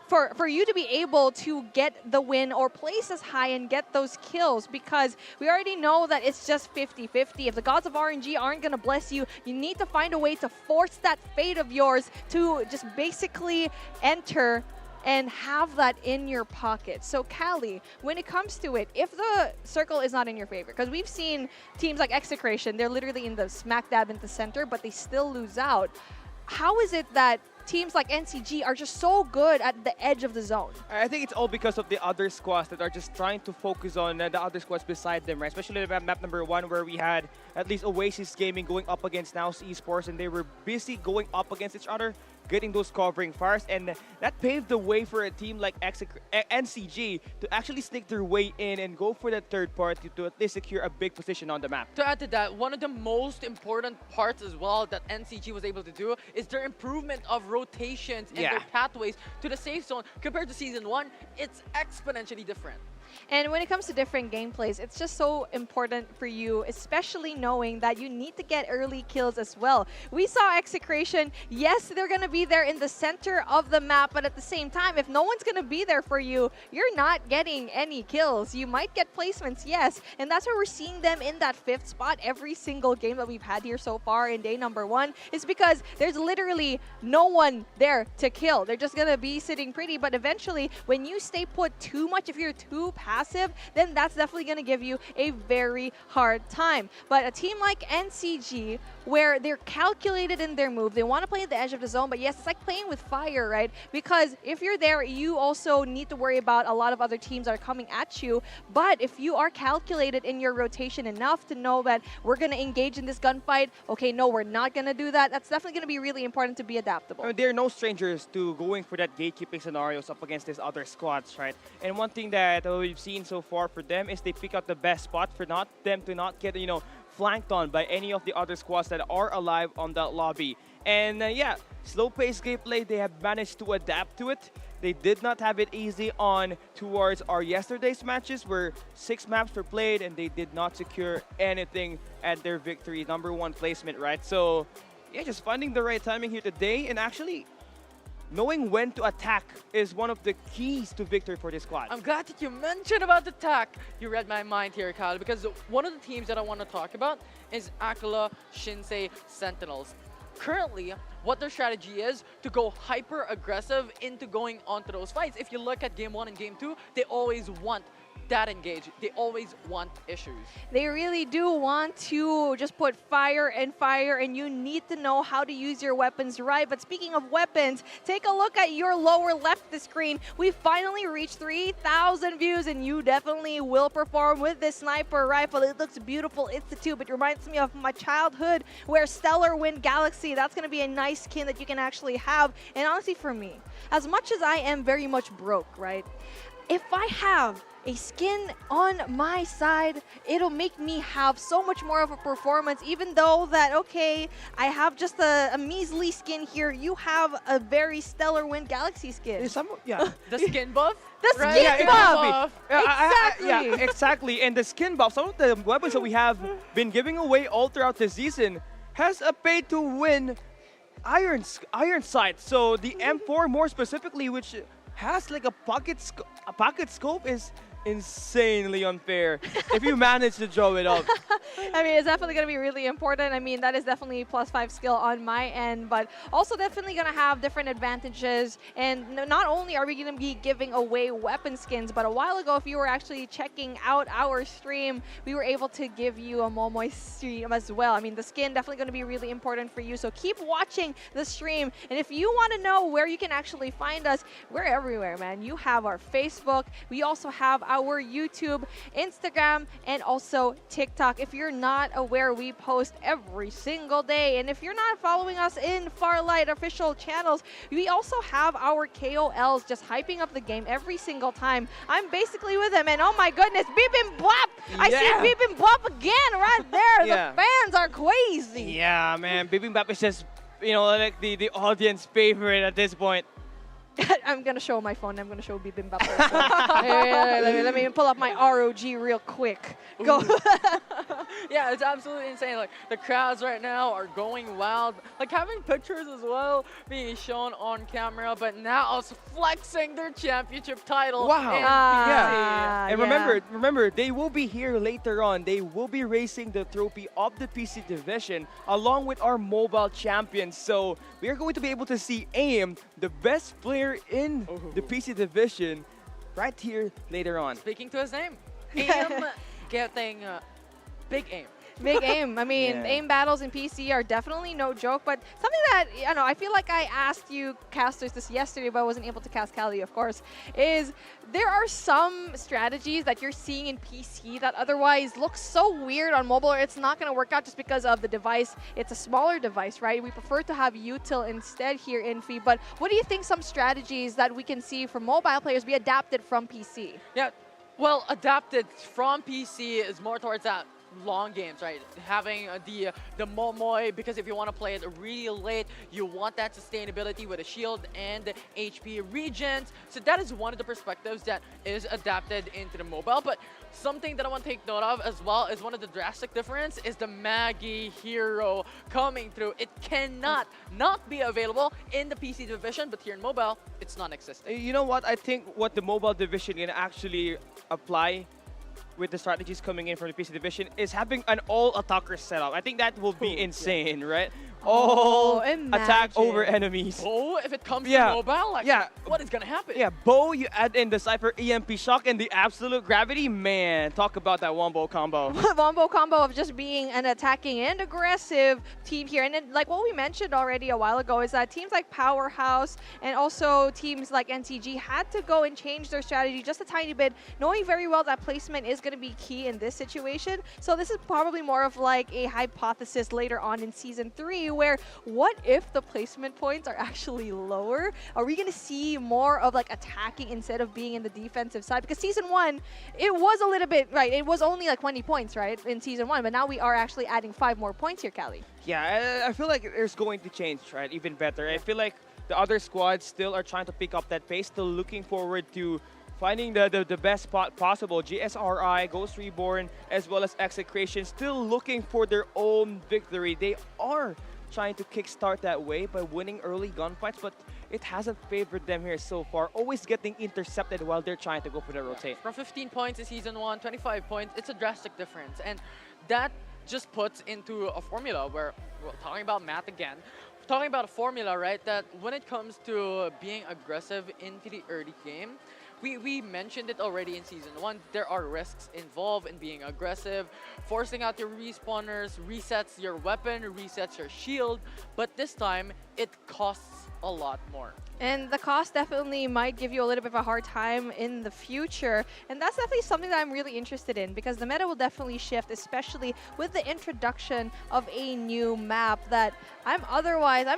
for you to be able to get the win or place as high and get those kills, because we already know that it's just 50-50. If the gods of RNG aren't going to bless you, you need to find a way to force that fate of yours to just basically enter and have that in your pocket. So Callie, when it comes to it, if the circle is not in your favor, because we've seen teams like Execration, they're literally in the smack dab in the center, but they still lose out. How is it that teams like NCG are just so good at the edge of the zone? I think it's all because of the other squads that are just trying to focus on the other squads beside them, right? Especially the map number 1, where we had at least Oasis Gaming going up against Naus Esports, and they were busy going up against each other, getting those covering fires, and that paved the way for a team like NCG to actually sneak their way in and go for that third party to at least secure a big position on the map. To add to that, one of the most important parts as well that NCG was able to do is their improvement of rotations and their pathways to the safe zone. Compared to Season 1, it's exponentially different. And when it comes to different gameplays, it's just so important for you, especially knowing that you need to get early kills as well. We saw Execration. Yes, they're going to be there in the center of the map, but at the same time, if no one's going to be there for you, you're not getting any kills. You might get placements, yes, and that's why we're seeing them in that 5th spot every single game that we've had here so far in day number 1, is because there's literally no one there to kill. They're just going to be sitting pretty, but eventually, when you stay put too much, if you're too passive, then that's definitely going to give you a very hard time. But a team like NCG, where they're calculated in their move, they want to play at the edge of the zone, but yes, it's like playing with fire, right? Because if you're there, you also need to worry about a lot of other teams that are coming at you. But if you are calculated in your rotation enough to know that we're going to engage in this gunfight, okay, no, we're not going to do that, that's definitely going to be really important to be adaptable. I mean, they're no strangers to going for that gatekeeping scenarios up against these other squads, right? And one thing that we've seen so far for them is they pick out the best spot for them to not get, flanked on by any of the other squads that are alive on that lobby. And yeah, slow-paced gameplay, they have managed to adapt to it. They did not have it easy on towards our yesterday's matches, where 6 maps were played and they did not secure anything at their victory number 1 placement, right? So yeah, just finding the right timing here today, and actually knowing when to attack is one of the keys to victory for this squad. I'm glad that you mentioned about the attack. You read my mind here, Kyle, because one of the teams that I want to talk about is Aquila Shinsei Sentinels. Currently, what their strategy is to go hyper aggressive into going onto those fights. If you look at Game 1 and Game 2, they always want that engage. They always want issues. They really do want to just put fire, and you need to know how to use your weapons right. But speaking of weapons, take a look at your lower left of the screen. We finally reached 3,000 views, and you definitely will perform with this sniper rifle. It looks beautiful, it's a tube. It reminds me of my childhood, where Stellar Wind Galaxy, that's going to be a nice skin that you can actually have. And honestly, for me, as much as I am very much broke, right? If I have a skin on my side, it'll make me have so much more of a performance, even though that, okay, I have just a measly skin here. You have a very Stellar Wind Galaxy skin. The skin buff? The skin buff! Exactly. Exactly. And the skin buff, some of the weapons that we have been giving away all throughout the season has a pay-to-win iron sight. So the M4 more specifically, which has like a pocket scope, is insanely unfair if you manage to draw it up. I mean, it's definitely going to be really important. I mean, that is definitely +5 skill on my end, but also definitely going to have different advantages. And not only are we going to be giving away weapon skins, but a while ago, if you were actually checking out our stream, we were able to give you a Momoy stream as well. I mean, the skin definitely going to be really important for you, so keep watching the stream. And if you want to know where you can actually find us, we're everywhere, man. You have our Facebook. We also have our YouTube, Instagram, and also TikTok. If you're not aware, we post every single day. And if you're not following us in Farlight official channels, we also have our KOLs just hyping up the game every single time. I'm basically with them, and oh my goodness, Bibimbap! I see Bibimbap again right there. The fans are crazy. Yeah, man, Bibimbap is just like the audience favorite at this point. I'm gonna show my phone. I'm gonna show Bibimbap. Let me pull up my ROG real quick. Go. Yeah, it's absolutely insane. Like the crowds right now are going wild. Like having pictures as well being shown on camera, but now it's flexing their championship title. Wow. in Yeah. PC. And remember, they will be here later on. They will be racing the trophy of the PC division along with our mobile champions. So we are going to be able to see AIM, the best player in the PC division, right here later on. Speaking to his name, AIM getting big aim. Big aim. I mean, Yeah. aim battles in PC are definitely no joke, but something that, I feel like I asked you casters this yesterday, but I wasn't able to cast Cali, of course, is there are some strategies that you're seeing in PC that otherwise look so weird on mobile, or it's not going to work out just because of the device. It's a smaller device, right? We prefer to have util instead here in Fee, but what do you think some strategies that we can see from mobile players be adapted from PC? Yeah, well, adapted from PC is more towards that long games, right? Having the Momoy, because if you want to play it really late, you want that sustainability with a shield and HP regents. So that is one of the perspectives that is adapted into the mobile. But something that I want to take note of as well is one of the drastic difference is the Maggie hero coming through. It cannot not be available in the PC division, but here in mobile, it's non-existent. You know what? I think what the mobile division can actually apply with the strategies coming in from the PC division is having an all-attacker setup. I think that will be insane, right? All attack imagine. over enemies. Oh, if it comes Yeah. to mobile, like, Yeah. what is gonna happen? Yeah, Bo, you add in the Cypher EMP Shock and the Absolute Gravity. Man, talk about that wombo combo. Wombo combo of just being an attacking and aggressive team here. And then, like what we mentioned already a while ago, is that teams like Powerhouse and also teams like NCG had to go and change their strategy just a tiny bit, knowing very well that placement is going to be key in this situation. So this is probably more of like a hypothesis later on in Season 3, where what if the placement points are actually lower? Are we going to see more of like attacking instead of being in the defensive side? Because Season 1, it was a little bit, right, it was only like 20 points, right, in Season 1, but now we are actually adding 5 more points here, Cali. Yeah, I feel like there's going to change, right? Even better. I feel like the other squads still are trying to pick up that pace, still looking forward to finding the best spot possible. GSRI, Ghost Reborn, as well as Execration, still looking for their own victory. They are trying to kickstart that way by winning early gunfights, but it hasn't favored them here so far. Always getting intercepted while they're trying to go for the rotate. From 15 points in Season 1, 25 points, it's a drastic difference. And that just puts into a formula where, we're talking about math again, we're talking about a formula, right, that when it comes to being aggressive into the early game, we mentioned it already in Season 1, there are risks involved in being aggressive, forcing out your respawners, resets your weapon, resets your shield, but this time, it costs a lot more. And the cost definitely might give you a little bit of a hard time in the future. And that's definitely something that I'm really interested in, because the meta will definitely shift, especially with the introduction of a new map that I'm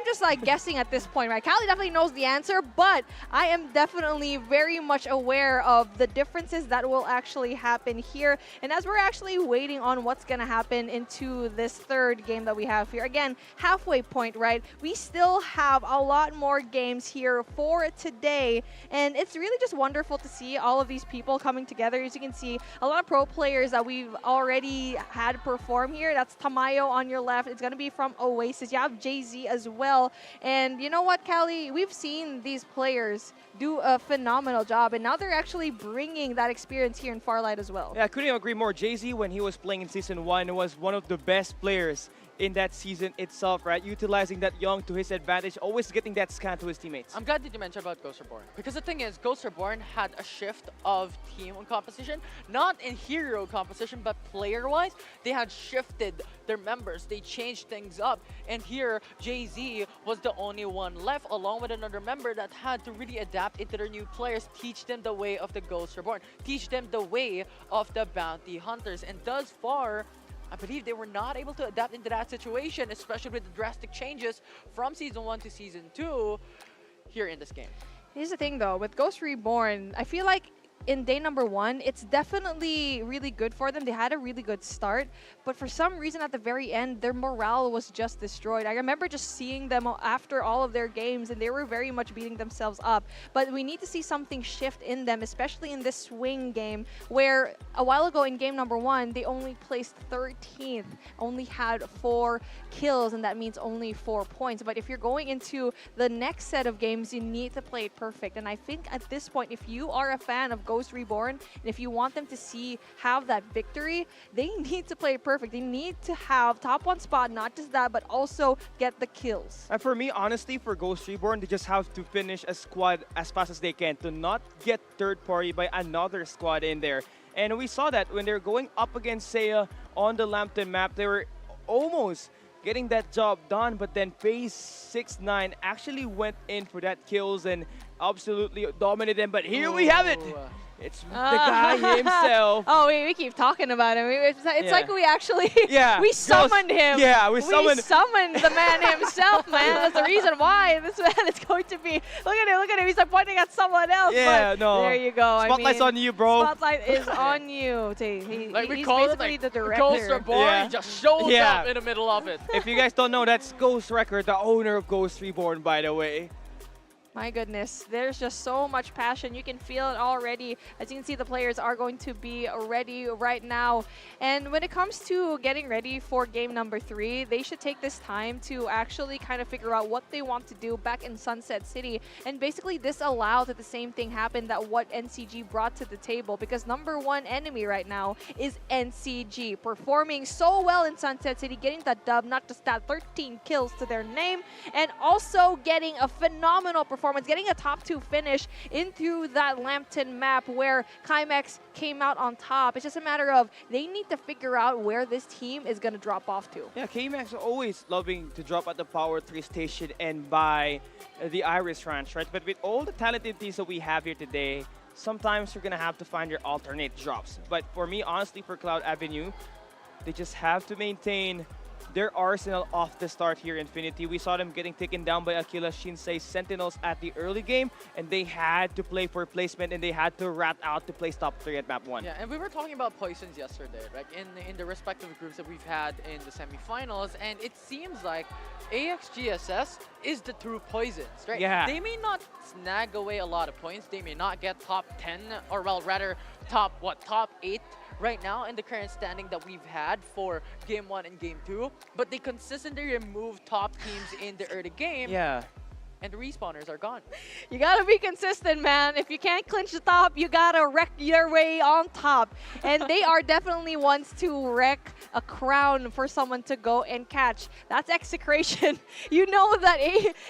just like guessing at this point, right? Callie definitely knows the answer, but I am definitely very much aware of the differences that will actually happen here. And as we're actually waiting on what's going to happen into this third game that we have here, again, halfway point, right? We still have a lot more games here for today, and it's really just wonderful to see all of these people coming together. As you can see, a lot of pro players that we've already had perform here. That's Tamayo on your left. It's going to be from Oasis. You have Jay-Z as well. And you know what, Callie? We've seen these players do a phenomenal job, and now they're actually bringing that experience here in Farlight as well. Yeah, I couldn't agree more. Jay-Z, when he was playing in Season 1, was one of the best players in that season itself, right? Utilizing that young to his advantage, always getting that scan to his teammates. I'm glad that you mentioned about Ghost Reborn, because the thing is, Ghost Reborn had a shift of team composition, not in hero composition, but player-wise, they had shifted their members. They changed things up, and here, Jay-Z was the only one left, along with another member that had to really adapt into their new players, teach them the way of the Ghost Reborn, teach them the way of the Bounty Hunters, and thus far, I believe they were not able to adapt into that situation, especially with the drastic changes from Season 1 to Season 2 here in this game. Here's the thing, though. With Ghost Reborn, I feel like in day number 1, it's definitely really good for them. They had a really good start, but for some reason at the very end, their morale was just destroyed. I remember just seeing them after all of their games, and they were very much beating themselves up. But we need to see something shift in them, especially in this swing game, where a while ago in game number 1, they only placed 13th, only had 4 kills, and that means only 4 points. But if you're going into the next set of games, you need to play it perfect. And I think at this point, if you are a fan of Ghost Reborn, and if you want them to have that victory, they need to play it perfect. They need to have top 1 spot, not just that, but also get the kills. And for me, honestly, for Ghost Reborn, they just have to finish a squad as fast as they can to not get third party by another squad in there. And we saw that when they're going up against Seiya on the Lambton map, they were almost getting that job done, but then phase 6-9 actually went in for that kills and absolutely dominated them. But here we have it. It's the guy himself. Oh, we keep talking about him. It's like we actually we Ghost- summoned him. Yeah, we summoned the man himself, man. That's the reason why this man is going to be. Look at him. He's like pointing at someone else. Yeah, but no. There you go. Spotlight's on you, bro. Spotlight is on you. Like we He's call it basically like the director. Ghost Reborn, Yeah. he just shows Yeah. up in the middle of it. If you guys don't know, that's Ghost Record, the owner of Ghost Reborn, by the way. My goodness, there's just so much passion. You can feel it already. As you can see, the players are going to be ready right now. And when it comes to getting ready for game number 3, they should take this time to actually kind of figure out what they want to do back in Sunset City. And basically, this allows that the same thing happen that what NCG brought to the table, because number 1 enemy right now is NCG, performing so well in Sunset City, getting that dub, not just that, 13 kills to their name, and also getting a phenomenal performance, getting a top 2 finish into that Lambton map where Chimex came out on top. It's just a matter of they need to figure out where this team is going to drop off to. Yeah, K-Max are always loving to drop at the Power 3 station and buy the Iris Ranch, right? But with all the talented teams that we have here today, sometimes you're going to have to find your alternate drops. But for me, honestly, for Cloud Avenue, they just have to maintain their arsenal off the start here, Infinity. We saw them getting taken down by Aquila Shinsei Sentinels at the early game, and they had to play for placement, and they had to rat out to place top 3 at map 1. Yeah, and we were talking about poisons yesterday, like in the respective groups that we've had in the semifinals, and it seems like AXGSS is the true poisons, right? Yeah. They may not snag away a lot of points, they may not get top 10, or well, rather top 8 right now in the current standing that we've had for game 1 and game 2, but they consistently remove top teams in the early game. Yeah. And the respawners are gone. You gotta be consistent, man. If you can't clinch the top, you gotta wreck your way on top. And they are definitely ones to wreck a crown for someone to go and catch. That's execration. You know that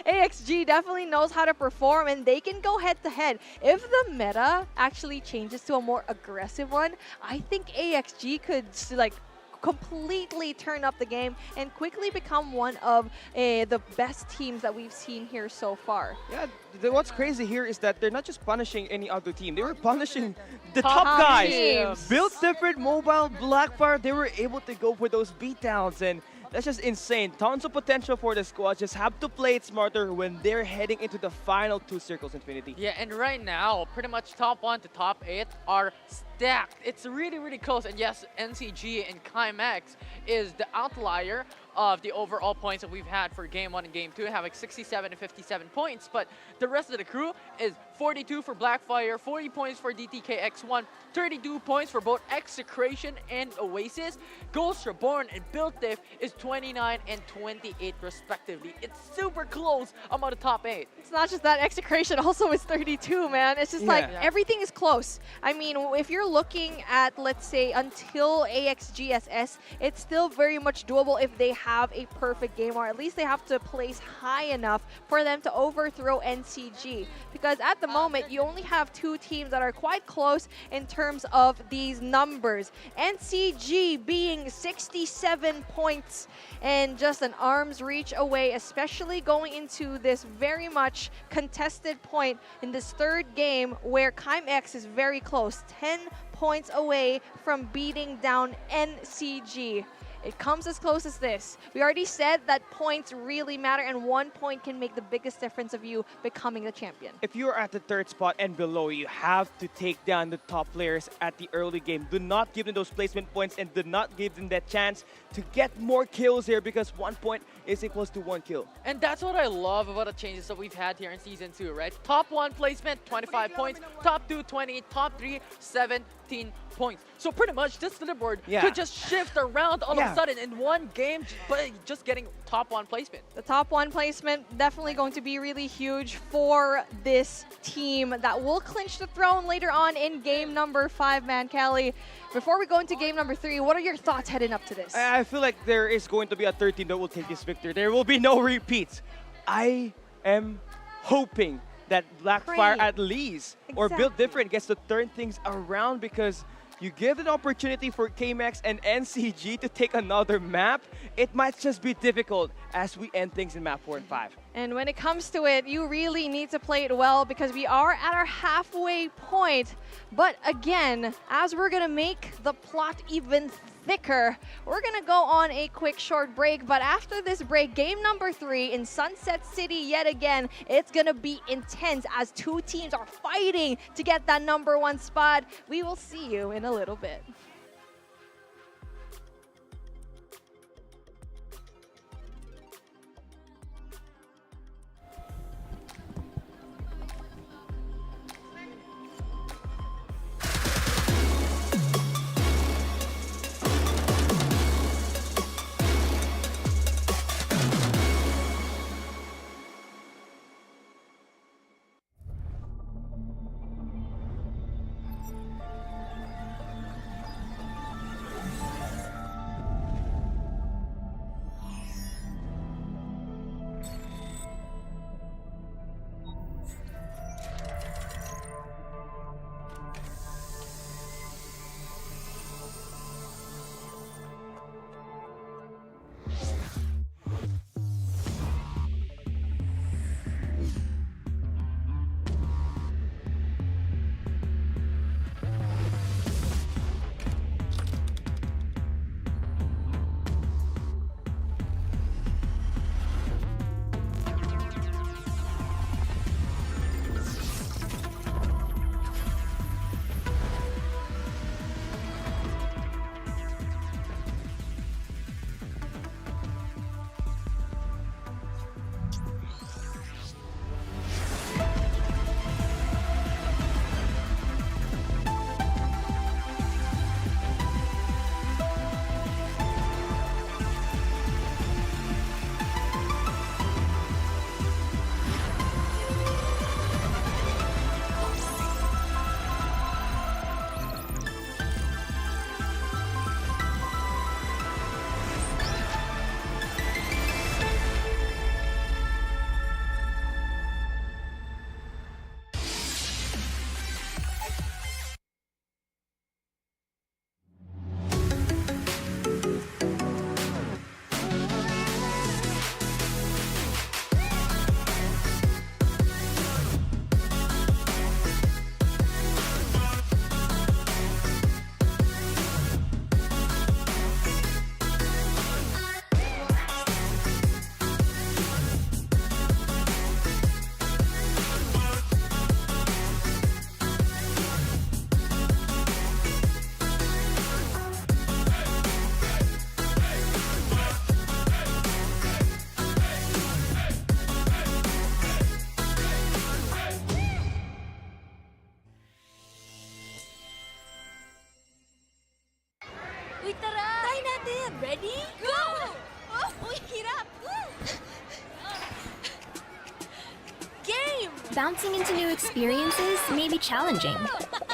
AXG definitely knows how to perform, and they can go head to head. If the meta actually changes to a more aggressive one, I think AXG could like completely turn up the game and quickly become one of the best teams that we've seen here so far. Yeah, what's crazy here is that they're not just punishing any other team. They were punishing the top Top guys. teams. Built different, mobile, Blackfire, they were able to go for those beatdowns, and that's just insane. Tons of potential for the squad. Just have to play it smarter when they're heading into the final 2 circles, Infinity. Yeah, and right now, pretty much top 1 to top 8 are stacked. It's really, really close. And yes, NCG and Chimex is the outlier of the overall points that we've had for game 1 and game 2, having 67 and 57 points. But the rest of the crew is 42 for Blackfire, 40 points for DTKX1, 32 points for both Execration and Oasis. Ghost Reborn and Built Diff is 29 and 28 respectively. It's super close among the top 8. It's not just that, Execration also is 32, man. It's just like everything is close. I mean, if you're looking at, let's say, until AXGSS, it's still very much doable if they have a perfect game, or at least they have to place high enough for them to overthrow NCG. Because at the moment, you only have 2 teams that are quite close in terms of these numbers. NCG being 67 points and just an arm's reach away, especially going into this very much contested point in this 3rd game where Chimex is very close, 10 points away from beating down NCG. it comes as close as this. We already said that points really matter, and 1 point can make the biggest difference of you becoming the champion. If you're at the third spot and below, you have to take down the top players at the early game. Do not give them those placement points and do not give them that chance to get more kills here, because 1 point is equals to 1 kill. And that's what I love about the changes that we've had here in Season 2, right? Top 1 placement, 25 points. Top 2, 20. Top 3, 17 points. So pretty much this leaderboard could just shift around all of a sudden in one game, but just getting top 1 placement. The top 1 placement definitely going to be really huge for this team that will clinch the throne later on in game number 5, man. Kelly, before we go into game number 3, what are your thoughts heading up to this? I feel like there is going to be a third team that will take this victory. There will be no repeats. I am hoping that Blackfire at least, or Build Different, gets to turn things around, because you give an opportunity for KMX and NCG to take another map, it might just be difficult as we end things in map 4 and 5. And when it comes to it, you really need to play it well, because we are at our halfway point. But again, as we're going to make the plot even thicker, we're going to go on a quick short break. But after this break, game number 3 in Sunset City yet again, it's going to be intense as 2 teams are fighting to get that number 1 spot. We will see you in a little bit. Bouncing into new experiences may be challenging,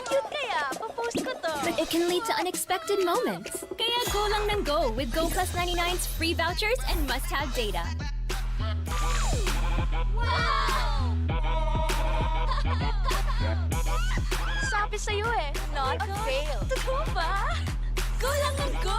Cute kaya, papost ko to. but it can lead to unexpected moments. Kaya go lang ng go with Go Plus 99's free vouchers and must-have data. Wow! Sabi sa'yo eh, not a fail. Totoo ba? Go lang ng go!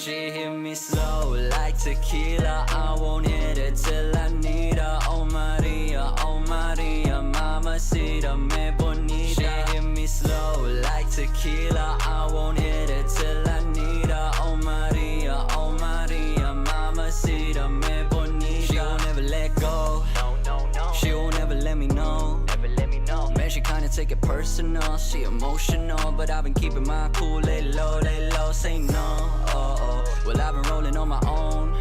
She hit me slow like tequila. I won't hit it till I need her. Oh Maria, mamacita, me bonita. She hit me slow like tequila. I won't hit it till I need her. Oh Maria, mamacita, me bonita. She won't ever let go. She won't ever let me know. Man, she kinda take it personal. She emotional, but I've been keeping my cool. Lay low, say no. Well, I've been rolling on my own.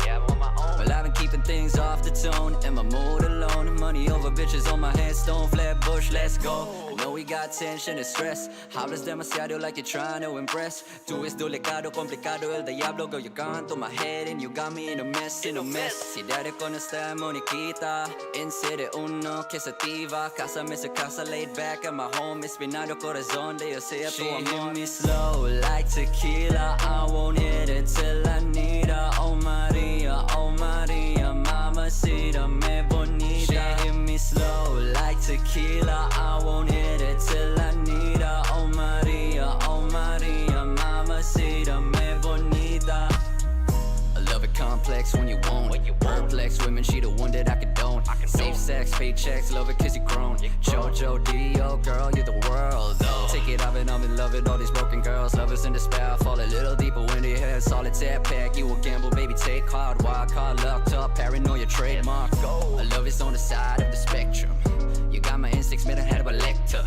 Well, I've been keeping things off the tone. In my mood alone. Money over bitches on my headstone. Flatbush, let's go. I know we got tension and stress. Hablas demasiado like you're trying to impress. Tú es delicado, complicado, el diablo. Girl, you're gone through my head and you got me in a mess, Si dare con esta moniquita. En serie uno que se activa. Casa me se casa laid back at my home. Espinado corazón de yo sea tu amor. She hit me slow like tequila. I won't hit it till I need her. Oh Maria, mamacita, me bonita. She hit me slow like tequila. I won't hit it till I need her. Oh Maria, mamacita, me bonita. I love it complex when you won't. Perplex women, she the one that I condone. Safe sex, paychecks, love it cause you grown. Jojo, Dio, girl, you're the world though. Take it off and I'm in love with all these broken girls. Lovers in despair, fall a little deeper when they head. Solitaire pack, you a gamble, baby, take hard. Wild card, locked up, paranoia, trademark. I love is on the side of the spectrum. You got my instincts made a head of a lector.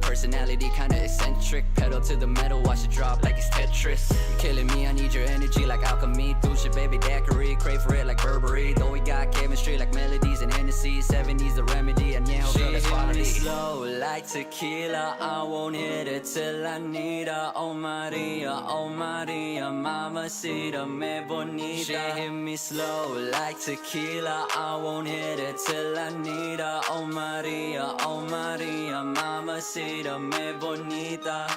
Personality kinda eccentric. Pedal to the metal, watch it drop like it's Tetris. You're killing me, I need your energy like alchemy. Dulce, baby, daiquiri, crave for it like Burberry. Though we got chemistry like melodies and Hennessy. 70s the remedy, and yeah, girl, that's quality. She hit me slow like tequila. I won't hit it till I need her. Oh Maria, mamacita, me bonita. She hit me slow like tequila. I won't hit it till I need her. Oh Maria, mamacita, me bonita.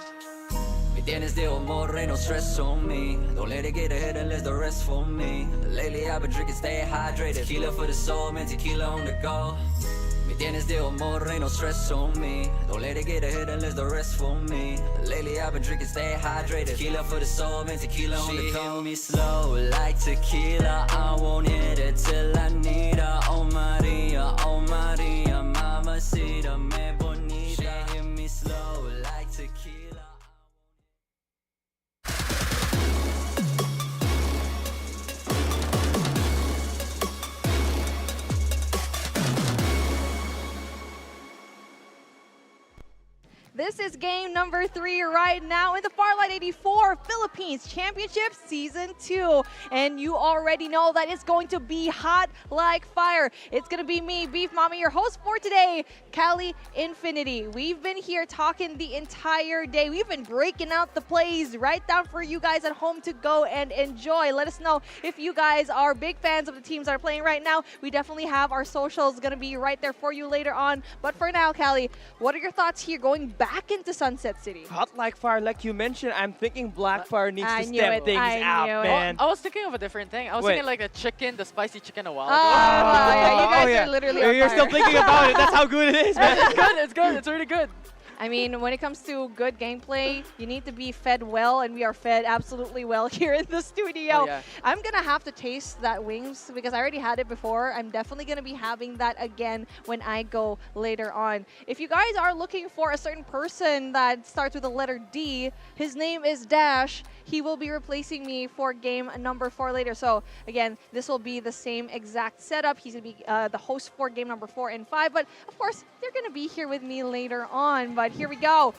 Me tienes de amor, no stress on me. Don't let it get ahead and let the rest for me. Lately I've been drinking, stay hydrated. Tequila for the soul, man, tequila on the go. Me tienes de amor, no stress on me. Don't let it get ahead and let the rest for me. Lately I've been drinking, stay hydrated. Tequila for the soul, man, tequila on the go. She hit me slow like tequila. I won't hit it till I need her. Oh Maria, mamacita, me bonita. She hit me slow like tequila. This is game number 3 right now in the Farlight 84 Philippines Championship Season 2. And you already know that it's going to be hot like fire. It's going to be me, Beef Mama, your host for today, Callie Infinity. We've been here talking the entire day. We've been breaking out the plays right down for you guys at home to go and enjoy. Let us know if you guys are big fans of the teams that are playing right now. We definitely have our socials going to be right there for you later on. But for now, Callie, what are your thoughts here going back into Sunset City? Hot like fire, like you mentioned. I'm thinking Blackfire needs to step things out, man. I was thinking of a different thing. I was thinking like the spicy chicken a while ago. Yeah, you guys are literally on You're fire. still thinking about it. That's how good it is, man. It's good. It's really good. I mean, when it comes to good gameplay, you need to be fed well, and we are fed absolutely well here in the studio. Oh, yeah. I'm going to have to taste that wings because I already had it before. I'm definitely going to be having that again when I go later on. If you guys are looking for a certain person that starts with the letter D, his name is Dash. He will be replacing me for game number 4 later. So again, this will be the same exact setup. He's going to be the host for game number 4 and 5. But of course, they're going to be here with me later on. But here we go.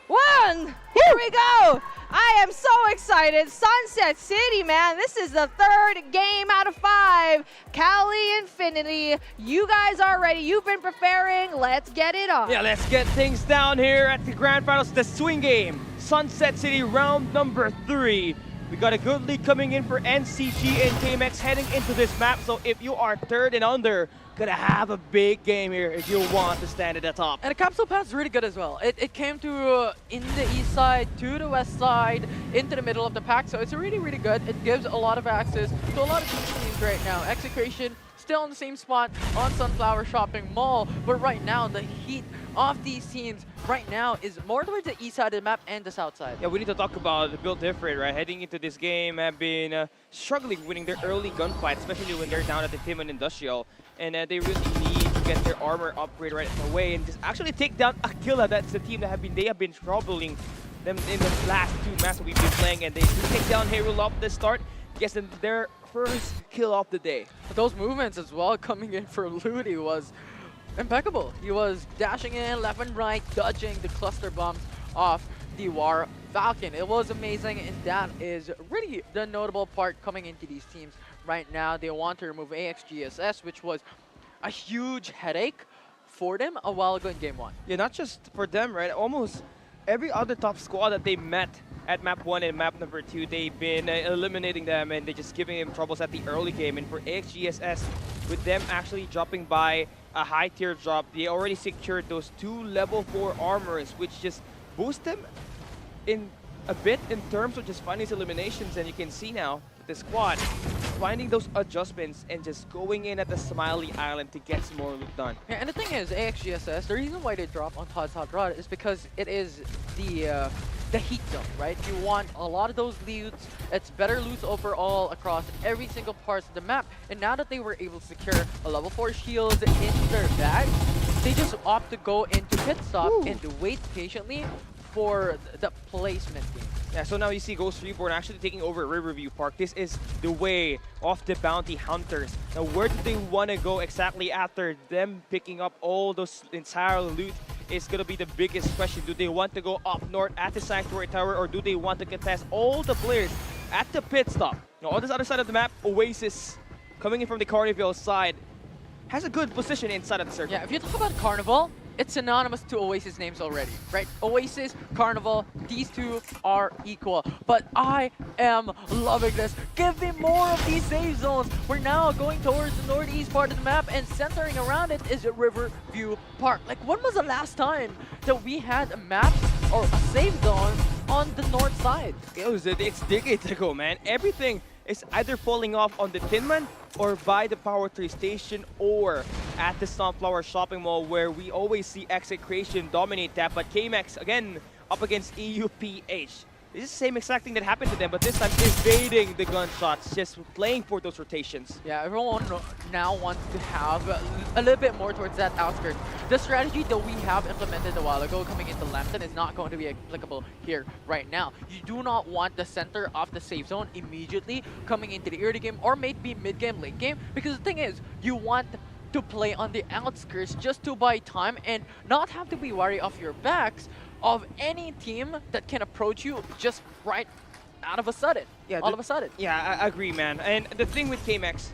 Here we go. I am so excited. Sunset City, man. This is the 3rd game out of 5. Callie Infinity, you guys are ready. You've been preparing. Let's get it on. Yeah, let's get things down here at the Grand Finals, the swing game. Sunset City round number 3. We got a good lead coming in for NCG and KMX heading into this map. So if you are 3rd and under, gonna have a big game here if you want to stand at the top. And the capsule path is really good as well. It came to in the east side, to the west side, into the middle of the pack. So it's really, really good. It gives a lot of access to a lot of teams right now. Execration still in the same spot on Sunflower Shopping Mall. But right now, the heat of these teams right now is more towards the east side of the map and the south side. Yeah, we need to talk about the Built Different, right? Heading into this game, have been struggling winning their early gunfights, especially when they're down at the Timon Industrial. And they really need to get their armor upgrade right away and just actually take down Aquila. That's the team that they have been troubling them in the last 2 matches that we've been playing. And they do take down Hero Lop at the start. Gets them their first kill of the day. But those movements as well coming in for Ludi was impeccable. He was dashing in left and right, dodging the cluster bombs off the War Falcon. It was amazing, and that is really the notable part coming into these teams right now. They want to remove AXGSS, which was a huge headache for them a while ago in Game 1. Yeah, not just for them, right? Almost every other top squad that they met at map 1 and map number 2, they've been eliminating them, and they're just giving them troubles at the early game. And for AXGSS, with them actually dropping by a high tier drop, they already secured those 2 level 4 armors, which just boost them in a bit in terms of just finding these eliminations. And you can see now the squad finding those adjustments and just going in at the Smiley Island to get some more loot done. Yeah, and the thing is, AXGSS, the reason why they drop on Todd's Hot Rod is because it is the heat zone, right? You want a lot of those loots. It's better loot overall across every single part of the map. And now that they were able to secure a level 4 shield in their bag, they just opt to go into pit stop and wait patiently for the placement game. Yeah, so now you see Ghost Reborn actually taking over Riverview Park. This is the way of the bounty hunters. Now, where do they want to go exactly after them picking up all those entire loot is going to be the biggest question. Do they want to go up north at the Sanctuary Tower, or do they want to contest all the players at the pit stop? Now, on this other side of the map, Oasis, coming in from the Carnival side, has a good position inside of the circle. Yeah, if you talk about Carnival, it's synonymous to Oasis names already, right? Oasis, Carnival, these two are equal. But I am loving this. Give me more of these save zones. We're now going towards the northeast part of the map, and centering around it is Riverview Park. Like, when was the last time that we had a map or a save zone on the north side? It's decades ago, man. Everything is either falling off on the Tinman or by the Power 3 station or at the Sunflower Shopping Mall, where we always see Execration dominate that. But KMX, again, up against EUPH. This is the same exact thing that happened to them, but this time evading the gunshots, just playing for those rotations. Yeah, everyone now wants to have a little bit more towards that outskirts. The strategy that we have implemented a while ago coming into Lambton is not going to be applicable here right now. You do not want the center of the safe zone immediately coming into the early game or maybe mid-game, late game, because the thing is, you want to play on the outskirts just to buy time and not have to be wary of your backs of any team that can approach you just right out of a sudden. Yeah, all of a sudden. Yeah, I agree, man. And the thing with KMX,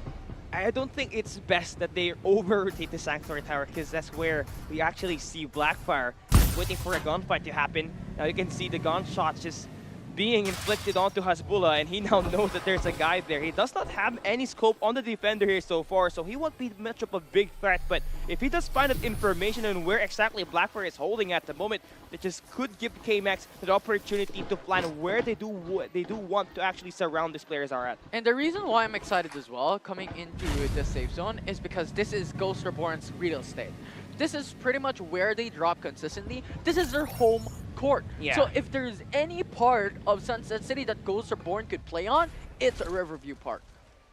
I don't think it's best that they over-rotate the Sanctuary Tower, because that's where we actually see Blackfire waiting for a gunfight to happen. Now you can see the gunshots just being inflicted onto Hasbulla, and he now knows that there's a guy there. He does not have any scope on the defender here so far, so he won't be much of a big threat. But if he does find out information on where exactly Blackfire is holding at the moment, it just could give KMX the opportunity to plan where they do want to actually surround these players are at. And the reason why I'm excited as well coming into the safe zone is because this is Ghost Reborn's real estate. This is pretty much where they drop consistently. This is their home court. Yeah. So if there's any part of Sunset City that Ghost Reborn could play on, it's Riverview Park.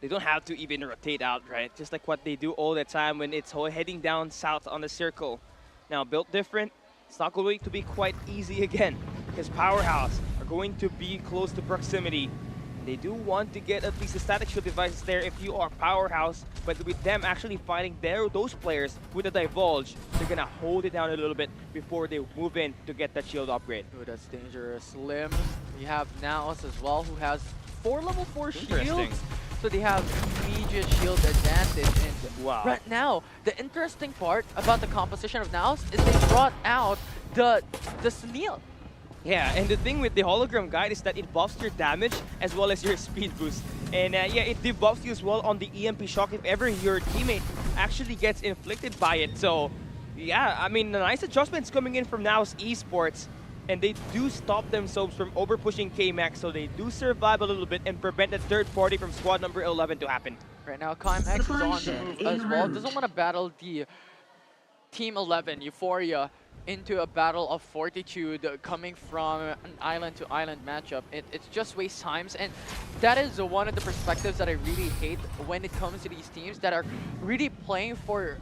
They don't have to even rotate out, right? Just like what they do all the time when it's heading down south on the circle. Now, built different, it's not going to be quite easy again, because Powerhouse are going to be close to proximity. They do want to get at least the static shield devices there if you are Powerhouse, but with them actually fighting those players with a Divulge, they're gonna hold it down a little bit before they move in to get that shield upgrade. Ooh, that's dangerous. Lim, we have Naos as well, who has 4 level 4 shields. So they have immediate shield advantage. And wow. Right now, the interesting part about the composition of Naos is they brought out the Sunil. Yeah, and the thing with the hologram guide is that it buffs your damage as well as your speed boost. And yeah, it debuffs you as well on the EMP shock if ever your teammate actually gets inflicted by it. So yeah, I mean, nice adjustments coming in from Now's esports. And they do stop themselves from over pushing KMX, so they do survive a little bit and prevent the third party from squad number 11 to happen. Right now, Climax is on the move as well. Doesn't want to battle the Team 11, Euphoria, into a battle of fortitude coming from an island to island matchup. It's just waste times, and that is one of the perspectives that I really hate when it comes to these teams that are really playing for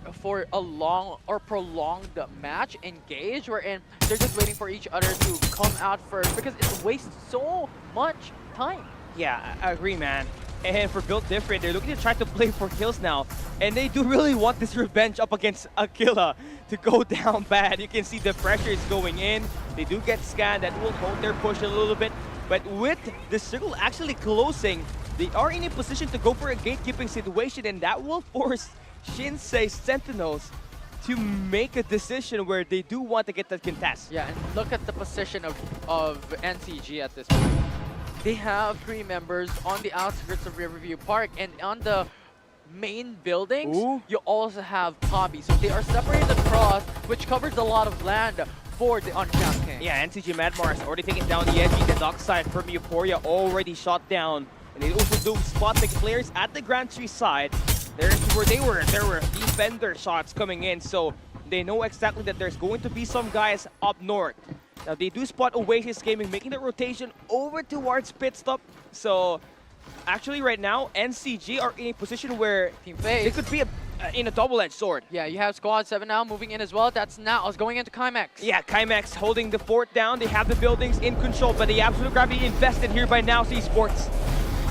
a long or prolonged match engage, wherein they're just waiting for each other to come out first because it wastes so much time. Yeah, I agree, man. And for Built Different, they're looking to try to play for kills now. And they do really want this revenge up against Aquila to go down bad. You can see the pressure is going in. They do get scanned. That will hold their push a little bit. But with the circle actually closing, they are in a position to go for a gatekeeping situation. And that will force Shinsei Sentinels to make a decision where they do want to get that contest. Yeah, and look at the position of NCG at this point. They have 3 members on the outskirts of Riverview Park, and on the main buildings, you also have Poppy. So they are separated across, which covers a lot of land for the uncapped king. Yeah, NCG Madmar has already taken down the edge. The dock side from Euphoria already shot down. And they also do spot the players at the Grand Tree side. There's where they were. There were defender shots coming in, so they know exactly that there's going to be some guys up north. Now they do spot Oasis Gaming making the rotation over towards pit stop. So actually right now NCG are in a position where Team they Phase could be in a double-edged sword. Yeah, you have Squad 7 now moving in as well. That's now going into Climax. Yeah, Chimex holding the fort down. They have the buildings in control, but the absolute gravity invested here by Now Esports.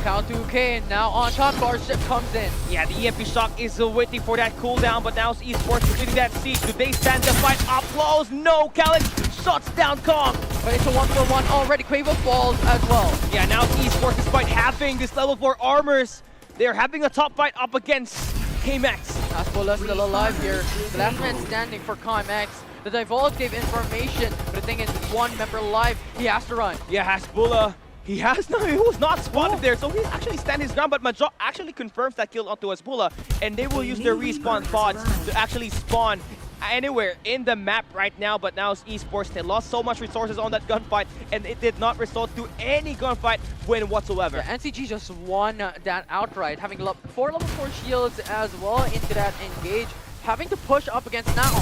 Count 2K now on top. Our ship comes in. Yeah, the EMP shock is waiting for that cooldown, but now Esports completing that siege. Do they stand the fight up close? No, Calyx shuts down Kong. But it's a 1-for-1 already. Quavo falls as well. Yeah, now Esports, despite having this level 4 armors, they're having a top fight up against K-Max. Hasbulla still alive here. The last man standing for Climax. The Divulge gave information, but the thing is, with 1 member alive, he has to run. Yeah, Hasbulla. He was not spotted there, so he actually stand his ground, but Majo actually confirms that kill onto Hasbulla, and they will use their respawn pods to actually spawn anywhere in the map right now. But now Esports, they lost so much resources on that gunfight, and it did not result to any gunfight win whatsoever. Yeah, NCG just won that outright, having 4 level 4 shields as well into that engage, having to push up against Now.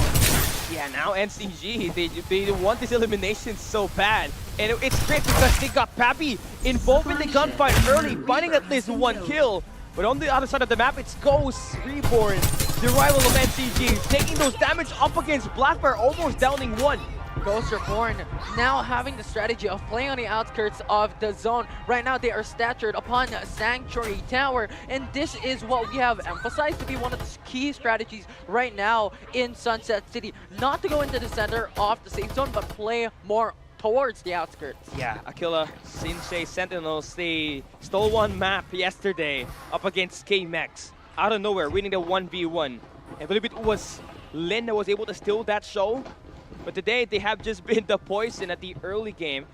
Yeah, now NCG, they want this elimination so bad. And it's great because they got Pappy involved in the gunfight early, finding at least 1 kill. But on the other side of the map, it's Ghost Reborn, the rival of NCG, taking those damage up against Blackbear, almost downing 1. Ghosts are born now having the strategy of playing on the outskirts of the zone. Right now they are statured upon Sanctuary Tower, and this is what we have emphasized to be one of the key strategies right now in Sunset City. Not to go into the center of the safe zone, but play more towards the outskirts. Yeah, Aquila, Shinsei Sentinels, they stole 1 map yesterday up against K-Max. Out of nowhere, winning the 1v1. I believe it was Lin that was able to steal that show. But today, they have just been the poison at the early game.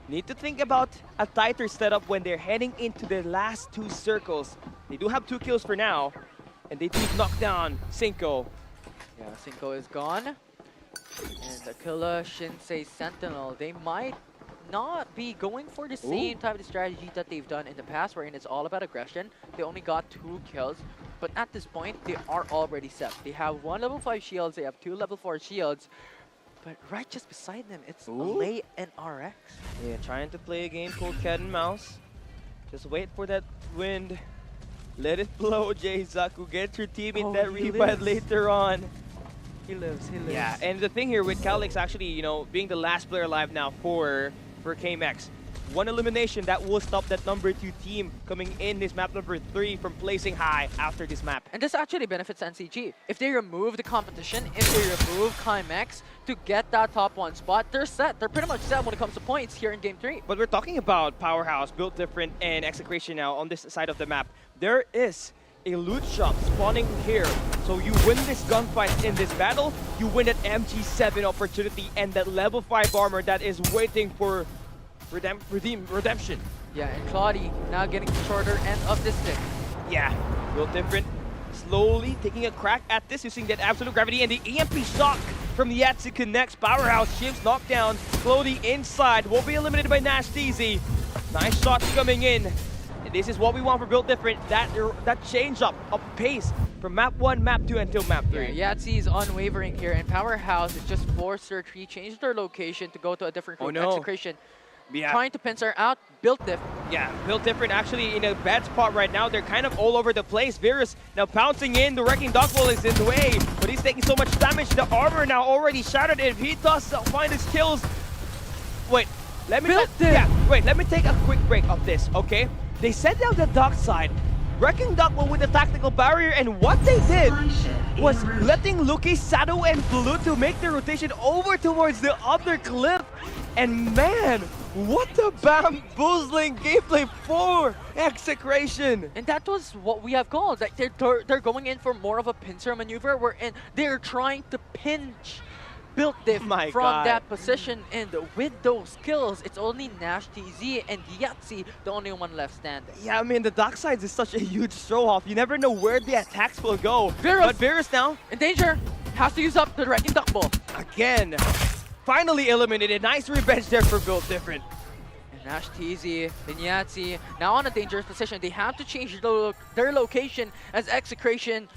Need to think about a tighter setup when they're heading into the last 2 circles. They do have 2 kills for now, and they do knock down Cinco. Yeah, Cinco is gone. And Aquila, Shinsei, Sentinel, they might not be going for the same type of strategy that they've done in the past, wherein it's all about aggression. They only got 2 kills, but at this point, they are already set. They have 1 level 5 shields, they have 2 level 4 shields. But right just beside them, it's Lay and RX. Yeah, trying to play a game called Cat and Mouse. Just wait for that wind. Let it blow, Jayzaku. Get your team in that revive later on. He lives. Yeah, and the thing here with Calyx actually, you know, being the last player alive now for K-Max. 1 elimination that will stop that number 2 team coming in this map number 3 from placing high after this map. And this actually benefits NCG. If they remove the competition, if they remove Climax to get that top 1 spot, they're set. They're pretty much set when it comes to points here in Game 3. But we're talking about Powerhouse, Built Different, and Execration now on this side of the map. There is a loot shop spawning here. So you win this gunfight in this battle, you win that MG7 opportunity and that level 5 armor that is waiting for redemption. Yeah, and Claudie now getting the shorter end of the stick. Yeah, Built Different slowly taking a crack at this using that absolute gravity and the EMP shock from the Yatsu connects. Powerhouse ships knocked down. Claudie inside will be eliminated by Nash DZ. Nice shots coming in. This is what we want for Build Different. That change up of pace from map 1, map 2 until map 3. Yeah, Yahtzee is unwavering here, and Powerhouse is just forced their tree, changed their location to go to a different group. Oh, no. Execration Yeah. trying to pincer out, Build Diff. Yeah, Build Different actually in a bad spot right now. They're kind of all over the place. Virus now pouncing in. The Wrecking Dog Ball is in the way, but he's taking so much damage. The armor now already shattered. If he does find his kills... Wait, let me... let me take a quick break of this, okay? They set down the dark side. Wrecking Dog Ball with the tactical barrier, and what they did was letting Luki, Shadow, and Blue to make the rotation over towards the other cliff. And man, what a bamboozling gameplay for Execration! And that was what we have called. Like they're going in for more of a pincer maneuver, wherein they're trying to pinch Build Diff from that position. And with those kills, it's only Nash, TZ, and Yahtzee the only one left standing. Yeah, I mean, the dark side is such a huge show-off. You never know where the attacks will go. But Virus now in danger, has to use up the Wrecking Duck Ball. Again, finally eliminated. Nice revenge there for Build Different. And Nash, TZ, and Yahtzee now on a dangerous position. They have to change their location as Execration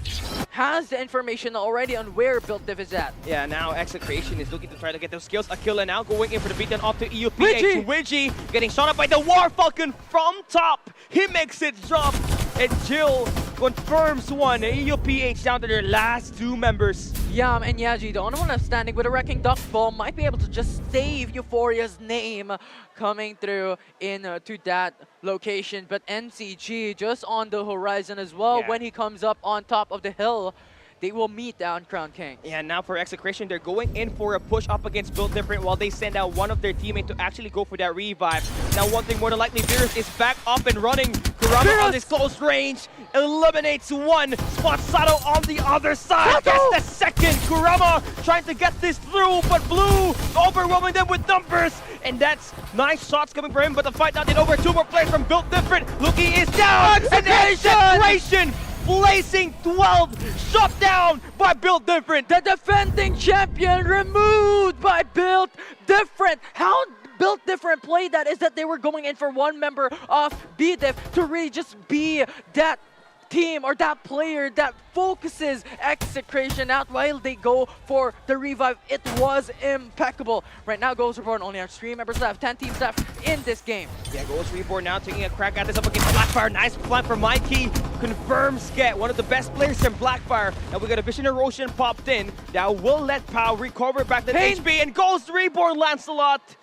has the information already on where Build Diff is at. Yeah, now Execration is looking to try to get those kills. Akilla now going in for the beatdown off to EUPH. Wintry getting shot up by the War Falcon from top. He makes it drop, and Jill confirms one. EUPH down to their last 2 members. Yam and Yaji, the only one left standing with a Wrecking Duck Ball, might be able to just save Euphoria's name coming through into that location. But NCG just on the horizon as well. When he comes up on top of the hill, they will meet down Crown Kings. Yeah, now for Execration, they're going in for a push up against Build Different while they send out one of their teammates to actually go for that revive. Now one thing more than likely, Virus is back up and running. Kurama on this close range eliminates one. Spots Sato on the other side. Gets the second. Kurama trying to get this through, but Blue overwhelming them with numbers. And that's nice shots coming for him, but the fight not yet over. 2 more players from Build Different. Luki is down. And Execration placing 12, shut down by Build Different. The defending champion removed by Build Different. How Build Different played that is that they were going in for one member of BDiff to really just be that team or that player that focuses Execration out while they go for the revive. It was impeccable. Right now, Ghost Reborn only has 3 members left, 10 teams left in this game. Yeah, Ghost Reborn now taking a crack at this up against Blackfire. Nice plant from Mikey. Confirms get one of the best players from Blackfire. Now we got a Vision Erosion popped in. That will let Pau recover back the HP, and Ghost Reborn Lancelot.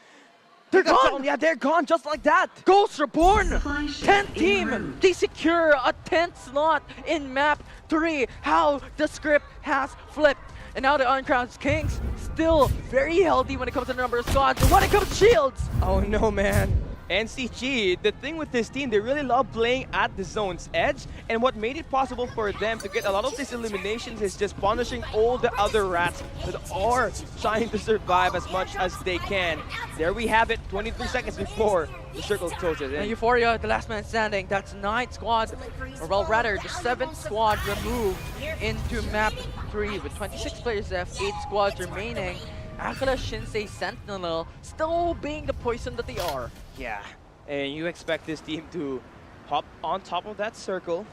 They're gone! Yeah, they're gone just like that. Ghost Reborn! 10th team! They secure a 10th slot in map 3. How the script has flipped. And now the Uncrowned Kings still very healthy when it comes to the number of squads. And when it comes to shields! Oh no, man. NCG, the thing with this team, they really love playing at the zone's edge, and what made it possible for them to get a lot of these eliminations is just punishing all the other rats that are trying to survive as much as they can. There we have it, 23 seconds before the circle closes in. And Euphoria, the last man standing, that's 9 squads, or well rather, the 7th squad removed into map 3 with 26 players left, 8 squads remaining. Akala, Shinsei, Sentinel still being the poison that they are. Yeah, and you expect this team to hop on top of that circle,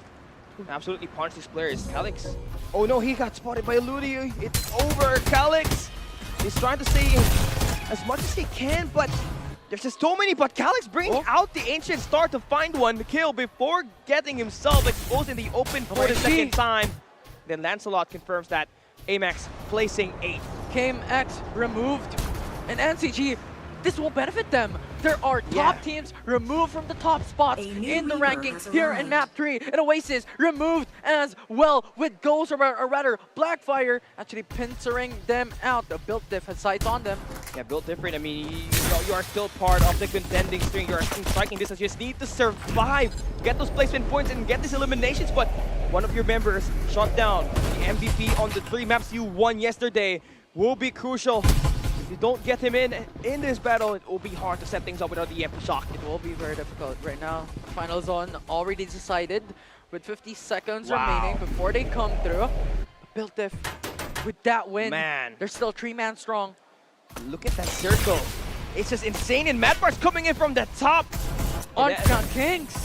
absolutely punch these players. Calix, oh no, he got spotted by Ludi. It's over. Calix is trying to stay as much as he can, but there's just so many. But Calix bringing out the Ancient Star to find one kill before getting himself exposed in the open for the second time. Then Lancelot confirms that Amax placing 8th. KMX removed, and NCG, this will benefit them. There are top teams removed from the top spots in the rankings here in map 3. And Oasis removed as well with Ghost, or rather Blackfire actually pincering them out. The Build Diff has sights on them. Yeah, Built Different. I mean, you are still part of the contending string. You are in striking distance. You just need to survive, get those placement points, and get these eliminations. But one of your members shot down. The MVP on the 3 maps you won yesterday will be crucial. If you don't get him in this battle, it will be hard to set things up without the EMP shock. It will be very difficult right now. Final zone already decided with 50 seconds remaining before they come through. Built Diff with that win. Man, they're still 3-man strong. Look at that circle. It's just insane, and Madbar's coming in from the top. On Crown Kings.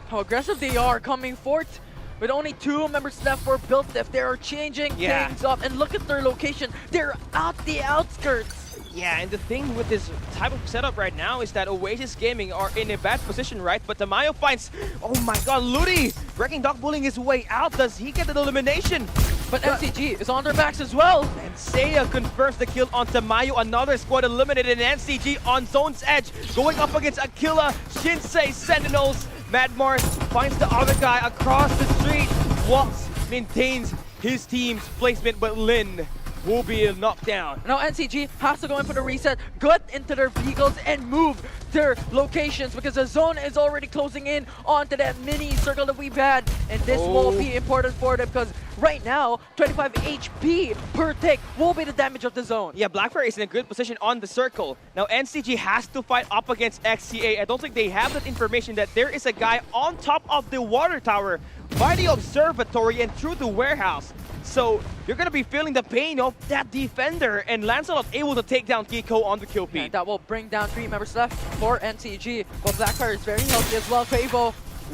how aggressive they are coming forth. With only 2 members left for Built If, they are changing things up. And look at their location. They're at the outskirts. Yeah, and the thing with this type of setup right now is that Oasis Gaming are in a bad position, right? But Tamayo finds, oh my god, Ludi! Wrecking Dog bullying his way out. Does he get an elimination? But NCG is on their backs as well. And Seiya confirms the kill on Tamayo. Another squad eliminated, and NCG on Zone's edge. Going up against Aquila, Shinsei, Sentinels. Mad Mars finds the other guy across the street. Walks, maintains his team's placement, but Lin will be knocked down. Now NCG has to go in for the reset, get into their vehicles and move their locations because the zone is already closing in onto that mini circle that we've had. And this will be important for them because right now, 25 HP per tick will be the damage of the zone. Yeah, Blackfire is in a good position on the circle. Now NCG has to fight up against XCA. I don't think they have that information that there is a guy on top of the water tower by the observatory and through the warehouse. So you're going to be feeling the pain of that defender, and Lancelot able to take down Kiko on the kill feed. And that will bring down 3 members left for NCG. But Blackfire is very healthy as well. Quavo.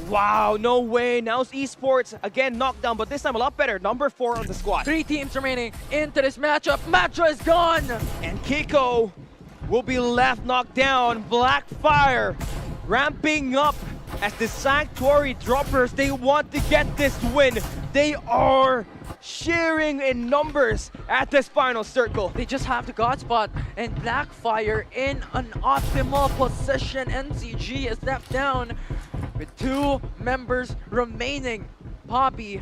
Wow, no way. Now it's esports. Again, knocked down, but this time a lot better. Number 4 on the squad. 3 teams remaining into this matchup. Matra is gone. And Kiko will be left knocked down. Blackfire ramping up as the Sanctuary Droppers. They want to get this win. They are sharing in numbers at this final circle. They just have the God spot, and Blackfire in an optimal position. NCG is left down with 2 members remaining. Poppy,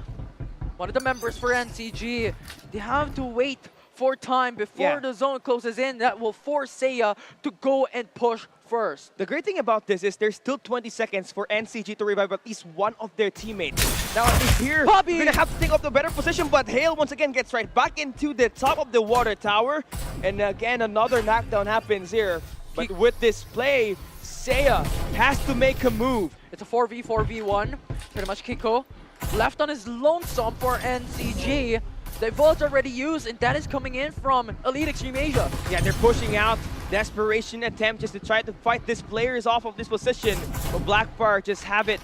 one of the members for NCG, they have to wait for time before the zone closes in. That will force Seiya to go and push first. The great thing about this is there's still 20 seconds for NCG to revive at least one of their teammates. Now at least here, Poppy! we're gonna have to take up the better position, but Hale once again gets right back into the top of the water tower. And again, another knockdown happens here. But with this play, Seiya has to make a move. It's a 4v4v1. Pretty much Kiko left on his lonesome for NCG. The Vault's already used, and that is coming in from Elite Extreme Asia. Yeah, they're pushing out. Desperation attempt just to try to fight these players off of this position. But Blackfire just have it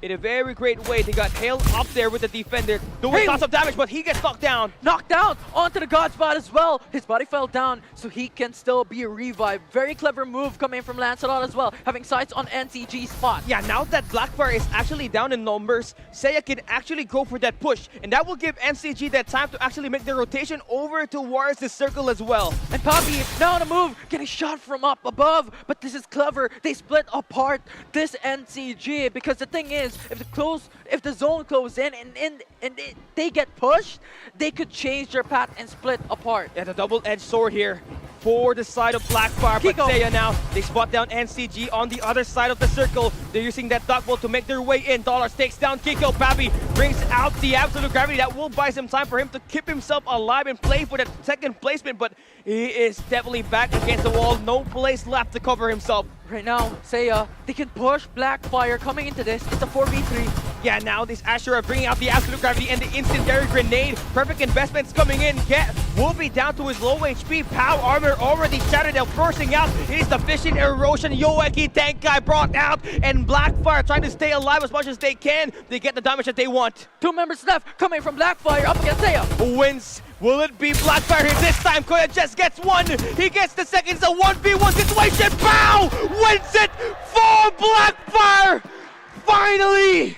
in a very great way. They got Hale up there with the defender, doing lots of damage, but he gets knocked down. Knocked down onto the God spot as well. His body fell down, so he can still be revived. Very clever move coming from Lancelot as well, having sights on NCG spot. Yeah, now that Blackfire is actually down in numbers, Seiya can actually go for that push, and that will give NCG that time to actually make the rotation over towards the circle as well. And Poppy now on a move, getting shot from up above, but this is clever. They split apart this NCG because the thing is, if the zone closes in and they get pushed, they could change their path and split apart. Yeah, the double-edged sword here for the side of Blackfire, but Seiya now, they spot down NCG on the other side of the circle. They're using that duck bolt to make their way in. Dollars takes down Kiko. Pappy brings out the absolute gravity. That will buy some time for him to keep himself alive and play for that second placement, but he is definitely back against the wall. No place left to cover himself. Right now, Seiya, they can push Blackfire coming into this. It's a 4v3. Yeah, now these Asher are bringing out the absolute gravity and the incendiary grenade. Perfect investments coming in. Will be down to his low HP. POW armor already shattered. They're forcing out. It is the fishing erosion. Yoeki tank guy brought out, and Blackfire trying to stay alive as much as they can. They get the damage that they want. 2 members left coming from Blackfire up against Seiya. Wins. Will it be Blackfire here this time? Koya just gets one. He gets the second. It's a 1v1 situation. POW wins it for Blackfire. Finally.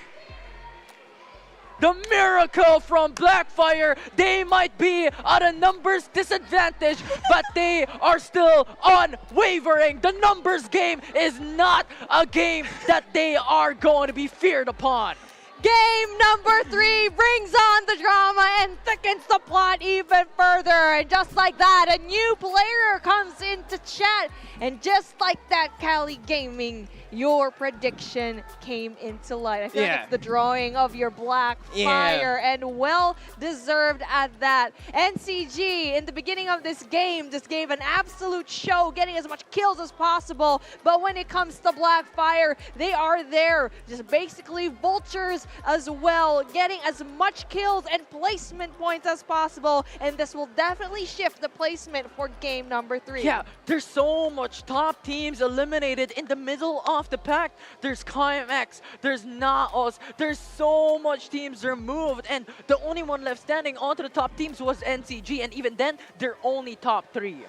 The miracle from Blackfire. They might be at a numbers disadvantage, but they are still unwavering. The numbers game is not a game that they are going to be feared upon. Game number 3 brings on the drama and thickens the plot even further. And just like that, a new player comes into chat. And just like that, Cali Gaming, your prediction came into light. I feel like it's the drawing of your Blackfire, and well deserved at that. NCG, in the beginning of this game, just gave an absolute show, getting as much kills as possible. But when it comes to Blackfire, they are there, just basically vultures as well, getting as much kills and placement points as possible. And this will definitely shift the placement for game number 3. Yeah, there's so much top teams eliminated in the middle of the pack. There's KMX, there's Naos, there's so much teams removed, and the only one left standing onto the top teams was NCG, and even then, they're only top 3.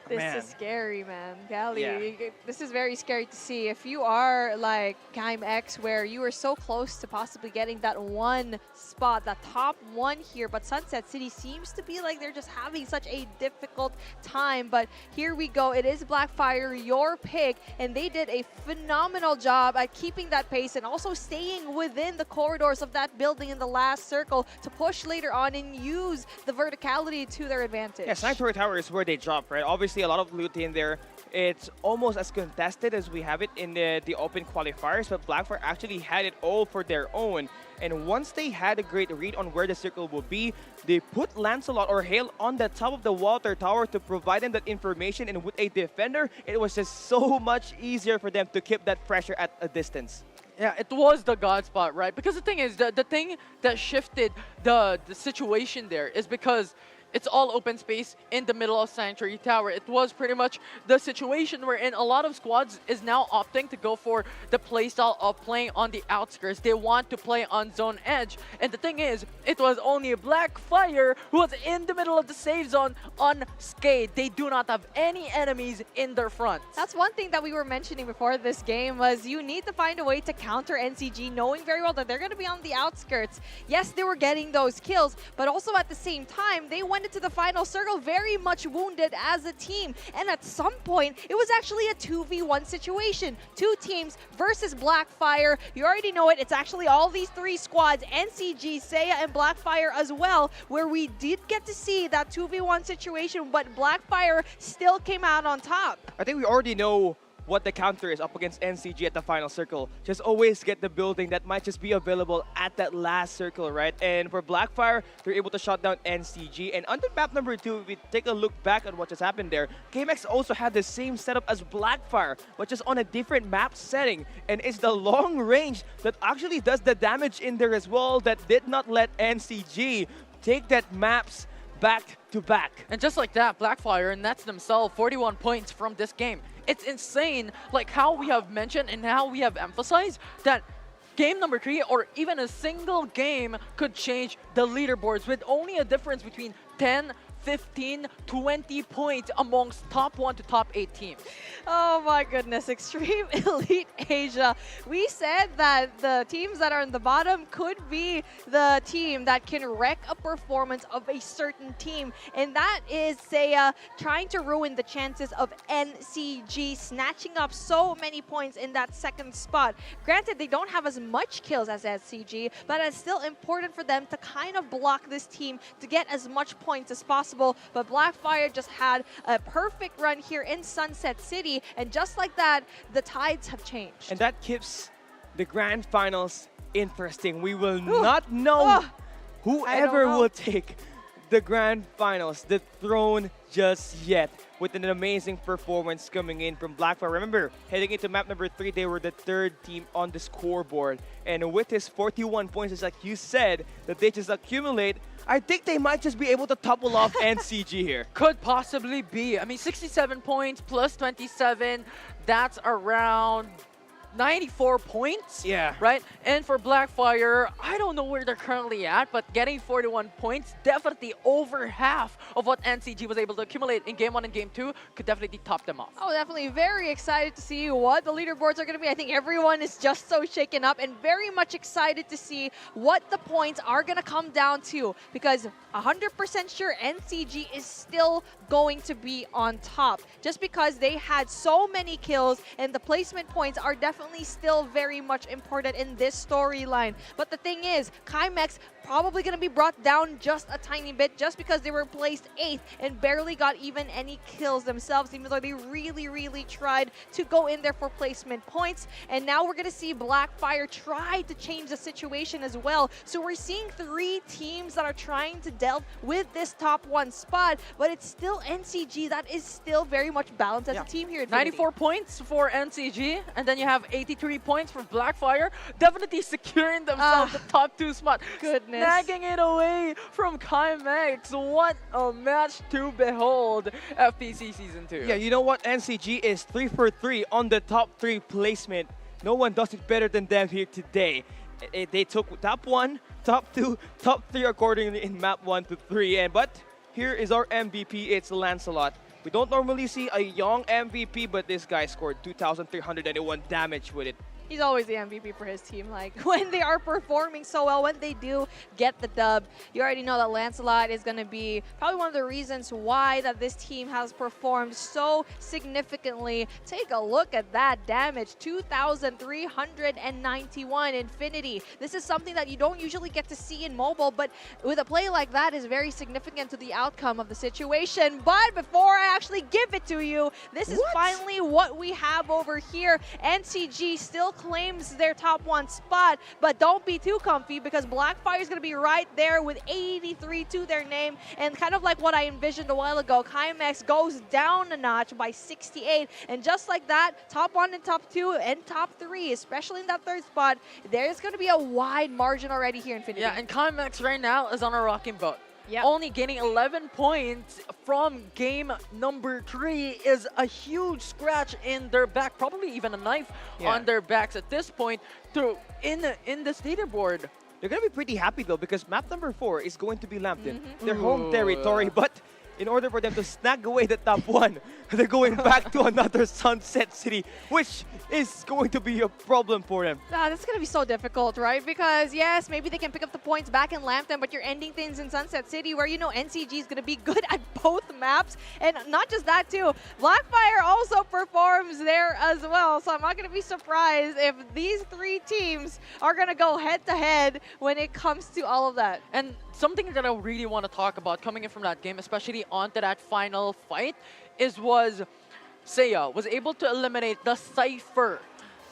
This is scary, man. Gally, Yeah. this is very scary to see. If you are like KMX, where you were so close to possibly getting that one spot, that top 1 here, but Sunset City seems to be like they're just having such a difficult time. But here we go. It is Blackfire, your pick, and they did a phenomenal job at keeping that pace and also staying within the corridors of that building in the last circle to push later on and use the verticality to their advantage. Yeah, Sanctuary Tower is where they drop, right? Obviously, a lot of loot in there. It's almost as contested as we have it in the open qualifiers, but Blackfire actually had it all for their own. And once they had a great read on where the circle will be, they put Lancelot or Hale on the top of the water tower to provide them that information. And with a defender, it was just so much easier for them to keep that pressure at a distance. Yeah, it was the God spot, right? Because the thing is, the thing that shifted the situation there is because it's all open space in the middle of Sanctuary Tower. It was pretty much the situation wherein a lot of squads is now opting to go for the playstyle of playing on the outskirts. They want to play on zone edge. And the thing is, it was only Blackfire who was in the middle of the safe zone unscathed. They do not have any enemies in their front. That's one thing that we were mentioning before this game was you need to find a way to counter NCG, knowing very well that they're going to be on the outskirts. Yes, they were getting those kills, but also at the same time, they went into the final circle very much wounded as a team. And at some point, it was actually a 2v1 situation. 2 teams versus Blackfire. You already know it. It's actually all these 3 squads, NCG, Seiya, and Blackfire as well, where we did get to see that 2v1 situation, but Blackfire still came out on top. I think we already know what the counter is up against NCG at the final circle. Just always get the building that might just be available at that last circle, right? And for Blackfire, they're able to shut down NCG. And on the map number 2, if we take a look back at what just happened there, KMX also had the same setup as Blackfire, but just on a different map setting. And it's the long range that actually does the damage in there as well that did not let NCG take that maps back to back. And just like that, Blackfire nets themselves 41 points from this game. It's insane, like how we have mentioned and how we have emphasized that game number 3 or even a single game could change the leaderboards with only a difference between 10, 15, 20 points amongst top 1 to top 8 teams. Oh my goodness, Extreme Elite Asia. We said that the teams that are in the bottom could be the team that can wreck a performance of a certain team. And that is Seiya trying to ruin the chances of NCG snatching up so many points in that second spot. Granted, they don't have as much kills as NCG, but it's still important for them to kind of block this team to get as much points as possible. But Blackfire just had a perfect run here in Sunset City, and just like that, the tides have changed. And that keeps the grand finals interesting. We will not know whoever will take the grand finals, the throne, just yet. With an amazing performance coming in from Blackfire. Remember, heading into map number 3, they were the 3rd team on the scoreboard. And with his 41 points, just like you said, that they just accumulate, I think they might just be able to topple off NCG here. Could possibly be. I mean, 67 points plus 27, that's around 94 points. Yeah. Right? And for Blackfire, I don't know where they're currently at, but getting 41 points, definitely over half of what NCG was able to accumulate in Game 1 and Game 2, could definitely top them off. Oh, definitely very excited to see what the leaderboards are going to be. I think everyone is just so shaken up and very much excited to see what the points are going to come down to, because 100% sure NCG is still going to be on top just because they had so many kills, and the placement points are definitely still very much important in this storyline. But the thing is, KMX probably going to be brought down just a tiny bit just because they were placed 8th and barely got even any kills themselves, even though they really tried to go in there for placement points. And now we're going to see Blackfire try to change the situation as well. So we're seeing 3 teams that are trying to delve with this top 1 spot, but it's still NCG that is still very much balanced as a team here at 94 points for NCG, and then you have 83 points for Blackfire, definitely securing themselves the top 2 spot. Goodness. Snagging it away from Chimex. What a match to behold, FPC Season 2. Yeah, you know what? NCG is 3 for 3 on the top 3 placement. No one does it better than them here today. They took top 1, top 2, top 3 accordingly in map 1 to 3. But here is our MVP. It's Lancelot. We don't normally see a young MVP, but this guy scored 2,301 damage with it. He's always the MVP for his team. Like, when they are performing so well, when they do get the dub, you already know that Lancelot is going to be probably one of the reasons why that this team has performed so significantly. Take a look at that damage, 2,391 Infinity. This is something that you don't usually get to see in mobile, but with a play like that is very significant to the outcome of the situation. But before I actually give it to you, this is finally what we have over here. NCG still claims their top 1 spot, but don't be too comfy because Blackfire is going to be right there with 83 to their name, and kind of like what I envisioned a while ago, Chimex goes down a notch by 68, and just like that, top 1 and top 2 and top 3, especially in that 3rd spot, there's going to be a wide margin already here, Infinity. Yeah, and Chimex right now is on a rocking boat. Yep. Only gaining 11 points from game number 3 is a huge scratch in their back, probably even a knife on their backs at this point in this leaderboard. They're going to be pretty happy though because map number 4 is going to be Lambton. Their home territory, but in order for them to snag away the top 1, they're going back to another Sunset City, which is going to be a problem for them. That's going to be so difficult, right? Because, yes, maybe they can pick up the points back in Lambton, but you're ending things in Sunset City where, you know, NCG is going to be good at both maps. And not just that, too. Blackfire also performs there as well. So I'm not going to be surprised if these 3 teams are going to go head-to-head when it comes to all of that. And something that I really want to talk about coming in from that game, especially onto that final fight, was Seiya was able to eliminate the Cypher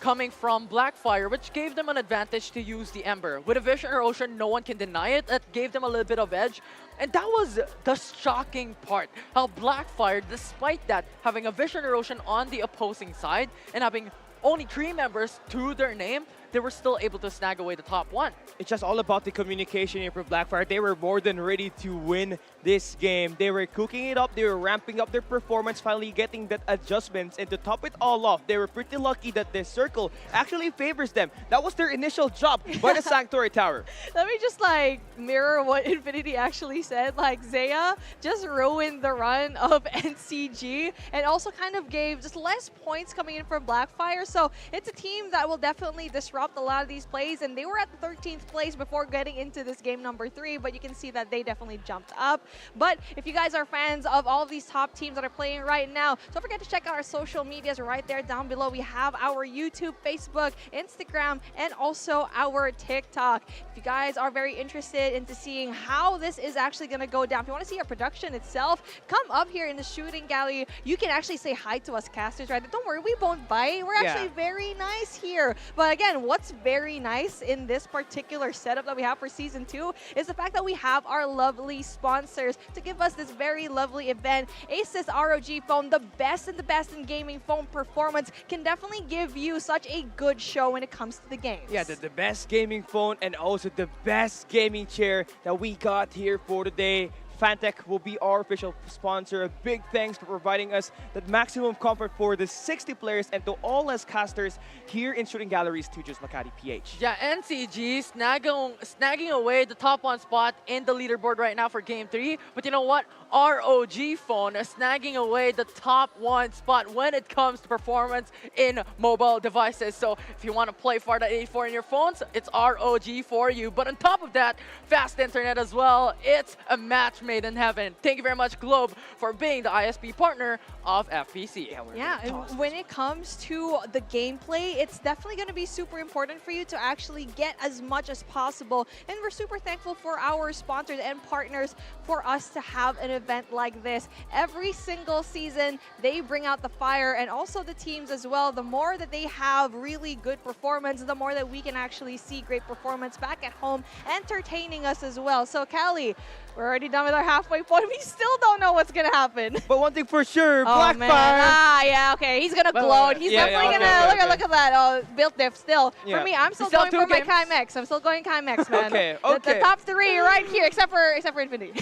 coming from Blackfire, which gave them an advantage to use the Ember. With a Vision or Ocean, no one can deny it. That gave them a little bit of edge. And that was the shocking part. How Blackfire, despite that, having a Vision or Ocean on the opposing side and having only 3 members to their name, they were still able to snag away the top 1. It's just all about the communication here for Blackfire. They were more than ready to win this game. They were cooking it up. They were ramping up their performance, finally getting that adjustments. And to top it all off, they were pretty lucky that this circle actually favors them. That was their initial job by the Sanctuary Tower. Let me just like mirror what Infinity actually said. Like Zaya just ruined the run of NCG and also kind of gave just less points coming in from Blackfire. So it's a team that will definitely disrupt a lot of these plays, and they were at the 13th place before getting into this game number 3, but you can see that they definitely jumped up. But if you guys are fans of all of these top teams that are playing right now, don't forget to check out our social medias right there down below. We have our YouTube, Facebook, Instagram, and also our TikTok. If you guys are very interested into seeing how this is actually going to go down, if you want to see our production itself, come up here in the shooting gallery. You can actually say hi to us casters, right? Don't worry, we won't bite. We're actually very nice here. But again, what's very nice in this particular setup that we have for Season 2 is the fact that we have our lovely sponsors to give us this very lovely event. Asus ROG phone, the best in gaming phone performance, can definitely give you such a good show when it comes to the games. Yeah, the best gaming phone and also the best gaming chair that we got here for today. Fantech will be our official sponsor. A big thanks for providing us that maximum comfort for the 60 players and to all us casters here in Shooting Gallery Studios, Makati PH. Yeah, NCG snagging away the top 1 spot in the leaderboard right now for Game 3. But you know what? ROG phone is snagging away the top 1 spot when it comes to performance in mobile devices. So if you want to play Farlight 84 in your phones, it's ROG for you. But on top of that, fast internet as well. It's a match made in heaven. Thank you very much, Globe, for being the ISP partner of FPC. Yeah, and when it comes to the gameplay, it's definitely going to be super important for you to actually get as much as possible. And we're super thankful for our sponsors and partners for us to have an event like this. Every single season, they bring out the fire, and also the teams as well. The more that they have really good performance, the more that we can actually see great performance back at home, entertaining us as well. So, Callie, we're already done with our halfway point. We still don't know what's gonna happen. But one thing for sure, Oh, man. Blackfire. Yeah, okay. He's gonna Wait, gloat. wait. He's Yeah, definitely yeah, gonna okay, okay. look at that build diff still. Yeah. For me, I'm still Still going for 2 my games? Chimex. I'm still going Chimex, man. Okay, The okay. top 3 right here, except for Infinity.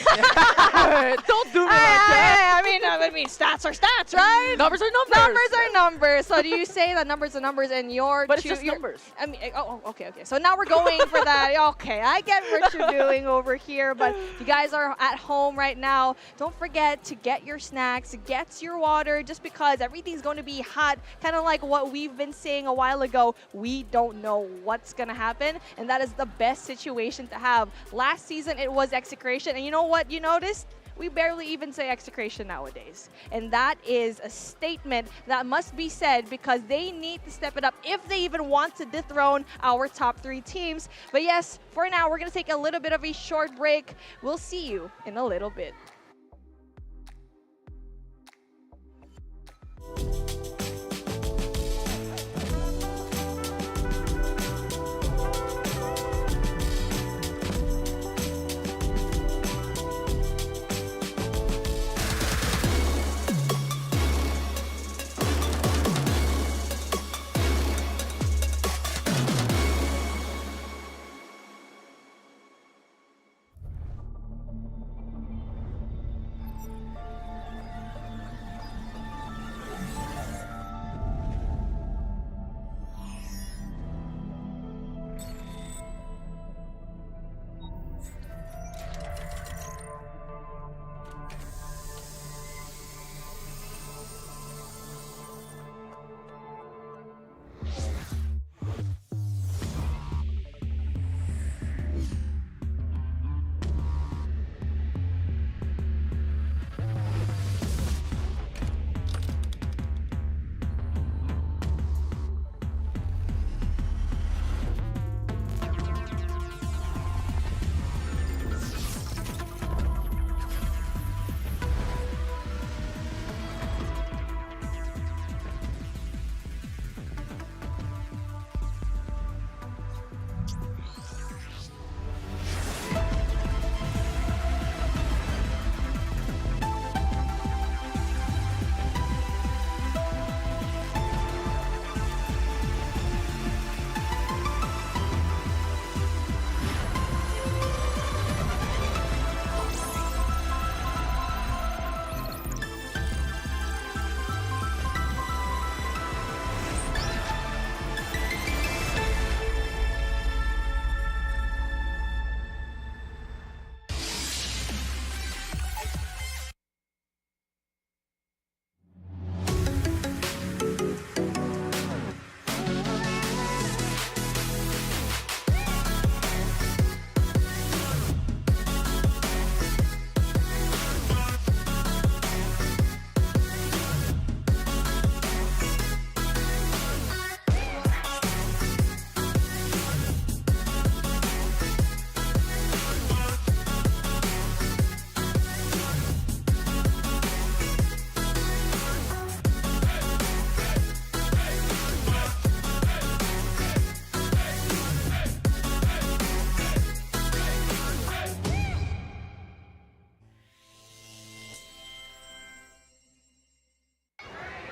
Don't do me like that. I mean, stats are stats, right? Numbers are numbers. Numbers are numbers. So do you say that numbers are numbers and your But it's just numbers. I mean, okay. So now we're going for that. Okay, I get what you're doing over here. But if you guys are at home right now, don't forget to get your snacks, get your water, just because everything's going to be hot. Kind of like what we've been saying a while ago. We don't know what's going to happen, and that is the best situation to have. Last season, it was execration. And you know what you noticed? We barely even say execration nowadays. And that is a statement that must be said because they need to step it up if they even want to dethrone our top 3 teams. But yes, for now, we're going to take a little bit of a short break. We'll see you in a little bit.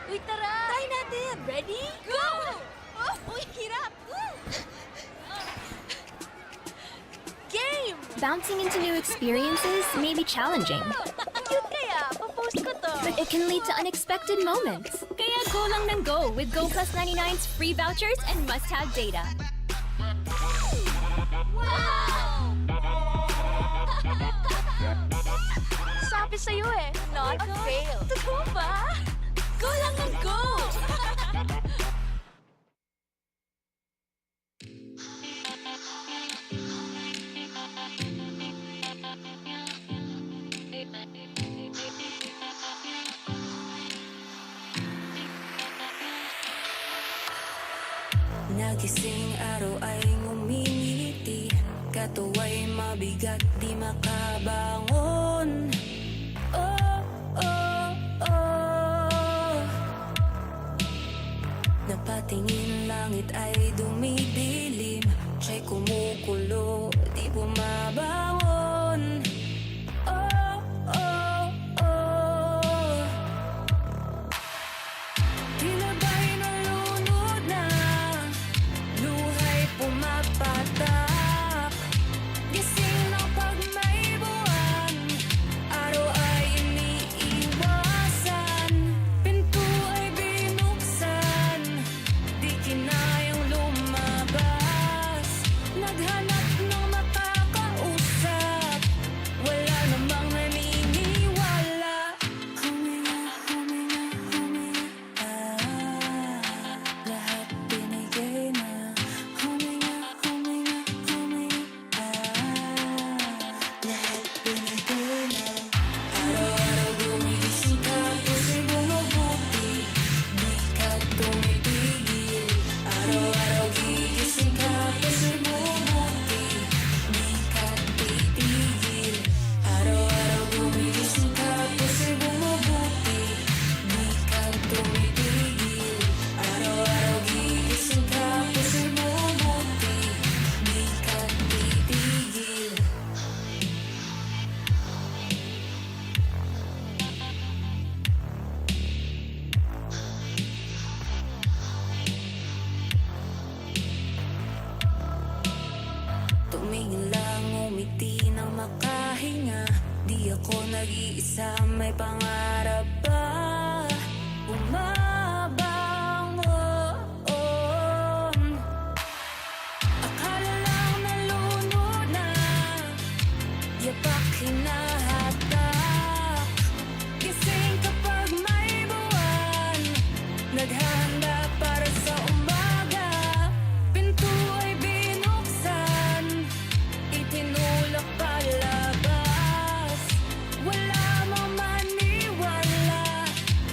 Uy, tara! Try natin! Ready? Go! Oh, uy, hirap! Game! Bouncing into new experiences may be challenging, Cute kaya! Papost ko to! but it can lead to unexpected moments. Kaya go lang ng go with Go Plus 99's free vouchers and must-have data. Wow! Sabi sa'yo eh, not a fail. Totoo ba? Go lang ng go! Nagising araw ay ngumingiti, katuwa'y mabigat di makabangon. Oh, Napatingin langit ay dumidilim. Siya'y kumukulo, di bumabangon. Oh, oh, oh. Tila ba'y nalunod na, luha'y pumapatak. Gising na pag may buwan, araw ay iniiwasan. Pinto ay binuksan, di kinayang lumabas. Naghanap ng makakausap, wala namang naniniwala. Huminga, huminga, huminga, lahat binigay na. Huminga, huminga, huminga, lahat binigay na. Araw-araw gumigising ka, puso'y bumubuti, di ka tumitigil. Araw-araw gigising ka, puso'y bumubuti, di ka titigil. Araw-araw gumigising ka, puso'y bumubuti, di ka tumitigil. Araw-araw gigising ka, puso'y bumubuti, di ka titigil. Tumingin lang, umiti nang makahinga. Di ako nag-iisa, may pangarap pa bumabangon. Akala lang nalunod na, yapak hinahatak. Gising kapag may buwan, naghanda para sa umaga. Pinto ay binuksan, itinulak palabas. Wala mang maniwala,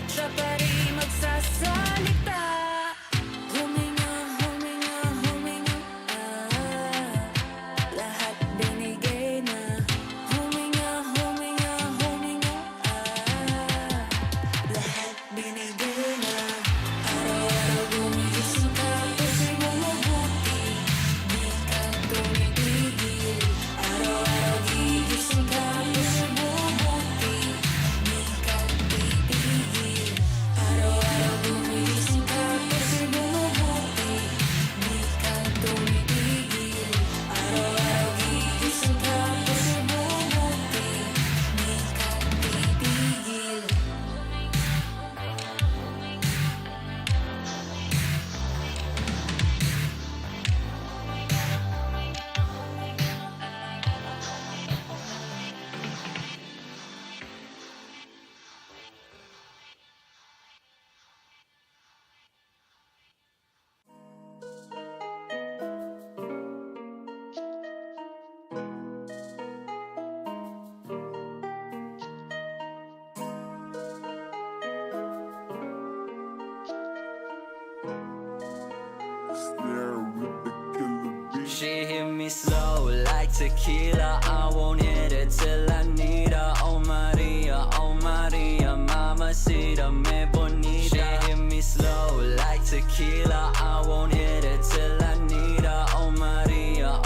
siya pa rin magsasalita. Huminga, huminga, huminga, lahat binigay na. Huminga, huminga, huminga, lahat binigay na. Araw-araw gumigising ka, puso'y bumubuti, di ka tumitigil. Araw-araw gigising ka, puso'y bumubuti, di ka titigil. Araw-araw gumigising ka, puso'y bumubuti, di ka tumitigil. Araw-araw gigising ka, puso'y bumubuti, di ka titigil. She hit me slow like tequila. I won't hit it till I need her. Oh Maria, mamacita, me bonita. She hit me slow like tequila. I won't hit it till I need her. Oh Maria,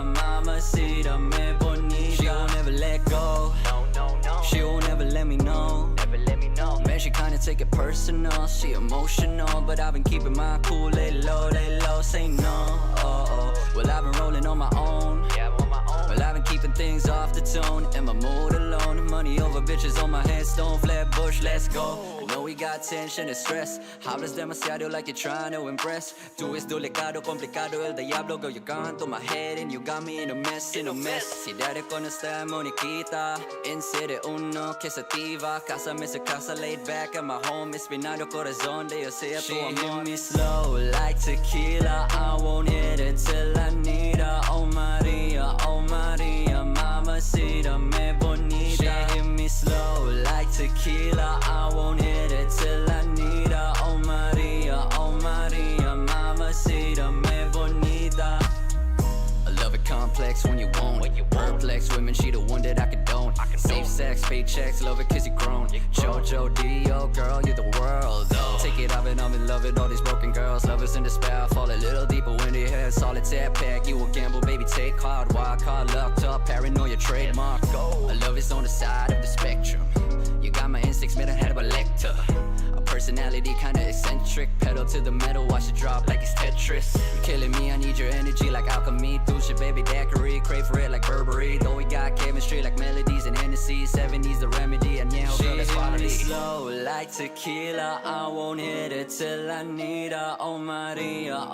mamacita, me bonita. She won't ever let go. She won't ever let me know. Man, she kinda take it personal. She emotional, but I've been keeping my cool. Lay low, say no. Well, I've been rolling on my own. Well, I've been keeping things off the tone. And my mood alone. Money over bitches on my headstone. Flatbush, let's go. I know we got tension and stress. Hablas demasiado like you're trying to impress. Tú es delicado, complicado, el diablo. Girl, you're gone through my head and you got me in a mess, Si daddy cuando está Moniquita. En serie uno que se activa. Casa me se casa laid back at my home. Espinado corazón de yo sea tu amor. She hit me slow like tequila. I won't hit it till I need her. Oh Maria, mamacita, me bonita. She hit me slow like tequila. I won't hit it till I need her. Oh Maria, mamacita, me bonita. I love it complex when you want it. Perplex women, she the one that I condone. Safe sex, paychecks, love it cause you grown. Jojo Dio, girl, you're the world though. Take it off and I'm in love with all these broken girls. Lovers in despair, fall a little deeper when they head. Solitaire pack, you a gamble, baby, take hard. Wild card, locked up, paranoia, trademark. A love is on the side of the spectrum. You got my instincts made ahead of a lector. A personality kinda eccentric. Pedal to the metal, watch it drop like it's Tetris. You're killing me, I need your energy like alchemy. Douche, baby, daiquiri, crave for it like Burberry. Though we got chemistry like melodies and Hennessy. 70s the remedy, and yeah, girl, that's quality. She hit me slow like tequila. I won't hit it till I need her. Oh Maria,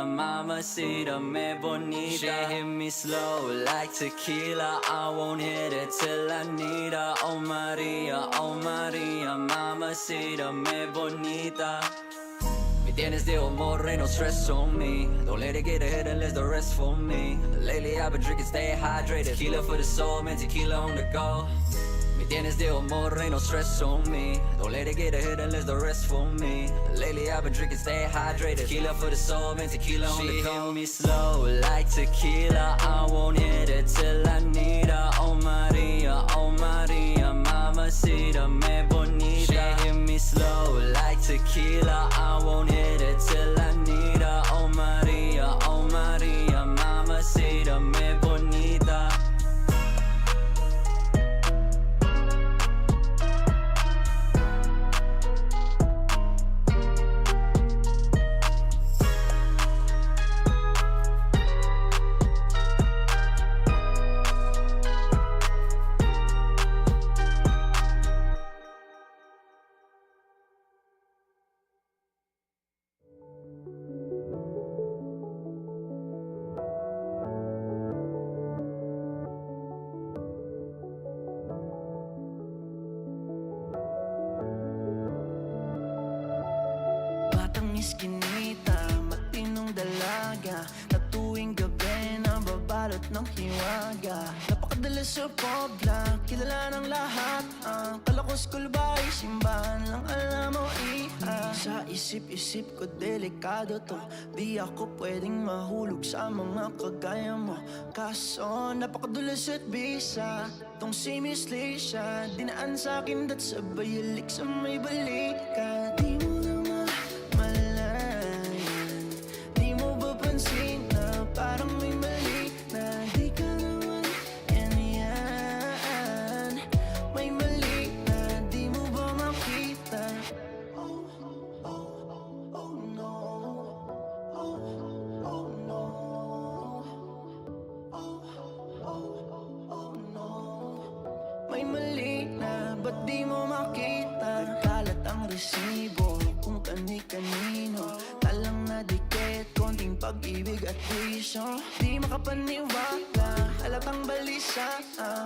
mamacita, me bonita. She hit me slow like tequila. I won't hit it till I need her. Oh Maria, mamacita, me bonita. Me tienes de amor, no stress on me. Don't let it get ahead and let the rest for me. Lately I've been drinking, stay hydrated. Tequila for the soul, man, tequila on the go. Me tienes de amor, no stress on me. Don't let it get ahead and let the rest for me. Lately I've been drinking, stay hydrated. Tequila for the soul, man, tequila on the go. She hit me slow like tequila. I won't hit it till I need her. Oh Maria, mamacita, me bonita. She hit me slow like tequila. I won't hit it till I need her. Oh Maria, mamacita, me bonita. Batang iskinita, matinong dalaga. Na tuwing gabi na babalot ng hiwaga. Napakadala sa pobla, kilala ng lahat. Ang Kalakos Kulbay, simbahan lang alam mo iha. Sa isip-isip ko delikado to. Di ako pwedeng mahulog sa mga kagaya mo. Kaso napakadulas at bisa. Tong si Miss Leisha, dinaan sa'kin dat sabay halik sa may balikat. Di mo naman malayan, di mo ba pansin na parang may mali na di ka naman ganyan. May mali na di mo ba makita? Oh, oh, oh no. Oh, oh no. Oh, oh no. May mali na, ba't di mo makita? Kalat ang resibo kung kani-kanino. Talang na dikit, konting pag-ibig at bisyo. Di makapaniwala, halatang balisa.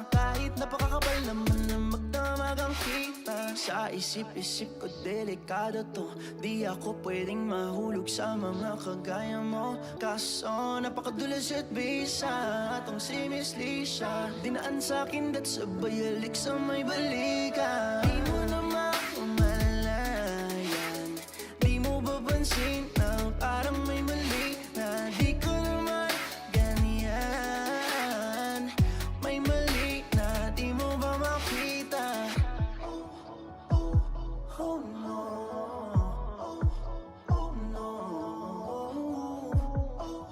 Kahit napakakapal naman na magdamagang kita. Sa isip-isip ko delikado to. Di ako pwedeng mahulog sa mga kagaya mo. Kaso napakadulas at bisa. Atong si Miss Leisha, dinaan sa'kin dat sabay halik sa may balikan. Di mo na mamalayan, di mo ba pansin na parang may mali na di ko naman ganyan. May mali na di mo ba makita? Oh, oh, oh no. Oh, oh no. Oh,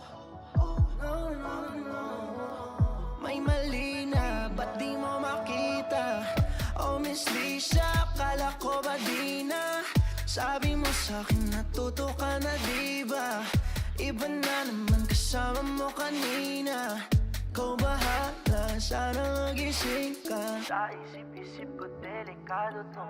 oh, no, no, no. May mali na, ba't di mo makita? Oh Miss Leisha, kala ko ba di na? Sabi mo sa'kin natuto ka na diba? Iba na naman kasama mo kanina. Ikaw bahala, sana magising ka. Sa isip-isip ko delikado to.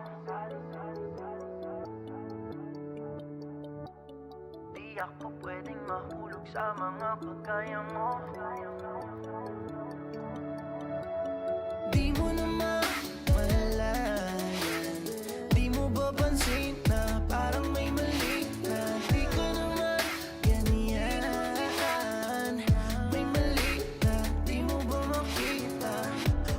Di ako pwedeng mahulog sa mga kagaya mo. Di mo naman malayan, di mo ba pansin na parang may mali na di ko naman ganyan. May mali na di mo ba makita?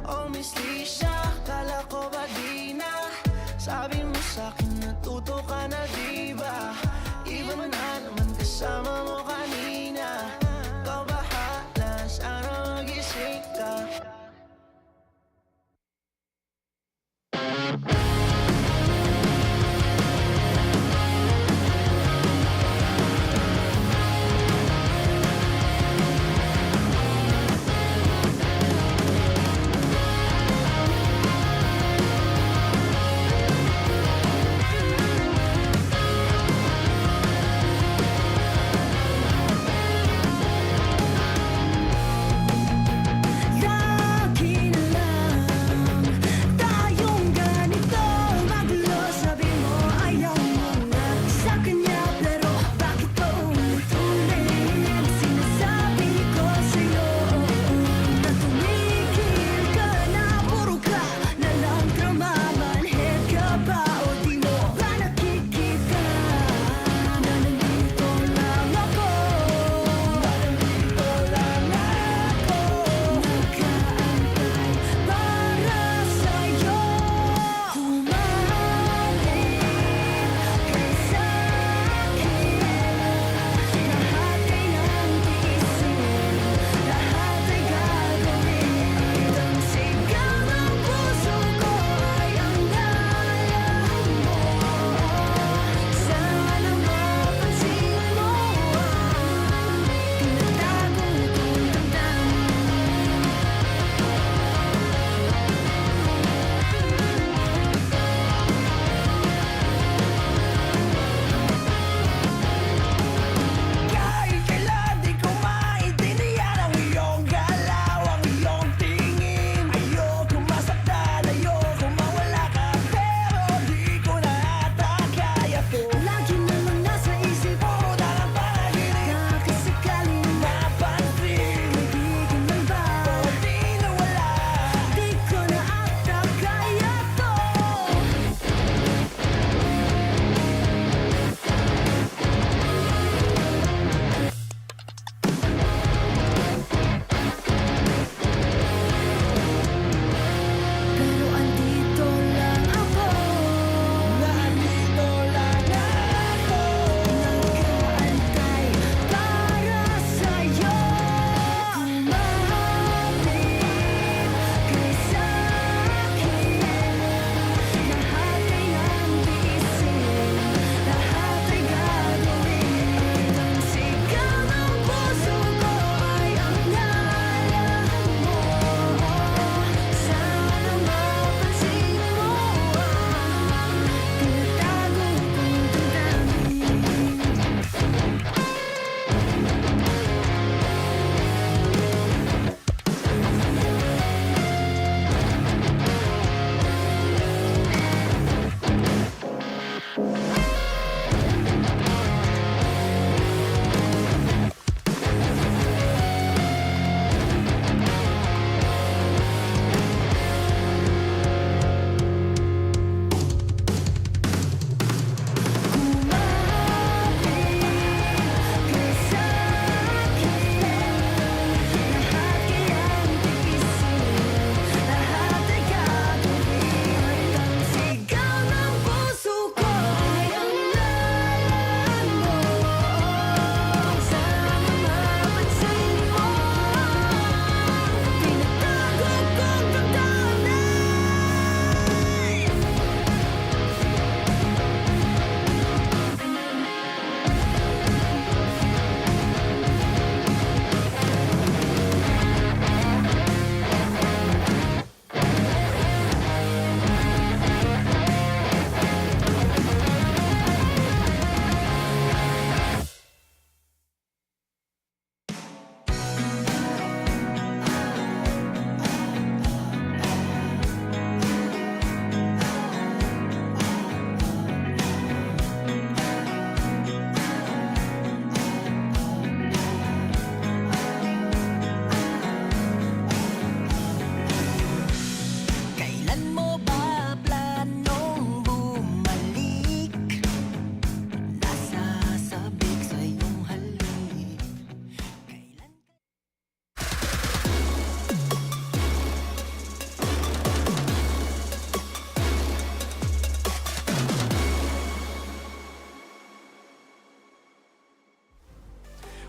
Oh Miss Leisha, kala ko ba di na? Sabi mo sa'kin natuto ka na diba? Iba na naman kasama mo kanina. Ikaw bahala, sana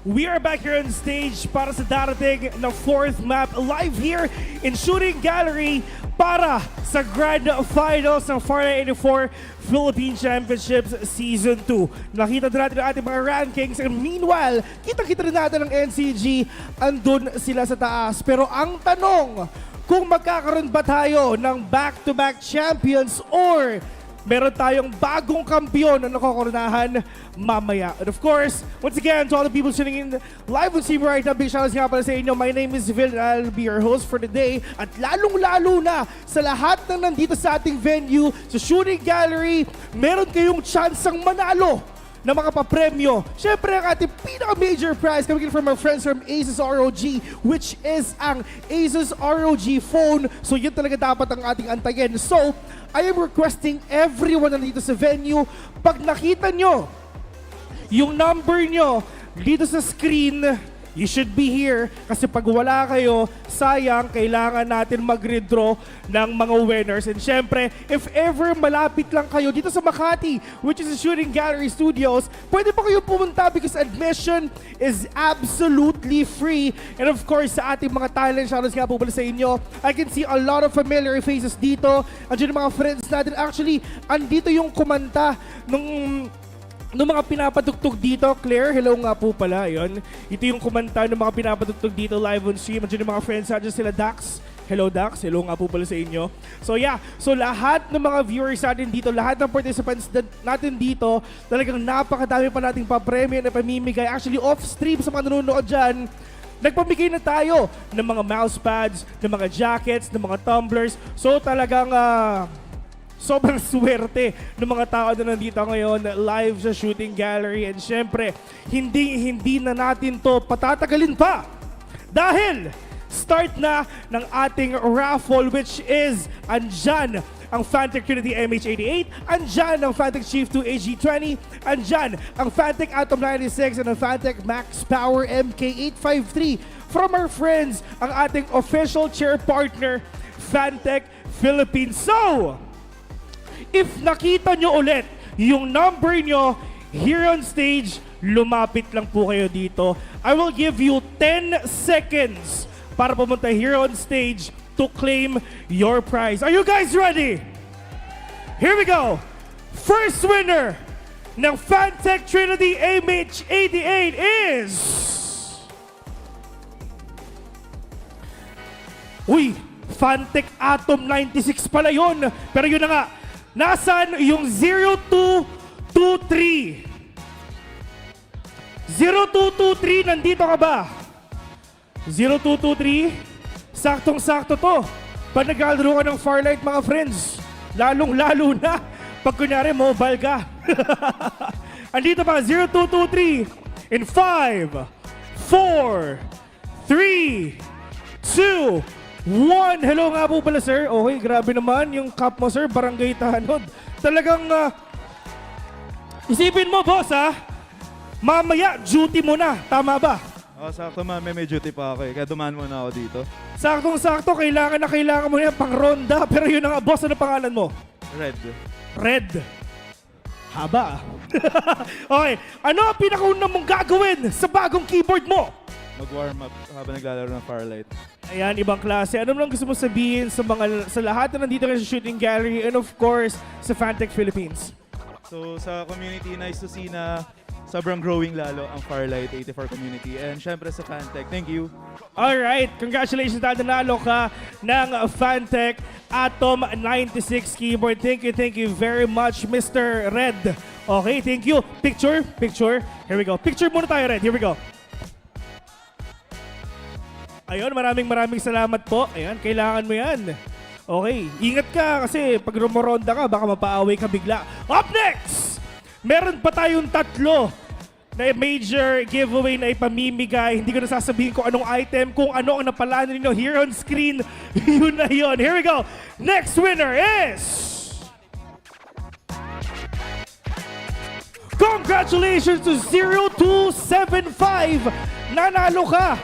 We are back here on stage para sa darating na 4th map live here in Shooting Gallery para sa Grand Finals ng Farlight 84 Philippine Championships Season 2. Nakita din natin ang ating mga rankings and meanwhile, kita-kita rin natin ang NCG, andun sila sa taas. Pero ang tanong, kung magkakaroon ba tayo ng back-to-back champions or meron tayong bagong kampiyon na nakokoronahan mamaya. And of course, once again, to all the people tuning in live on stream right now, big shoutouts nga pala sa inyo. My name is Vil and I'll be your host for today. At lalong-lalo na sa lahat ng nandito sa ating venue, sa Shooting Gallery, meron kayong tsansang manalo na makapapremyo. Siyempre, ang ating pinaka-major prize coming in from our friends from Asus ROG, which is ang Asus ROG phone. So, yun talaga dapat ang ating antayin. So, I am requesting everyone na dito sa venue, pag nakita nyo yung number nyo dito sa screen, you should be here. Kasi pag wala kayo, sayang, kailangan natin mag-redraw ng mga winners. And syempre, if ever malapit lang kayo dito sa Makati, which is the Shooting Gallery Studios, pwede pa kayo pumunta because admission is absolutely free. And of course, sa ating mga talent, shoutouts nga po pala sa inyo. I can see a lot of familiar faces dito. Andiyan yung mga friends natin. Actually, andito yung kumanta nung mga pinapatugtog dito. Claire, hello nga po pala. Yun. Ito yung kumanta ng mga pinapatugtog dito live on stream. Andiyan yung mga friends natin sila Dax. Hello Dax, hello nga po pala sa inyo. So yeah, so lahat ng mga viewers natin dito, lahat ng participants natin dito, talagang napakadami pa nating papremyo na pamimigay. Actually off-stream sa mga nanonood dyan, nagpamigay na tayo ng mga mousepads, ng mga jackets, ng mga tumblers. So talagang sobrang swerte ng mga tao na nandito ngayon live sa Shooting Gallery. And syempre, hindi na natin to patatagalin pa. Dahil start na ng ating raffle, which is andyan ang Fantech Trinity MH88, andyan ang Fantech Chief 2 AG20, andyan ang Fantech Atom 96 and ang Fantech Max Power MK853 from our friends, ang ating official chair partner, Fantech Philippines. So, if nakita nyo ulit yung number nyo here on stage, lumapit lang po kayo dito. I will give you 10 seconds para pumunta here on stage to claim your prize. Are you guys ready? Here we go. First winner ng Fantech Trinity MH88 is... Uy, Fantech Atom 96 pala yun. Pero yun na nga, nasaan yung 0223? 0223, nandito ka ba? 0223, saktong-sakto to. Pag naglalaro ka ng Farlight, mga friends, lalong-lalo na pag kunyari mobile ka. Andito ba? 0223 in 5, 4, 3, 2, 1. Hello nga po pala, sir. Okay, grabe naman yung cup mo, sir. Barangay Tanod. Talagang, isipin mo, boss, ha? Mamaya, duty mo na. Tama ba? Sakto man, may duty pa ako eh. Kaya dumaan muna ako dito. Saktong-sakto, kailangan na kailangan mo yan pang ronda. Pero yun na nga, boss, ano pangalan mo? Red. Red. Haba. Okay, ano ang pinakauna mong gagawin sa bagong keyboard mo? Mag-warm up habang naglalaro ng Farlight. Ayan, ibang klase. Ano naman gusto mo sabihin sa lahat na nandito sa Shooting Gallery and of course, sa Fantech Philippines? So sa community, nice to see na sobrang growing lalo ang Farlight 84 community. And syempre sa Fantech, thank you. Alright, congratulations dahil nanalo ka ng Fantech Atom 96 keyboard. Thank you very much, Mr. Red. Okay, thank you. Picture. Here we go. Picture muna tayo, Red. Here we go. Ayun, maraming salamat po. Ayan, kailangan mo yan. Okay, ingat ka kasi pag rumoronda ka, baka mapaaway ka bigla. Up next! Meron pa tayong 3 na major giveaway na ipamimigay. Hindi ko na sasabihin kung anong item, kung ano ang napalano ninyo here on screen. Yun na yun. Here we go. Next winner is... Congratulations to 0275! Nanalo ka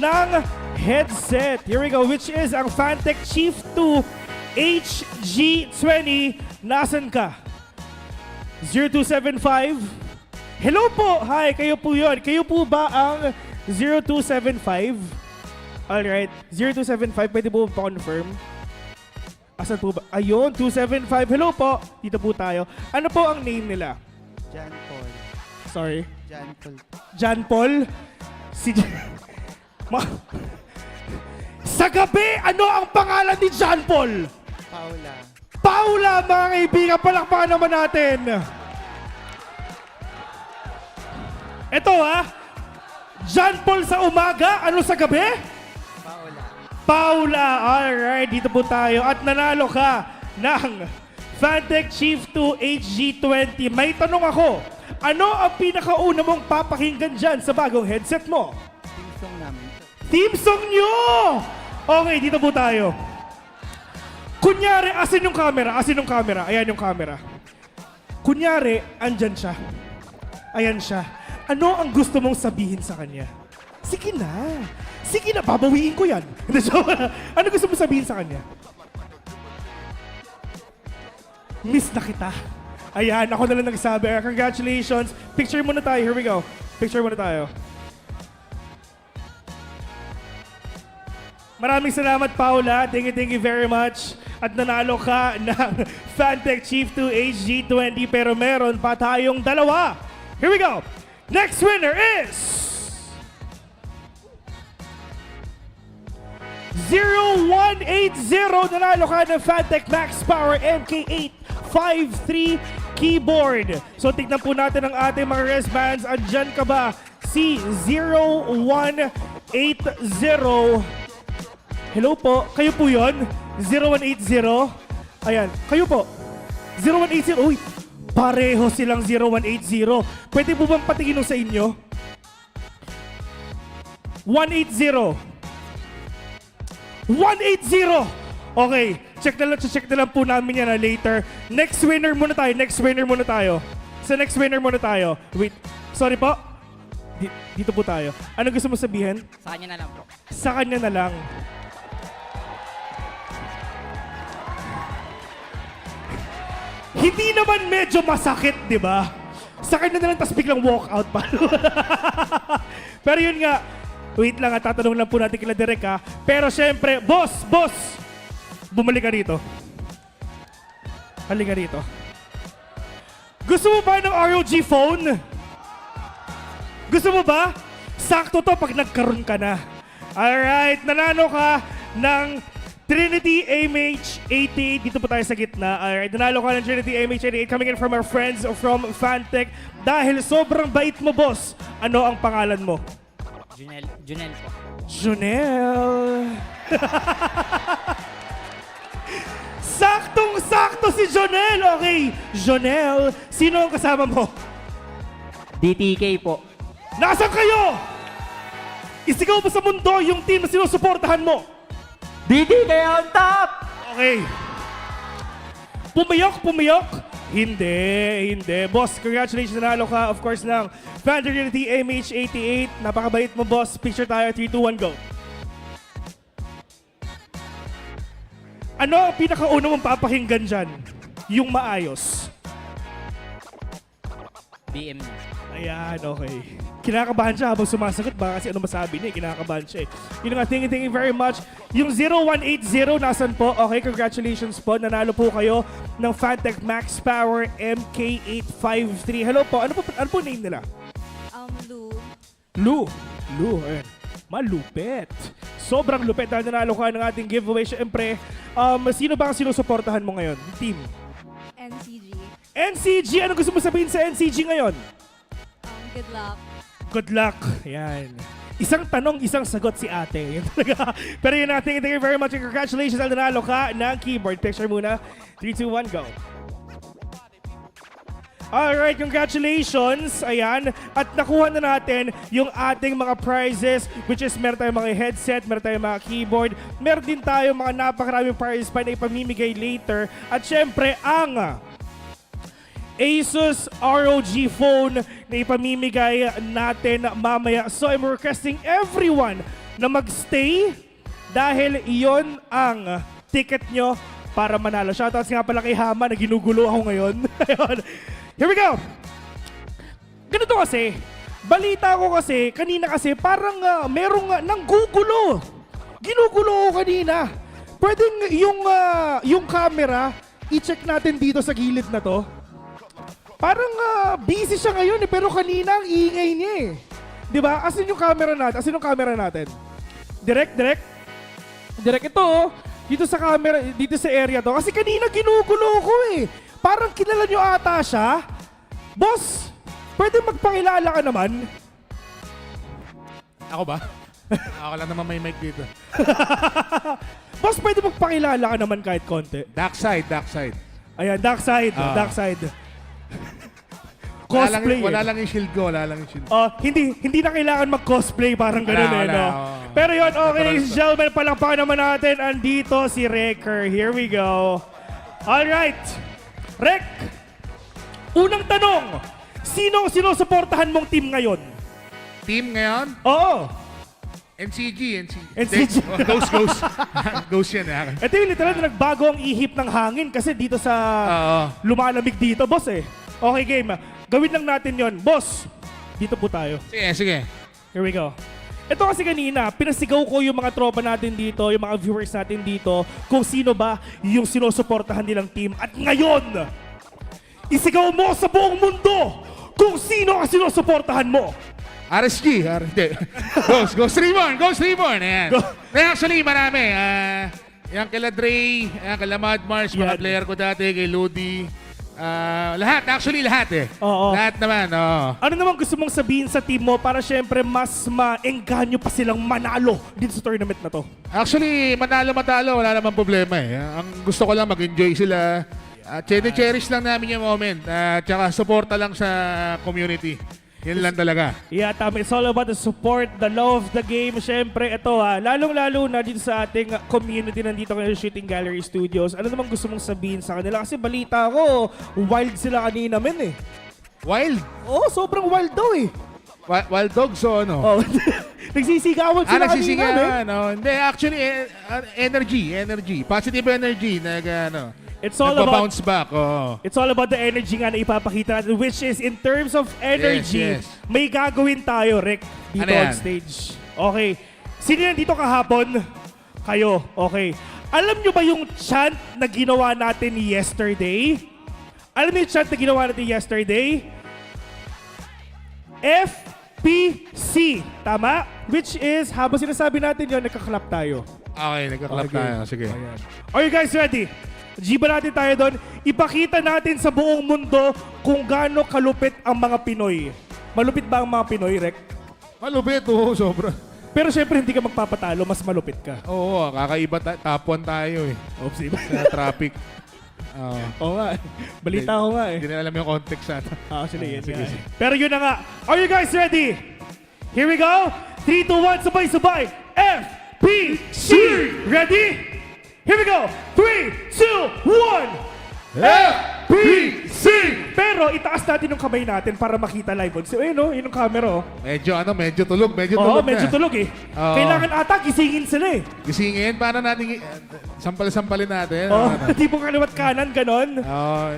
ng headset. Here we go, which is ang Fantech Chief 2 HG20. Nasaan ka? 0275. Hello po! Hi, kayo po yun. Kayo po ba ang 0275? Alright, 0275, pwede po pa-confirm? Asan po ba? Ayun, 275. Hello po! Dito po tayo. Ano po ang name nila? John Paul. Sorry? John Paul. John Paul? Si Sa gabi, ano ang pangalan ni John Paul? Paula. Paula, mga kaibigan, palakpakan naman natin. Ito John Paul sa umaga, ano sa gabi? Paula. Paula, alright, dito po tayo. At nanalo ka ng Fantech Chief 2 HG20. May tanong ako, ano ang pinakauna mong papakinggan dyan sa bagong headset mo? Team song namin. Team song nyo! Okay, dito po tayo. Kunyari, asin yung camera? Ayan yung camera. Kunyari, andyan siya. Ayan siya. Ano ang gusto mong sabihin sa kanya? Sige na, babawiin ko yan. Ano gusto mong sabihin sa kanya? Miss na kita. Ayan, ako na lang nagsabi. Congratulations. Picture muna tayo. Here we go. Picture muna tayo. Maraming salamat, Paula. Thank you very much. At nanalo ka ng Fantech Chief 2 HG20, pero meron pa tayong dalawa. Here we go. Next winner is 0180. Nanalo ka ng Fantech Max Power MK8 5.3 keyboard. So tignan po natin ang ating mga wristbands. Andyan ka ba? Si 0180. Hello po. Kayo po yun? 0180. Ayan. Kayo po. 0180. Uy, pareho silang 0180. Pwede po bang patingin sa inyo? 180. 180. Okay, check na lang po namin yan later. Next winner muna tayo. Sa next winner muna tayo. Wait, sorry po. Dito po tayo. Ano gusto mo sabihin? Sa kanya na lang po. Sa kanya na lang. Hindi naman medyo masakit, di ba? Sa kanya na lang, tapos biglang walk out pa. Pero yun nga, wait lang tatanong lang po natin kila Derek Pero syempre, boss! Bumalik ka rito. Halika rito. Gusto mo ba ng ROG phone? Gusto mo ba? Sakto to pag nagkaroon ka na. Alright, nanalo ka ng Trinity MH88. Dito po tayo sa gitna. Alright, nanalo ka ng Trinity MH88 coming in from our friends from Fantech. Dahil sobrang bait mo, boss. Ano ang pangalan mo? Junel po. Junel. Saktong-sakto si Jonel. Okay, Jonel, sino ang kasama mo? DTK po. Nasaan kayo? Isigaw mo sa mundo yung team na sinusuportahan mo. DTK on top! Okay. Pumiyok? Hindi. Boss, congratulations, nanalo ka, of course, ng Fantech MH88. Napakabait mo, boss. Picture tayo, 3, 2, 1, go. Ano ang pinakauna mong papakinggan dyan? Yung maayos. BM. Ayan, okay. Kinakabahan siya habang sumasagot. Baka kasi ano masabi niya, kinakabahan siya Yun nga, thank you very much. Yung 0180, nasan po? Okay, congratulations po. Nanalo po kayo ng Fantech Max Power MK853. Hello po, ano po name nila? Lou, ayan. Malupet. Sobrang lupet dahil nanalo ka ng ating giveaway. Siyempre, sino ba ang sinusuportahan mo ngayon? Team? NCG! Ano gusto mo sabihin sa NCG ngayon? Good luck. Good luck. Yan. Isang tanong, isang sagot si ate. Yan talaga. Pero yun natin. Thank you very much and congratulations. Nanalo ka ng keyboard. Picture muna. 3, 2, 1, go. Alright, congratulations. Ayan. At nakuha na natin yung ating mga prizes, which is meron tayong mga headset, meron tayong mga keyboard, meron din tayong mga napakaraming prizes pa na ipamimigay later. At syempre, ang Asus ROG phone na ipamimigay natin mamaya. So I'm requesting everyone na magstay dahil iyon ang ticket nyo para manalo. Shoutouts nga pala kay Hama na ginugulo ako ngayon. Here we go! ganito kasi, balita ko kasi, kanina kasi, parang merong nanggugulo. Ginugulo ko kanina. Pwedeng yung camera, i-check natin dito sa gilid na to. Parang busy siya ngayon pero kanina ang ingay niya eh. Diba? Asan yung camera natin? Asan yung camera natin? Direct ito oh. Dito sa camera, dito sa area to. Kasi kanina ginugulo ko eh. Parang kilala nyo ata siya. Boss, pwede magpakilala ka naman? Ako ba? Ako lang naman may mic dito. Boss, pwede magpakilala ka naman kahit konti. Dark side. Ayan, dark side. Cosplay. Wala lang yung shield ko, Hindi na kailangan mag-cosplay, parang ganun no? Pero yun, okay, ladies and gentlemen, palakpakan naman natin. Andito si Wrecker. Here we go. Alright. Rek, unang tanong. Sino ang sinusuportahan mong team ngayon? Team ngayon? Oo. NCG. Ghost yan. Ito yung literal na nagbago ang ihip ng hangin kasi dito sa lumalamig dito, boss eh. Okay, game. Gawin lang natin yon. Boss, dito po tayo. Sige. Here we go. Ito kasi kanina, pinasigaw ko yung mga tropa natin dito, yung mga viewers natin dito, kung sino ba yung sinusuportahan nilang team. At ngayon, isigaw mo sa buong mundo kung sino ang sinusuportahan mo. RSG. Ghost Reborn. Ayan. Actually, marami. Yan kila Dre, yan kila Mad Mars, mga player ko dati, kay Lodi. Lahat eh. Oo. Lahat naman, Ano naman gusto mong sabihin sa team mo para syempre mas maengganyo pa silang manalo dito sa tournament na to? Actually, manalo-matalo, wala namang problema eh. Ang gusto ko lang mag-enjoy sila. Cherish lang namin yung moment. Tsaka suporta lang sa community. Yan lang talaga. Yeah, tama. It's all about the support, the love of the game. Siyempre, ito lalong-lalo na dito sa ating community nandito ngayon sa Shooting Gallery Studios. Ano naman gusto mong sabihin sa kanila? Kasi balita ko, wild sila kanina, men eh. Wild? Oo, sobrang wild daw eh. Wild dogs o ano? Oh, nagsisigawan sila kanina, men. Hindi, actually, energy. Positive energy. It's all about bounce back. It's all about the energy nga na ipapakita natin, which is in terms of energy, Yes. may gagawin tayo, Rick, dito Ano on yan? stage. Okay. Sino yan dito kahapon? Kayo. Okay. Alam nyo ba yung chant na ginawa natin yesterday? Alam niyo yung chant na ginawa natin yesterday? FPC. Tama? Which is, habang sinasabi natin yun, nagkaklap tayo. Okay, nagka-clap tayo. Sige. Ayan. Are you guys ready? Jiba natin tayo doon. Ipakita natin sa buong mundo kung gaano kalupit ang mga Pinoy. Malupit ba ang mga Pinoy, Rek? Malupit, oo, sobra. Pero syempre hindi ka magpapatalo, mas malupit ka. Oo, kakaiba top 1 tayo eh. Oops, Sa traffic. Oo nga. Balita ko nga eh. Hindi na alam yung context natin. Sige. Pero yun na nga. Are you guys ready? Here we go. 3, 2, 1, sabay-sabay. FPC! Ready? Here we go! 3, 2, 1! FPC! Pero itaas natin yung kamay natin para makita live. Ayun no, yun yung camera oh. Medyo tulog. Medyo Oo, tulog medyo na. tulog eh. Kailangan ata gisingin sila eh. Gisingin, para natin sampal-sampalin natin. Oh, tipong kaliwat kanan, ganon.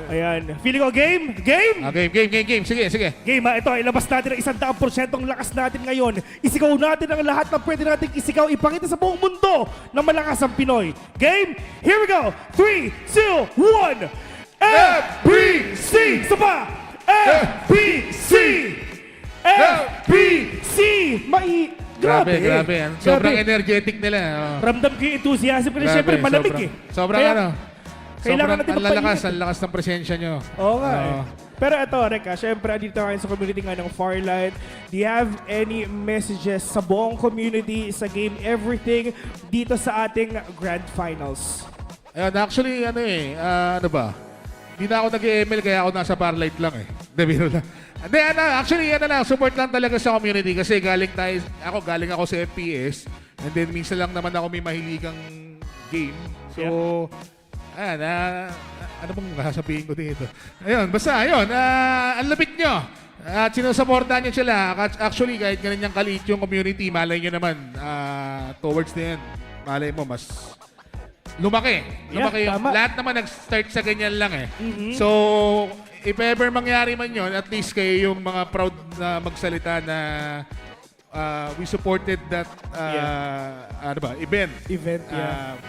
Ayan. Feeling ko game? Game? Game. Sige. Game ha, ito, ilabas natin ang 100% ang lakas natin ngayon. Isigaw natin ang lahat na pwede natin isigaw. Ipakita sa buong mundo na malakas ang Pinoy. Game? Here we go! 3, 2, 1! FPC! Saba! FPC! FPC! Grabe. Sobrang energetic nila. Ramdam ko yung enthusiasm ko na siyempre malamig eh. Sobrang kailangan natin ang lakas ng presensya nyo. Oo nga eh. Pero ito, Reka, syempre, dito kayo sa community nga ng Farlight. Do you have any messages sa buong community, sa game, everything, dito sa ating Grand Finals? Ayun, actually, ano ba? Hindi na ako nag-ML kaya ako nasa Farlight lang eh. Biro lang. Hindi, actually, support lang talaga sa community kasi galing ako sa FPS and then minsan lang naman ako may mahiligang game. So, ano bang sasabihin ko dito? Ayun, basta, ang lapit nyo. At sinusuportahan nyo sila. Actually, kahit ganyan kaliit yung community, malay nyo naman, towards the end, malay mo, mas lumaki. Tama. Lahat naman nag-start sa ganyan lang eh. So, if ever mangyari man yon, at least kayo yung mga proud na magsalita na we supported that event.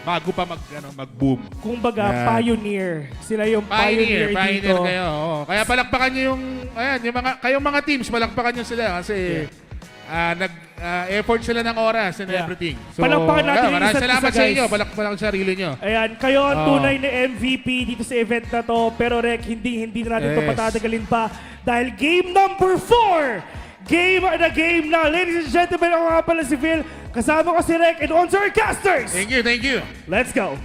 Bago pa mag-boom. Kumbaga, pioneer. Sila yung pioneer dito. Kayo. Oo. Kaya palakpakan niyo kayong mga teams, palakpakan niyo sila kasi effort sila ng oras and everything. So, palakpakan natin yung isa't salamat isa, sa inyo. guys. Palakpakan ang sarili niyo. Ayan, kayo ang tunay na MVP dito sa event na to. Pero Rek, hindi na natin ito patatagalin pa. Dahil game number 4! Game na. Ladies and gentlemen, ako nga pala si Phil. Kasama ko si Rek and on to our casters! Thank you. Let's go!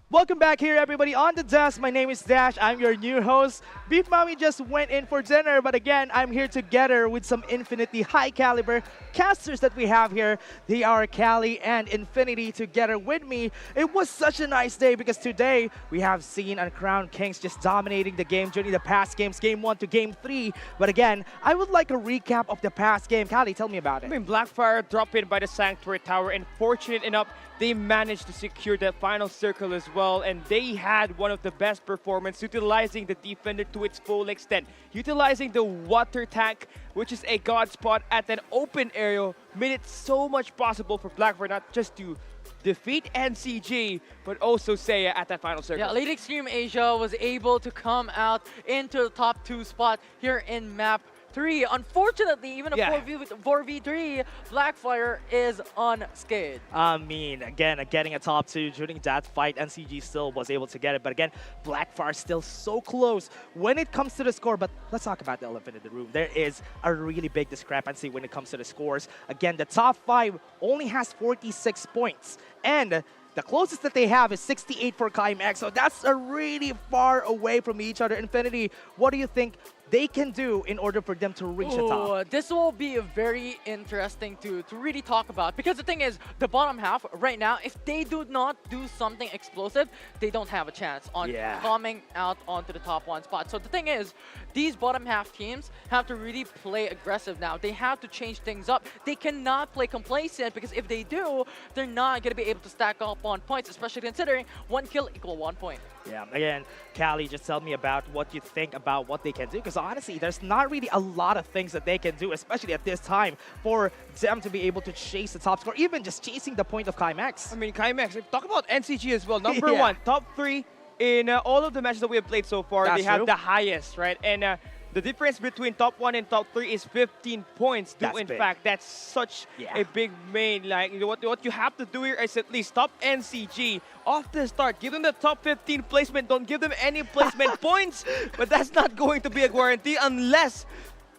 Welcome back here, everybody, on the desk. My name is Dash. I'm your new host. Beef Mommy just went in for dinner, but again, I'm here together with some Infinity high-caliber casters that we have here. They are Cali and Infinity together with me. It was such a nice day because today we have seen and Crown Kings just dominating the game during the past games, Game 1 to Game 3. But again, I would like a recap of the past game. Cali, tell me about it. I mean, Blackfire dropped in by the Sanctuary Tower, and fortunate enough, they managed to secure that final circle as well, and they had one of the best performances, utilizing the Defender to its full extent. Utilizing the water tank, which is a god spot at an open area, made it so much possible for Blackfire not just to defeat NCG, but also Seiya at that final circle. Yeah, Late Extreme Asia was able to come out into the top 2 spot here in map 3. Unfortunately, even a 4v3, Blackfire is unscathed. I mean, again, getting a top 2 during that fight, NCG still was able to get it. But again, Blackfire still so close when it comes to the score. But let's talk about the elephant in the room. There is a really big discrepancy when it comes to the scores. Again, the top 5 only has 46 points. And the closest that they have is 68 for Climax. So that's a really far away from each other. Infinity, what do you think they can do in order for them to reach the top? This will be very interesting to really talk about, because the thing is, the bottom half right now, if they do not do something explosive, they don't have a chance on coming out onto the top 1 spot. So the thing is, these bottom half teams have to really play aggressive now. They have to change things up. They cannot play complacent, because if they do, they're not going to be able to stack up on points, especially considering 1 kill equal 1 point. Yeah, again, Cali, just tell me about what you think about what they can do, because honestly, there's not really a lot of things that they can do, especially at this time, for them to be able to chase the top score, even just chasing the point of Climax. I mean, Climax, talk about NCG as well. Number 1, top 3 in all of the matches that we have played so far. They have the highest, right? And the difference between top 1 and top 3 is 15 points. In fact, that's such a big main. Like, what you have to do here is at least stop NCG off the start. Give them the top 15 placement. Don't give them any placement points. But that's not going to be a guarantee unless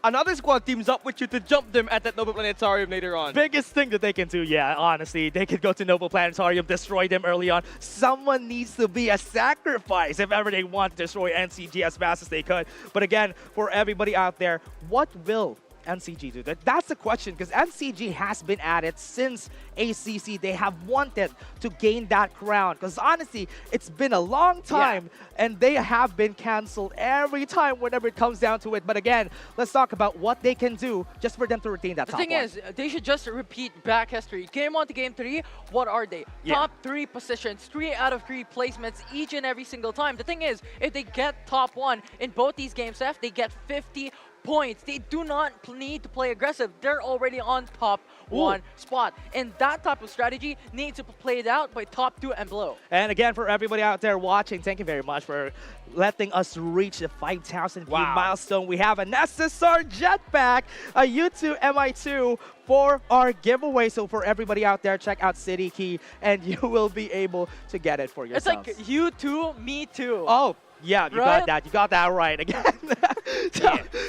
another squad teams up with you to jump them at that Noble Planetarium later on. Biggest thing that they can do, honestly, they could go to Noble Planetarium, destroy them early on. Someone needs to be a sacrifice if ever they want to destroy NCG as fast as they could. But again, for everybody out there, what will NCG do? That's the question, because NCG has been at it since ACC. They have wanted to gain that crown, because honestly, it's been a long time, and they have been cancelled every time whenever it comes down to it. But again, let's talk about what they can do just for them to retain that top 1. The thing is, they should just repeat back history. Game 1 to Game 3, what are they? Top 3 positions, 3 out of 3 placements each and every single time. The thing is, if they get top 1 in both these games, they get 50 points. They do not need to play aggressive. They're already on top 1 spot. And that type of strategy needs to be played out by top 2 and below. And again, for everybody out there watching, thank you very much for letting us reach the 5,000 view milestone. We have an SSR Jetpack, a U2 MI2 for our giveaway. So for everybody out there, check out City Key and you will be able to get it for yourselves. It's like you too, me too. Oh, yeah, you got that. You got that right again.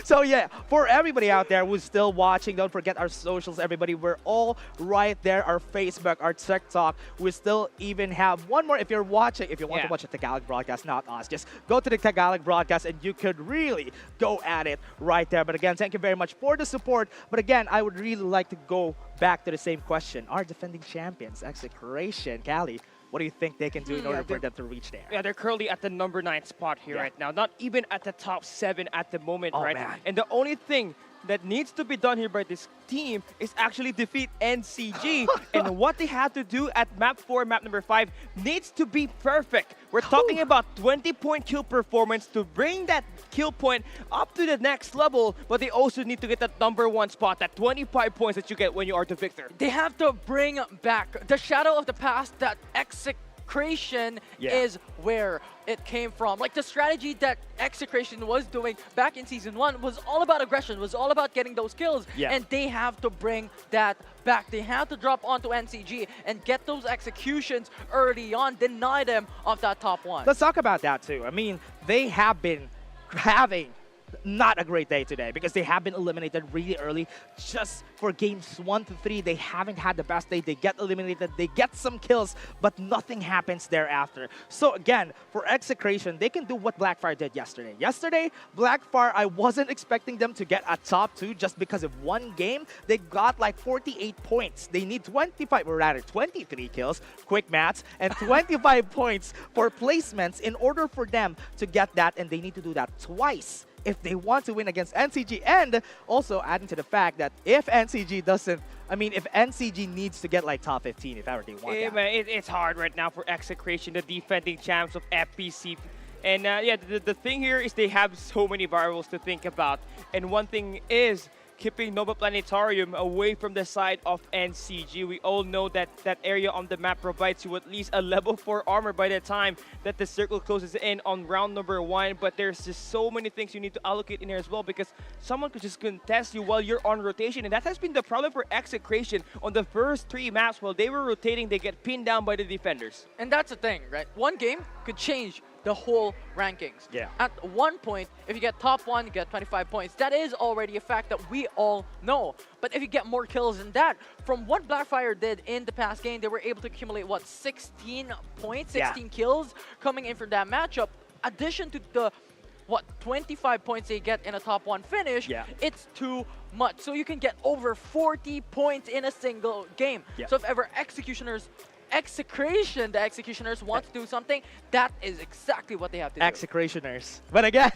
So yeah, for everybody out there who's still watching, don't forget our socials, everybody. We're all right there. Our Facebook, our TikTok. We still even have one more. If you're watching, if you want to watch a Tagalog broadcast, not us, just go to the Tagalog broadcast and you could really go at it right there. But again, thank you very much for the support. But again, I would really like to go back to the same question. Our defending champions, Execration, Cali, what do you think they can do in order for them to reach there? Yeah, they're currently at the number 9 spot here right now. Not even at the top 7 at the moment, right? Man. And the only thing that needs to be done here by this team is actually defeat NCG. And what they had to do at map 4, map number 5 needs to be perfect. We're talking about 20-point kill performance to bring that kill point up to the next level, but they also need to get that #1 spot, that 25 points that you get when you are the victor. They have to bring back the shadow of the past, that execration is where it came from. Like the strategy that execration was doing back in Season 1 was all about aggression, was all about getting those kills, and they have to bring that back. They have to drop onto NCG and get those executions early on, deny them of that top 1. Let's talk about that too. I mean, they have been having not a great day today because they have been eliminated really early. Just for games 1 to 3, they haven't had the best day. They get eliminated, they get some kills, but nothing happens thereafter. So again, for execration, they can do what Blackfire did yesterday. Yesterday, Blackfire, I wasn't expecting them to get a top 2 just because of one game. They got like 48 points. They need 25, or rather 23 kills, quick maths, and 25 points for placements in order for them to get that, and they need to do that twice if they want to win against NCG. And also adding to the fact that if NCG doesn't, I mean, if NCG needs to get like top 15 if ever they want that. Man, it's hard right now for Execration, the defending champs of FPC. And yeah, the thing here is they have so many variables to think about. And one thing is keeping Nova Planetarium away from the side of NCG. We all know that that area on the map provides you at least a level 4 armor by the time that the circle closes in on round number 1. But there's just so many things you need to allocate in here as well, because someone could just contest you while you're on rotation. And that has been the problem for Execration on the first 3 maps. While they were rotating, they get pinned down by the defenders. And that's the thing, right? One game could change the whole rankings. Yeah. At one point, if you get top 1, you get 25 points. That is already a fact that we all know. But if you get more kills than that, from what Blackfire did in the past game, they were able to accumulate, what, 16 points, 16 kills coming in from that matchup. Addition to the, what, 25 points they get in a top 1 finish, it's too much. So you can get over 40 points in a single game. So if ever Execration, the Executioners want to do something, that is exactly what they have to do. Execrationers. But again,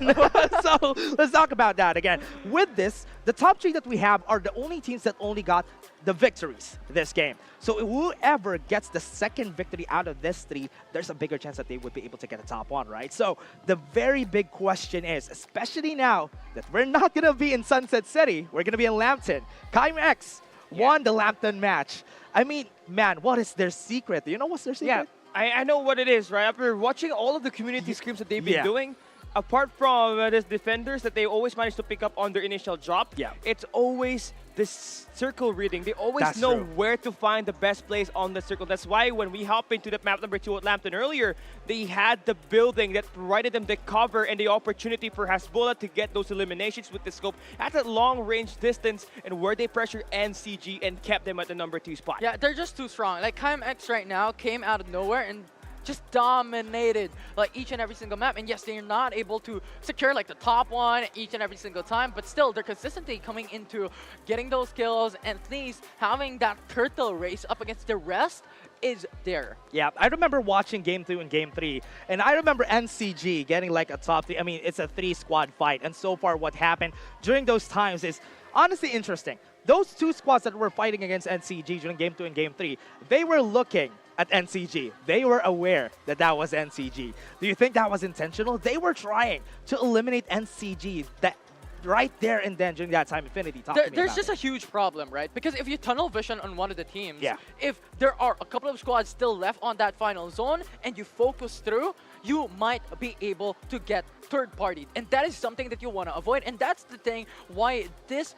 so let's talk about that again. With this, the top 3 that we have are the only teams that only got the victories this game. So whoever gets the second victory out of this 3, there's a bigger chance that they would be able to get a top 1, right? So the very big question is, especially now that we're not going to be in Sunset City, we're going to be in Lambton. Kaim X won the Lambton match. I mean, man, what is their secret? Do you know what's their secret? Yeah, I know what it is, right? After watching all of the community scrims that they've been doing, apart from the defenders that they always manage to pick up on their initial drop, it's always this circle reading. They always know where to find the best place on the circle. That's why when we hop into the map number 2 at Lambton earlier, they had the building that provided them the cover and the opportunity for Hasbulla to get those eliminations with the scope at that long range distance, and where they pressure NCG and kept them at the number 2 spot. Yeah, they're just too strong. Like Kaim X right now came out of nowhere and just dominated like each and every single map. And yes, they're not able to secure like the top 1 each and every single time, but still they're consistently coming into getting those kills, and at least having that turtle race up against the rest is there. Yeah, I remember watching Game 2 and Game 3, and I remember NCG getting like a top 3. I mean, it's a 3-squad fight, and so far what happened during those times is honestly interesting. Those 2 squads that were fighting against NCG during Game 2 and Game 3, they were looking at NCG. They were aware that that was NCG. Do you think that was intentional? They were trying to eliminate NCG that right there and then during that time. Infinity, there's just a huge problem, right? Because if you tunnel vision on one of the teams, if there are a couple of squads still left on that final zone and you focus through, you might be able to get third party. And that is something that you want to avoid. And that's the thing why this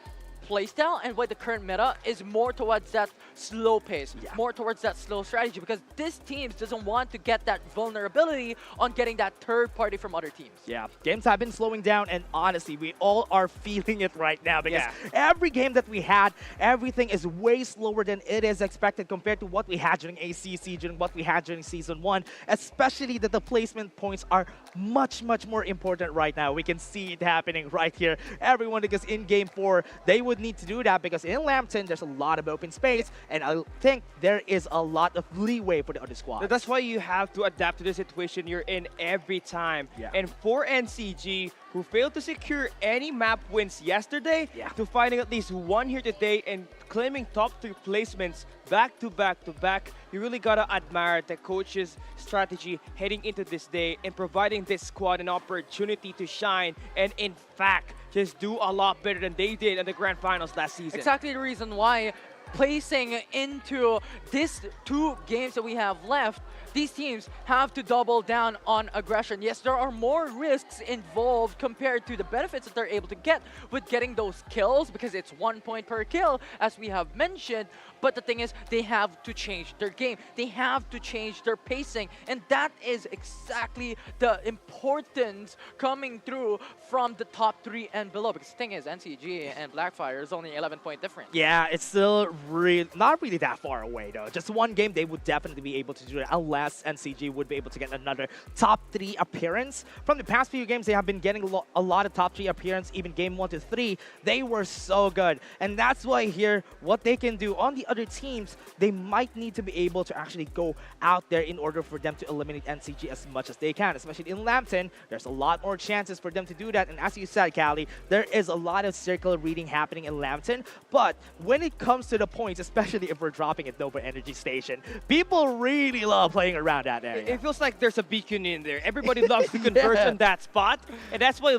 playstyle and why the current meta is more towards that slow pace, more towards that slow strategy, because this team doesn't want to get that vulnerability on getting that third party from other teams. Yeah, games have been slowing down, and honestly, we all are feeling it right now, because every game that we had, everything is way slower than it is expected compared to what we had during ACC, during what we had during Season 1, especially that the placement points are much more important right now. We can see it happening right here. Everyone, because in Game 4, they would need to do that because in Lambton, there's a lot of open space, and I think there is a lot of leeway for the other squad. That's why you have to adapt to the situation you're in every time. Yeah. And for NCG, who failed to secure any map wins yesterday, to finding at least one here today and claiming top 3 placements back to back, you really gotta admire the coach's strategy heading into this day and providing this squad an opportunity to shine and in fact just do a lot better than they did in the grand finals last season. Exactly the reason why placing into these 2 games that we have left, these teams have to double down on aggression. Yes, there are more risks involved compared to the benefits that they're able to get with getting those kills because it's 1 point per kill, as we have mentioned. But the thing is, they have to change their game. They have to change their pacing. And that is exactly the importance coming through from the top 3 and below. Because the thing is, NCG and Blackfire is only 11-point difference. Yeah, it's still not really that far away, though. Just one game, they would definitely be able to do it, unless NCG would be able to get another top 3 appearance. From the past few games, they have been getting a lot of top 3 appearance, even game 1 to 3. They were so good. And that's why here, what they can do on the other teams, they might need to be able to actually go out there in order for them to eliminate NCG as much as they can. Especially in Lambton, there's a lot more chances for them to do that. And as you said, Callie, there is a lot of circle reading happening in Lambton. But when it comes to the points, especially if we're dropping at Nova Energy Station, people really love playing around that area. It feels like there's a beacon in there. Everybody loves to converge on that spot. And that's why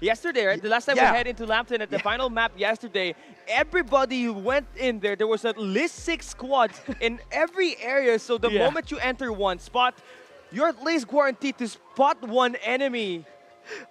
yesterday, right? The last time we head into Lambton at the final map yesterday, everybody who went in there, there was at least 6 squads in every area. So the moment you enter one spot, you're at least guaranteed to spot one enemy.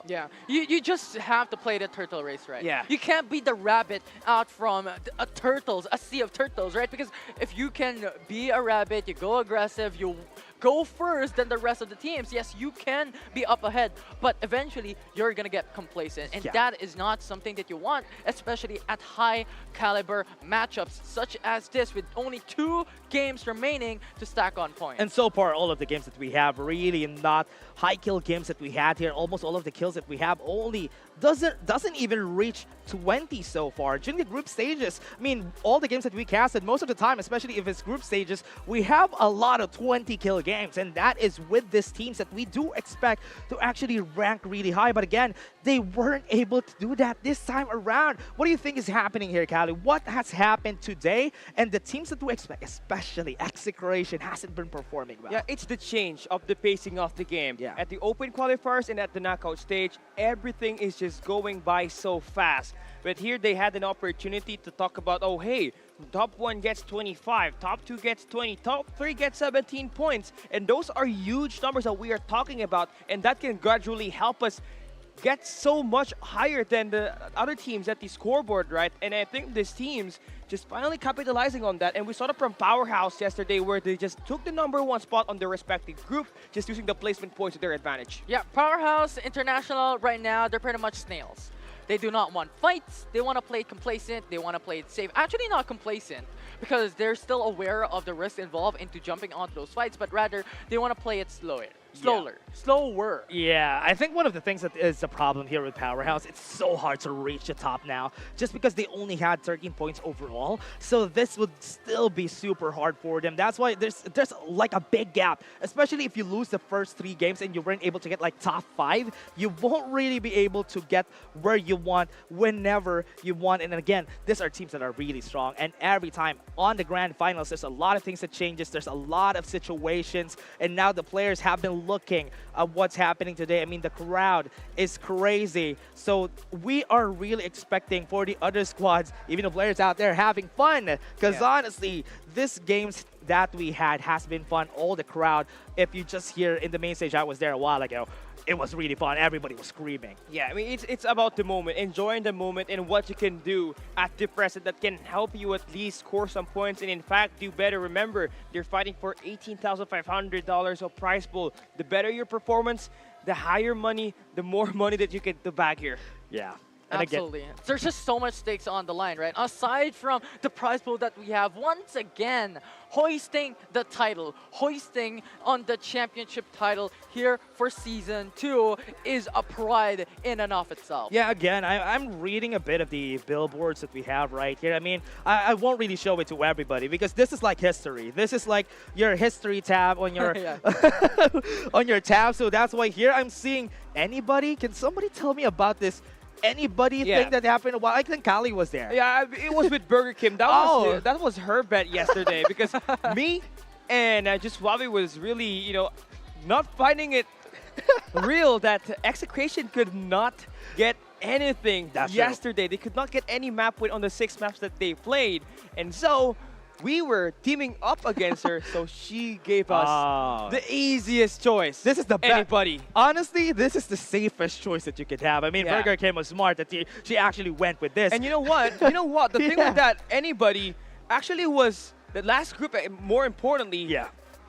Yeah, you just have to play the turtle race, right? Yeah. You can't beat the rabbit out from a sea of turtles, right? Because if you can be a rabbit, you go aggressive, you go first than the rest of the teams, yes, you can be up ahead, but eventually you're gonna get complacent, and that is not something that you want, especially at high caliber matchups such as this with only 2 games remaining to stack on points. And so far, all of the games that we have really not high kill games that we had here. Almost all of the kills that we have only doesn't even reach 20 so far. During the group stages, I mean, all the games that we casted, most of the time, especially if it's group stages, we have a lot of 20 kill games, and that is with these teams that we do expect to actually rank really high. But again, they weren't able to do that this time around. What do you think is happening here, Callie? What has happened today? And the teams that we expect, especially Execration, hasn't been performing well. Yeah, it's the change of the pacing of the game. Yeah. At the open qualifiers and at the knockout stage, everything is just going by so fast. But here they had an opportunity to talk about, oh hey, top 1 gets 25, top 2 gets 20, top 3 gets 17 points. And those are huge numbers that we are talking about, and that can gradually help us get so much higher than the other teams at the scoreboard, right? And I think these teams just finally capitalizing on that. And we saw it from Powerhouse yesterday, where they just took the #1 spot on their respective group, just using the placement points to their advantage. Yeah, Powerhouse International right now, they're pretty much snails. They do not want fights. They want to play complacent. They want to play it safe. Actually, not complacent, because they're still aware of the risk involved into jumping onto those fights, but rather they want to play it slower. Yeah, I think one of the things that is the problem here with Powerhouse, it's so hard to reach the top now, just because they only had 13 points overall. So this would still be super hard for them. That's why there's like a big gap, especially if you lose the first 3 games and you weren't able to get like top 5. You won't really be able to get where you want whenever you want. And again, these are teams that are really strong. And every time on the grand finals, there's a lot of things that changes. There's a lot of situations, and now the players have been looking at what's happening today. I mean, the crowd is crazy. So we are really expecting for the other squads, even the players out there, having fun. Because honestly, this games that we had has been fun. All the crowd, if you just hear in the main stage, I was there a while ago, it was really fun. Everybody was screaming. Yeah, I mean, it's about the moment, enjoying the moment and what you can do at the present that can help you at least score some points and in fact do better. Remember, they're fighting for $18,500 of prize pool. The better your performance, the higher money, the more money that you get to bag here. Yeah. And again, Absolutely. There's just so much stakes on the line, right? Aside from the prize pool that we have, once again, hoisting the title, hoisting on the championship title here for Season 2 is a pride in and of itself. yeah, again, I'm reading a bit of the billboards that we have right here. I mean, I won't really show it to everybody because this is like history. This is like your history tab on your on your tab. So that's why here I'm seeing anybody. Can somebody tell me about this anybody thing that happened? Well, I think Kali was there. Yeah, it was with Burger Kim. That was her bet yesterday because me and just Wabi was really, you know, not finding it real that Execration could not get anything yesterday. They could not get any map win on the 6 maps that they played. And so we were teaming up against her, so she gave us the easiest choice. This is the best. Anybody. Honestly, this is the safest choice that you could have. I mean, Burger Kim was smart that she actually went with this. And you know what? The thing with that anybody actually was the last group, more importantly,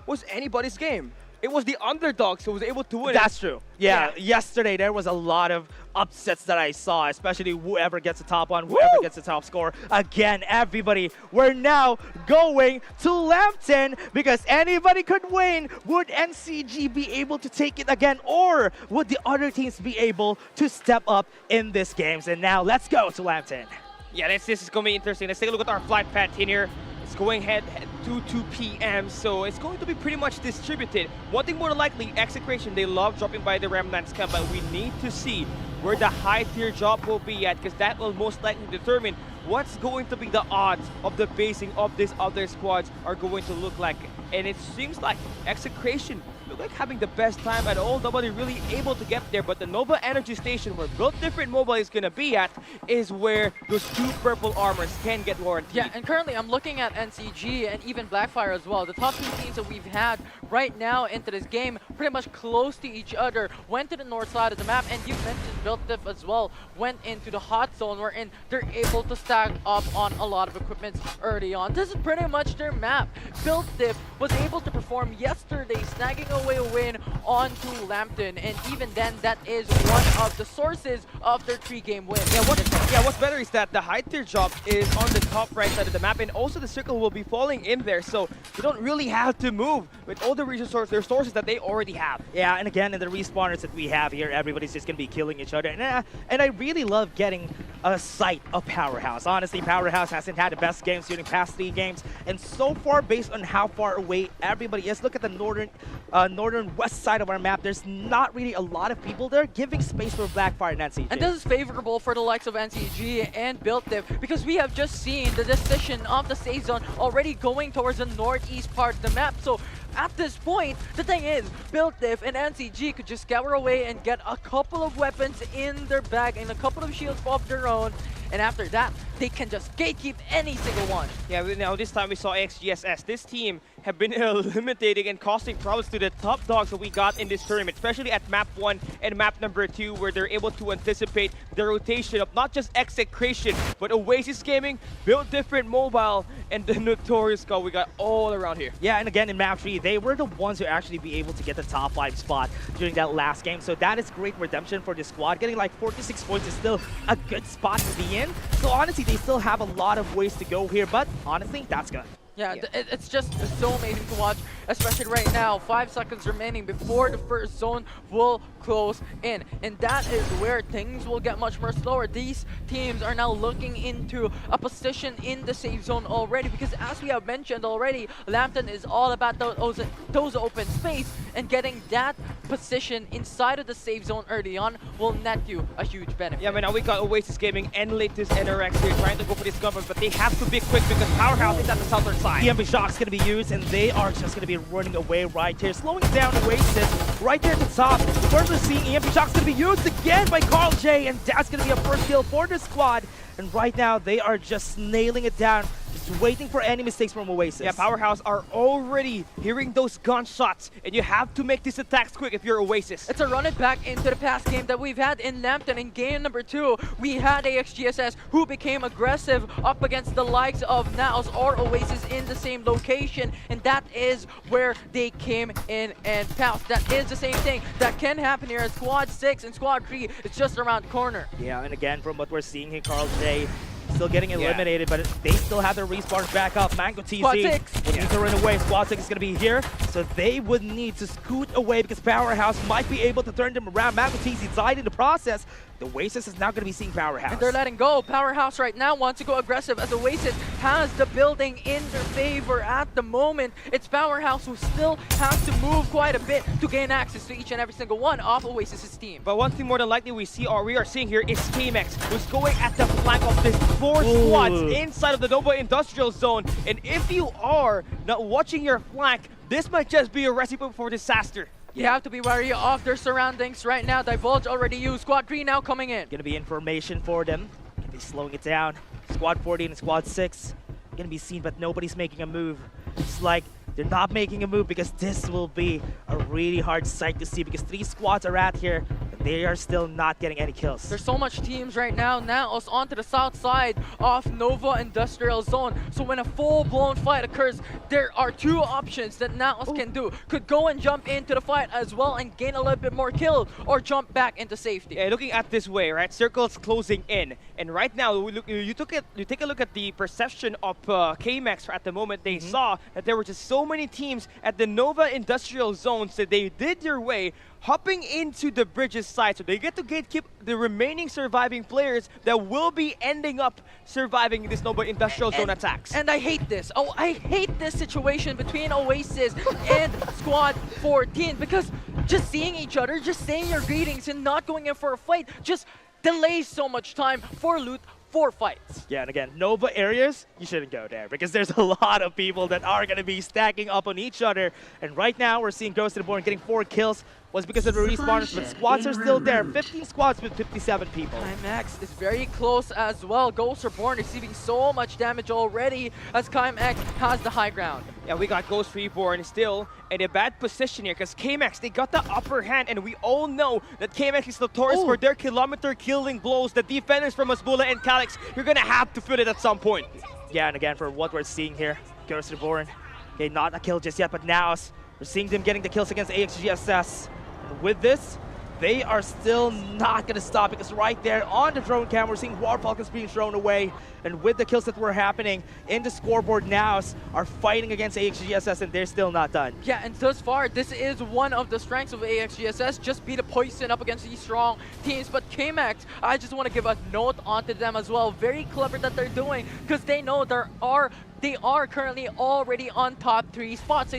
was anybody's game. It was the underdog, so was able to win. That's true. Yeah, yesterday there was a lot of upsets that I saw, especially whoever gets the top one, whoever gets the top score. Again, everybody, we're now going to Lambton because anybody could win. Would NCG be able to take it again, or would the other teams be able to step up in this games? And now let's go to Lambton. Yeah, this is going to be interesting. Let's take a look at our flight path here. It's going head to 2 p.m., so it's going to be pretty much distributed. One thing more than likely, Execration, they love dropping by the Remnants camp, but we need to see where the high tier drop will be at, because that will most likely determine what's going to be the odds of the basing of these other squads are going to look like. And it seems like Execration look like having the best time at all. Nobody really able to get there, but the Nova Energy Station where Built Different Mobile is going to be at is where those 2 purple armors can get warranted. Yeah, and currently I'm looking at NCG and even Blackfire as well. The top 2 teams that we've had right now into this game pretty much close to each other, went to the north side of the map, and you mentioned Built Diff as well, went into the hot zone wherein they're able to stack up on a lot of equipment early on. This is pretty much their map. Built Diff was able to perform yesterday, snagging away a win onto Lambton, and even then that is one of the sources of their 3-game win. What's better is that the high tier drop is on the top right side of the map, and also the circle will be falling in there, so you don't really have to move with all the resources that they already have. Yeah, and again, in the respawners that we have here, everybody's just going to be killing each other. And I really love getting a sight of Powerhouse. Honestly, Powerhouse hasn't had the best games during past 3 games, and so far, based on how far away everybody is, look at the northern west side of our map, there's not really a lot of people there, giving space for Blackfire and NCG. And this is favorable for the likes of NCG and Built Diff because we have just seen the decision of the safe zone already going towards the northeast part of the map. So at this point, the thing is, Built Diff and NCG could just scour away and get a couple of weapons in their bag and a couple of shields of their own. And after that, they can just gatekeep any single one. Yeah, now this time we saw XGSS. This team have been eliminating and causing problems to the top dogs that we got in this tournament, especially at map 1 and map number 2, where they're able to anticipate the rotation of not just Execration, but Oasis Gaming, Built Different Mobile, and the Notorious Skull we got all around here. Yeah, and again, in map 3, they were the ones who actually be able to get the top 5 spot during that last game. So that is great redemption for this squad. Getting like 46 points is still a good spot to be in. So honestly, they still have a lot of ways to go here, but honestly, that's good. Yeah, it's just so amazing to watch, especially right now. 5 seconds remaining before the first zone will close in. And that is where things will get much more slower. These teams are now looking into a position in the safe zone already because, as we have mentioned already, Lambton is all about those open space, and getting that position inside of the safe zone early on will net you a huge benefit. Yeah, but now we got Oasis Gaming and latest NRX here trying to go for this cover, but they have to be quick because Powerhouse is at the southern side. The Ember Shock's going to be used, and they are just going to be running away right here, slowing down Oasis right there at the top. First, we're seeing EMP Shock's going to be used again by Carl J, and that's going to be a first kill for the squad. And right now, they are just nailing it down. Just waiting for any mistakes from Oasis. Yeah, Powerhouse are already hearing those gunshots, and you have to make these attacks quick if you're Oasis. It's a run it back into the past game that we've had in Lambton. In game number 2, we had AXGSS who became aggressive up against the likes of Naos or Oasis in the same location, and that is where they came in and pounced. That is the same thing that can happen here as Squad 6 and Squad 3 is just around the corner. Yeah, and again, from what we're seeing here, Carl J still getting eliminated, but they still have their respawns back up. Mango TZ Squad 6 would need to run away. Squad 6 is going to be here, so they would need to scoot away because Powerhouse might be able to turn them around. Mango TZ died in the process. The Oasis is now going to be seeing Powerhouse. And they're letting go. Powerhouse right now wants to go aggressive as Oasis has the building in their favor at the moment. It's Powerhouse who still has to move quite a bit to gain access to each and every single one of Oasis's team. But one thing more than likely we are seeing here is KMX, who's going at the flank of this 4 squads inside of the Nova Industrial Zone. And if you are not watching your flank, this might just be a recipe for disaster. You have to be wary of their surroundings right now. Divulge already used. Squad 3 now coming in. Gonna be information for them. Gonna be slowing it down. Squad 14 and Squad 6 gonna be seen, but nobody's making a move. It's like they're not making a move because this will be a really hard sight to see because 3 squads are at here. They are still not getting any kills. There's so much teams right now. Naos onto the south side of Nova Industrial Zone. So when a full-blown fight occurs, there are 2 options that Naos can do. Could go and jump into the fight as well and gain a little bit more kills, or jump back into safety. Yeah, looking at this way, right? Circle's closing in, and right now, you take a look at the perception of KMX at the moment. They saw that there were just so many teams at the Nova Industrial Zones that they did their way hopping into the bridge's side, so they get to gatekeep the remaining surviving players that will be ending up surviving this Nova Industrial Zone attacks. And I hate this. Oh, I hate this situation between Oasis and Squad 14 because just seeing each other, just saying your greetings and not going in for a fight just delays so much time for loot, for fights. Yeah, and again, Nova areas, you shouldn't go there because there's a lot of people that are going to be stacking up on each other. And right now, we're seeing Ghost to the Born getting 4 kills. Was because of the respawners, but squads are still there. 15 squads with 57 people. Kaimax is very close as well. Ghost Reborn receiving so much damage already as Kaimax has the high ground. Yeah, we got Ghost Reborn still in a bad position here because KMX, they got the upper hand, and we all know that KMX is notorious for their kilometer-killing blows. The defenders from Asbula and Calyx, you're gonna have to feel it at some point. Yeah, and again, for what we're seeing here, Ghost Reborn, okay, not a kill just yet, but now we're seeing them getting the kills against AXGSS. With this, they are still not going to stop because right there on the drone cam, we're seeing War Falcons being thrown away. And with the kills that were happening in the scoreboard now are fighting against AXGSS, and they're still not done. Yeah, and thus far, this is one of the strengths of AXGSS, just be the poison up against these strong teams. But KMX, I just want to give a note onto them as well. Very clever that they're doing because they know they are currently already on top 3 spots.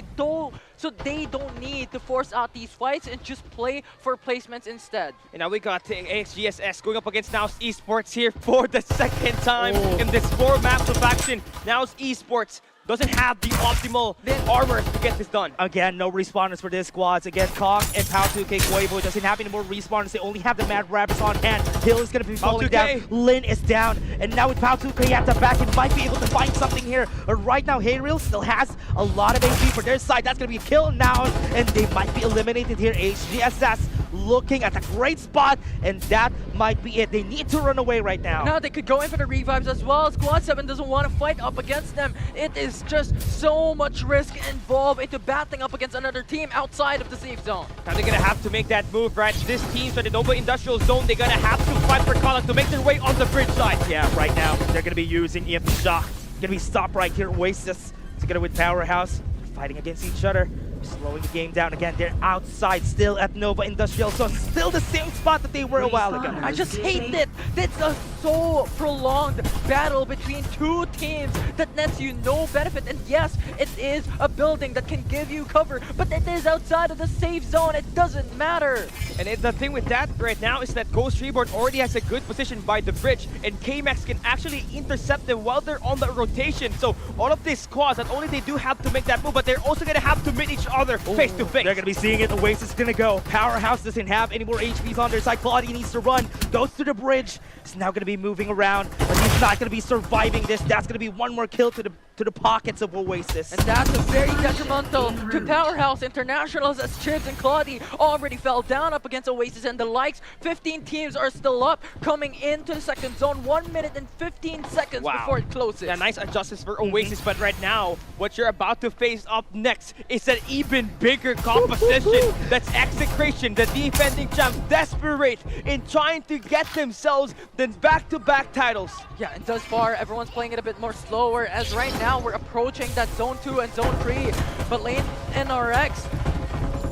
So they don't need to force out these fights and just play for placements instead. And now we got AXGSS going up against Naos Esports here for the 2nd time in this 4 maps of action. Naos Esports doesn't have the optimal armor to get this done. Again, no respawners for this squads. Again, Kong and Pao2K Quavo doesn't have any more respawners. They only have the Mad Rabbits on hand. Hill is going to be falling down. Lin is down. And now with Pao2K at the back, it might be able to find something here. But right now, Hayreal still has a lot of HP for their side. That's going to be a kill now. And they might be eliminated here. HGSS looking at a great spot. And that might be it. They need to run away right now. Now they could go in for the revives as well. Squad 7 doesn't want to fight up against them. It is just so much risk involved into battling up against another team outside of the safe zone. Now they're gonna have to make that move, right? This team, so the Nova Industrial Zone, they're gonna have to fight for Colin to make their way on the bridge side. Yeah, right now they're gonna be using EMP Shock. Gonna be stopped right here. Oasis together with Powerhouse fighting against each other. Slowing the game down again. They're outside still at Nova Industrial, so still the same spot that they were a while ago. I just hate it. It's a so prolonged battle between 2 teams that nets you no benefit. And yes, it is a building that can give you cover, but it is outside of the safe zone. It doesn't matter. And the thing with that right now is that Ghost Reborn already has a good position by the bridge, and KMX can actually intercept them while they're on the rotation. So all of these squads, not only they do have to make that move, but they're also gonna have to meet each other face to face. They're gonna be seeing it. Oasis is gonna go. Powerhouse doesn't have any more HPs on their side. Claudia needs to run. Goes to the bridge. Is now gonna be moving around. But he's not going to be surviving this. That's going to be one more kill to the pockets of Oasis. And that's a very detrimental to Powerhouse Internationals as Chibs and Claudie already fell down up against Oasis and the likes. 15 teams are still up, coming into the second zone. 1 minute and 15 seconds before it closes. Yeah, nice adjustments for Oasis, but right now, what you're about to face up next is an even bigger competition. That's Execration, the defending champ, desperate in trying to get themselves the back-to-back titles. Yeah, and thus far, everyone's playing it a bit more slower, as right now we're approaching that Zone 2 and Zone 3. But lane NRX,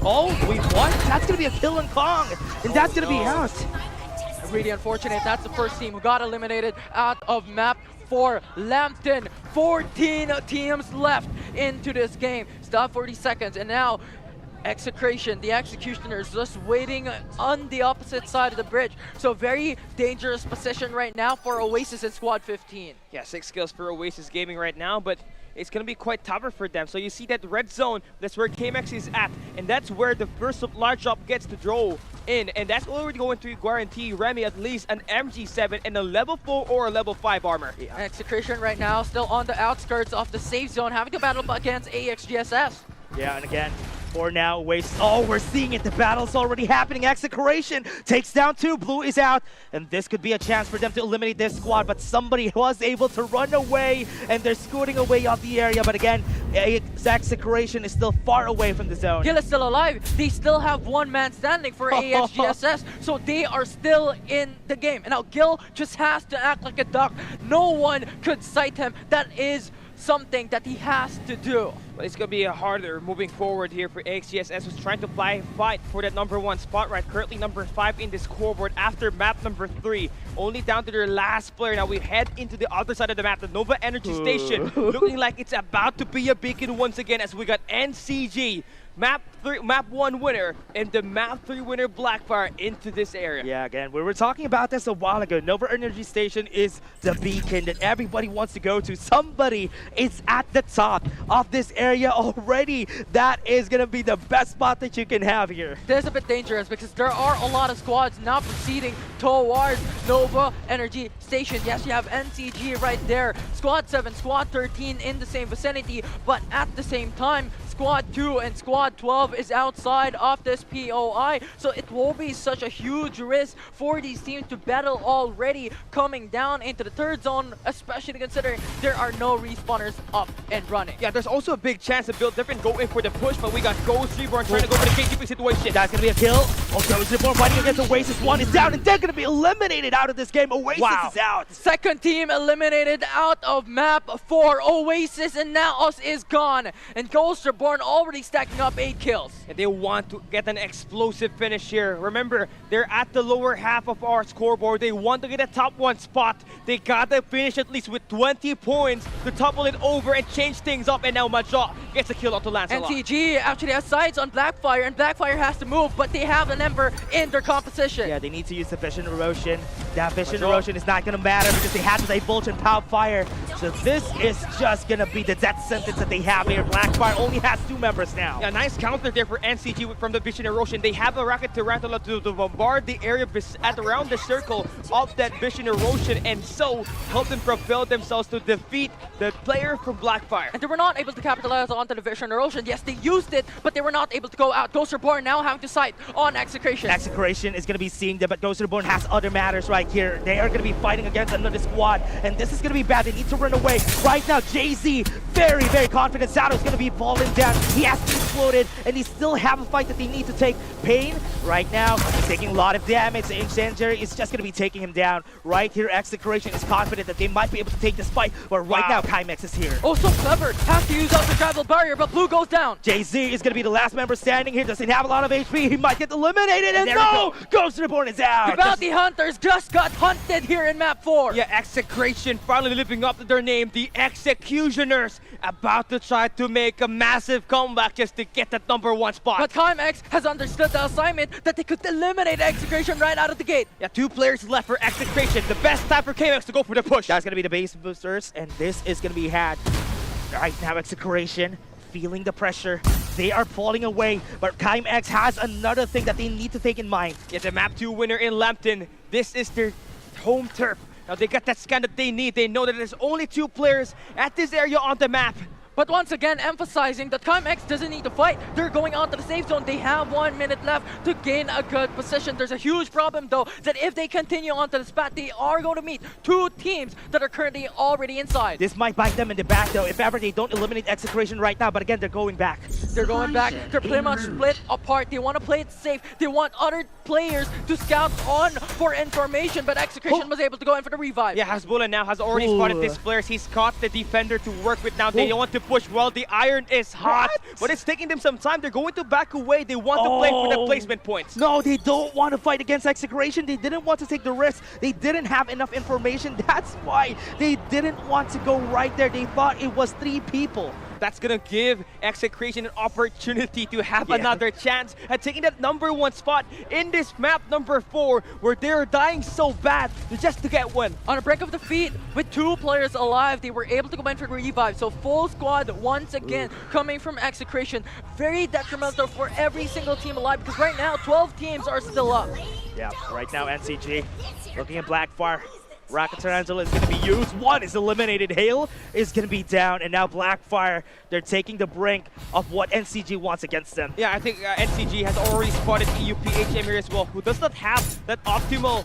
Oh, wait, what? That's going to be a kill on Kong, and that's going to be out. really unfortunate. That's the first team who got eliminated out of map for Lambton. 14 teams left into this game. Still 40 seconds, and now Execration, the Executioners, just waiting on the opposite side of the bridge. So very dangerous position right now for Oasis and Squad 15. Yeah, 6 kills for Oasis Gaming right now, but it's going to be quite tougher for them. So you see that red zone, that's where KMX is at, and that's where the first large drop gets to draw in, and that's already going to guarantee Remy at least an MG7 and a level 4 or a level 5 armor. Yeah. Execration right now still on the outskirts of the safe zone, having to battle against AXGSS. Yeah, and again, for now, Waste. Oh, we're seeing it. The battle's already happening. Execration takes down 2. Blue is out, and this could be a chance for them to eliminate this squad, but somebody was able to run away, and they're scooting away off the area. But again, Execration is still far away from the zone. Gil is still alive. They still have one man standing for AXGSS, so they are still in the game. And now Gil just has to act like a duck. No one could sight him. That is something that he has to do. But it's going to be harder moving forward here for AXGSS, who's trying to fight for that #1 spot, right? Currently number 5 in the scoreboard after map number 3. Only down to their last player. Now we head into the other side of the map, the Nova Energy Station, looking like it's about to be a beacon once again, as we got NCG, map 1 winner, and the map 3 winner Blackfire into this area. Yeah, again, we were talking about this a while ago. Nova Energy Station is the beacon that everybody wants to go to. Somebody is at the top of this area already. That is going to be the best spot that you can have here. This is a bit dangerous because there are a lot of squads now proceeding towards Nova Energy Station. Yes, you have NCG right there. Squad 7, Squad 13 in the same vicinity, but at the same time, Squad 2 and Squad 12 is outside of this POI, so it will be such a huge risk for these teams to battle already coming down into the third zone, especially considering there are no respawners up and running. Yeah, there's also a big chance that Build Different go in for the push, but we got Ghost Reborn trying to go for the gatekeeping situation. That's going to be a kill. Ghost Reborn fighting against Oasis. 1 is down, and they're going to be eliminated out of this game. Oasis is out. Second team eliminated out of map 4. Oasis and Naos is gone, and Ghost Reborn already stacking up 8 kills. And they want to get an explosive finish here. Remember, they're at the lower half of our scoreboard. They want to get a top 1 spot. They gotta finish at least with 20 points to topple it over and change things up. And now Major gets a kill onto Lancelot. NCG actually has sights on Blackfire, and Blackfire has to move, but they have an Ember in their composition. Yeah, they need to use the Vision Erosion. That Vision Erosion is not going to matter because they have to divulge and Pow Fire. So this is just going to be the death sentence that they have here. Blackfire only has 2 members now. Yeah, nice counter there for NCG from the Vision Erosion. They have a Rocket Tarantula to bombard the area at around the circle of that Vision Erosion, and so help them propel themselves to defeat the player from Blackfire. And they were not able to capitalize onto the Vision Erosion. Yes, they used it, but they were not able to go out. Ghost Reborn now having to sight on Execration. Execration is going to be seeing them, but Ghost Reborn has other matters right here. They are going to be fighting against another squad, and this is going to be bad. They need to run away. Right now, Jay-Z, very, very confident. Shadow's going to be falling down. He has to exploded, and they still have a fight that they need to take. Pain, right now, is taking a lot of damage. The Incendiary is just going to be taking him down. Right here, Execration is confident that they might be able to take this fight, but right now, Kymex is here. Oh, so clever. Has to use up the travel barrier, but Blue goes down. Jay-Z is going to be the last member standing here. Doesn't have a lot of HP. He might get eliminated, and no! Ghost Reborn is out. The Bounty Hunters just got hunted here in map 4. Yeah, Execration finally living up to their name. The Executioners about to try to make a massive comeback just to get that #1 spot. But Kymex has understood the assignment that they could eliminate Execration right out of the gate. Yeah, 2 players left for Execration. The best time for KMX to go for the push. That's going to be the base boosters, and this is going to be had. Right now, Execration feeling the pressure. They are falling away, but Kymex has another thing that they need to take in mind. Yeah, the map 2 winner in Lambton. This is their home turf. Now they got that scan that they need. They know that there's only 2 players at this area on the map. But once again, emphasizing that COMX doesn't need to fight. They're going onto the safe zone. They have 1 minute left to gain a good position. There's a huge problem, though, that if they continue onto the spot, they are going to meet 2 teams that are currently already inside. This might bite them in the back, though, if ever they don't eliminate Execration right now. But again, they're going back. They're going back. They're pretty much split apart. They want to play it safe. They want other players to scout on for information, but Execration was able to go in for the revive. Yeah, Hasbulla now has already spotted these players. He's caught the defender to work with now. They want to push well. The iron is hot, but it's taking them some time. They're going to back away. They want to play for the placement points. No, they don't want to fight against Execration. They didn't want to take the risk. They didn't have enough information. That's why they didn't want to go right there. They thought it was 3 people. That's gonna give Execration an opportunity to have another chance at taking that #1 spot in this map #4, where they're dying so bad just to get one. On a break of the feet, with 2 players alive, they were able to go in for revive. So full squad once again coming from Execration. Very detrimental for every single team alive, because right now 12 teams are still up. Yeah, right now NCG looking at Blackfire. Rocket Tarantula is going to be used. 1 is eliminated. Hale is going to be down. And now Blackfire, they're taking the brink of what NCG wants against them. Yeah, I think NCG has already spotted EUPH Ember as well, who does not have that optimal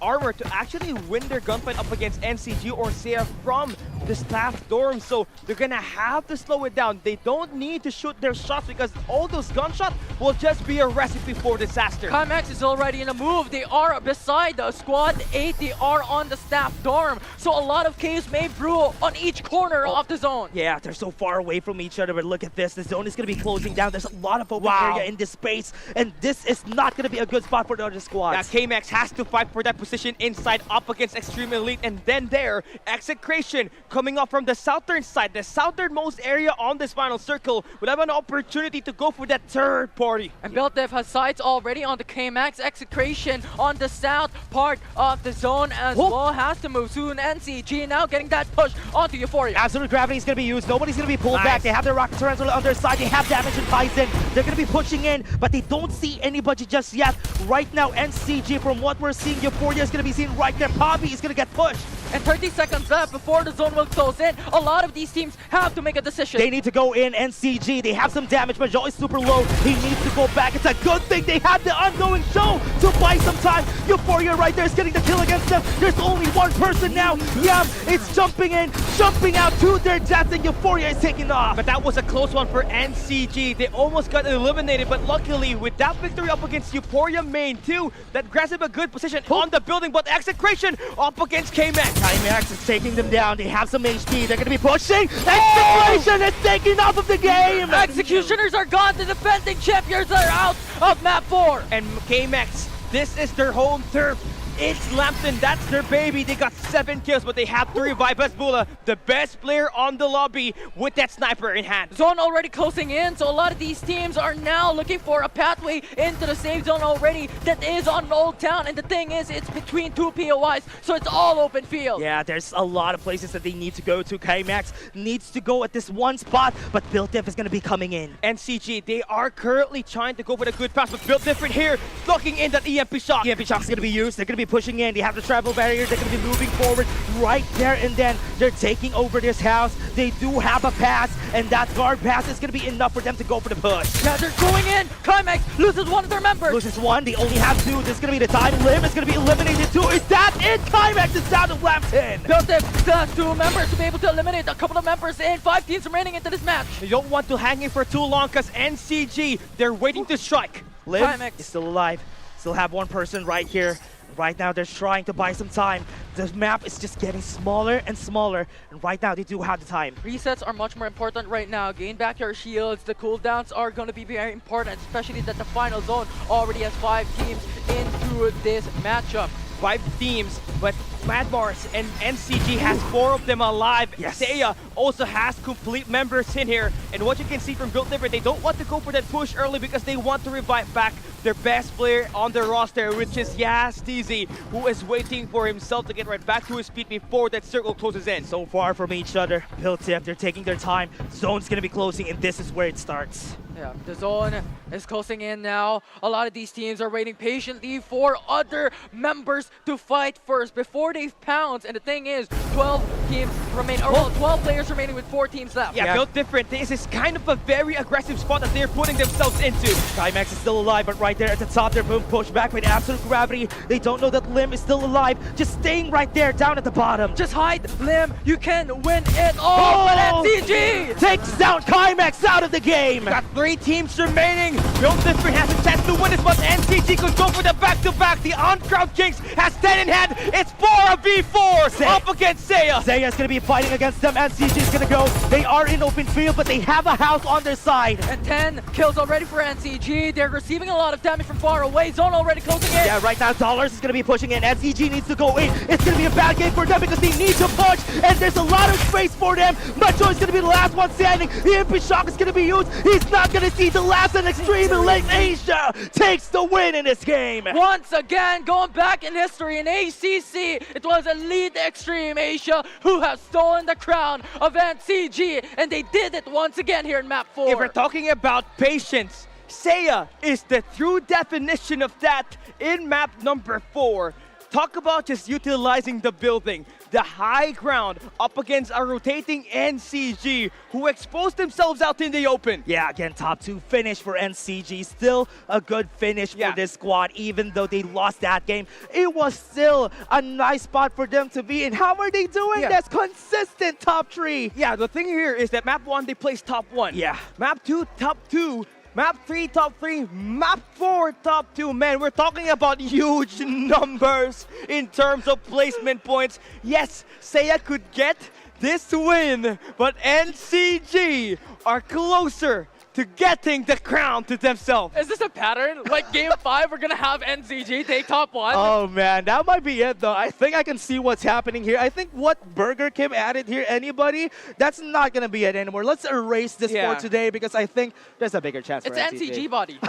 armor to actually win their gunfight up against NCG or Seiya from the staff dorm. So they're gonna have to slow it down. They don't need to shoot their shots because all those gunshots will just be a recipe for disaster. COMX is already in a move. They are beside the squad 8. They are on the staff dorm. So a lot of chaos may brew on each corner of the zone. Yeah, they're so far away from each other, but look at this. The zone is going to be closing down. There's a lot of open area in this space, and this is not going to be a good spot for the other squads. Now KMax has to fight for that position inside up against Extreme Elite, and then there, Execration coming up from the southern side, the southernmost area on this final circle, will have an opportunity to go for that 3rd party. And BuiltDev has sights already on the KMax. Execration on the south part of the zone as well has to move soon. NCG now getting that push onto Euphoria. Absolute Gravity is going to be used. Nobody's going to be pulled back. They have their Rocket Tarantula on their side. They have damage and Bison. They're going to be pushing in, but they don't see anybody just yet. Right now, NCG, from what we're seeing, Euphoria is going to be seen right there. Poppy is going to get pushed. And 30 seconds left before the zone will close in. A lot of these teams have to make a decision. They need to go in. NCG, they have some damage, but Joe is super low. He needs to go back. It's a good thing they had the ongoing show to buy some time. Euphoria right there is getting the kill against them. There's only 1 person now. Yam is jumping in, jumping out to their death, and Euphoria is taking off. But that was a close one for NCG. They almost got eliminated, but luckily with that victory up against Euphoria main 2, that grabs him a good position on the building, but Execration up against KMax. KMax is taking them down. They have some HP. They're going to be pushing. Execration is taking off of the game. Executioners are gone. The defending champions are out of map 4. And KMax, this is their home turf. It's Lambton, that's their baby. They got 7 kills, but they have 3 revive. Hasbulla, the best player on the lobby with that sniper in hand. Zone already closing in, so a lot of these teams are now looking for a pathway into the safe zone already that is on Old Town. And the thing is, it's between 2 POIs, so it's all open field. Yeah, there's a lot of places that they need to go to. KMax needs to go at this 1 spot, but BuiltDev is going to be coming in. NCG, they are currently trying to go for a good pass, but Built Different here, locking in that EMP shot. EMP shock is going to be used. They're going to be pushing in. They have the travel barrier. They're going to be moving forward right there, and then they're taking over this house. They do have a pass, and that guard pass is going to be enough for them to go for the push. Yeah, they're going in. COMX loses 1 of their members. Loses 1. They only have 2. This is going to be the time. Lim is going to be eliminated too. Is that it? KMax is down to Lambton. BuiltDev still has 2 members to be able to eliminate a couple of members in 5 teams remaining into this match. They don't want to hang in for too long because NCG, they're waiting to strike. Lim is still alive. Still have 1 person right here. Right now, they're trying to buy some time. The map is just getting smaller and smaller, and right now, they do have the time. Resets are much more important right now. Gain back your shields. The cooldowns are going to be very important, especially that the final zone already has 5 teams into this matchup. 5 teams, but Mad Mars and NCG has 4 of them alive. Yes. Seiya also has complete members in here. And what you can see from Built Different, they don't want to go for that push early because they want to revive back their best player on the roster, which is Steezy, who is waiting for himself to get right back to his feet before that circle closes in. So far from each other, Built Diff, they're taking their time. Zone's gonna be closing, and this is where it starts. Yeah, the zone is closing in now. A lot of these teams are waiting patiently for other members to fight first before they pounce. And the thing is, 12 teams remain, or well, 12 players remaining with 4 teams left. Yeah, Built Different. This is kind of a very aggressive spot that they're putting themselves into. Climax is still alive, but right there at the top, they're being pushed back with absolute gravity. They don't know that Lim is still alive, just staying right there down at the bottom. Just hide, Lim. You can win it all. But NCG takes down Climax out of the game. Got 3 teams remaining. Built Different has a chance to win this, but NCG could go for the back-to-back. The on-crowd Kings has 10 in hand. It's 4v4 up against Seiya. Seiya's gonna be fighting against them. NCG is gonna go. They are in open field, but they have a house on their side. And 10 kills already for NCG. They're receiving a lot of damage from far away. Zone already closing in. Yeah, right now Dollars is gonna be pushing in. NCG needs to go in. It's gonna be a bad game for them because they need to push, and there's a lot of space for them. Macho is gonna be the last one standing. The Impi Shock is gonna be used. He's not gonna see the last, and Extreme Elite Asia takes the win in this game. Once again, going back in history in ACC, it was Elite Extreme Asia who has stolen the crown of NCG, and they did it once again here in map 4. If we're talking about patience, Seiya is the true definition of that in map number 4. Talk about just utilizing the building, the high ground up against a rotating NCG who exposed themselves out in the open. Yeah, again, top 2 finish for NCG. Still a good finish for this squad, even though they lost that game. It was still a nice spot for them to be in. How are they doing? That's consistent top 3. Yeah, the thing here is that map 1, they placed top 1. Yeah. Map 2, top 2. Map 3, top 3. Map 4, top 2. Man, we're talking about huge numbers in terms of placement points. Yes, Seiya could get this win, but NCG are closer to getting the crown to themselves. Is this a pattern? Like game 5, we're gonna have NCG take top 1? Oh man, that might be it though. I think I can see what's happening here. I think what Burger Kim added here, anybody, that's not gonna be it anymore. Let's erase this for today because I think there's a bigger chance for NCG body.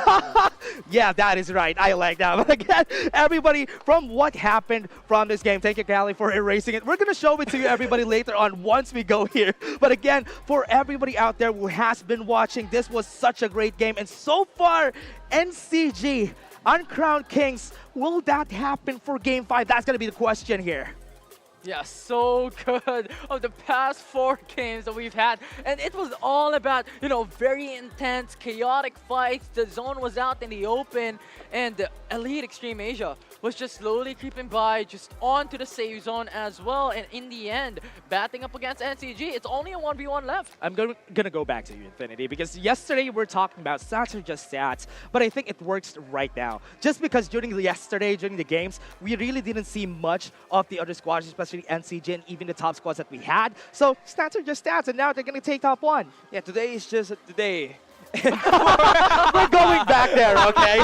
Yeah, that is right. I like that. But again, everybody, from what happened from this game, thank you, Callie, for erasing it. We're gonna show it to you, everybody, later on once we go here. But again, for everybody out there who has been watching, this was such a great game, and so far NCG uncrowned Kings, will that happen for game 5? That's gonna be the question here. Yeah, so good of the past 4 games that we've had. And it was all about, you know, very intense, chaotic fights. The zone was out in the open, and the Elite Extreme Asia was just slowly creeping by, just onto the safe zone as well. And in the end, batting up against NCG, it's only a 1v1 left. I'm gonna go back to you, Infinity, because yesterday we're talking about stats are just stats, but I think it works right now. Just because during the games, we really didn't see much of the other squads, especially NCG and even the top squads that we had. So stats are just stats, and now they're gonna take top 1. Yeah, today is just today. We're going back there, okay?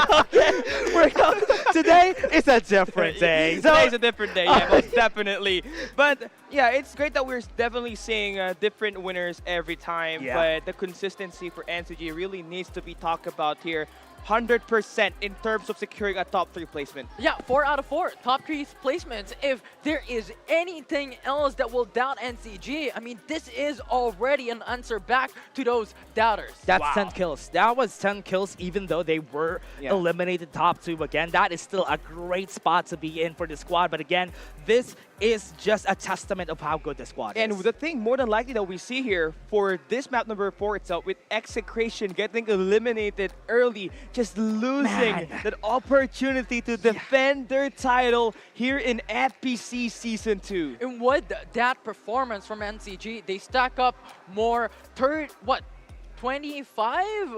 Today is a different day. Today's a different day, yeah, most definitely. But yeah, it's great that we're definitely seeing different winners every time. Yeah. But the consistency for NCG really needs to be talked about here. 100% in terms of securing a top 3 placement. Yeah, 4 out of 4 top 3 placements. If there is anything else that will doubt NCG, I mean, this is already an answer back to those doubters. That's 10 kills. That was 10 kills even though they were eliminated top 2 again. That is still a great spot to be in for the squad. But again, this is just a testament of how good the squad is. And the thing more than likely that we see here for this map number 4 itself, with Execration getting eliminated early, just losing that opportunity to defend their title here in FPC Season 2. And with that performance from NCG, they stack up more 25?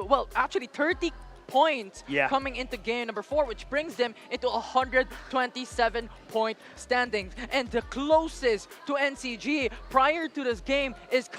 Well, actually 30 points Yeah. coming into game number 4, which brings them into 127-point standings. And the closest to NCG prior to this game is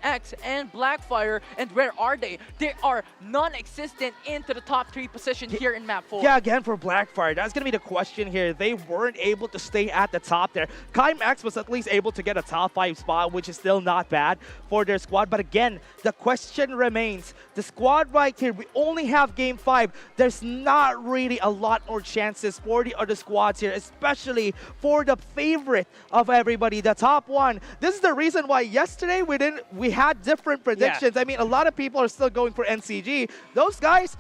X and Blackfire. And where are they? They are non-existent into the top 3 position here in map 4. Yeah, again for Blackfire, that's going to be the question here. They weren't able to stay at the top there. X was at least able to get a top 5 spot, which is still not bad for their squad. But again, the question remains, the squad right here, we only have game 5. There's not really a lot more chances for the other squads here, especially for the favorite of everybody, the top one. This is the reason why yesterday we had different predictions. I mean, a lot of people are still going for NCG. Those guys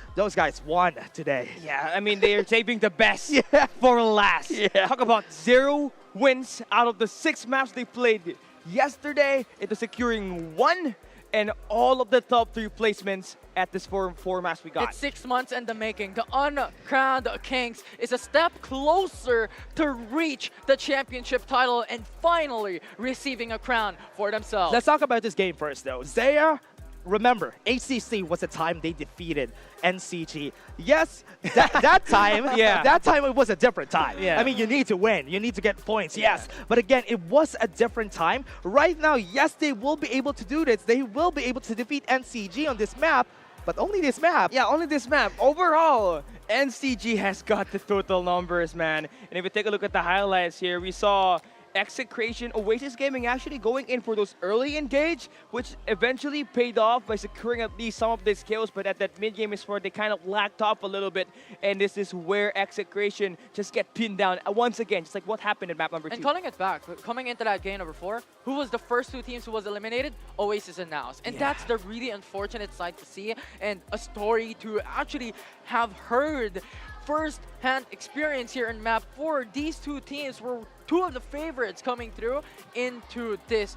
won today. Yeah, I mean, they are saving the best for last. Talk about 0 wins out of the 6 maps they played yesterday into securing 1 and all of the top 3 placements at this 4 maps we got. It's 6 months in the making. The uncrowned Kings is a step closer to reach the championship title and finally receiving a crown for themselves. Let's talk about this game first, though. Zaya, remember, HCC was the time they defeated NCG. Yes, that time, that time it was a different time. I mean, you need to win. You need to get points, yes. But again, it was a different time. Right now, yes, they will be able to do this. They will be able to defeat NCG on this map, but only this map. Yeah, only this map. Overall, NCG has got the total numbers, man. And if we take a look at the highlights here, we saw Execration, Oasis Gaming actually going in for those early engage, which eventually paid off by securing at least some of these kills, but at that mid-game is where they kind of lacked off a little bit, and this is where Execration just get pinned down once again, just like what happened in map number 2. And calling it back, coming into that game number 4, who was the first 2 teams who was eliminated? Oasis and Nows. And that's the really unfortunate side to see, and a story to actually have heard first-hand experience here in map 4. These 2 teams were 2 of the favorites coming through into this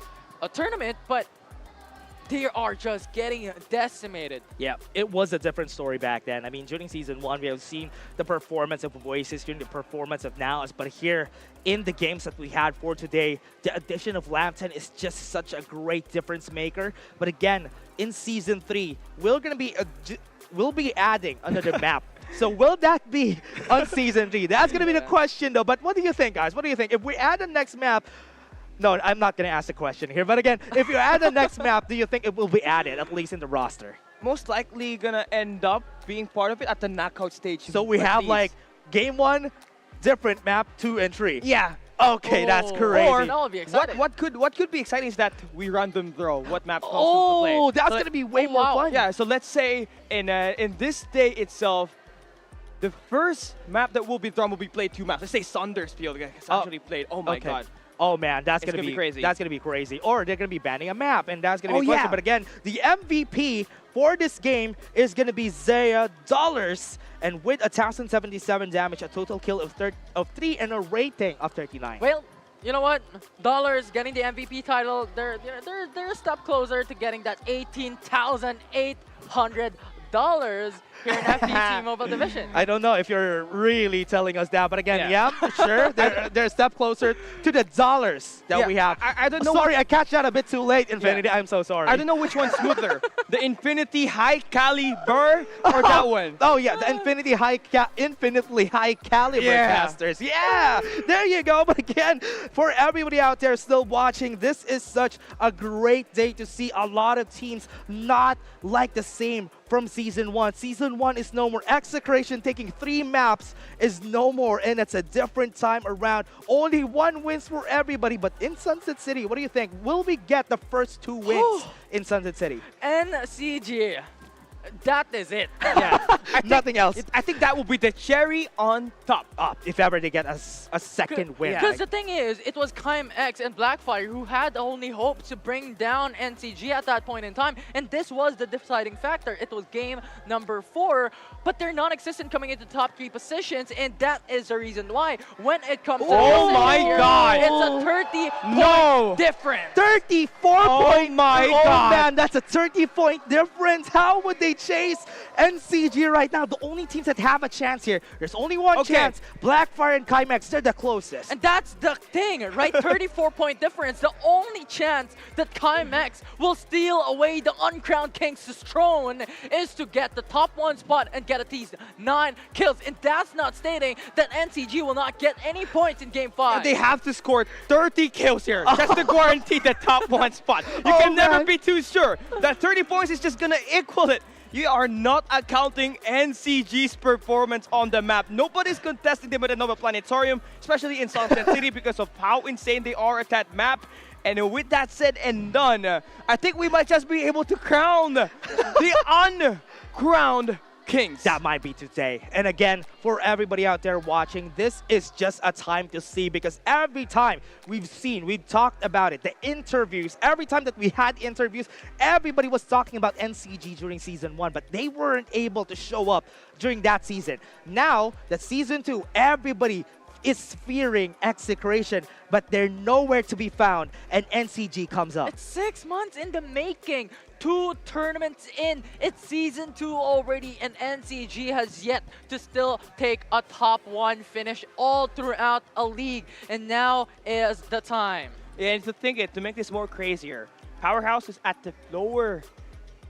tournament, but they are just getting decimated. Yeah, it was a different story back then. I mean, during Season 1, we have seen the performance of Oasis, during the performance of Naus, but here in the games that we had for today, the addition of Lambton is just such a great difference maker. But again, in Season 3, we'll be adding another map. So will that be on Season 3? That's going to be the question, though. But what do you think, guys? What do you think? If we add the next map... No, I'm not going to ask the question here. But again, if you add the next map, do you think it will be added, at least in the roster? Most likely going to end up being part of it at the knockout stage. So we have, like, Game 1, different map, 2 and 3. Yeah. Okay, that's crazy. Or that would be exciting. What could be exciting is that we random draw what map comes to play. Oh, that's going to be way more fun. Yeah, so let's say in this day itself, the first map that will be drawn will be played 2 maps. Let's say Saundersfield gets actually played. Oh my god. Oh man, that's gonna be crazy. That's gonna be crazy. Or they're gonna be banning a map, and that's gonna be a question. But again, the MVP for this game is gonna be Zaya Dollars, and with 1,077 damage, a total kill of 3, and a rating of 39. Well, you know what? Dollars getting the MVP title. They're a step closer to getting that $18,800 here in FPC Mobile Division. I don't know if you're really telling us that, but again, sure, they're a step closer to the dollars that we have. I don't know. Sorry, I catch that a bit too late, Infinity. I'm so sorry. I don't know which one's smoother, the Infinity High Caliber or that one. Oh yeah, the infinitely high caliber casters. Yeah, there you go. But again, for everybody out there still watching, this is such a great day to see a lot of teams not like the same from Season 1. Season 1 is no more. Execration taking 3 maps is no more, and it's a different time around. Only 1 wins for everybody, but in Sunset City, what do you think? Will we get the first 2 wins in Sunset City? NCG. That is it. Yeah, nothing else. I think that will be the cherry on top. If ever they get a second win. Because the thing is, it was X and Blackfire who had only hopes to bring down NCG at that point in time, and this was the deciding factor. It was game number 4, but they're non-existent coming into the top 3 positions, and that is the reason why. When it comes to god, it's a 30-point difference. 34 point. My oh god, man, that's a 30-point difference. How would they they chase NCG right now. The only teams that have a chance here, there's only one chance. Blackfire and Kymex, they're the closest. And that's the thing, right? 34-point difference. The only chance that Kymex will steal away the uncrowned King's throne is to get the top 1 spot and get at least 9 kills. And that's not stating that NCG will not get any points in Game 5. And they have to score 30 kills here just to guarantee the top 1 spot. You can never be too sure. That 30 points is just gonna equal it. You are not accounting NCG's performance on the map. Nobody's contesting them at the Nova Planetarium, especially in Sunset City, because of how insane they are at that map. And with that said and done, I think we might just be able to crown the uncrowned Kings. That might be today. And again, for everybody out there watching, this is just a time to see, because every time we've talked about it, the interviews, every time that we had interviews, everybody was talking about NCG during Season 1, but they weren't able to show up during that season. Now that Season 2, everybody is fearing execration, but they're nowhere to be found, and NCG comes up. It's 6 months in the making. 2 tournaments in. It's Season 2 already, and NCG has yet to still take a top 1 finish all throughout a league. And now is the time. And to make this more crazier, Powerhouse is at the lower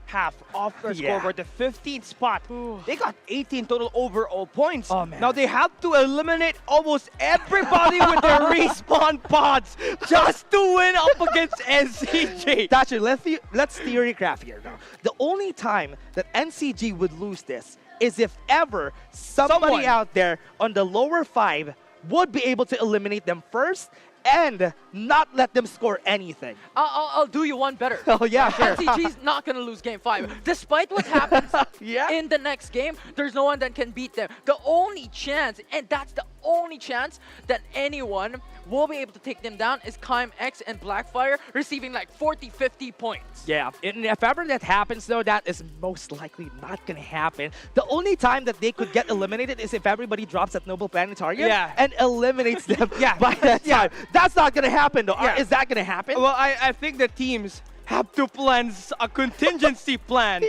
half of the scoreboard, the 15th spot. They got 18 total overall points. Oh, man. Now they have to eliminate almost everybody with their respawn pods just to win up against NCG. Thatcher, let's theorygraph here now. The only time that NCG would lose this is if ever somebody out there on the lower 5 would be able to eliminate them first and not let them score anything. I'll do you one better. Oh, yeah, sure. NCG's not going to lose Game 5. Despite what happens Yeah. in the next game, there's no one that can beat them. The only chance, and that's the only chance that anyone will be able to take them down, is Kymex and Blackfire receiving like 40, 50 points. Yeah, and if ever that happens, though, that is most likely not going to happen. The only time that they could get eliminated is if everybody drops at Noble Planetarium and eliminates them by that time. That's not going to happen, though. Is that going to happen? Well, I think the teams have to plan a contingency plan.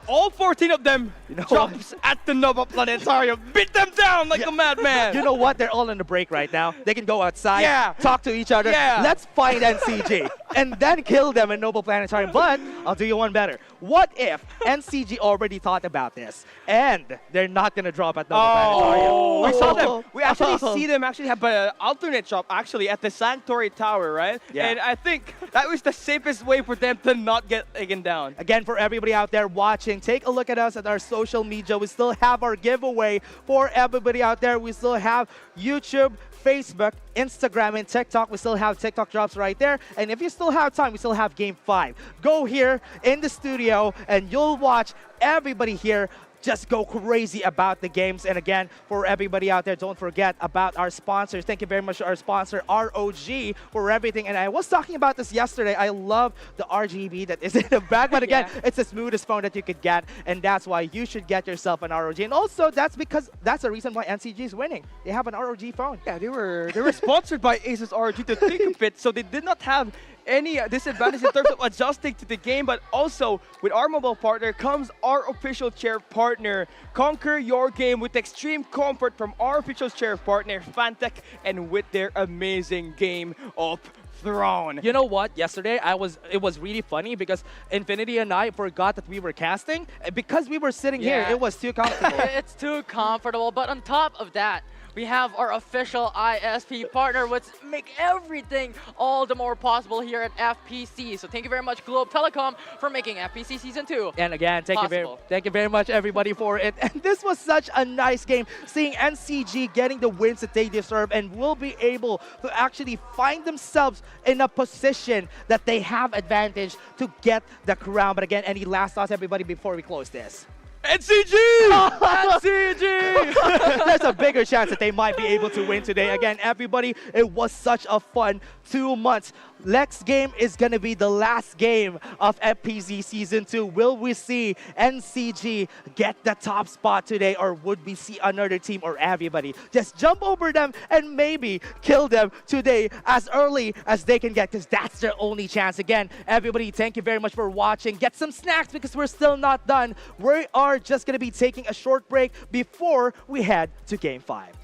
All 14 of them jumps at the Nova Planetarium, beat them down like a madman. You know what? They're all on the break right now. They can go outside, talk to each other. Let's find NCG and then kill them in Noble Planetarium. But I'll do you one better. What if NCG already thought about this and they're not going to drop at Noble Planetarium? We saw them. We actually see them actually have an alternate shop actually at the Sanctuary Tower, right? Yeah. And I think that was the safest way for them to not get taken down. Again, for everybody out there watching, take a look at us at our social media. We still have our giveaway for everybody out there. We still have YouTube, Facebook, Instagram, and TikTok. We still have TikTok drops right there. And if you still have time, we still have Game 5. Go here in the studio and you'll watch everybody here just go crazy about the games. And again, for everybody out there, don't forget about our sponsors. Thank you very much to our sponsor, ROG, for everything. And I was talking about this yesterday. I love the RGB that is in the back. But again, it's the smoothest phone that you could get. And that's why you should get yourself an ROG. And also, that's because that's the reason why NCG is winning. They have an ROG phone. Yeah, they were sponsored by Asus ROG to think of it. So they did not have any disadvantage in terms of adjusting to the game, but also with our mobile partner comes our official chair partner. Conquer your game with extreme comfort from our official chair partner, Fantech, and with their amazing Game of Thrones. You know what? Yesterday, it was really funny because Infinity and I forgot that we were casting. Because we were sitting here, it was too comfortable. It's too comfortable, but on top of that, we have our official ISP partner, which make everything all the more possible here at FPC. So thank you very much, Globe Telecom, for making FPC Season 2 And again, thank you very much, everybody, for it. And this was such a nice game, seeing NCG getting the wins that they deserve and will be able to actually find themselves in a position that they have advantage to get the crown. But again, any last thoughts, everybody, before we close this? NCG! NCG! There's a bigger chance that they might be able to win today. Again, everybody, it was such a fun 2 months. Next game is gonna be the last game of FPC Season 2. Will we see NCG get the top spot today, or would we see another team or everybody just jump over them and maybe kill them today as early as they can get, because that's their only chance. Again, everybody, thank you very much for watching. Get some snacks because we're still not done. We are just gonna be taking a short break before we head to Game 5.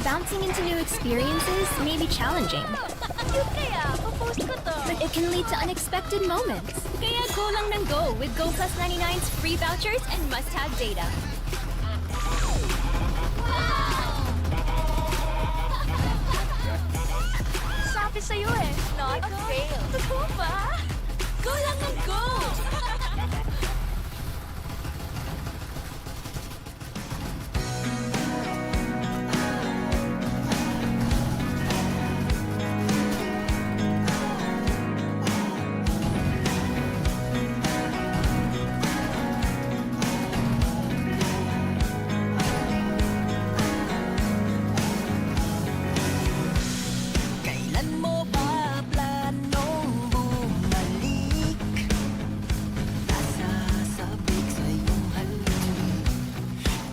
Bouncing into new experiences may be challenging, but it can lead to unexpected moments. Kaya go lang ng go with Go Plus 99's free vouchers and must-have data. Sabi sa'yo eh, not a fail. Totoo ba? Go lang ng go! Kailan mo ba planong bumalik? Nasasabik sa iyong halik.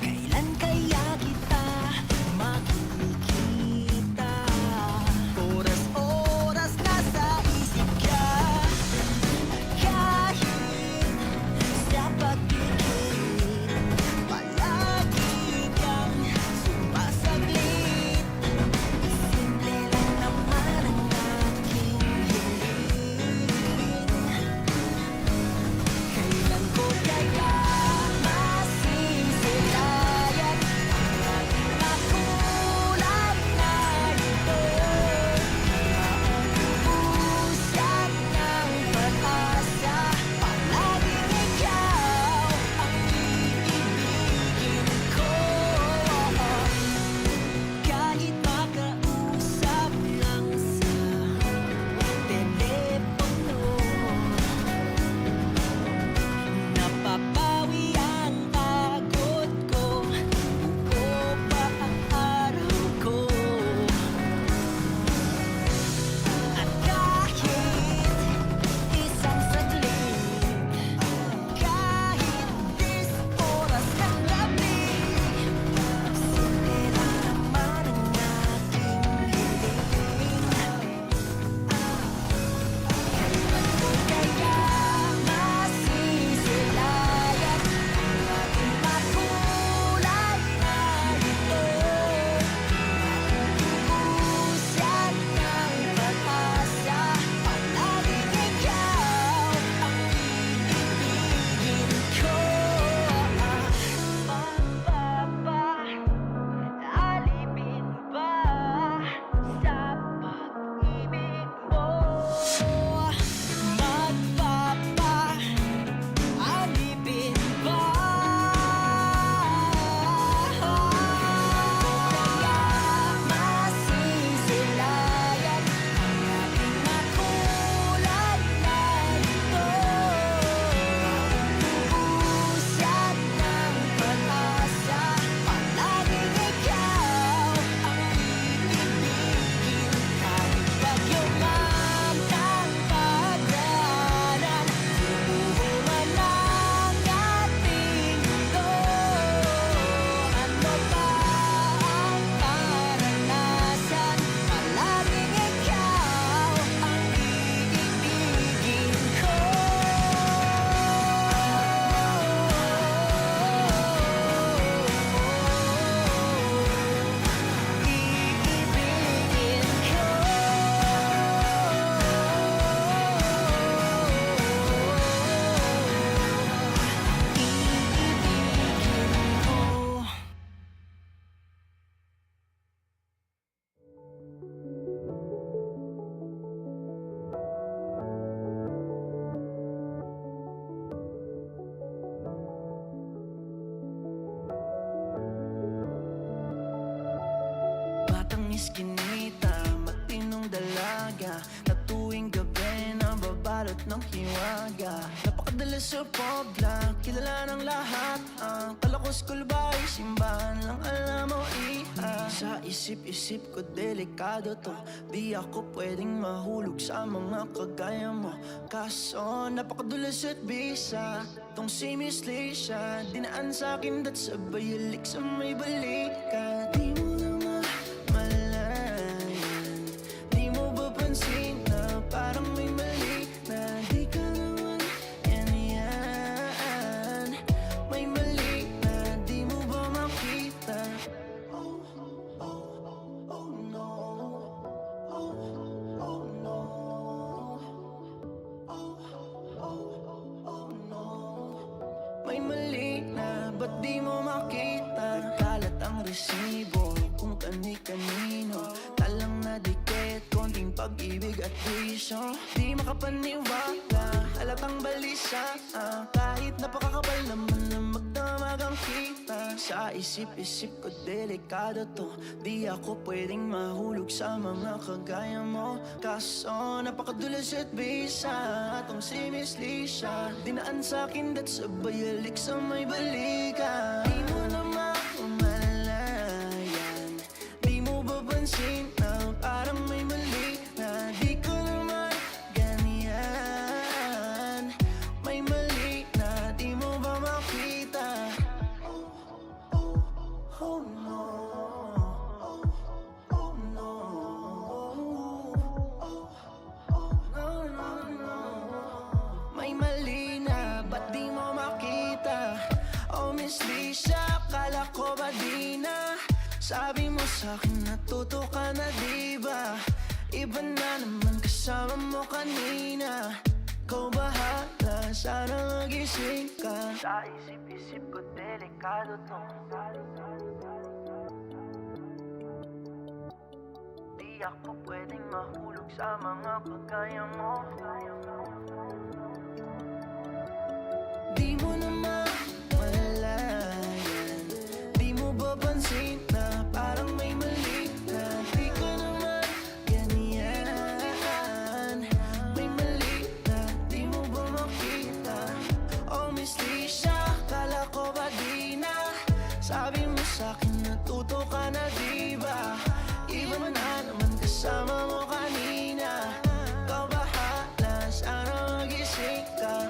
Kailan kaya kita makikita? Oras-oras nasa isip ka. Kahit sa pagpipit, palagi kang sumasaglit. Simple lang naman ang iskinita, matinong dalaga, na tuwing gabi nababalot ng hiwaga. Napakadalas sa pobla, kilala ng lahat. Ang talakos kulbay, simbahan lang alam mo iha. Sa isip-isip ko delikado to, di ako pwedeng mahulog sa mga kagaya mo. Kaso napakadulas at bisa, tong si Miss Lisha, dinaan sa'kin dat sabay halik sa may balikan. Di mo na malayan, di mo ba pansin na parang may mali na di ka naman yan. May mali na di mo ba makita? Oh, oh, oh no. Oh, oh no. Oh, oh no. May mali na, ba't di mo makita? Kalat ang resibo kung kani-kanino, talang na dikit, konting pag-ibig at bisyo. Di makapaniwala, halatang balisa, kahit napakakapal naman na magdamag ang kita. Sa isip-isip ko delikado to, di ako pwedeng mahulog sa mga kagaya mo. Kaso napakadulas at bisa, tong si Miss Lisha, dinaan sa'kin dat sabay halik sa may balikan. Di mo na mamalayan, di mo ba pansin na parang may mali na di ko naman ganyan. May mali na di mo ba makita? Oh, oh, oh no. Oh, oh no. Oh, oh, no, no, no. May mali na, ba't di mo makita? Oh, Miss Lisha, kala ko ba di na? Sabi mo sa'kin natuto ka na diba? Iba na naman kasama mo kanina. Ikaw bahala, sana magising ka. Sa isip-isip ko delikado to, di ako pwedeng mahulog sa mga kagaya mo. Di mo na mamalayan, di mo ba pansin na parang may mali na di ko naman ganyan. May mali na di mo ba makita? Oh, Miss Lisha, kala ko ba di na? Sabi mo sa'kin natuto ka na diba? Iba na naman kasama mo kanina. Ikaw bahala, sana magising ka.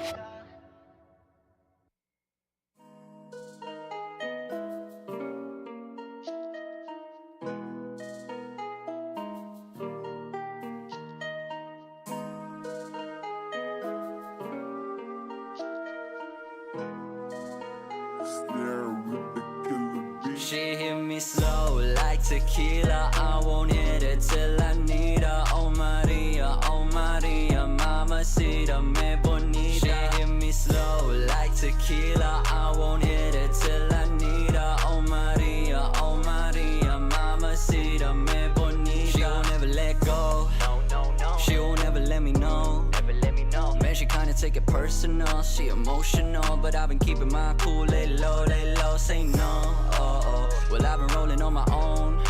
She hit me slow like tequila. I won't hit it till I need her. Oh Maria, mamacita, me bonita. She hit me slow like tequila. I won't hit it till I need her. Oh Maria, mamacita, me bonita. She won't ever let go. She won't ever let me know. Man, she kinda take it personal. She emotional, but I've been keeping my cool. Lay low, say no. Well, I've been rolling on my own.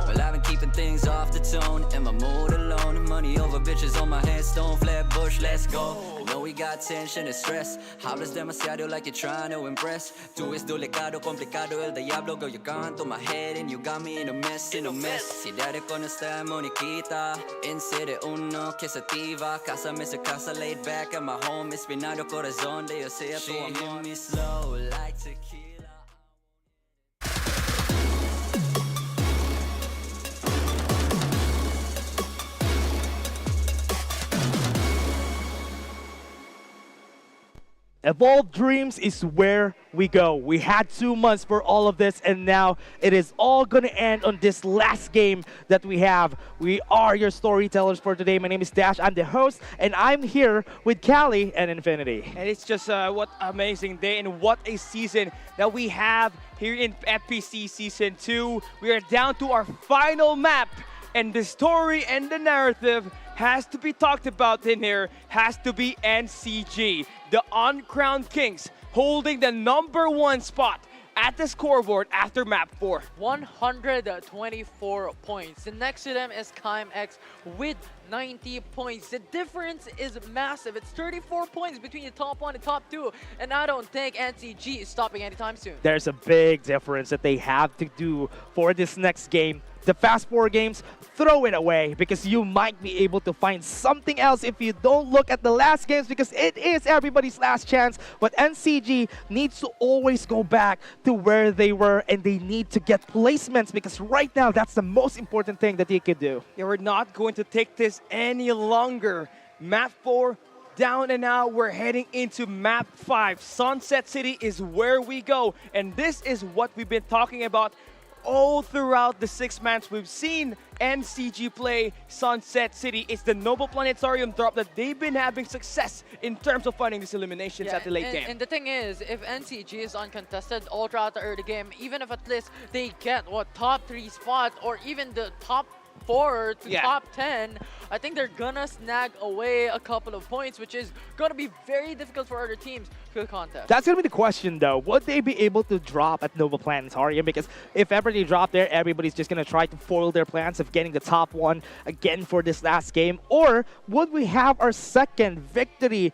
Well, I've been keeping things off the tone. In my mood alone. Money over bitches on my headstone. Flatbush, let's go. I know we got tension and stress. Hablas demasiado like you're trying to impress. Tú es delicado, complicado, el diablo. Girl, you're gone through my head and you got me in a mess, Si daddy con esta moniquita. En serie uno que sativa. Cásame se casa laid back at my home. Espinado corazón de yo sea tu amor. She hit me slow like tequila. Evolved Dreams is where we go. We had 2 months for all of this, and now it is all going to end on this last game that we have. We are your storytellers for today. My name is Dash. I'm the host, and I'm here with Callie and Infinity. And it's just what amazing day and what a season that we have here in FPC Season 2. We are down to our final map, and the story and the narrative has to be talked about in here, has to be NCG, the uncrowned kings, holding the #1 spot. at the scoreboard after map 4. 124 points. And next to them is KMX with 90 points. The difference is massive. It's 34 points between the top 1 and top 2. And I don't think NCG is stopping anytime soon. There's a big difference that they have to do for this next game. The fast 4 games, throw it away because you might be able to find something else if you don't look at the last games because it is everybody's last chance. But NCG needs to always go back to where they were and they need to get placements because right now that's the most important thing that they could do. Yeah, we're not going to take this any longer. Map 4 down and out. We're heading into map 5. Sunset City is where we go. And this is what we've been talking about all throughout the 6 months we've seen NCG play Sunset City. It's the Noble Planetarium drop that they've been having success in terms of finding these eliminations at the late game. And the thing is, if NCG is uncontested all throughout the early game, even if at least they get top 3 spot or even the top 4 to top 10, I think they're gonna snag away a couple of points, which is gonna be very difficult for other teams to contest. That's gonna be the question though. Would they be able to drop at Noble Planetarium? Because if ever they drop there, everybody's just gonna try to foil their plans of getting the top 1 again for this last game. Or would we have our second victory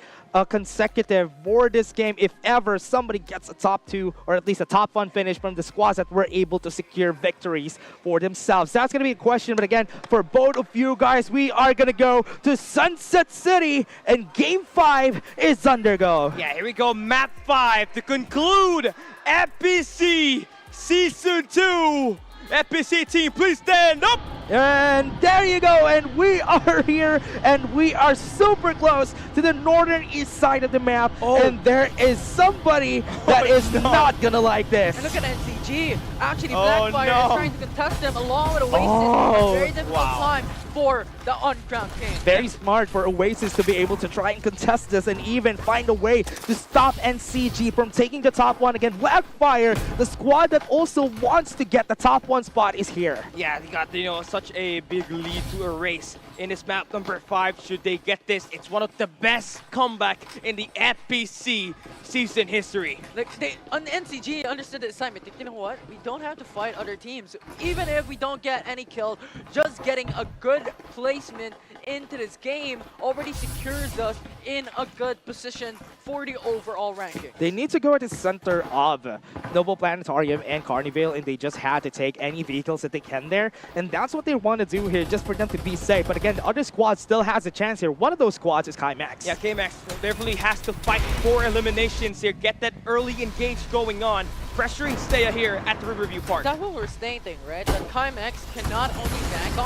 consecutive for this game if ever somebody gets a top 2 or at least a top 1 finish from the squads that were able to secure victories for themselves? That's going to be a question, but again, for both of you guys, we are going to go to Sunset City and Game 5 is undergo. Yeah, here we go, Map 5 to conclude FPC Season 2. FPC team, please stand up! And there you go, and we are here, and we are super close to the northern east side of the map, and there is somebody that is not gonna like this. And look at NCG. Actually, Blackfire is trying to contest them along with Oasis. Oh, A very difficult time for the on-ground team. Very smart for Oasis to be able to try and contest this and even find a way to stop NCG from taking the top 1. Again, Blackfire, the squad that also wants to get the top 1 spot, is here. Yeah, they got such a big lead to erase in this map number 5. Should they get this, it's one of the best comeback in the FPC season history. Like on the NCG understood the assignment. You know what? We don't have to fight other teams. Even if we don't get any kills, just getting a good placement into this game already secures us in a good position for the overall ranking. They need to go at the center of Noble Planetarium and Carnival, and they just had to take any vehicles that they can there. And that's what they want to do here, just for them to be safe. But again, the other squad still has a chance here. One of those squads is KMX. Yeah, KMX definitely has to fight for eliminations here, get that early engage going on, pressuring Steya here at the Riverview Park. That's what we're stating, right? That KMX cannot only bank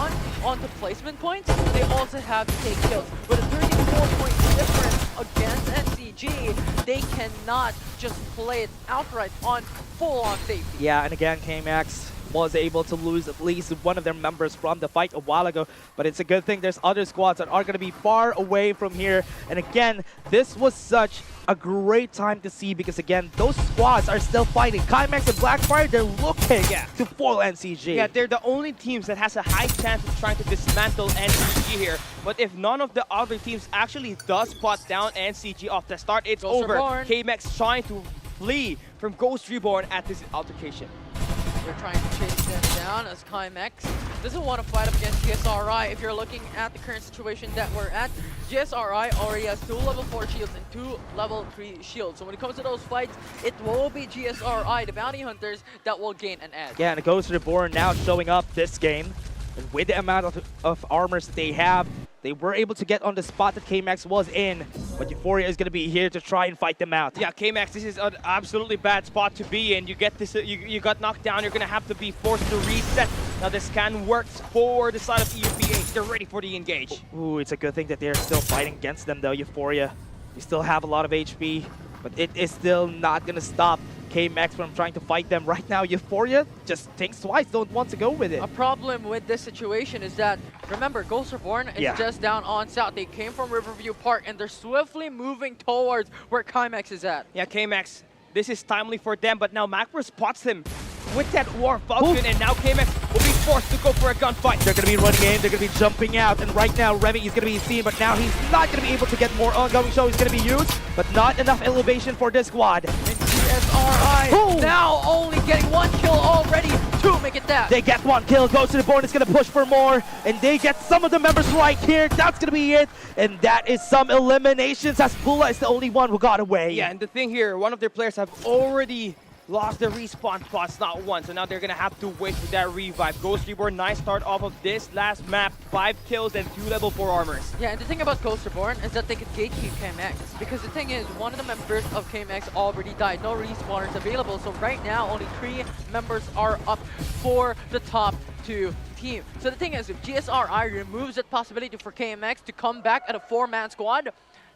on the placement points, but they also have to take kills. With a 34-point difference against NCG, they cannot just play it outright on full-on safety. Yeah, and again, KMX was able to lose at least one of their members from the fight a while ago, but it's a good thing there's other squads that are going to be far away from here. And again, this was such a great time to see because again, those squads are still fighting. KMX and Blackfire, they're looking to foil NCG. Yeah, they're the only teams that has a high chance of trying to dismantle NCG here. But if none of the other teams actually does spot down NCG off the start, it's over. KMX trying to flee from Ghost Reborn at this altercation. They're trying to chase them down as KMX doesn't want to fight up against GSRI. If you're looking at the current situation that we're at, GSRI already has 2 level 4 shields and 2 level 3 shields. So when it comes to those fights, it will be GSRI, the bounty hunters, that will gain an edge. Yeah, and it goes to the Reborn now showing up this game. And with the amount of armors that they have, they were able to get on the spot that KMX was in, but Euphoria is going to be here to try and fight them out. Yeah, KMX, this is an absolutely bad spot to be in. You get this, you got knocked down, you're going to have to be forced to reset. Now the scan works for the side of EUPA. They're ready for the engage. Ooh, it's a good thing that they're still fighting against them though, Euphoria. You still have a lot of HP, but it is still not going to stop KMX from trying to fight them. Right now, Euphoria just thinks twice, don't want to go with it. A problem with this situation is that, remember, Ghost Reborn is just down on south. They came from Riverview Park, and they're swiftly moving towards where KMX is at. Yeah, KMX, this is timely for them, but now Macro spots him with that War Falcon, and now KMX will be forced to go for a gunfight. They're going to be running in, they're going to be jumping out, and right now Remy is going to be seen, but now he's not going to be able to get more ongoing show. He's going to be used, but not enough elevation for this squad. And GSRI now only getting 1 kill already to make it that. They get 1 kill, goes to the board, it's gonna push for more, and they get some of the members right here. That's gonna be it, and that is some eliminations as Pula is the only one who got away. Yeah, and the thing here, one of their players have already lost their respawn spots, not one, so now they're gonna have to wait for that revive. Ghost Reborn, nice start off of this last map, 5 kills and 2 level 4 armors. Yeah, and the thing about Ghost Reborn is that they could gatekeep KMX, because the thing is, one of the members of KMX already died, no respawners available, so right now only 3 members are up for the top 2 team. So the thing is, if GSRI removes that possibility for KMX to come back at a 4-man squad,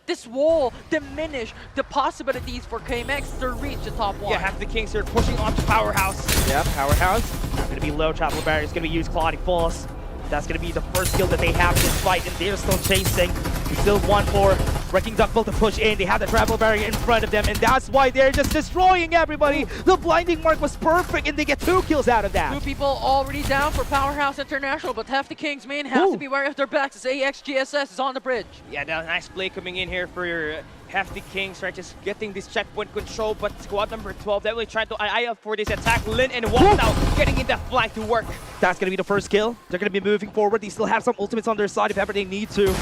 this will diminish the possibilities for KMX to reach the top 1. Yeah, half the Kings are pushing onto Powerhouse. Yeah, Powerhouse. Not gonna be low. Travel Barrier is gonna be used. Claudie Falls. That's gonna be the first kill that they have in this fight, and they're still chasing. It's still 1-4. Wrecking Duckbill to push in. They have the Travel Barrier in front of them, and that's why they're just destroying everybody. The blinding mark was perfect, and they get 2 kills out of that. 2 people already down for Powerhouse International, but half the Kings main has to be wary of their backs as AXGSS is on the bridge. Yeah, nice play coming in here for your Hefty Kings, right? Just getting this checkpoint control, but squad number 12 definitely trying to eye up for this attack. Lin and walked out, getting in that flank to work. That's gonna be the first kill. They're gonna be moving forward. They still have some ultimates on their side if ever they need to.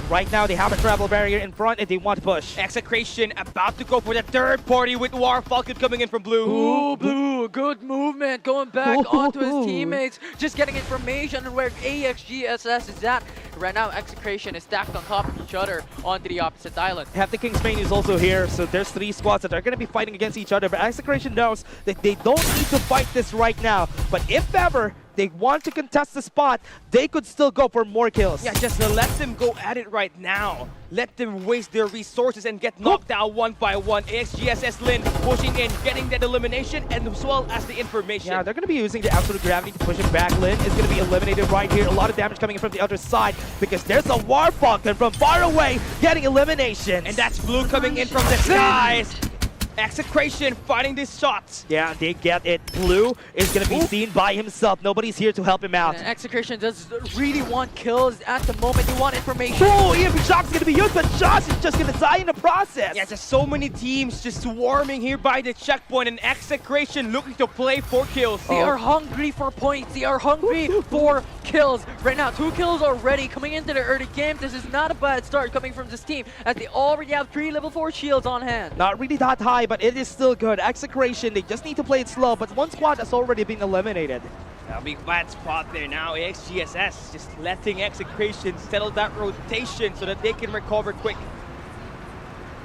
Right now, they have a Travel Barrier in front and they want to push. Execration about to go for the third party with War Falcon coming in from Blue. Ooh, Blue, good movement, going back onto his teammates, just getting information on where AXGSS is at. Right now, Execration is stacked on top of each other onto the opposite island. Half the King's main is also here, so there's 3 squads that are going to be fighting against each other, but Execration knows that they don't need to fight this right now. But if ever they want to contest the spot, they could still go for more kills. Yeah, just let them go at it right now. Let them waste their resources and get knocked out 1 by 1. AXGSS Lin pushing in, getting that elimination and as well as the information. Yeah, they're going to be using the absolute gravity to push it back. Lin is going to be eliminated right here. A lot of damage coming in from the other side because there's a War Falcon from far away getting elimination. And that's Blue coming in from the skies. Execration finding these shots. Yeah, they get it. Blue is going to be seen by himself. Nobody's here to help him out. And Execration does really want kills at the moment. They want information. Oh, EMP Shock's going to be used, but Josh is just going to die in the process. Yeah, just so many teams just swarming here by the checkpoint, and Execration looking to play for kills. They are hungry for points. They are hungry for kills. Right now, 2 kills already coming into the early game. This is not a bad start coming from this team as they already have 3 level 4 shields on hand. Not really that high, but it is still good. Execration, they just need to play it slow, but 1 squad has already been eliminated. A big bad spot there now. AXGSS just letting Execration settle that rotation so that they can recover quick.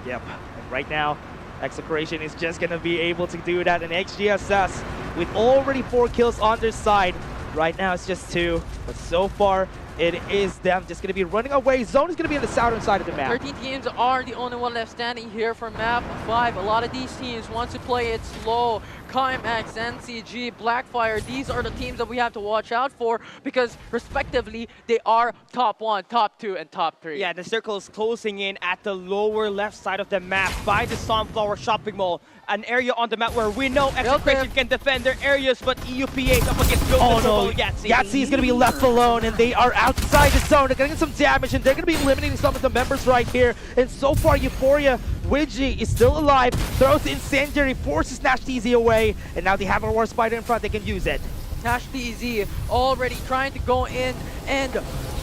Yep, and right now, Execration is just going to be able to do that, and XGSS with already 4 kills on their side. Right now it's just 2, but so far it is them just going to be running away. Zone is going to be on the southern side of the map. 13 teams are the only one left standing here for map 5. A lot of these teams want to play it slow. KMX, NCG, Blackfire, these are the teams that we have to watch out for because respectively they are top 1, top 2, and top 3. Yeah, the circle is closing in at the lower left side of the map by the Sunflower Shopping Mall. An area on the map where we know Execration can defend their areas, but EUPA is up against Yahtzee. Yahtzee is going to be left alone, and they are outside the zone. They're going to get some damage, and they're going to be eliminating some of the members right here. And so far, Euphoria, Wintry is still alive, throws the Incendiary, forces Nash TZ away, and now they have a War Spider in front. They can use it. Nash TZ already trying to go in and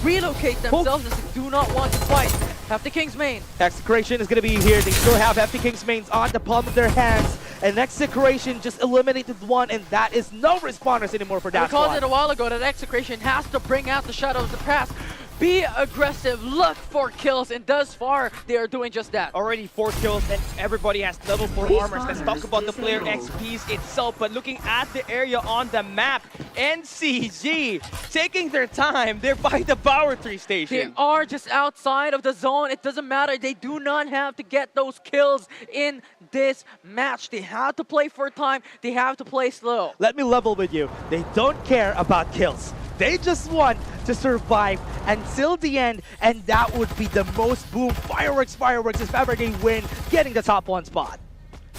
relocate themselves as they do not want to fight. Have the King's main. Execration is going to be here. They still have FP King's mains on the palm of their hands. And Execration just eliminated 1, and that is no respawners anymore for that I called it a while ago that Execration has to bring out the shadows of the past. Be aggressive, look for kills, and thus far, they are doing just that. Already 4 kills, and everybody has level 4 armors. Let's talk about the player XPs itself, but looking at the area on the map, NCG taking their time. They're by the power tree station. They are just outside of the zone. It doesn't matter. They do not have to get those kills in this match. They have to play for time. They have to play slow. Let me level with you. They don't care about kills. They just want to survive until the end, and that would be the most boom fireworks if ever they win, getting the top 1 spot.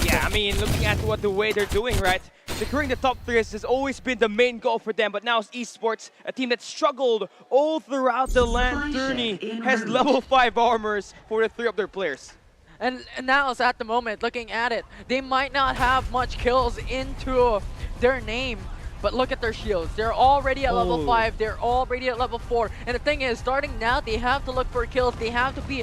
Yeah, I mean, looking at the way they're doing, right? Securing the top 3 has always been the main goal for them, but now it's esports, a team that struggled all throughout the land tourney, has level 5 armors for the 3 of their players. And now, at the moment, looking at it, they might not have much kills into their name, but look at their shields. They're already at level 5. They're already at level 4. And the thing is, starting now, they have to look for kills. They have to be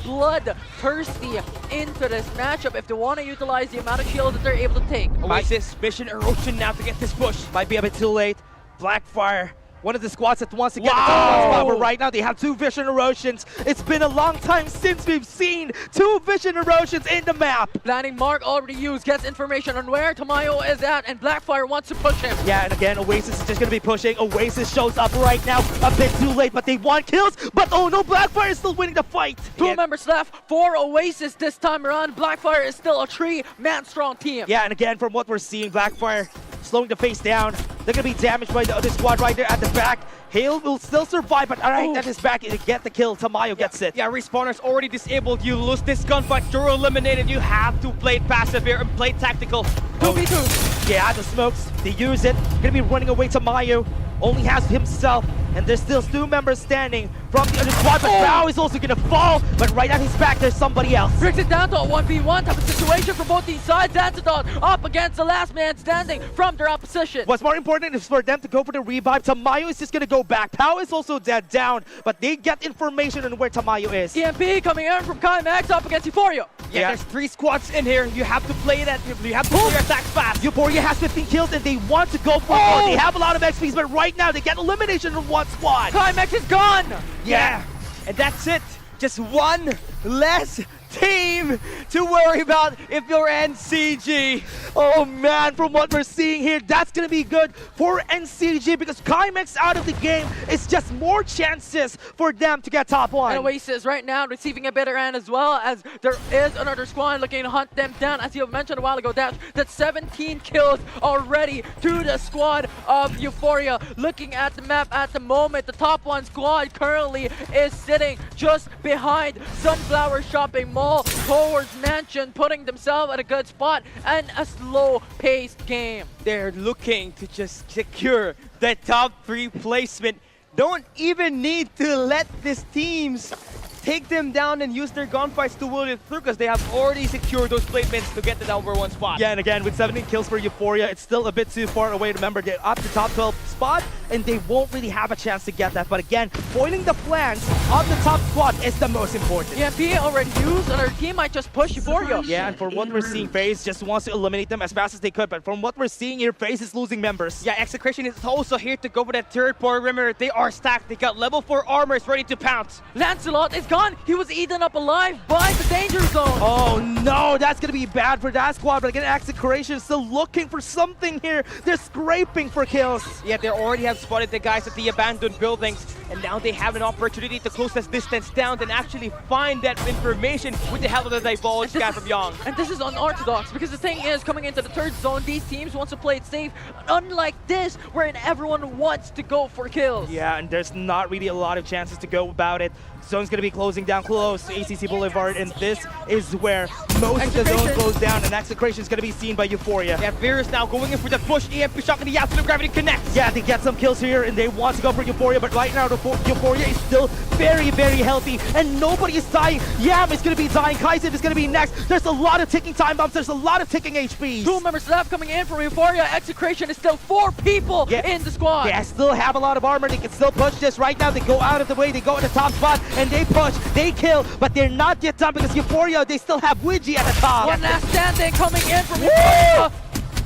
blood-thirsty into this matchup if they want to utilize the amount of kills that they're able to take. Oasis, Mission Erosion now to get this push. Might be a bit too late. Blackfire, one of the squads that wants to get the spot, but right now they have 2 Vision Erosions. It's been a long time since we've seen 2 Vision Erosions in the map. Planning mark already used, gets information on where Tamayo is at, and Blackfire wants to push him. Yeah, and again, Oasis is just going to be pushing. Oasis shows up right now, a bit too late, but they want kills. But oh no, Blackfire is still winning the fight. 2 members left for Oasis this time around. Blackfire is still a 3-man strong team. Yeah, and again, from what we're seeing, Blackfire slowing the face down. They're going to be damaged by the other squad right there at the back. Hale will still survive, but alright, that is back to get the kill. Tamayo gets it. Yeah, respawner's already disabled. You lose this gunfight, you're eliminated. You have to play it passive here and play tactical. 2v2. Yeah, the smokes, they use it. Gonna be running away. Tamayo only has himself, and there's still 2 members standing from the other squad, but Bao is also gonna fall, but right at his back, there's somebody else. Brings it down to a 1v1 type of situation for both these sides. Antidot up against the last man standing from their opposition. What's more important is for them to go for the revive. Tamayo is just gonna go back. Pao is also dead down, but they get information on where Tamayo is. EMP coming in from Kai Max up against Euphoria. Yeah, there's 3 squads in here. You have to play that. You have to play your attacks fast. Euphoria has 15 kills and they want to go for more. They have a lot of XPs, but right now they get elimination from 1 squad. Kai Max is gone. Yeah, and that's it. Just 1 less team to worry about if you're NCG. Oh man, from what we're seeing here, that's gonna be good for NCG because Kaimex out of the game is just more chances for them to get top 1. And Oasis right now receiving a bitter end as well, as there is another squad looking to hunt them down. As you mentioned a while ago, Dash, that's 17 kills already to the squad of Euphoria. Looking at the map at the moment, the top 1 squad currently is sitting just behind Sunflower Shopping Mall towards Mansion, putting themselves at a good spot and a slow-paced game. They're looking to just secure the top 3 placement. Don't even need to let these teams take them down and use their gunfights to will it through because they have already secured those placements to get the number 1 spot. Yeah, and again, with 17 kills for Euphoria, it's still a bit too far away. Remember, they're up to top 12 spot, and they won't really have a chance to get that. But again, foiling the plans of the top squad is the most important. EMP already used, and our team might just push Euphoria. Yeah, and for what we're seeing, FaZe just wants to eliminate them as fast as they could. But from what we're seeing here, FaZe is losing members. Yeah, Execration is also here to go for that 3rd perimeter. They are stacked. They got level 4 armors ready to pounce. Lancelot is gone. He was eaten up alive by the danger zone. Oh no, that's gonna be bad for that squad. But again, Execration is still looking for something here. They're scraping for kills. Yeah, they already have spotted the guys at the abandoned buildings, and now they have an opportunity to close this distance down and actually find that information with the help of the divulge guy from Young. And this is unorthodox because the thing is, coming into the 3rd zone, these teams want to play it safe, unlike this, wherein everyone wants to go for kills. Yeah, and there's not really a lot of chances to go about it. Zone's gonna be closing down close to ACC Boulevard, and this is where most of the zone goes down, and Execration is gonna be seen by Euphoria. Yeah, Fear is now going in for the push. EMP shock and the absolute gravity connects. Yeah, they get some kills here, and they want to go for Euphoria, but right now Euphoria is still very, very healthy, and nobody is dying. Yam is gonna be dying. Kaizen is gonna be next. There's a lot of ticking time bombs. There's a lot of ticking HPs. 2 members left coming in from Euphoria. Execration is still 4 people in the squad. They still have a lot of armor. They can still push this right now. They go out of the way. They go in the top spot, and they push. They kill, but they're not yet done because Euphoria, they still have Ouija at the top. One last standing coming in from Euphoria.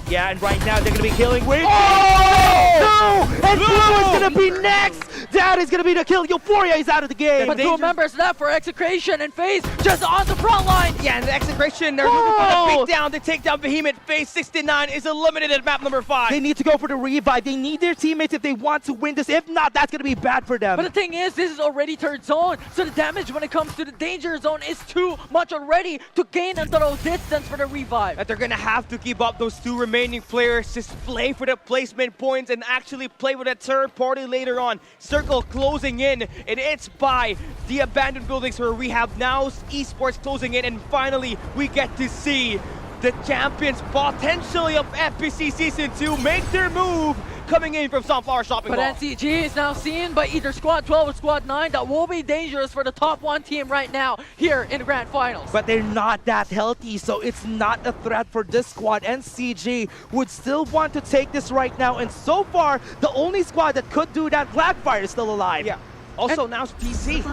Yeah, and right now they're going to be killing Ouija. Oh! No! And Blue is going to be next! That is going to be the kill. Euphoria is out of the game. But 2 members left for Execration and FaZe just on the front line. Yeah, and the Execration, they're looking for the big down. They take down Behemoth. FaZe 69 is eliminated at map number 5. They need to go for the revive. They need their teammates if they want to win this. If not, that's going to be bad for them. But the thing is, this is already 3rd zone, so the damage when it comes to the danger zone is too much already to gain a thorough distance for the revive. That they're going to have to keep up those 2 remaining players. Just play for the placement points and actually play with a 3rd party later on. Circle closing in, and it's by the abandoned buildings where we have now esports closing in, and finally we get to see the champions potentially of FPC Season 2 make their move coming in from Sunflower Shopping But Mall. NCG is now seen by either Squad 12 or Squad 9. That will be dangerous for the top 1 team right now here in the Grand Finals. But they're not that healthy, so it's not a threat for this squad. NCG would still want to take this right now, and so far, the only squad that could do that, Blackfire, is still alive. Yeah. Also, now it's PC.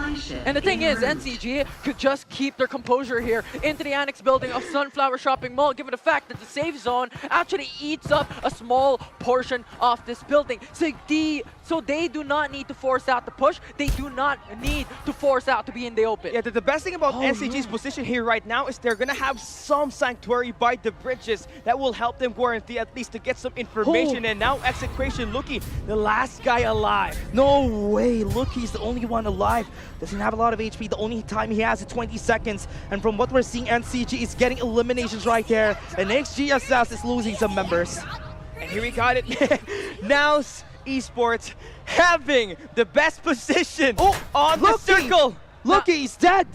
And the thing is, NCG could just keep their composure here into the annex building of Sunflower Shopping Mall, given the fact that the safe zone actually eats up a small portion of this building. So they do not need to force out the push. They do not need to force out to be in the open. Yeah, the best thing about NCG's position here right now is they're gonna have some sanctuary by the bridges that will help them guarantee at least to get some information. And now Execration Luki, the last guy alive. No way, look, he's the only one alive. Doesn't have a lot of HP. The only time he has is 20 seconds. And from what we're seeing, NCG is getting eliminations right there. And XGSS is losing some members. And here we got it. Now esports having the best position on the circle. Look, he's dead.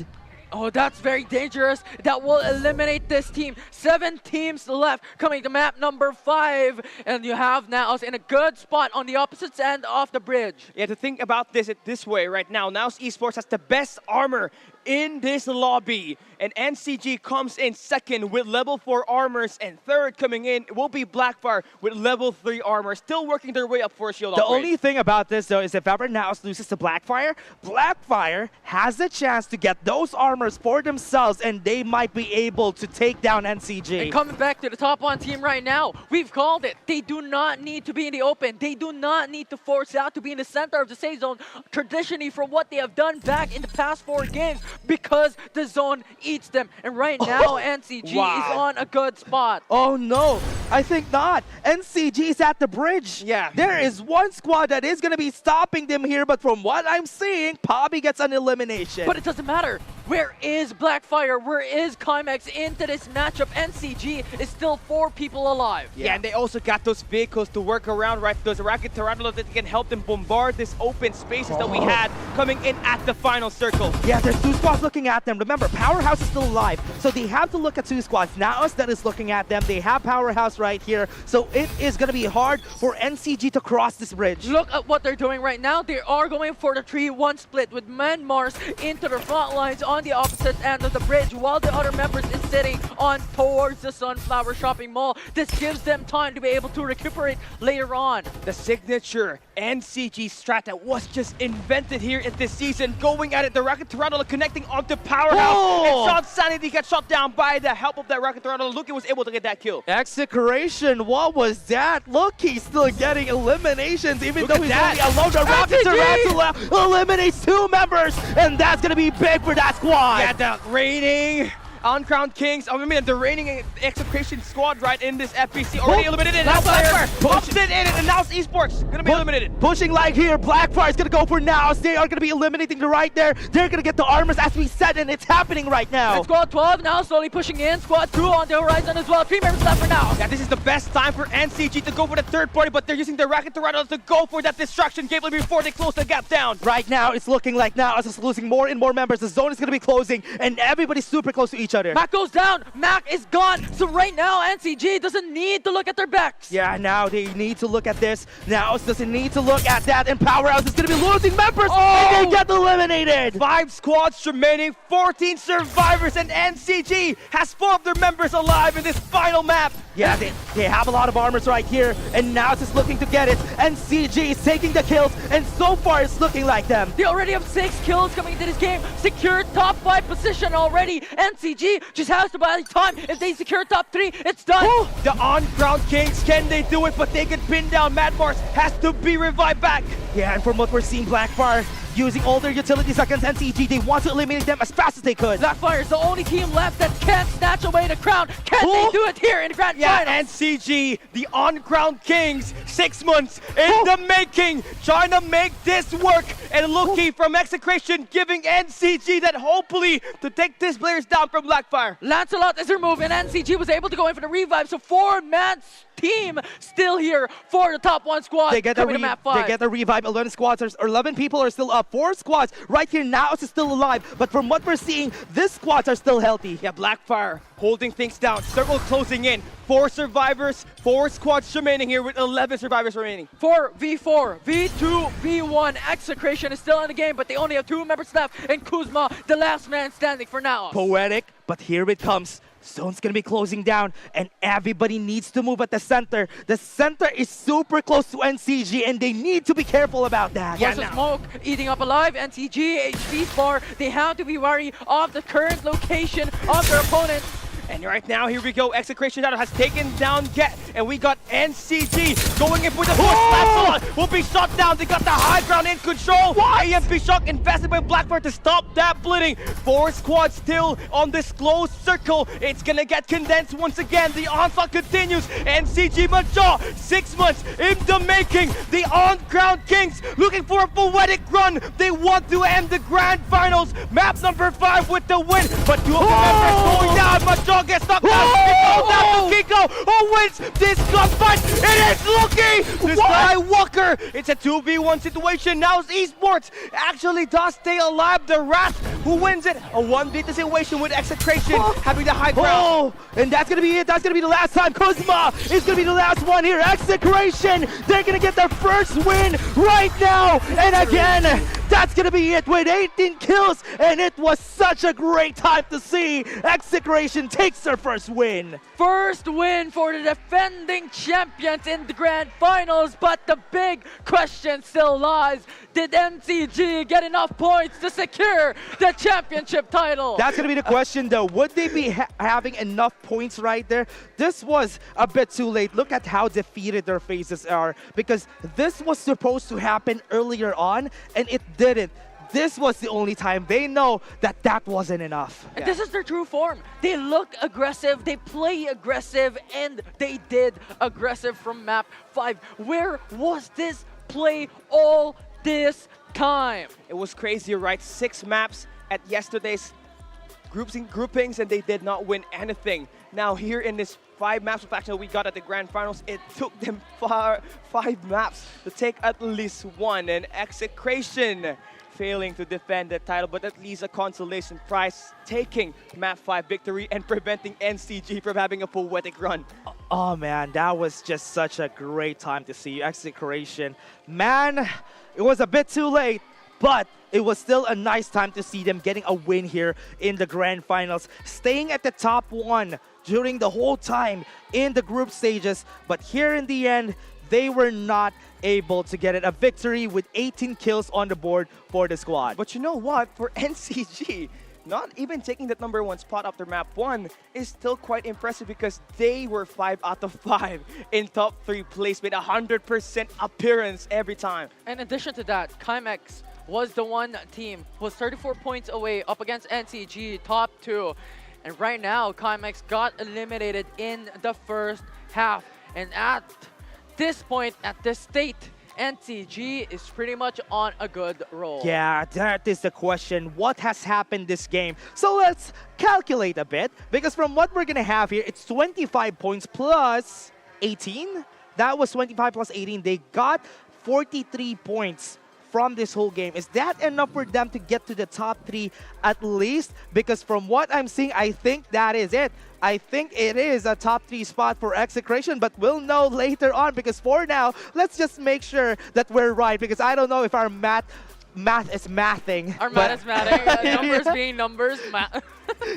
Oh, that's very dangerous. That will eliminate this team. 7 teams left coming to map number 5. And you have Naos in a good spot on the opposite end of the bridge. Yeah, to think about this way right now, Naos Esports has the best armor in this lobby. And NCG comes in second with level 4 armors, and third coming in will be Blackfire with level 3 armor, still working their way up for a shield The upgrade. only thing about this, though, is if ever Naos loses to Blackfire, Blackfire has the chance to get those armors for themselves, and they might be able to take down NCG. And coming back to the top 1 team right now, we've called it. They do not need to be in the open. They do not need to force out to be in the center of the safe zone, traditionally from what they have done back in the past 4 games, because the zone eats them. And right now, NCG is on a good spot. Oh no, I think not. NCG is at the bridge. Yeah. There is one squad that is going to be stopping them here, but from what I'm seeing, Pobby gets an elimination. But it doesn't matter. Where is Blackfire? Where is Climax into this matchup? NCG is still 4 people alive. Yeah, and they also got those vehicles to work around, right? Those rocket tarantulas that can help them bombard this open spaces that we had coming in at the final circle. Yeah, there's 2 squads looking at them. Remember, Powerhouse is still alive, so they have to look at 2 squads. Naos that is looking at them. They have Powerhouse right here, so it is going to be hard for NCG to cross this bridge. Look at what they're doing right now. They are going for the 3-1 split with Mars into the front lines on the opposite end of the bridge, while the other members is sitting on towards the Sunflower Shopping Mall. This gives them time to be able to recuperate later on. The signature NCG strat that was just invented here in this season, going at it, the rocket tarantula connecting onto Powerhouse, and Sean's sanity got shot down by the help of that rocket tarantula. Luki was able to get that kill. Execration, what was that? Look, he's still getting eliminations, even Look though at he's that. only alone. The rocket tarantula eliminates 2 members, and that's going to be big for that squad. Yeah, the reigning Uncrowned Kings, the reigning Execration squad right in this FPC already eliminated. Now Blackfire pops it in, and now it's esports gonna be eliminated. Pushing light here, Blackfire is gonna go for Naos. They are gonna be eliminating the right there. They're gonna get the armors as we said, and it's happening right now. And Squad 12 now slowly pushing in. Squad 2 on the horizon as well. 3 members left for now. Yeah, this is the best time for NCG to go for the third party, but they're using the rocket tarantulas to go for that distraction gateway before they close the gap down. Right now, it's looking like Naos is losing more and more members. The zone is gonna be closing, and everybody's super close to each other. Mac goes down. Mac is gone. So right now, NCG doesn't need to look at their backs. Yeah, now they need to look at this. Naos doesn't need to look at that, and Powerhouse is gonna be losing members, and they get eliminated. 5 squads remaining, 14 survivors, and NCG has 4 of their members alive in this final map. Yeah, they have a lot of armors right here, and Naos is looking to get it. NCG is taking the kills, and so far it's looking like them. They already have 6 kills coming into this game. Secured top 5 position already. NCG just has to buy time. If they secure top 3, it's done. The on-ground Kings, can they do it? But they can pin down Mad Mars, has to be revived back. Yeah, and from what we're seeing, Blackfire using all their utilities against NCG. They want to eliminate them as fast as they could. Blackfire is the only team left that can't snatch away the crown. Can they do it here in the Grand Finals? NCG, the on-ground Kings, 6 months in the making, trying to make this work. And Luki from Execration giving NCG that hopefully to take this players down from Blackfire. Lancelot is removed, and NCG was able to go in for the revive. So 4-man team still here for the top 1 squad. They get coming to map 5. They get the revive. 11 squads, or 11 people are still up. 4 squads right here. Naos is still alive, but from what we're seeing, these squads are still healthy. Yeah, Blackfire holding things down. Circle closing in. 4 survivors, 4 squads remaining here with 11 survivors remaining. 4v4, v2, v1. Execration is still in the game, but they only have 2 members left, and Kuzma, the last man standing for now. Poetic, but here it comes. Zone's gonna be closing down, and everybody needs to move at the center. The center is super close to NCG, and they need to be careful about that. Yeah, smoke eating up alive. NCG, HP Spar, they have to be wary of the current location of their opponent. And right now, here we go. Execration Shadow has taken down Get, and we got NCG going in for the push. Lapsalon will be shot down. They got the high ground in control. AMP Shock invested by Blackfire to stop that bleeding. 4 squads still on this closed circle. It's gonna get condensed once again. The onslaught continues. NCG Majaw, 6 months in the making. The on-ground Kings looking for a poetic run. They want to end the grand finals. Map number 5 with the win, but 2 of the members going down. Majaw gets knocked out. It goes down to Kiko, who wins this gunfight. It is Lucky, the Skywalker. It's a 2v1 situation. Now esports actually does stay alive. The Wrath who wins it. A 1v situation with Execration having the high ground. And that's gonna be it. That's gonna be the last time. Kuzma is gonna be the last one here. Execration, they're gonna get their first win right now. And again, that's gonna be it with 18 kills. And it was such a great time to see. Execration takes their first win. First win for the defending champions in the grand finals, but the big question still lies. Did NCG get enough points to secure the championship title? That's gonna be the question though. Would they be having enough points right there? This was a bit too late. Look at how defeated their faces are, because this was supposed to happen earlier on and it didn't. This was the only time they know that that wasn't enough. And this is their true form. They look aggressive, they play aggressive, and they did aggressive from map 5. Where was this play all this time? It was crazy, right? 6 maps at yesterday's groupings, and they did not win anything. Now here in this 5 maps of action that we got at the grand finals, it took them 5 maps to take at least 1. And Execration failing to defend the title, but at least a consolation prize, taking map 5 victory and preventing NCG from having a poetic run. Oh man, that was just such a great time to see Execration. Man, it was a bit too late, but it was still a nice time to see them getting a win here in the grand finals, staying at the top 1 during the whole time in the group stages, but here in the end, they were not able to get it. A victory with 18 kills on the board for the squad. But you know what? For NCG, not even taking that number 1 spot after map 1 is still quite impressive, because they were 5 out of 5 in top 3 place with 100% appearance every time. In addition to that, Chimex was the one team who was 34 points away up against NCG, top 2. And right now, Chimex got eliminated in the first half. And at this point, at this state, NCG is pretty much on a good roll. Yeah, that is the question. What has happened this game? So let's calculate a bit, because from what we're gonna have here, it's 25 points plus 18. That was 25 plus 18. They got 43 points from this whole game. Is that enough for them to get to the top 3 at least? Because from what I'm seeing, I think that is it. I think it is a top 3 spot for Execration, but we'll know later on, because for now, let's just make sure that we're right, because I don't know if our math is mathing. Our math is mathing. Numbers being numbers.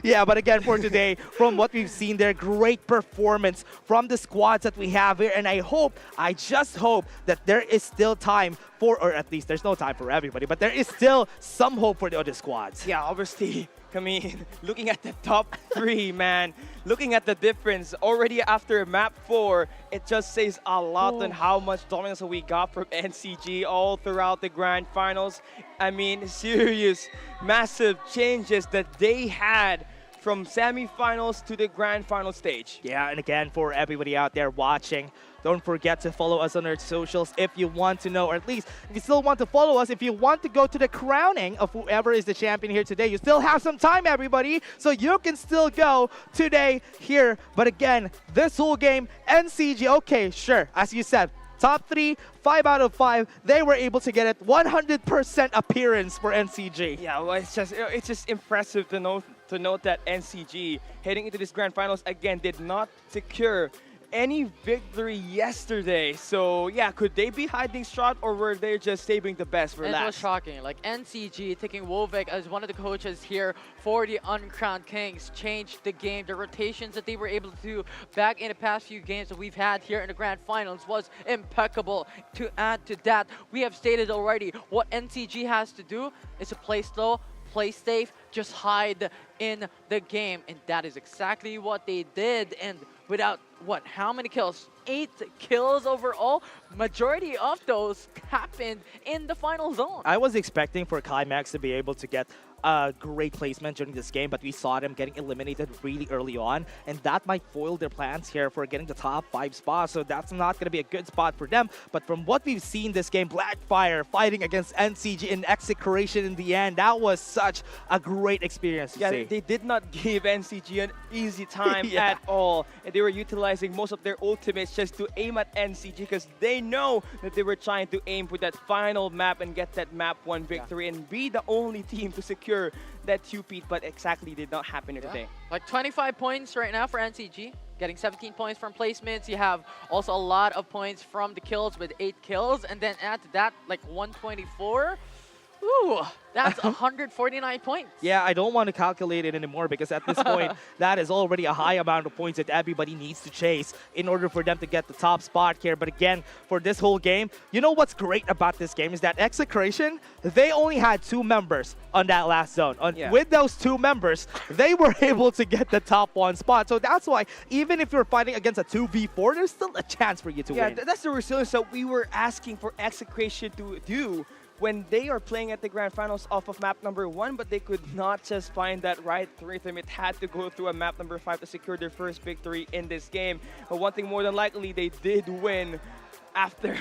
Yeah, but again, for today, from what we've seen there, great performance from the squads that we have here. And I just hope that there is still time for, or at least there's no time for everybody, but there is still some hope for the other squads. Yeah, obviously, I mean, looking at the top 3, man, looking at the difference already after map 4, it just says a lot on how much dominance we got from NCG all throughout the grand finals. I mean, serious, massive changes that they had from semifinals to the grand final stage. Yeah, and again, for everybody out there watching, don't forget to follow us on our socials if you want to know, or at least if you still want to follow us, if you want to go to the crowning of whoever is the champion here today, you still have some time, everybody, so you can still go today here. But again, this whole game, NCG, okay, sure, as you said, Top 3, 5 out of 5, they were able to get it 100% appearance for NCG. Yeah, well, it's just impressive to note that NCG heading into this grand finals again did not secure any victory yesterday. So yeah, could they be hiding shot, or were they just saving the best for It was last? shocking. Like NCG taking Wovek as one of the coaches here for the Uncrowned Kings changed the game. The rotations that they were able to do back in the past few games that we've had here in the grand finals was impeccable. To add to that, we have stated already what NCG has to do is to play slow, play safe, just hide in the game. And that is exactly what they did. And without, what, how many kills? 8 kills overall. Majority of those happened in the final zone. I was expecting for Climax to be able to get a great placement during this game, but we saw them getting eliminated really early on, and that might foil their plans here for getting the top 5 spots, so that's not going to be a good spot for them. But from what we've seen this game, Blackfire fighting against NCG in execution in the end, that was such a great experience to see. They did not give NCG an easy time at all, and they were utilizing most of their ultimates just to aim at NCG because they know that they were trying to aim for that final map and get that map 1 victory and be the only team to secure that 2-peat, but exactly did not happen here today. Like 25 points right now for NCG, getting 17 points from placements. You have also a lot of points from the kills with 8 kills, and then add to that like 124. Ooh, that's 149 points. Yeah, I don't want to calculate it anymore because at this point, that is already a high amount of points that everybody needs to chase in order for them to get the top spot here. But again, for this whole game, you know what's great about this game is that Execration, they only had 2 members on that last zone. With those 2 members, they were able to get the top 1 spot. So that's why even if you're fighting against a 2v4, there's still a chance for you to win. Yeah, that's the resilience that we were asking for Execration to do when they are playing at the grand finals off of map number 1, but they could not just find that right rhythm. It had to go through a map number 5 to secure their first victory in this game. But one thing more than likely, they did win after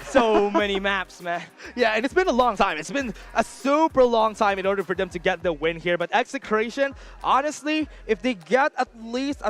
so many maps, man. Yeah, and it's been a long time. It's been a super long time in order for them to get the win here. But Execration, honestly, if they get at least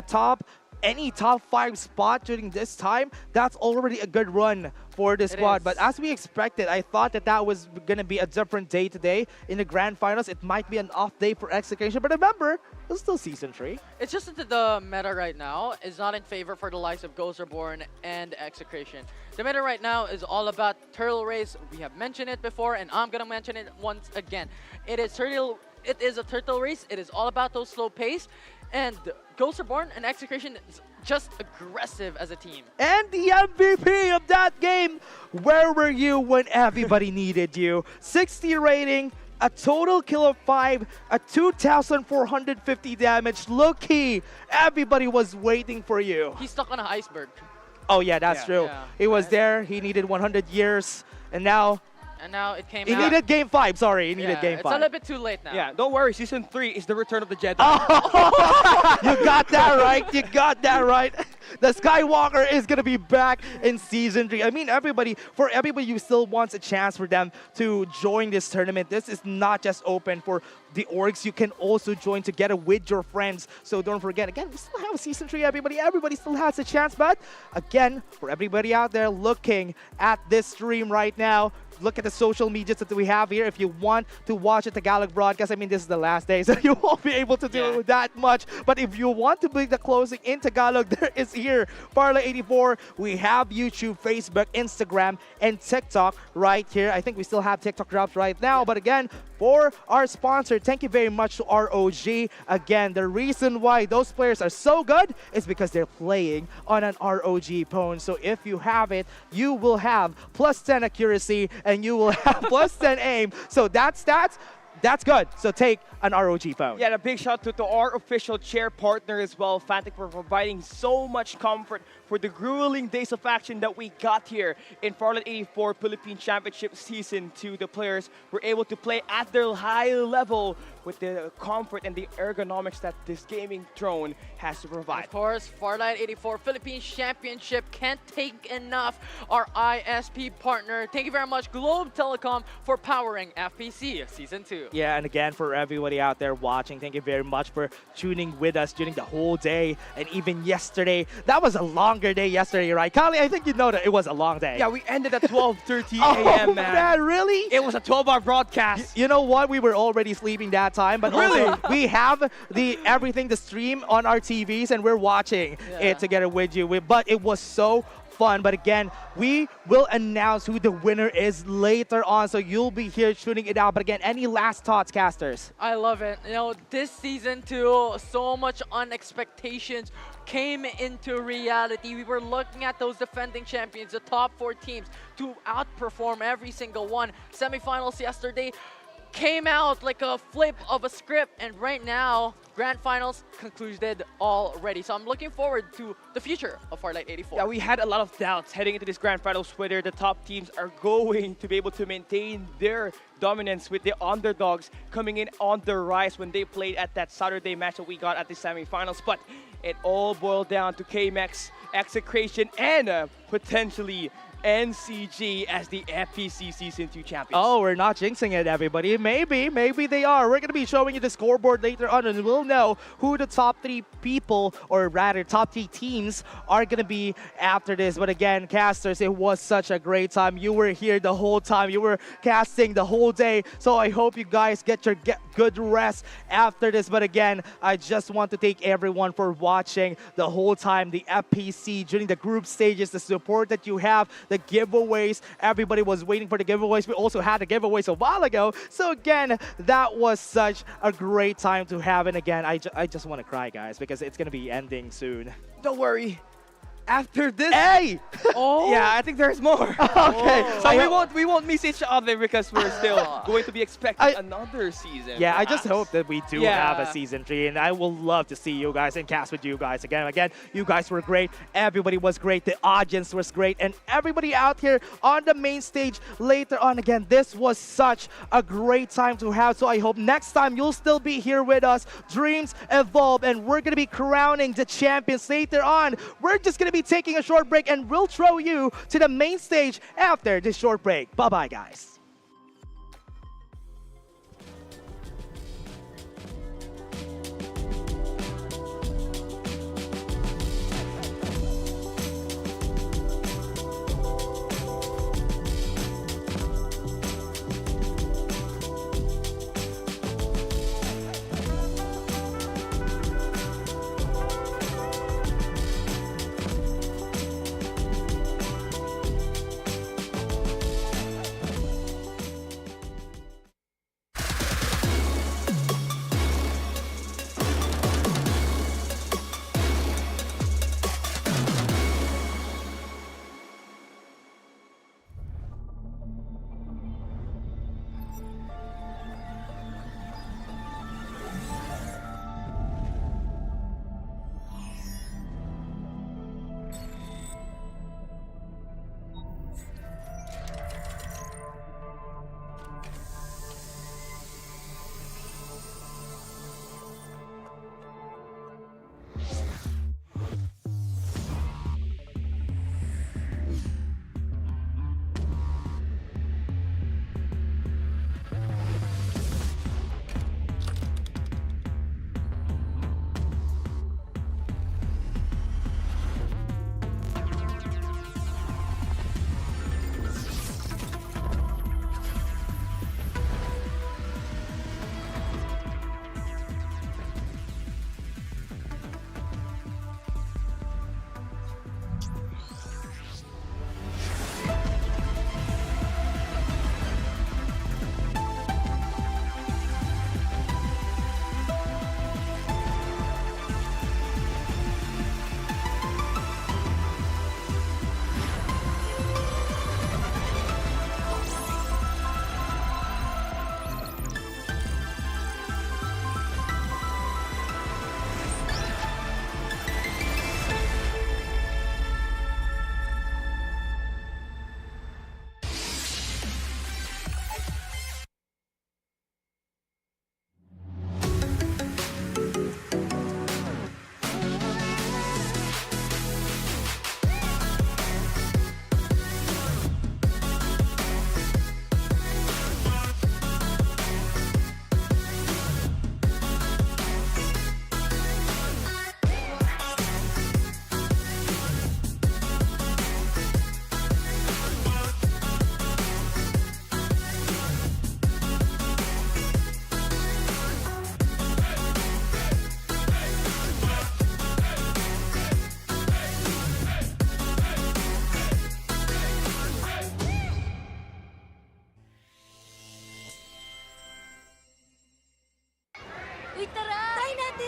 any top 5 spot during this time, that's already a good run for the squad. But as we expected, I thought that was going to be a different day today in the grand finals. It might be an off day for Execution, but remember, it's still season 3. It's just that the meta right now is not in favor for the likes of Ghosts Reborn and Execration. The meta right now is all about Turtle Race. We have mentioned it before, and I'm going to mention it once again. It is a turtle race. It is all about those slow pace. And Ghosts Reborn and Execration is just aggressive as a team. And the MVP of that game, where were you when everybody needed you? 60 rating, a total kill of 5, a 2,450 damage. Look-key, everybody was waiting for you. He's stuck on an iceberg. Oh yeah, that's true. Yeah. He was there, he needed 100 years, and now it came he out. needed game 5, sorry, he needed game 5. It's a little bit too late now. Yeah, don't worry, season 3 is the return of the Jedi. You got that right, you got that right. The Skywalker is going to be back in season 3. I mean, for everybody who still wants a chance for them to join this tournament, this is not just open for the orgs. You can also join together with your friends. So don't forget, again, we still have season 3, everybody. Everybody still has a chance. But again, for everybody out there looking at this stream right now, look at the social medias that we have here. If you want to watch a Tagalog broadcast, I mean, this is the last day, so you won't be able to do that much. But if you want to bring the closing in Tagalog, there is here Farlight 84. We have YouTube, Facebook, Instagram, and TikTok right here. I think we still have TikTok drops right now. But again, for our sponsor, thank you very much to ROG. Again, the reason why those players are so good is because they're playing on an ROG phone. So if you have it, you will have plus 10 accuracy and you will have plus 10 aim. So that's good. So take an ROG phone. Yeah, and a big shout out to our official chair partner as well, Fantic, for providing so much comfort for the grueling days of action that we got here in Farlight 84 Philippine Championship Season 2. The players were able to play at their high level with the comfort and the ergonomics that this gaming drone has to provide. Of course, Farlight 84 Philippines Championship can't take enough. Our ISP partner. Thank you very much, Globe Telecom, for powering FPC Season 2. Yeah, and again, for everybody out there watching, thank you very much for tuning with us during the whole day and even yesterday. That was a longer day yesterday, right? Kali, I think you know that it was a long day. Yeah, we ended at 12:30 Oh, a.m., man. really? It was a 12-hour broadcast. You know what? We were already sleeping that time, but Really? also we have the stream on our TVs and we're watching it together with you. But it was so fun. But again, we will announce who the winner is later on, so you'll be here tuning it out. But again, any last thoughts, casters? I love it. You know, this season too, so much unexpectations came into reality. We were looking at those defending champions, the top 4 teams, to outperform every single one. Semifinals yesterday came out like a flip of a script, and right now, grand finals concluded already. So I'm looking forward to the future of Farlight 84. Yeah, we had a lot of doubts heading into this grand finals whether the top teams are going to be able to maintain their dominance with the underdogs coming in on the rise when they played at that Saturday match that we got at the semifinals. But it all boiled down to KMX, Execration, and potentially NCG as the FPC Season 2 champions. Oh, we're not jinxing it, everybody. Maybe they are. We're going to be showing you the scoreboard later on, and we'll know who the top 3 people, or rather top 3 teams, are going to be after this. But again, casters, it was such a great time. You were here the whole time. You were casting the whole day. So I hope you guys get your good rest after this. But again, I just want to thank everyone for watching the whole time, the FPC, during the group stages, the support that you have, the giveaways. Everybody was waiting for the giveaways. We also had the giveaways a while ago. So again, that was such a great time to have. And again, I just want to cry, guys, because it's going to be ending soon. Don't worry. After this, hey! Oh, yeah, I think there's more. Okay, So we won't miss each other because we're still going to be expecting another season. Yeah, I just perhaps. hope that we do have a season 3, and I will love to see you guys and cast with you guys again. You guys were great. Everybody was great. The audience was great, and everybody out here on the main stage later on. Again, this was such a great time to have. So I hope next time you'll still be here with us. Dreams evolve, and we're gonna be crowning the champions later on. We're just gonna be taking a short break, and we'll throw you to the main stage after this short break. Bye-bye, guys.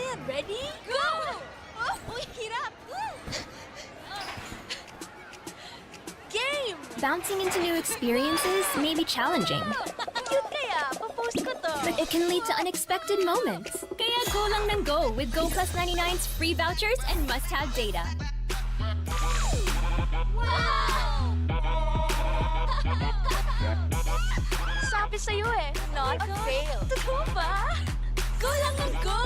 natin. Ready? Go! Oh, uy, hirap. Game! Bouncing into new experiences may be challenging, Cute kaya. Pa-post ko to. but it can lead to unexpected moments. Kaya go lang ng go with Go Plus 99's free vouchers and must-have data. Wow! Sabi sa'yo eh, not a fail. Totoo ba? Go lang ng go!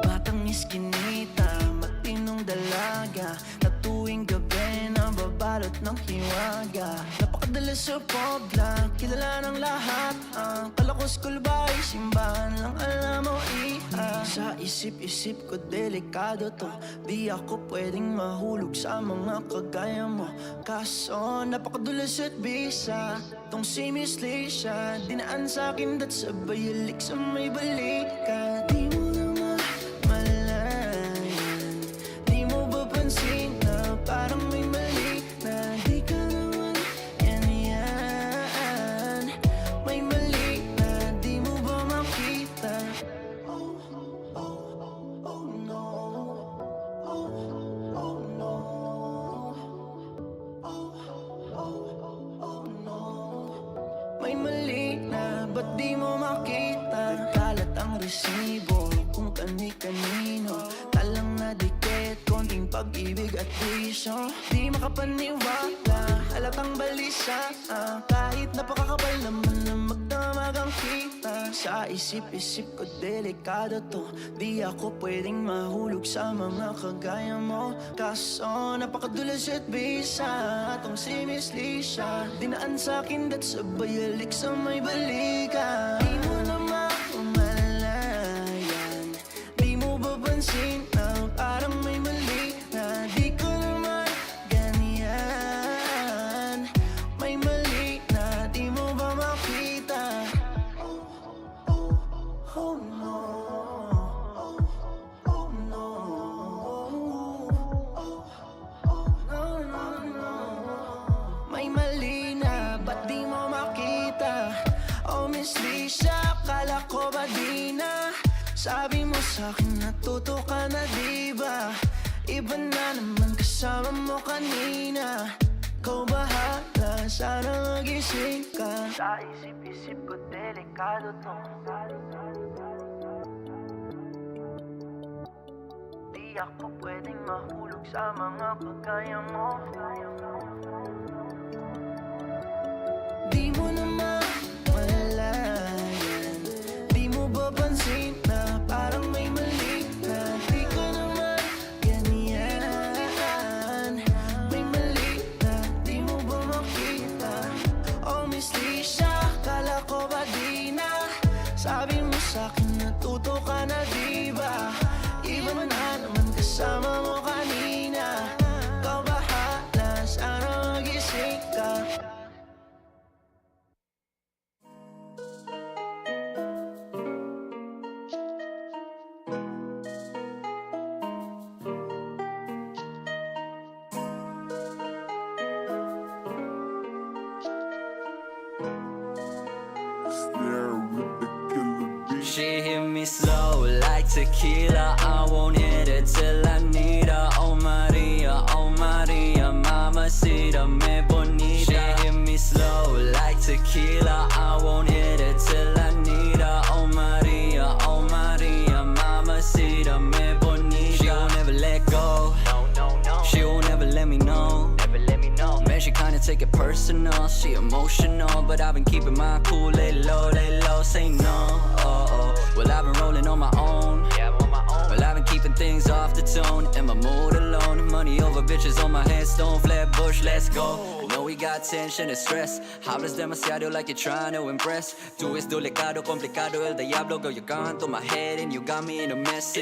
Batang iskinita, matinong dalaga, na tuwing gabi nababalot ng hiwaga. Napakadala sa pobla, kilala ng lahat. Palakos kulbay, simbahan lang alam mo iha. Sa isip-isip ko delikado to, di ako pwedeng mahulog sa mga kagaya mo. Kaso napakadulas at bisa, tong si Miss Leisha, dinaan sa'kin dat sabay halik sa may balikat. Di mo naman malayan, di mo ba pansin na parang may mali na di ka naman yan. May mali na di mo ba makita? Oh, oh, oh no. Oh, oh no. Oh, oh no. May mali na ba't di mo makita? Kalat ang resibo kung kani-kanino, talang na dikit, konting pag-ibig at bisyo. Di makapaniwala, halatang balisa, kahit napakakapal naman na magdamagang kita. Sa isip-isip ko delikado to, di ako pwedeng mahulog sa mga kagaya mo. Kaso napakadulas at bisa, tong si Miss Leisha, dinaan sa'kin dat sabay halik sa may balikan. Di mo na mamalayan, di mo ba pansin na parang may mali na di ko naman ganyan. May mali na di mo ba makita? Oh, oh, oh no. Oh, oh no. Oh, oh, no, no, no. May mali na ba't di mo makita? Oh, Miss Leisha, akala ko ba di na? Sabi mo sa'kin natuto ka na diba? Iba na naman kasama mo kanina. Ikaw bahala, sana magising ka. Sa isip-isip ko delikado to, di ako pwedeng mahulog sa mga kagaya mo. Di mo naman malayan, di mo ba pansin na parang may mali na di ko naman ganyan. May mali na di mo ba makita? Oh, Miss Leisha, kala ko ba di na? Sabi mo sa'kin natuto ka na diba? Iba na naman kasama mo kanina. Ikaw bahala, sana magising ka. She hit me slow like tequila. I won't hit it till I need her. Oh Maria, mamacita, me bonita. She hit me slow like tequila. I won't hit it till I need her. Oh Maria, mamacita, me bonita. She won't ever let go. She won't ever let me know. Man, she kinda take it personal. She emotional, but I've been keeping my cool. Lay low, say no. Well, I've been rolling on my own. Well, I've been keeping things off the tone. In my mood alone. Money over bitches on my headstone. Flatbush, let's go. I know we got tension and stress. Hablas demasiado like you're trying to impress. Tú es delicado, complicado, el diablo. Girl, you're gone through my head and you got me in a mess,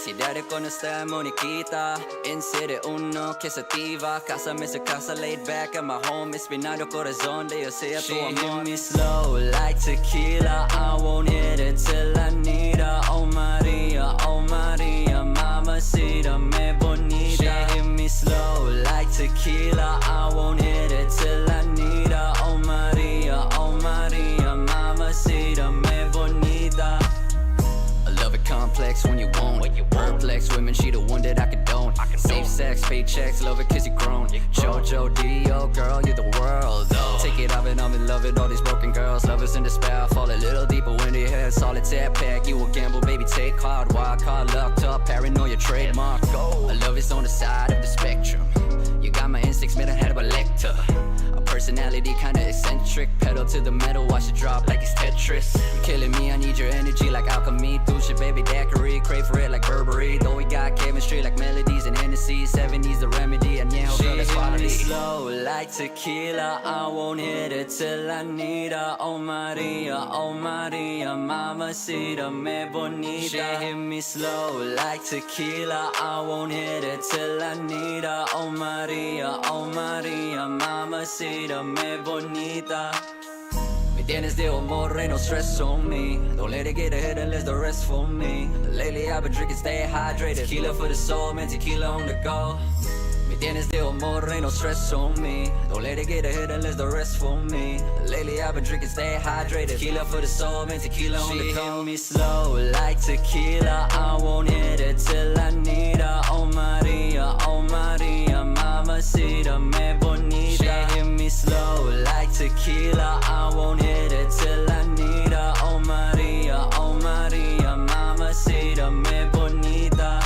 Si daddy con esta moniquita. En serie uno que se activa. Casa me se casa laid back at my home. Espinado corazón de yo sea tu amor. She hit me slow like tequila. I won't hit it till I need her. Oh tequila. I won't hit it till I need her. Oh Maria, mamacita, me bonita. I love it complex when you won't. Perplex women, she the one that I condone. Safe sex, paychecks, love it cause you grown. Jojo Dio, girl, you're the world. Take it off and I'm in love with all these broken girls. Lovers in despair, fall a little deeper when they head. Solitaire pack, you a gamble, baby, take card. Wild card, locked up, paranoia, trademark. I love is on the side of the spectrum. You got my instincts made ahead of a lector. A personality kinda eccentric. Pedal to the metal, watch it drop like it's Tetris. You killing me, I need your energy like alchemy. Douche it, baby, daiquiri, crave for it like Burberry. Though we got chemistry like melodies and Hennessy. 70s the remedy, and yeah, girl, that's quality. Slow like tequila, I won't hit it till I need her. Oh Maria, mamacita, me bonita. She hit me slow like tequila, I won't hit it till I need her. Oh Maria, mamacita, me bonita. Me tienes de amor, no stress on me. Don't let it get ahead and let the rest for me. Lately I've been drinking, stay hydrated. Tequila for the soul, man, tequila on the go. Me tienes de amor, no stress on me. Don't let it get ahead and let the rest for me. Lately I've been drinking, stay hydrated. Tequila for the soul, man, tequila on the go. She hit me slow like tequila, I won't hit it till I need her. Oh Maria, mamacita, me bonita. She hit me slow like tequila, I won't hit it till I need her. Oh Maria, mamacita, me bonita.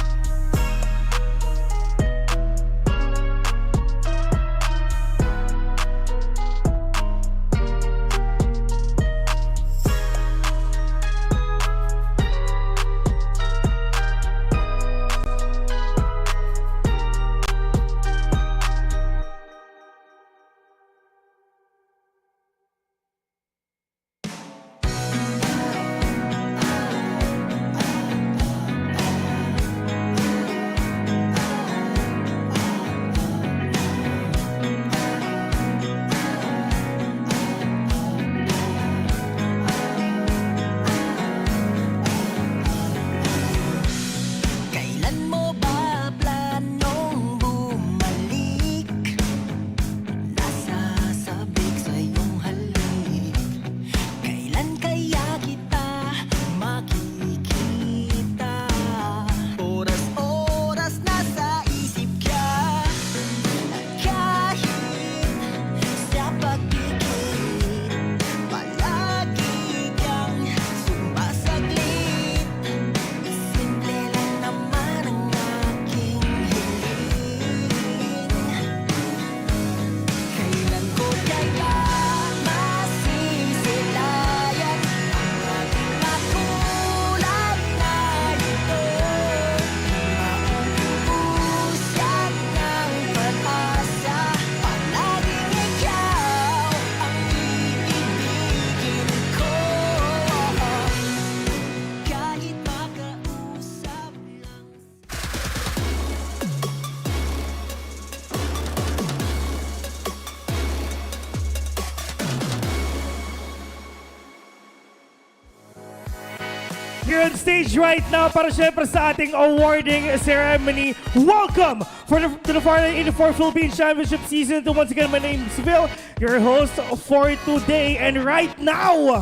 Here on stage right now para syempre sa ating awarding ceremony. Welcome to the Farlight 84 Philippines Championship Season 2. Once again, my name is Phil, your host for today. And right now,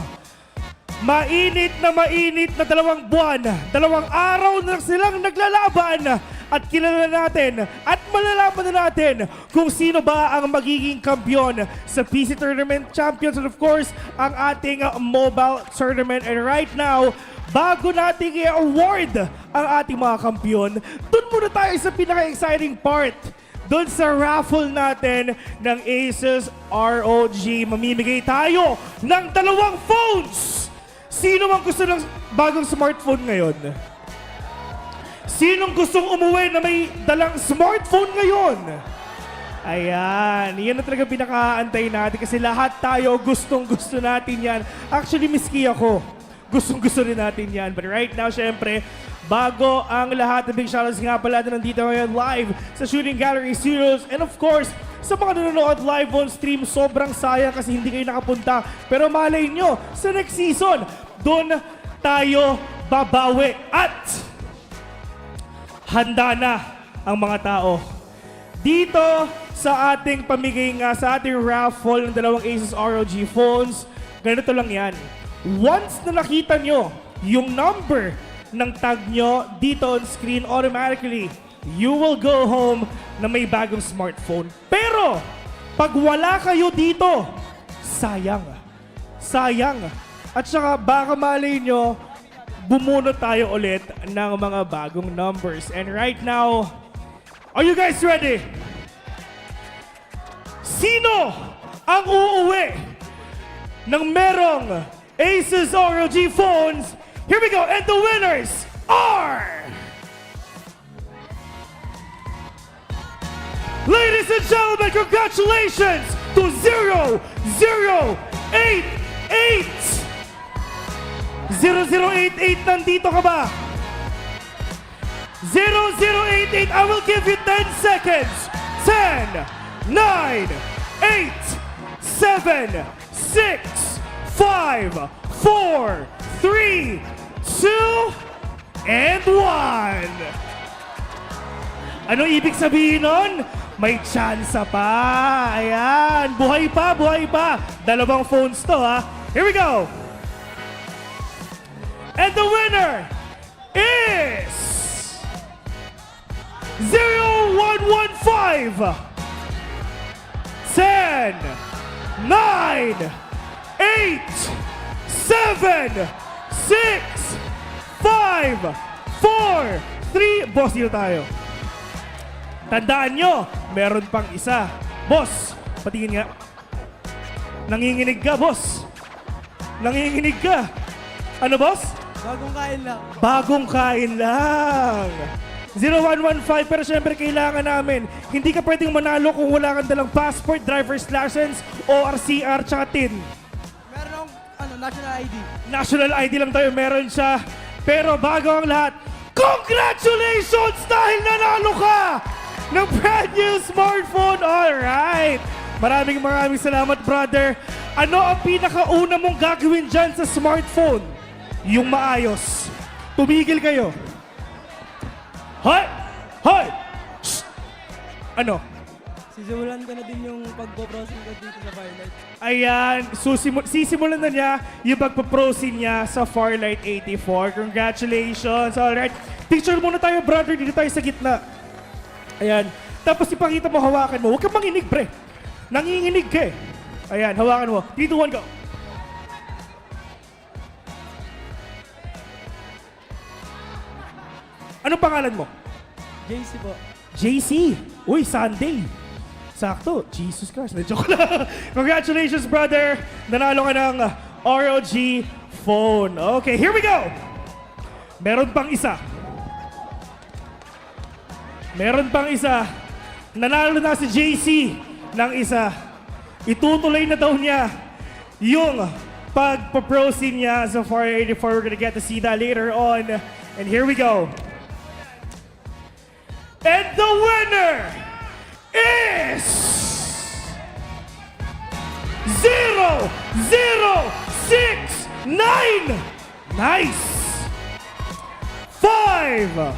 mainit na 2 buwan, 2 araw na silang naglalaban. At kilala natin at malalaman na natin kung sino ba ang magiging kampiyon sa PC Tournament Champions and of course, ang ating mobile tournament. And right now, bago natin i-award ang ating mga kampiyon, dun muna tayo sa pinaka-exciting part. Doon sa raffle natin ng Asus ROG, mamimigay tayo ng 2 phones. Sino mang gusto ng bagong smartphone ngayon? Sinong gustong umuwi na may dalang smartphone ngayon? Ayan, yan na talaga pinakaantay natin kasi lahat tayo gustong-gusto natin yan. Actually, miski ako, gustong-gusto rin natin yan. But right now, syempre, bago ang lahat ng big shoutouts nga pala na nandito ngayon live sa Shooting Gallery Studios. And of course, sa mga nanonood live on stream, sobrang sayang kasi hindi kayo nakapunta. Pero malay nyo, sa next season, doon tayo babawi. At handa na ang mga tao dito sa ating pamigay nga, sa ating raffle ng dalawang Asus ROG phones, ganito lang yan. Once na nakita nyo yung number ng tag nyo dito on screen, automatically, you will go home na may bagong smartphone. Pero, pag wala kayo dito, sayang. Sayang. At saka baka malay nyo, bumunot tayo ulit ng mga bagong numbers. And right now, are you guys ready? Sino ang uuwi ng merong Asus ROG phones? Here we go. And the winners are... Ladies and gentlemen, congratulations to 0088! 0088, nandito ka ba? 0088, I will give you 10 seconds. 10, 9, 8, 7, 6, 5, 4, 3, 2, and 1. Ano ibig sabihin nun? May chance pa. Ayan. Buhay pa, buhay pa. Dalawang phones to, ha. Here we go. And the winner is 0115. 10, 9, 8, 7, 6, 5, 4, 3. Boss, dito tayo. Tandaan nyo, meron pang isa. Boss, patingin nga. Nanginginig ka, boss. Nanginginig ka. Ano, boss? Bagong kain lang. Bagong kain lang. 0115, pero syempre kailangan namin. Hindi ka pwedeng manalo kung wala kang dalang passport, driver's license, ORCR, tsaka TIN. Meron akong national ID. National ID lang tayo, meron siya. Pero bago ang lahat, congratulations dahil nanalo ka ng brand new smartphone. Alright. Maraming salamat, brother. Ano ang pinakauna mong gagawin dyan sa smartphone? Yung maayos. Tumigil kayo. Hoy! Hoy! Shh! Ano? Sisimulan ko na din yung pagpo-browsing ko dito sa Farlight. Ayan, sisimulan na niya yung pagpo-prosin niya sa Farlight 84. Congratulations! Alright. Picture muna tayo, brother. Dito tayo sa gitna. Ayan. Tapos ipakita mo, hawakan mo. Huwag kang manginig, pre. Nanginginig ka eh. Ayan, hawakan mo. 3, 2, 1, go. Anong pangalan mo? JC po. JC. Uy, Sunday. Sakto. Jesus Christ. Joke lang. Congratulations, brother. Nanalo ka ng ROG phone. Okay, here we go. Meron pang isa. Meron pang isa. Nanalo na si JC ng isa. Itutuloy na daw niya yung pagpaprosin niya sa Farlight 84. We're gonna get to see that later on. And here we go. And the winner is 0069. Nice. 5,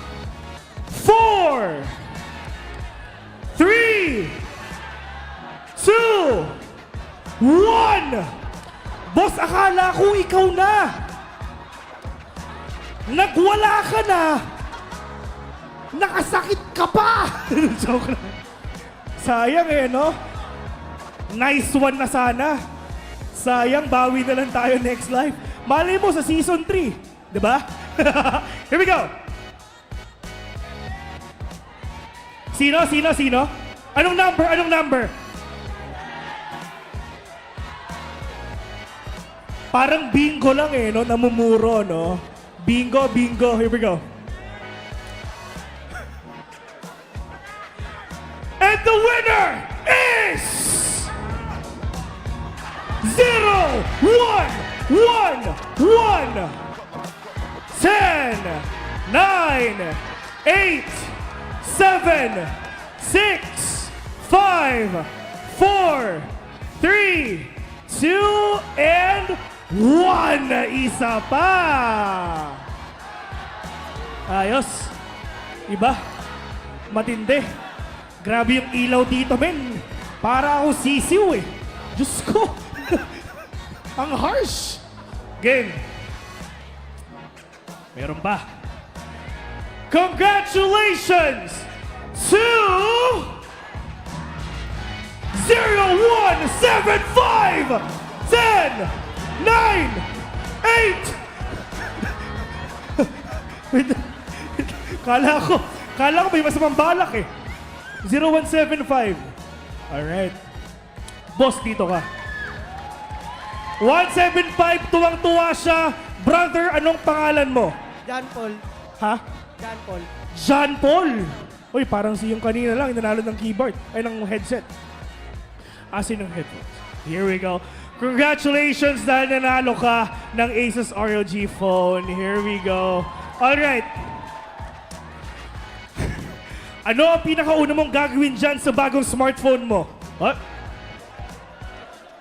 4, 3, 2, 1. Boss, akala ko ikaw na. Nagwala ka na. Nakasakit ka pa! Joke lang. Sayang eh, no? Nice one na sana. Sayang, bawi na lang tayo next life. Malay mo sa season 3. Diba? Here we go! Sino? Anong number? Parang bingo lang eh, no? Namumuro, no? Bingo. Here we go. And the winner is 0111. 10, 9, 8, 7, 6, 5, 4, 3, 2, and 1. Isa pa. Ayos. Iba. Matindi. Grabe yung ilaw dito, men. Para ako sisiw eh. Diyos ko. Ang harsh. Game. Meron ba? Congratulations to 0175 10 9 8 Wait. Kala ko may masamang balak eh. 0175. Alright. Boss, dito ka. 175, tuwang-tuwa siya. Brother, anong pangalan mo? John Paul. Ha? John Paul. John Paul! Uy, parang si yung kanina lang, inanalo ng keyboard, ay ng headset. Asin ng headphones. Here we go. Congratulations dahil nanalo ka ng Asus ROG phone. Here we go. Alright. Ano ang pinakauna mong gagawin dyan sa bagong smartphone mo? What?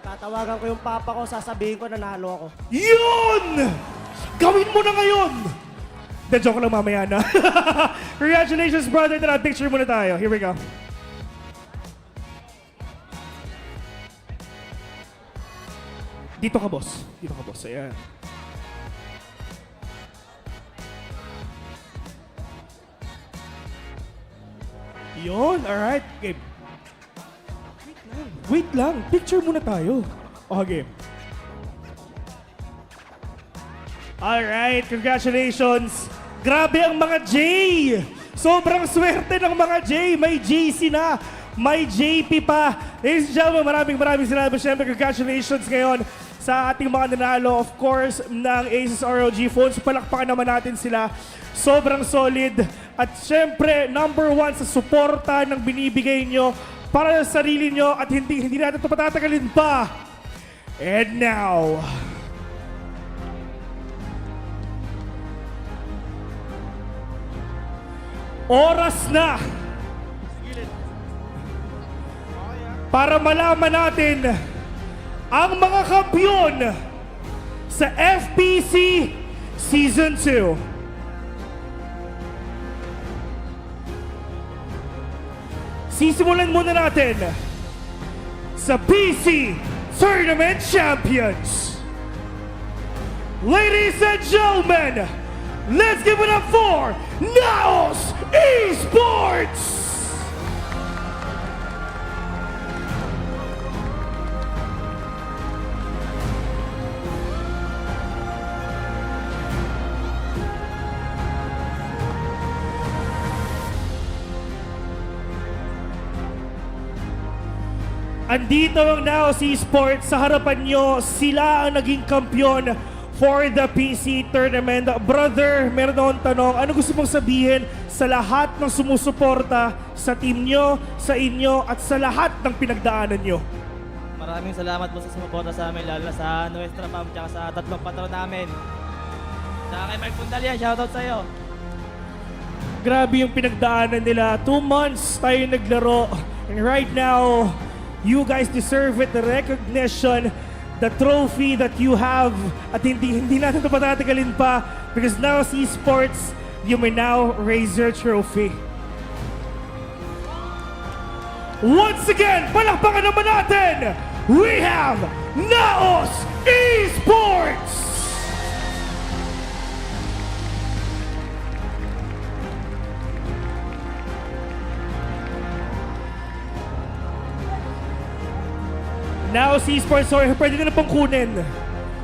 Tatawagan ko yung papa ko, sasabihin ko nanalo ako. Yun! Gawin mo na ngayon! The joke lang mamaya na. Congratulations, brother. Tara, picture muna tayo. Here we go. Dito ka, boss. Dito ka, boss. Ayan. Yun, alright. Game. Wait lang. Picture muna tayo. Okay. Alright, congratulations. Grabe ang mga J. Sobrang swerte ng mga J. May JC na. May JP pa. Ladies and gentlemen, maraming salamat. Siyempre, congratulations ngayon sa ating mga nanalo, of course, ng Asus ROG phones. Palakpakan naman natin sila. Sobrang solid. At siyempre, #1 sa suporta ng binibigay nyo para sa sarili nyo at hindi natin ito patatagalin pa. And now, oras na para malaman natin ang mga kampiyon sa FPC Season 2. Sisimulan muna natin sa PC Tournament Champions. Ladies and gentlemen, let's give it up for Naos Esports! Andito ang Naos Esports. Sa harapan nyo, sila ang naging kampiyon for the PC Tournament. Brother, meron akong tanong. Ano gusto mong sabihin sa lahat ng sumusuporta sa team nyo, sa inyo, at sa lahat ng pinagdaanan nyo? Maraming salamat po sa sumuporta sa amin, lalo na sa Nuestra Ma'am, tsaka sa tatlong patron namin. Tsaka kay Mark Pundalian, shoutout sa'yo. Grabe yung pinagdaanan nila. 2 months tayo naglaro. And right now, you guys deserve it, the recognition, the trophy that you have. At hindi natin ito patatagalin pa because now as esports, you may now raise your trophy. Once again, palakpakan naman natin, we have Naos Esports! Naos Esports, sorry, pwede na pong kunin.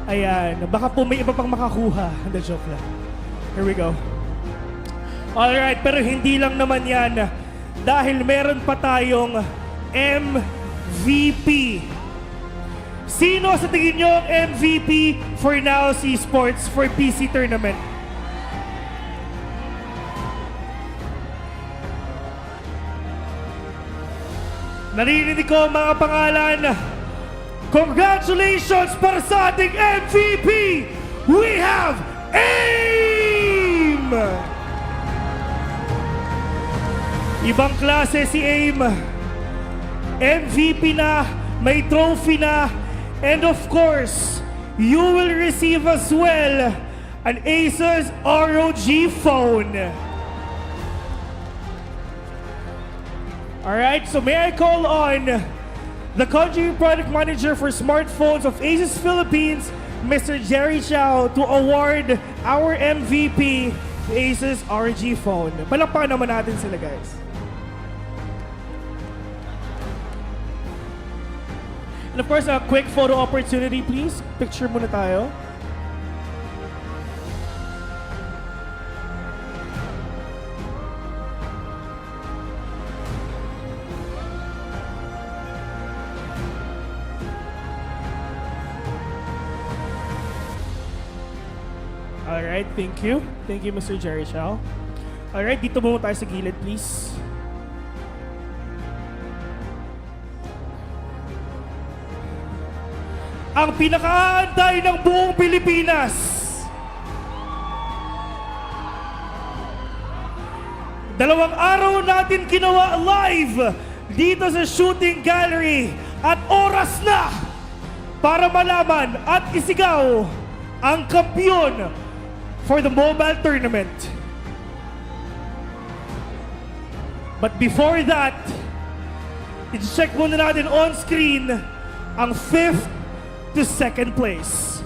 Ayan, baka po may iba pang makakuha. The joke lang. Here we go. Alright, pero hindi lang naman yan. Dahil meron pa tayong MVP. Sino sa tingin nyo ang MVP for Naos Esports for PC Tournament? Narinig ko ang mga pangalan. Congratulations para sa ating MVP! We have AIM! Ibang klase si AIM. MVP na, may trophy na, and of course, you will receive as well an Asus ROG phone. Alright, so may I call on the Country Product Manager for Smartphones of Asus Philippines, Mr. Jerry Chow, to award our MVP, the Asus RG phone. Palakpakan naman natin sila, guys. And of course, a quick photo opportunity, please. Picture muna tayo. Alright, thank you. Thank you, Mr. Jerry Chow. Alright, dito muna tayo sa gilid, please. Ang pinakaantay ng buong Pilipinas. Dalawang araw natin ginawa live dito sa shooting gallery at oras na para malaman at isigaw ang kampiyon for the mobile tournament. But before that, i-check muna natin on screen ang 5th to 2nd place.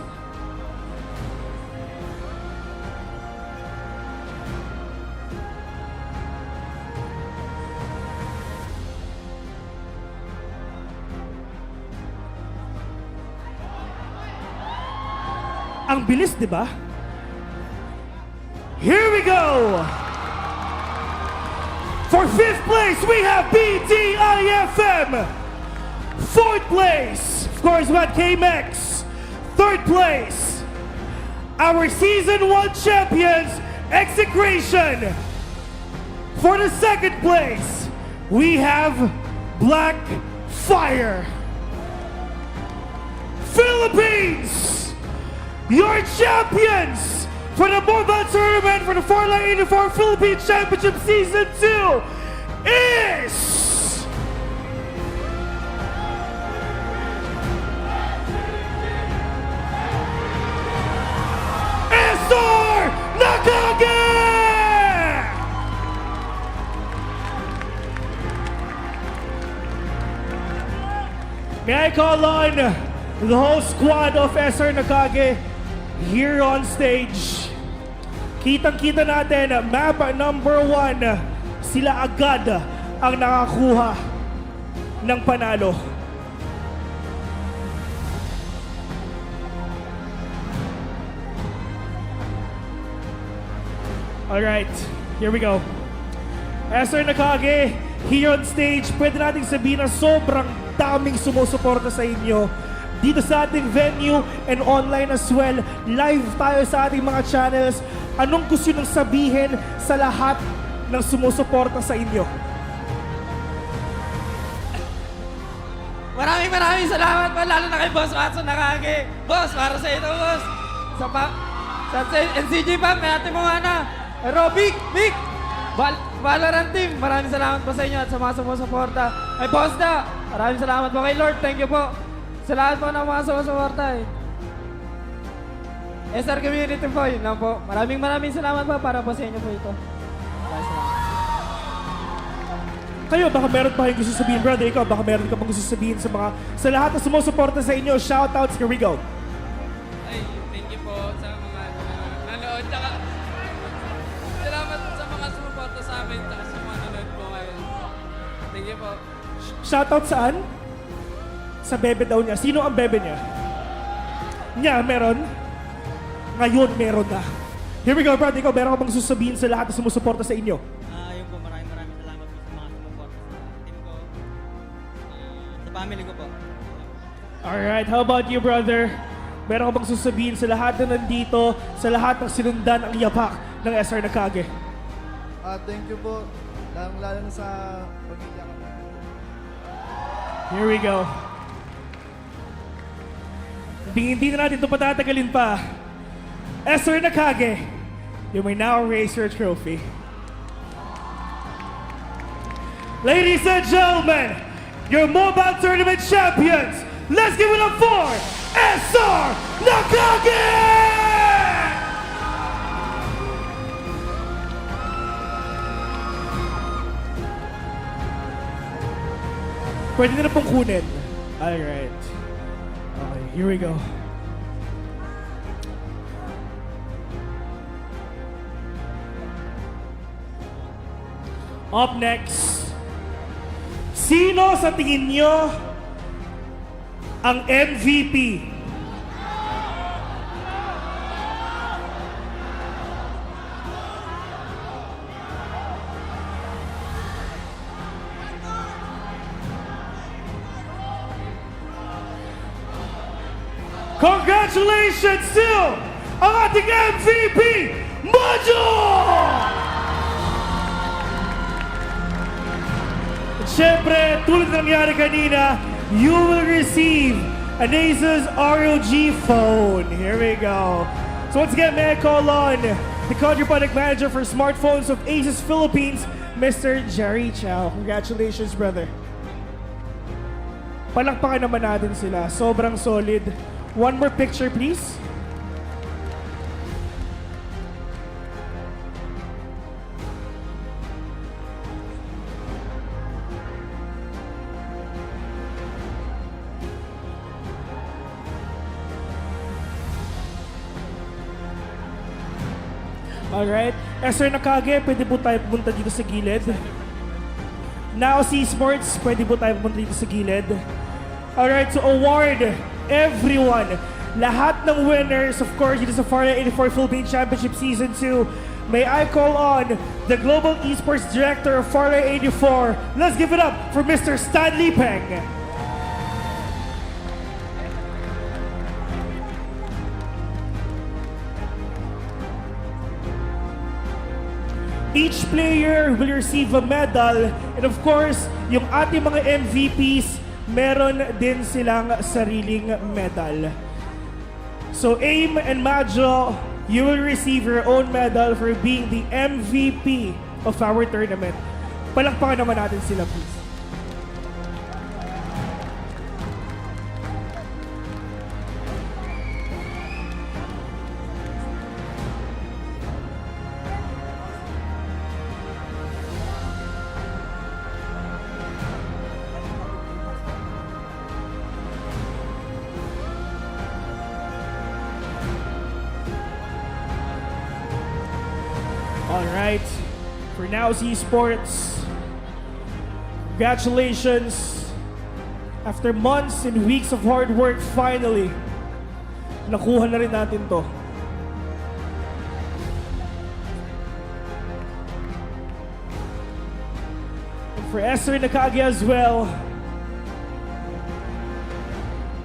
Ang bilis, di ba? Here we go! For 5th place, we have BTIFM. 4th place, of course, we had KMX. 3rd place, our Season 1 champions, Execration. For the 2nd place, we have Black Fire. Philippines, your champions for the mobile tournament for the Farlight 84 Philippines Championship Season 2 is SSR Nakage! May I call on the whole squad of SSR Nakage here on stage. Kitang-kita natin, map number 1, sila agad ang nakakuha ng panalo. Alright, here we go. SSR Nakage, here on stage, pwede nating sabihin na sobrang daming sumusuporta sa inyo dito sa ating venue and online as well. Live tayo sa ating mga channels. Anong gusto nyo sabihin sa lahat ng sumusuporta sa inyo? Maraming salamat po, lalo na kay Boss Watson Nakage. Boss, para sa ito, boss. Sa NCG Pam, may ate mo nga na. Aerobic, Vic, Valorant Team, maraming salamat po sa inyo at sa mga sumusuporta. Ay, Boss Da, maraming salamat po kay Lord, thank you po. Sa lahat po ng mga sumusuporta SR Community po, yun lang po. Maraming salamat po para po sa inyo po ito. Maraming salamat. Kayo, baka meron pa kayong gusto sabihin, brother. Ikaw, baka meron ka pang gusto sabihin sa lahat na sumusuporta sa inyo. Shoutouts, here we go. Ay, thank you po sa mga nanood. Tsaka, salamat sa mga sumuporta sa amin. Tsaka sa mga nanood po ngayon. Thank you po. Shoutout saan? Sa bebe daw niya. Sino ang bebe niya? Niya, meron? Ngayon, meron na. Here we go, brother. Ikaw, meron ka bang sasabihin sa lahat na sumusuporta sa inyo? Yun po, maraming salamat po sa mga sumuporta sa team ko. Sa family ko po. Alright, how about you, brother? Meron ka bang sasabihin sa lahat na nandito, sa lahat ng sinundan ang yapak ng SSR Nakage? Thank you po. Lalo sa pamilya ko. Here we go. Hindi na natin ito patatagalin pa. SSR Nakage, you may now raise your trophy. Ladies and gentlemen, your mobile tournament champions, let's give it up for SSR Nakage! Pwede na pong kunin. Alright. Okay, here we go. Up next, sino sa tingin nyo ang MVP? Congratulations still ang ating MVP, Majo! Siyempre, tulad ng nangyari kanina, you will receive an Asus ROG phone. Here we go. So once again, may I call on the country product manager for smartphones of Asus Philippines, Mr. Jerry Chow. Congratulations, brother. Palakpakan naman natin sila. Sobrang solid. One more picture, please. Alright. Sir Nakage, pwede po tayo pumunta dito sa gilid. Now, esports, pwede po tayo pumunta dito sa gilid. Alright, to award everyone, lahat ng winners, of course, dito sa Farlight 84 Philippine Championship Season 2, may I call on the Global Esports Director of Farlight 84. Let's give it up for Mr. Stanley Peng. Each player will receive a medal, and of course, yung ating mga MVPs, meron din silang sariling medal. So AIM and Majo, you will receive your own medal for being the MVP of our tournament. Palakpakan naman natin sila, please. Alright, for now, esports, congratulations. After months and weeks of hard work, finally, nakuha na rin natin to. And for SSR Nakage as well,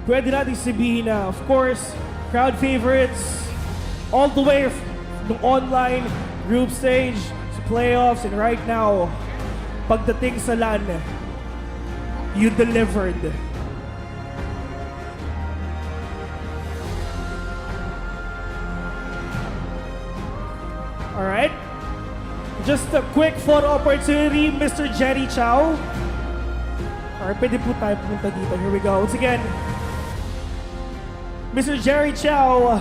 pwede natin sabihin na, of course, crowd favorites, all the way from online, group stage, sa playoffs, and right now, pagdating sa LAN, you delivered. Alright? Just a quick photo opportunity, Mr. Jerry Chow. Alright, pwede po tayo pumunta dito. Here we go. Once again, Mr. Jerry Chow,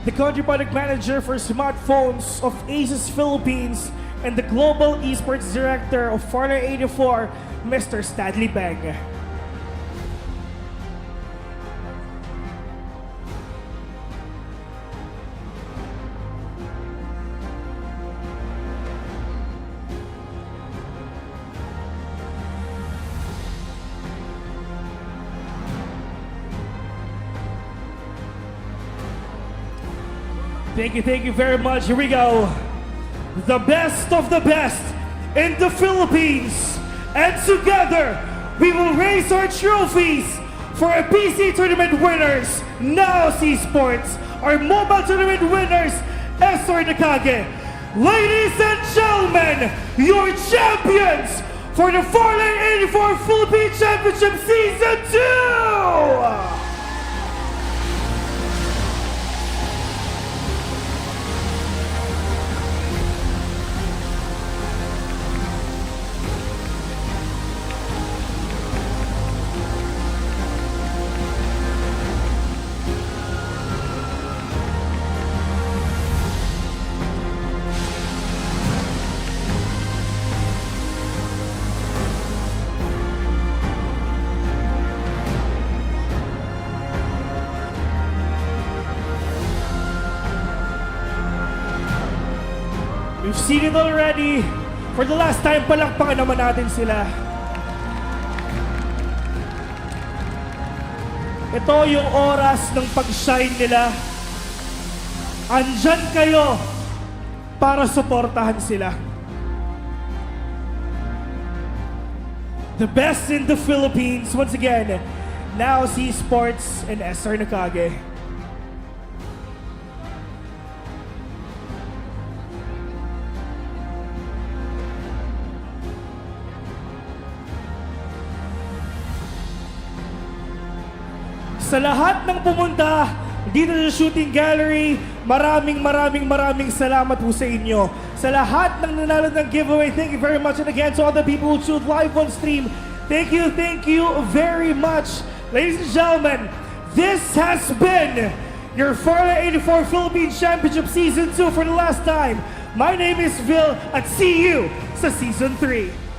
the country product manager for smartphones of Asus Philippines, and the global esports director of Farlight 84, Mr. Stanley Bang. Thank you very much. Here we go. The best of the best in the Philippines. And together, we will raise our trophies for our PC tournament winners, now esports, our mobile tournament winners, SSR Nakage. Ladies and gentlemen, your champions for the Farlight 84 Philippine Championship Season 2! seated already. For the last time, palakpakan naman natin sila. Ito yung oras ng pag-shine nila. Andyan kayo para suportahan sila. The best in the Philippines, once again, now esports and SR Nakage. Sa lahat ng pumunta dito sa shooting gallery, maraming salamat po sa inyo. Sa lahat ng nanalo ng giveaway, thank you very much. And again, to all the people who shoot live on stream, thank you very much. Ladies and gentlemen, this has been your Farlight 84 Philippines Championship Season 2 for the last time. My name is Vil at see you sa Season 3.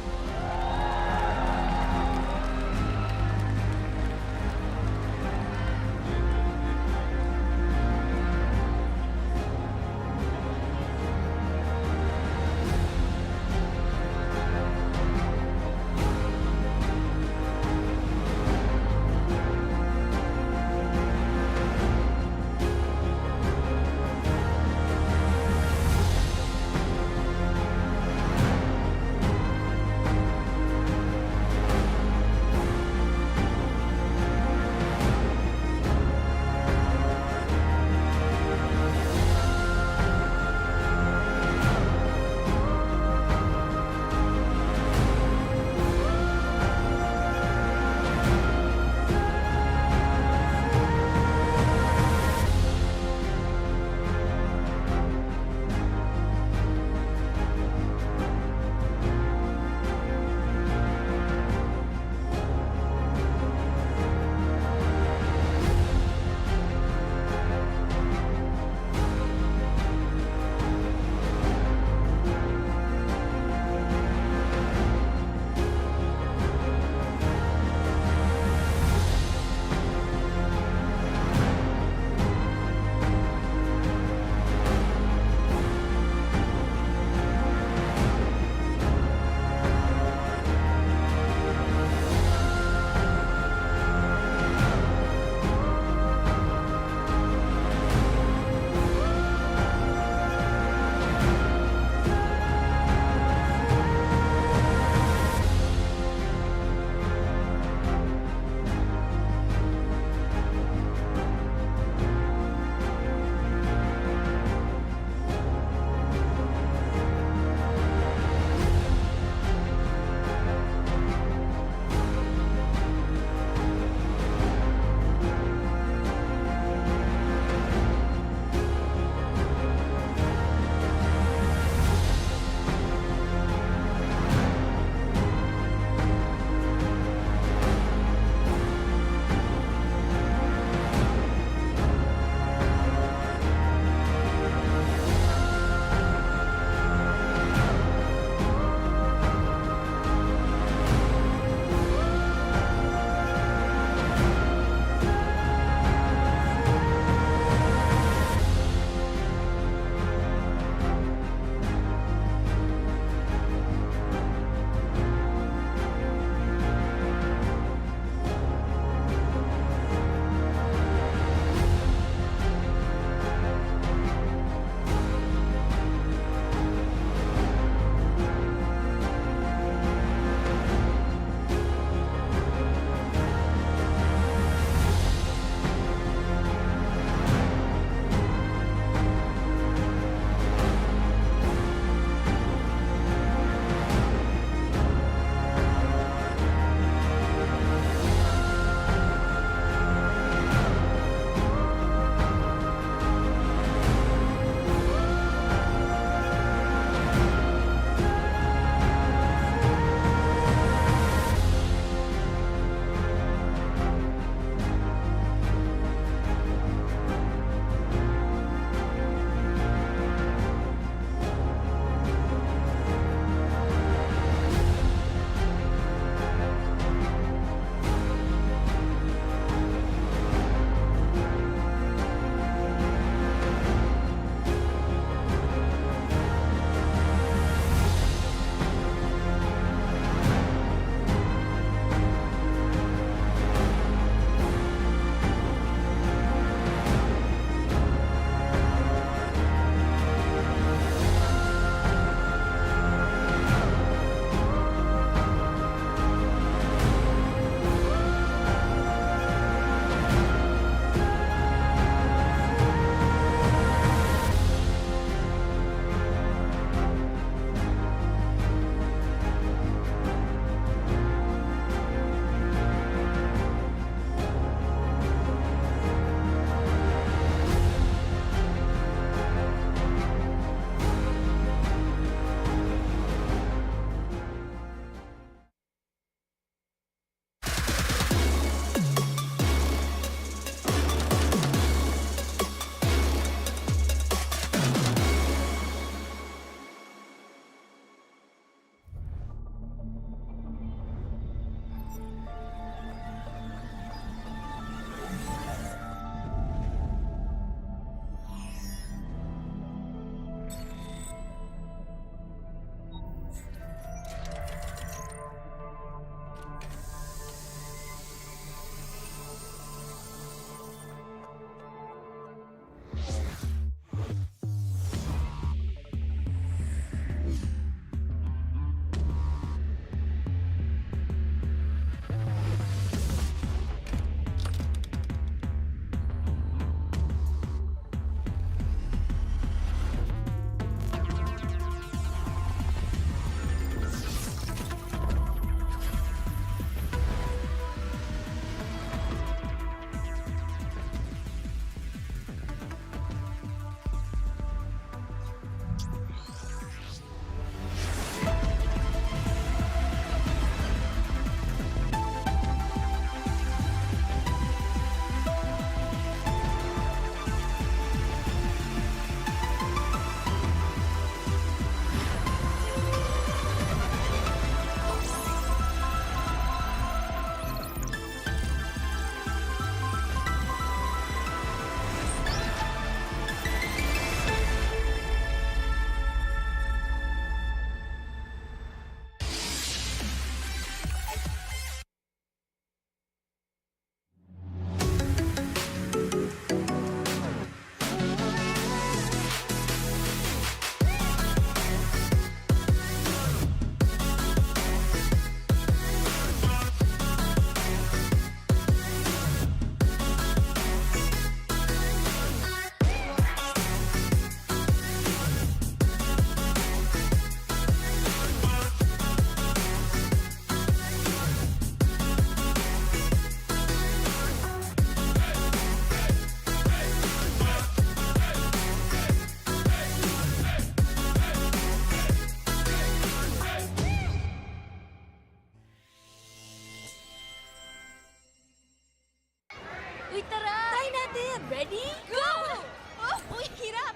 Ready? Go! Oh, uy, hirap!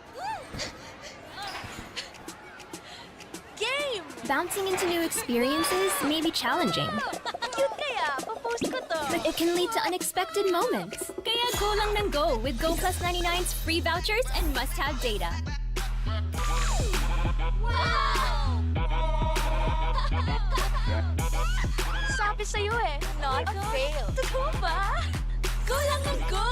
Game! Bouncing into new experiences may be challenging, Cute kaya, papost ko to. but it can lead to unexpected moments. Kaya go lang ng go with Go Plus 99's free vouchers and must-have data. Wow! Sabi sa'yo eh, not a fail. Totoo ba? Go lang ng go!